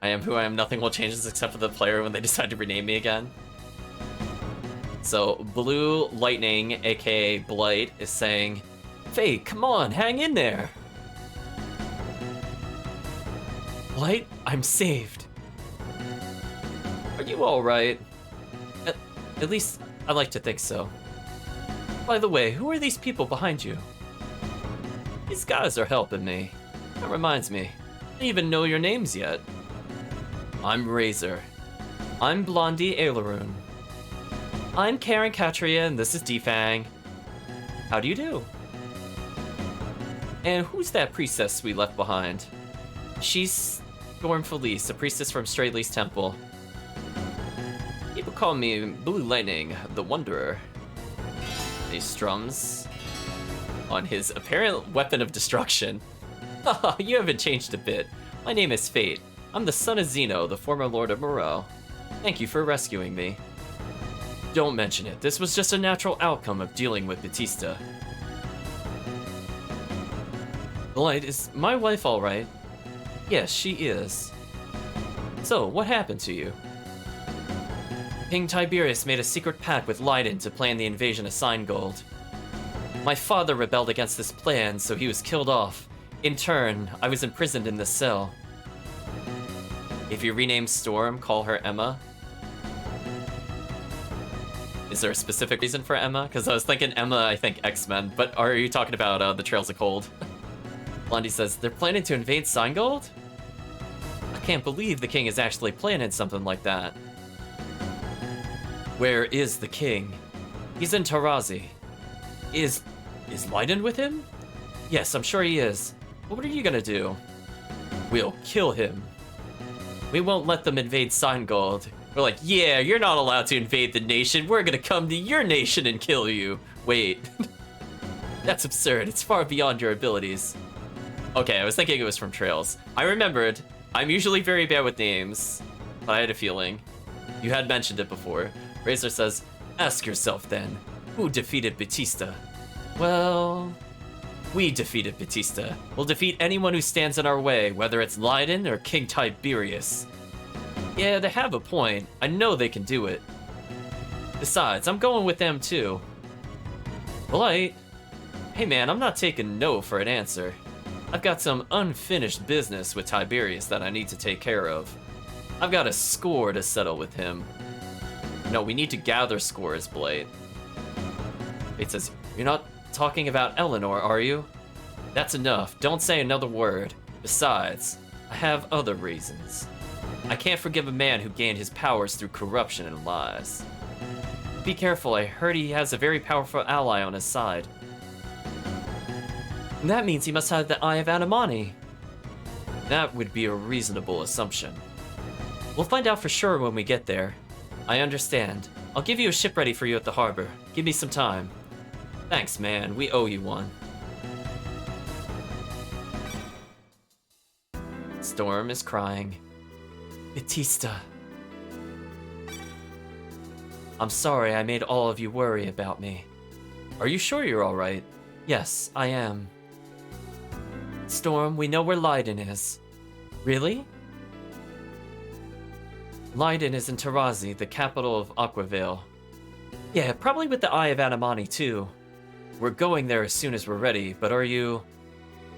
[SPEAKER 1] I am who I am. Nothing will change except for the player when they decide to rename me again. So, Blue Lightning, aka Blight, is saying, Fate, come on, hang in there. Blight, I'm saved. Are you alright? At least, I like to think so. By the way, who are these people behind you? These guys are helping me. That reminds me, I don't even know your names yet. I'm Razor. I'm Blondie Aileron. I'm Karen Katria, and this is Defang. How do you do? And who's that priestess we left behind? She's Storm Felice, a priestess from Straylee's temple. People call me Blue Lightning, the Wanderer. He strums on his apparent weapon of destruction. Haha, you haven't changed a bit. My name is Fate. I'm the son of Zeno, the former Lord of Moreau. Thank you for rescuing me. Don't mention it. This was just a natural outcome of dealing with Batista. Blight, is my wife alright? Yes, she is. So, what happened to you? King Tiberius made a secret pact with Leiden to plan the invasion of Signgold. My father rebelled against this plan, so he was killed off. In turn, I was imprisoned in this cell. If you rename Storm, call her Emma. Is there a specific reason for Emma? Because I was thinking Emma, I think X-Men, but are you talking about the Trails of Cold? Blondie says, they're planning to invade Seingold? I can't believe the king is actually planning something like that. Where is the king? He's in Tarazi. Is Leiden with him? Yes, I'm sure he is. But what are you gonna do? We'll kill him. We won't let them invade Seingold. We're like, yeah, you're not allowed to invade the nation. We're gonna come to your nation and kill you. Wait. That's absurd. It's far beyond your abilities. Okay, I was thinking it was from Trails. I remembered. I'm usually very bad with names, but I had a feeling. You had mentioned it before. Razor says, ask yourself then, who defeated Batista? Well, we defeated Batista. We'll defeat anyone who stands in our way, whether it's Leiden or King Tiberius. Yeah, they have a point. I know they can do it. Besides, I'm going with them too. Blight? Hey man, I'm not taking no for an answer. I've got some unfinished business with Tiberius that I need to take care of. I've got a score to settle with him. No, we need to gather scores, Blight. It says, you're not talking about Eleanor, are you? That's enough. Don't say another word. Besides, I have other reasons. I can't forgive a man who gained his powers through corruption and lies. Be careful, I heard he has a very powerful ally on his side. And that means he must have the Eye of Anamani. That would be a reasonable assumption. We'll find out for sure when we get there. I understand. I'll give you a ship ready for you at the harbor. Give me some time. Thanks, man. We owe you one. Storm is crying. Batista. I'm sorry I made all of you worry about me. Are you sure you're alright? Yes, I am. Storm, we know where Leiden is. Really? Leiden is in Tarazi, the capital of Aquavale. Yeah, probably with the Eye of Anamani too. We're going there as soon as we're ready, but are you...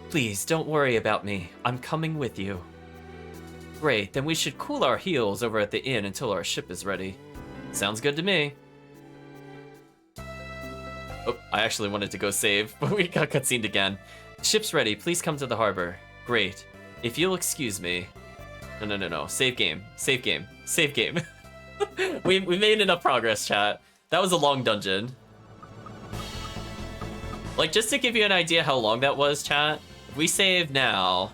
[SPEAKER 1] Please, don't worry about me. I'm coming with you. Great, then we should cool our heels over at the inn until our ship is ready. Sounds good to me. Oh, I actually wanted to go save, but we got cutscened again. Ship's ready, please come to the harbor. Great. If you'll excuse me... No. Save game. Save game. Save game. we made enough progress, chat. That was a long dungeon. Like, just to give you an idea how long that was, chat, if we save now...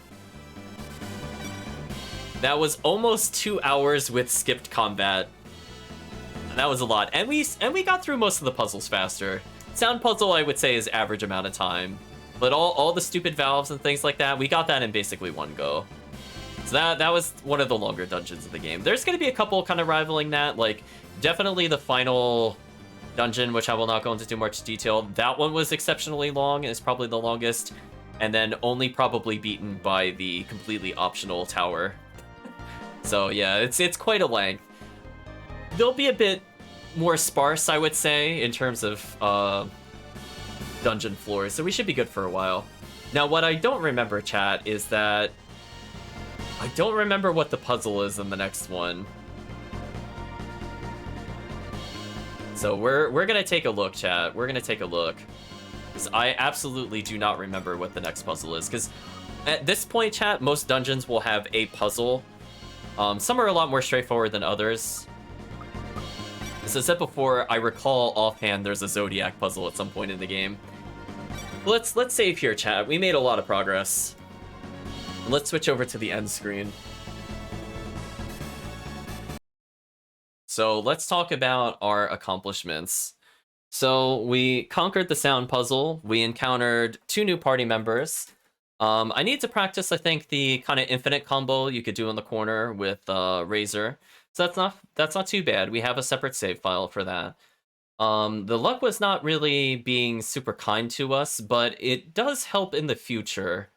[SPEAKER 1] That was almost 2 hours with skipped combat. That was a lot. And we got through most of the puzzles faster. Sound puzzle, I would say, is average amount of time. But all the stupid valves and things like that, we got that in basically one go. So that was one of the longer dungeons of the game. There's going to be a couple kind of rivaling that. Like, definitely the final dungeon, which I will not go into too much detail. That one was exceptionally long. It's probably the longest. And then only probably beaten by the completely optional tower. So yeah, it's quite a length. They'll be a bit more sparse, I would say, in terms of dungeon floors, so we should be good for a while. Now, what I don't remember, chat, is that I don't remember what the puzzle is in the next one. So we're gonna take a look, chat. We're gonna take a look. Because I absolutely do not remember what the next puzzle is. Because at this point, chat, most dungeons will have a puzzle. Some are a lot more straightforward than others. As I said before, I recall offhand there's a Zodiac puzzle at some point in the game. Let's save here, chat. We made a lot of progress. Let's switch over to the end screen. So let's talk about our accomplishments. So we conquered the sound puzzle. We encountered 2 new party members. I need to practice, I think, the kind of infinite combo you could do in the corner with Razor. So that's not too bad. We have a separate save file for that. The luck was not really being super kind to us, but it does help in the future.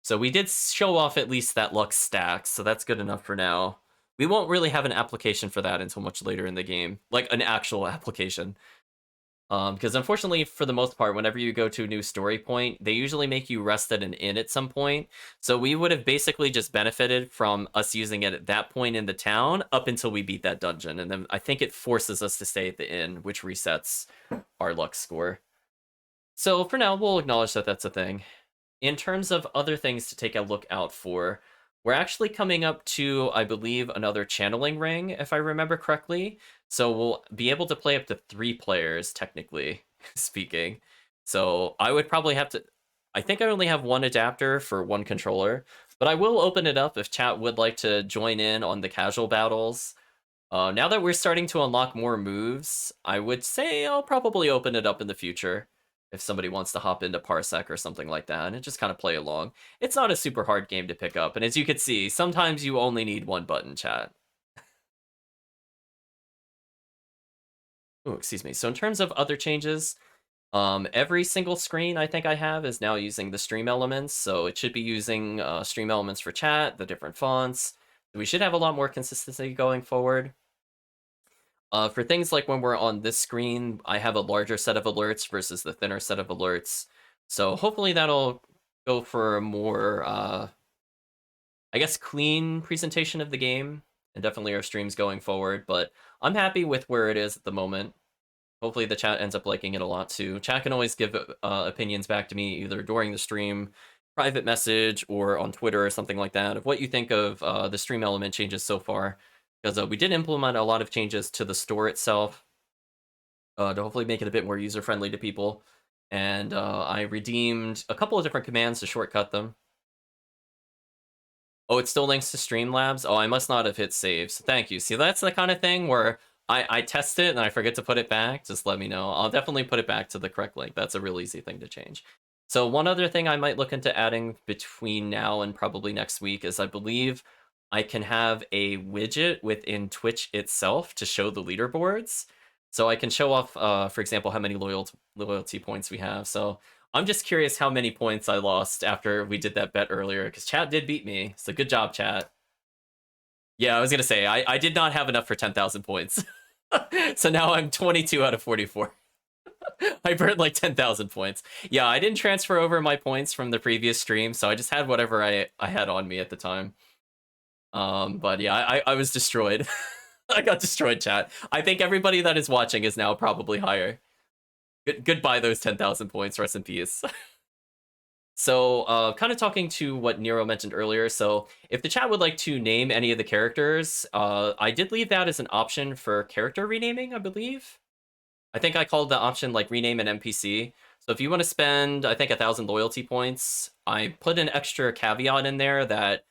[SPEAKER 1] So we did show off at least that luck stack, so that's good enough for now. We won't really have an application for that until much later in the game. Like, an actual application. Because unfortunately, for the most part, whenever you go to a new story point, they usually make you rest at an inn at some point. So we would have basically just benefited from us using it at that point in the town up until we beat that dungeon. And then I think it forces us to stay at the inn, which resets our luck score. So for now, we'll acknowledge that that's a thing. In terms of other things to take a look out for, we're actually coming up to, I believe, another channeling ring, if I remember correctly. So we'll be able to play up to 3 players, technically speaking. So I would probably have to. I think I only have one adapter for one controller, but I will open it up if chat would like to join in on the casual battles. Now that we're starting to unlock more moves, I would say I'll probably open it up in the future if somebody wants to hop into Parsec or something like that and just kind of play along. It's not a super hard game to pick up, and as you can see, sometimes you only need one button, chat. Oh, excuse me. So in terms of other changes, every single screen I think I have is now using the stream elements, so it should be using stream elements for chat, the different fonts. We should have a lot more consistency going forward. For things like when we're on this screen, I have a larger set of alerts versus the thinner set of alerts. So hopefully that'll go for a more, I guess, clean presentation of the game and definitely our streams going forward. But I'm happy with where it is at the moment. Hopefully the chat ends up liking it a lot too. Chat can always give opinions back to me either during the stream, private message, or on Twitter or something like that of what you think of the stream element changes so far. Because we did implement a lot of changes to the store itself to hopefully make it a bit more user-friendly to people. And I redeemed a couple of different commands to shortcut them. Oh, it still links to Streamlabs? Oh, I must not have hit save. So thank you. See, that's the kind of thing where I test it and I forget to put it back. Just let me know. I'll definitely put it back to the correct link. That's a real easy thing to change. So one other thing I might look into adding between now and probably next week is I believe I can have a widget within Twitch itself to show the leaderboards. So I can show off, for example, how many loyalty points we have. So I'm just curious how many points I lost after we did that bet earlier, because chat did beat me. So good job, chat. Yeah, I was gonna say I did not have enough for 10,000 points. So now I'm 22 out of 44. I burned like 10,000 points. Yeah, I didn't transfer over my points from the previous stream, so I just had whatever I had on me at the time. But yeah, I was destroyed. I got destroyed, chat. I think everybody that is watching is now probably higher. Goodbye those 10,000 points. Rest in peace. So, kind of talking to what Nero mentioned earlier. So, if the chat would like to name any of the characters, I did leave that as an option for character renaming, I believe. I think I called the option like rename an NPC. So, if you want to spend, I think, 1,000 loyalty points, I put an extra caveat in there that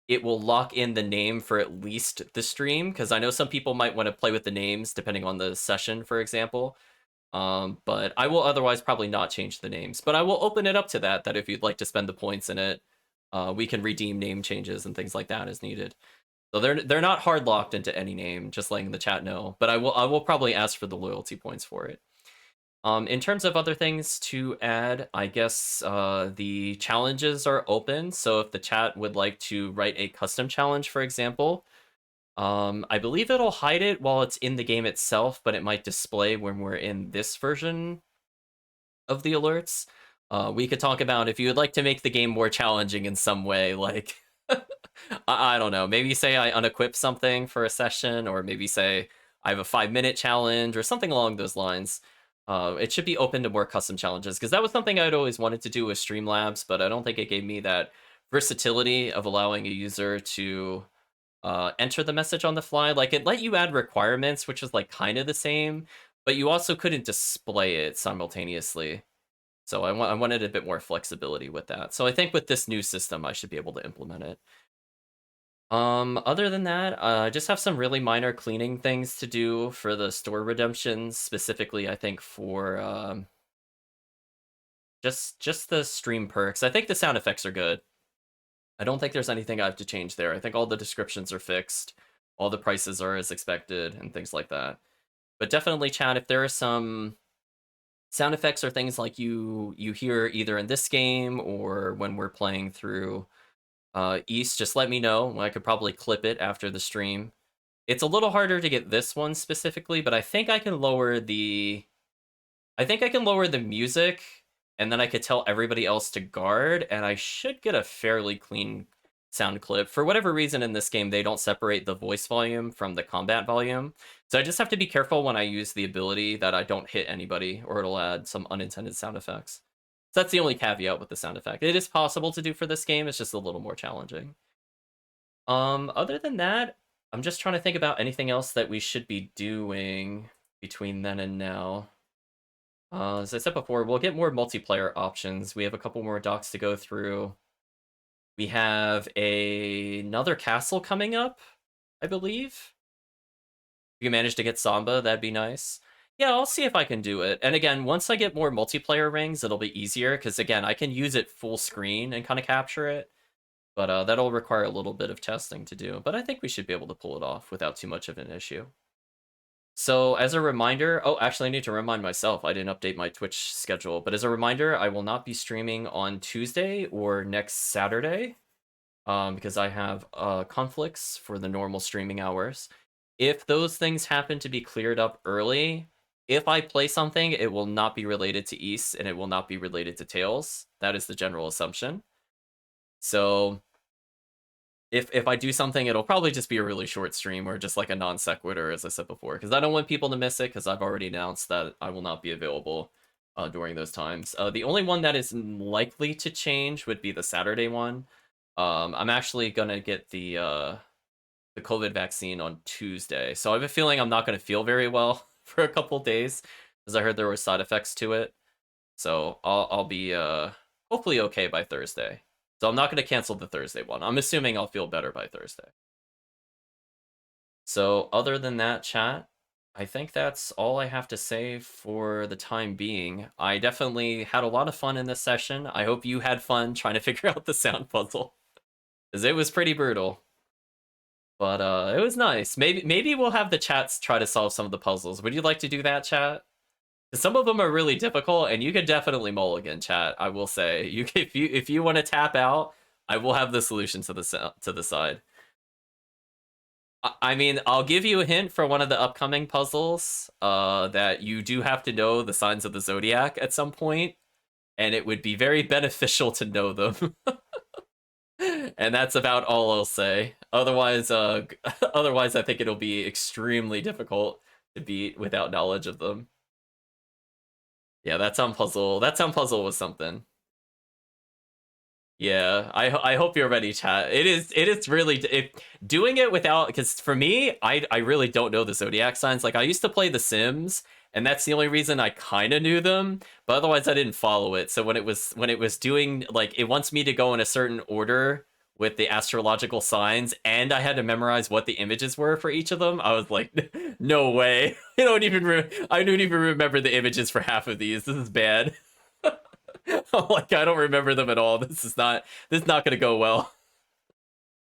[SPEAKER 1] it will lock in the name for at least the stream, because I know some people might want to play with the names depending on the session, for example. But I will otherwise probably not change the names. But I will open it up to that if you'd like to spend the points in it, we can redeem name changes and things like that as needed. So they're not hard locked into any name, just letting the chat know. But I will probably ask for the loyalty points for it. In terms of other things to add, I guess the challenges are open. So if the chat would like to write a custom challenge, for example, I believe it'll hide it while it's in the game itself, but it might display when we're in this version of the alerts. We could talk about if you would like to make the game more challenging in some way, like, I don't know, maybe say I unequip something for a session, or maybe say I have a 5-minute challenge, or something along those lines. It should be open to more custom challenges, because that was something I'd always wanted to do with Streamlabs, but I don't think it gave me that versatility of allowing a user to enter the message on the fly. Like, it let you add requirements, which is like kind of the same, but you also couldn't display it simultaneously. So I wanted a bit more flexibility with that. So I think with this new system, I should be able to implement it. Other than that, I just have some really minor cleaning things to do for the store redemptions, specifically, I think, for just the stream perks. I think the sound effects are good. I don't think there's anything I have to change there. I think all the descriptions are fixed, all the prices are as expected, and things like that. But definitely, chat, if there are some sound effects or things like you hear either in this game or when we're playing through East, just let me know. I could probably clip it after the stream. It's a little harder to get this one specifically, but I think I can lower the I think I can lower the music, and then I could tell everybody else to guard, and I should get a fairly clean sound clip. For whatever reason in this game, they don't separate the voice volume from the combat volume. So I just have to be careful when I use the ability that I don't hit anybody, or it'll add some unintended sound effects. So that's the only caveat with the sound effect. It is possible to do for this game, it's just a little more challenging. Other than that, I'm just trying to think about anything else that we should be doing between then and now. As I said before, we'll get more multiplayer options. We have a couple more docs to go through. We have another castle coming up, I believe. If you manage to get Samba, that'd be nice. Yeah, I'll see if I can do it. And again, once I get more multiplayer rings, it'll be easier, because again, I can use it full screen and kind of capture it. But that'll require a little bit of testing to do. But I think we should be able to pull it off without too much of an issue. So as a reminder, oh, actually I need to remind myself, I didn't update my Twitch schedule, but as a reminder, I will not be streaming on Tuesday or next Saturday, because I have conflicts for the normal streaming hours. If those things happen to be cleared up early, if I play something, it will not be related to East, and it will not be related to Tails. That is the general assumption. So if I do something, it'll probably just be a really short stream, or just like a non sequitur, as I said before, because I don't want people to miss it, because I've already announced that I will not be available during those times. The only one that is likely to change would be the Saturday one. I'm actually gonna get the COVID vaccine on Tuesday, so I have a feeling I'm not gonna feel very well for a couple days, because I heard there were side effects to it. So I'll be hopefully okay by Thursday. So I'm not going to cancel the Thursday one. I'm assuming I'll feel better by Thursday. So other than that, chat, I think that's all I have to say for the time being. I definitely had a lot of fun in this session. I hope you had fun trying to figure out the sound puzzle, because it was pretty brutal. But it was nice. Maybe we'll have the chats try to solve some of the puzzles. Would you like to do that, chat? Some of them are really difficult, and you could definitely mulligan, chat. I will say, if you want to tap out, I will have the solution to the side. I mean, I'll give you a hint for one of the upcoming puzzles. That you do have to know the signs of the zodiac at some point, and it would be very beneficial to know them. And that's about all I'll say. Otherwise, otherwise, I think it'll be extremely difficult to beat without knowledge of them. Yeah, that sound puzzle was something. Yeah, I hope you're ready, chat. It is really doing it without, because for me, I really don't know the zodiac signs. Like, I used to play The Sims, and that's the only reason I kind of knew them, but otherwise I didn't follow it. So when it was doing, like, it wants me to go in a certain order with the astrological signs, and I had to memorize what the images were for each of them, I was like, no way. I don't even remember the images for half of these. This is bad. Like, I don't remember them at all. This is not gonna go well.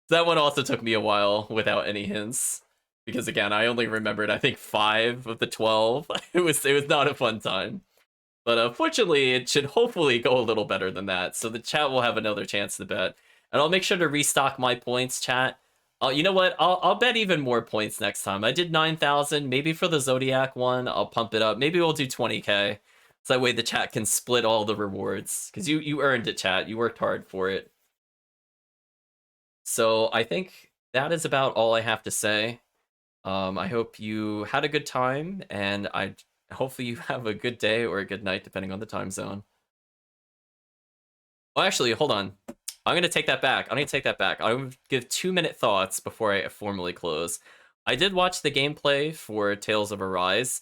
[SPEAKER 1] That one also took me a while without any hints, because again, I only remembered, I think, 5 of the 12. It was not a fun time. But fortunately, it should hopefully go a little better than that, so the chat will have another chance to bet. And I'll make sure to restock my points, chat. You know what? I'll bet even more points next time. I did 9,000. Maybe for the Zodiac one, I'll pump it up. Maybe we'll do 20k. So that way the chat can split all the rewards. Because you earned it, chat. You worked hard for it. So I think that is about all I have to say. I hope you had a good time, and hopefully you have a good day or a good night, depending on the time zone. Oh, actually, hold on. I'm going to take that back. I'm going to give 2-minute thoughts before I formally close. I did watch the gameplay for Tales of Arise.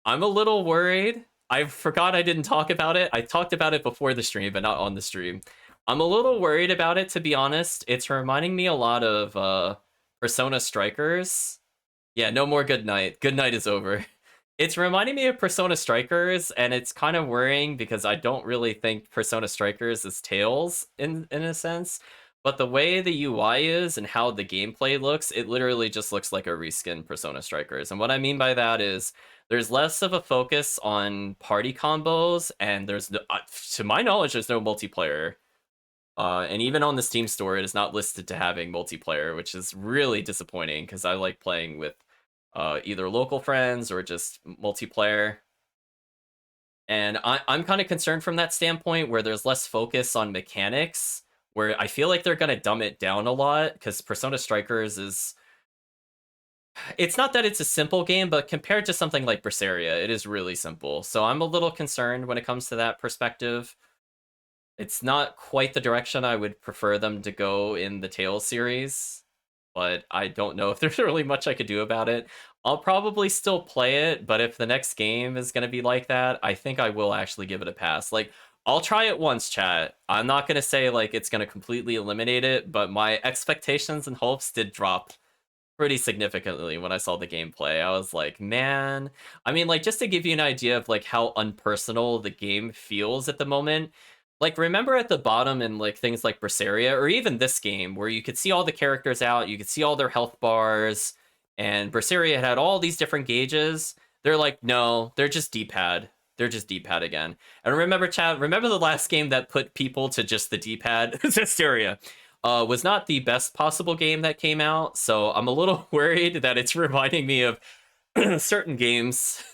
[SPEAKER 1] I'm a little worried. I forgot I didn't talk about it. I talked about it before the stream, but not on the stream. I'm a little worried about it, to be honest. It's reminding me a lot of Persona Strikers. Yeah, no more good night. Good night is over. It's reminding me of Persona Strikers, and it's kind of worrying because I don't really think Persona Strikers is Tales in a sense. But the way the UI is and how the gameplay looks, it literally just looks like a reskin Persona Strikers. And what I mean by that is there's less of a focus on party combos, and there's no, to my knowledge, there's no multiplayer. And even on the Steam store, it is not listed to having multiplayer, which is really disappointing because I like playing with either local friends or just multiplayer. And I'm kind of concerned from that standpoint where there's less focus on mechanics, where I feel like they're going to dumb it down a lot because Persona Strikers is. It's not that it's a simple game, but compared to something like Berseria, it is really simple. So I'm a little concerned when it comes to that perspective. It's not quite the direction I would prefer them to go in the Tales series, but I don't know if there's really much I could do about it. I'll probably still play it, but if the next game is going to be like that, I think I will actually give it a pass. Like, I'll try it once, chat. I'm not going to say like it's going to completely eliminate it, but my expectations and hopes did drop pretty significantly when I saw the gameplay. I was like, man, I mean, like, just to give you an idea of like how unpersonal the game feels at the moment. Like, remember at the bottom in like things like Berseria or even this game where you could see all the characters out, you could see all their health bars, and Berseria had all these different gauges. They're like, no, they're just D-pad. They're just D-pad again. And remember, chat, remember the last game that put people to just the D-pad? Hysteria. Was not the best possible game that came out, so I'm a little worried that it's reminding me of certain games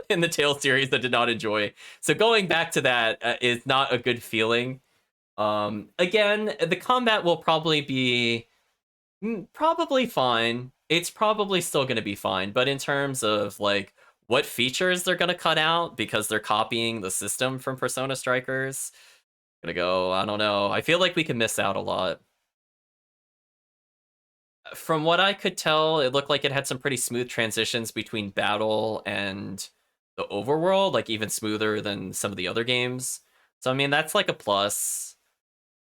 [SPEAKER 1] in the Tales series that did not enjoy. So going back to that is not a good feeling. Again, the combat will probably be probably fine. It's probably still going to be fine, but in terms of like what features they're going to cut out because they're copying the system from Persona Strikers, gonna go, I don't know. I feel like we can miss out a lot. From what I could tell, it looked like it had some pretty smooth transitions between battle and the overworld, like even smoother than some of the other games. So I mean, that's like a plus.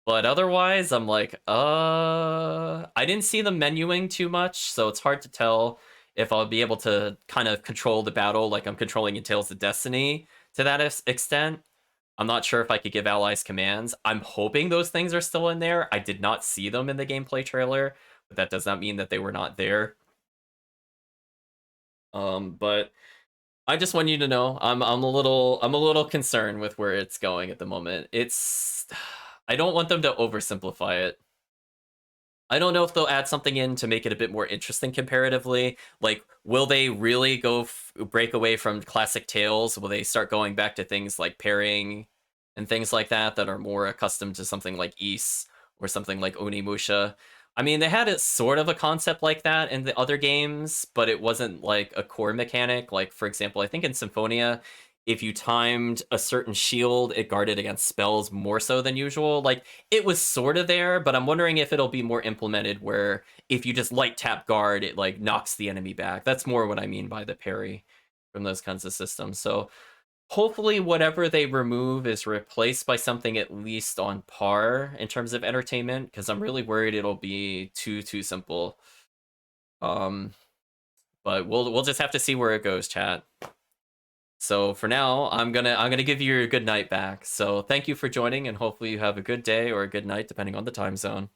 [SPEAKER 1] But otherwise, I'm like, I didn't see them menuing too much, so it's hard to tell if I'll be able to kind of control the battle like I'm controlling in Tales of Destiny to that extent. I'm not sure if I could give allies commands. I'm hoping those things are still in there. I did not see them in the gameplay trailer, but that does not mean that they were not there. But I just want you to know I'm a little concerned with where it's going at the moment. It's I don't want them to oversimplify it. I don't know if they'll add something in to make it a bit more interesting comparatively. Like, will they really go break away from classic Tales? Will they start going back to things like pairing and things like that that are more accustomed to something like Ys or something like Onimusha? I mean, they had it sort of a concept like that in the other games, but it wasn't like a core mechanic. Like, for example, I think in Symphonia, if you timed a certain shield, it guarded against spells more so than usual. Like, it was sort of there, but I'm wondering if it'll be more implemented where if you just light tap guard, it like knocks the enemy back. That's more what I mean by the parry from those kinds of systems. So hopefully whatever they remove is replaced by something at least on par in terms of entertainment, because I'm really worried it'll be too simple. Um, but we'll just have to see where it goes, chat. So for now, I'm gonna give you your good night back. So thank you for joining, and hopefully you have a good day or a good night, depending on the time zone.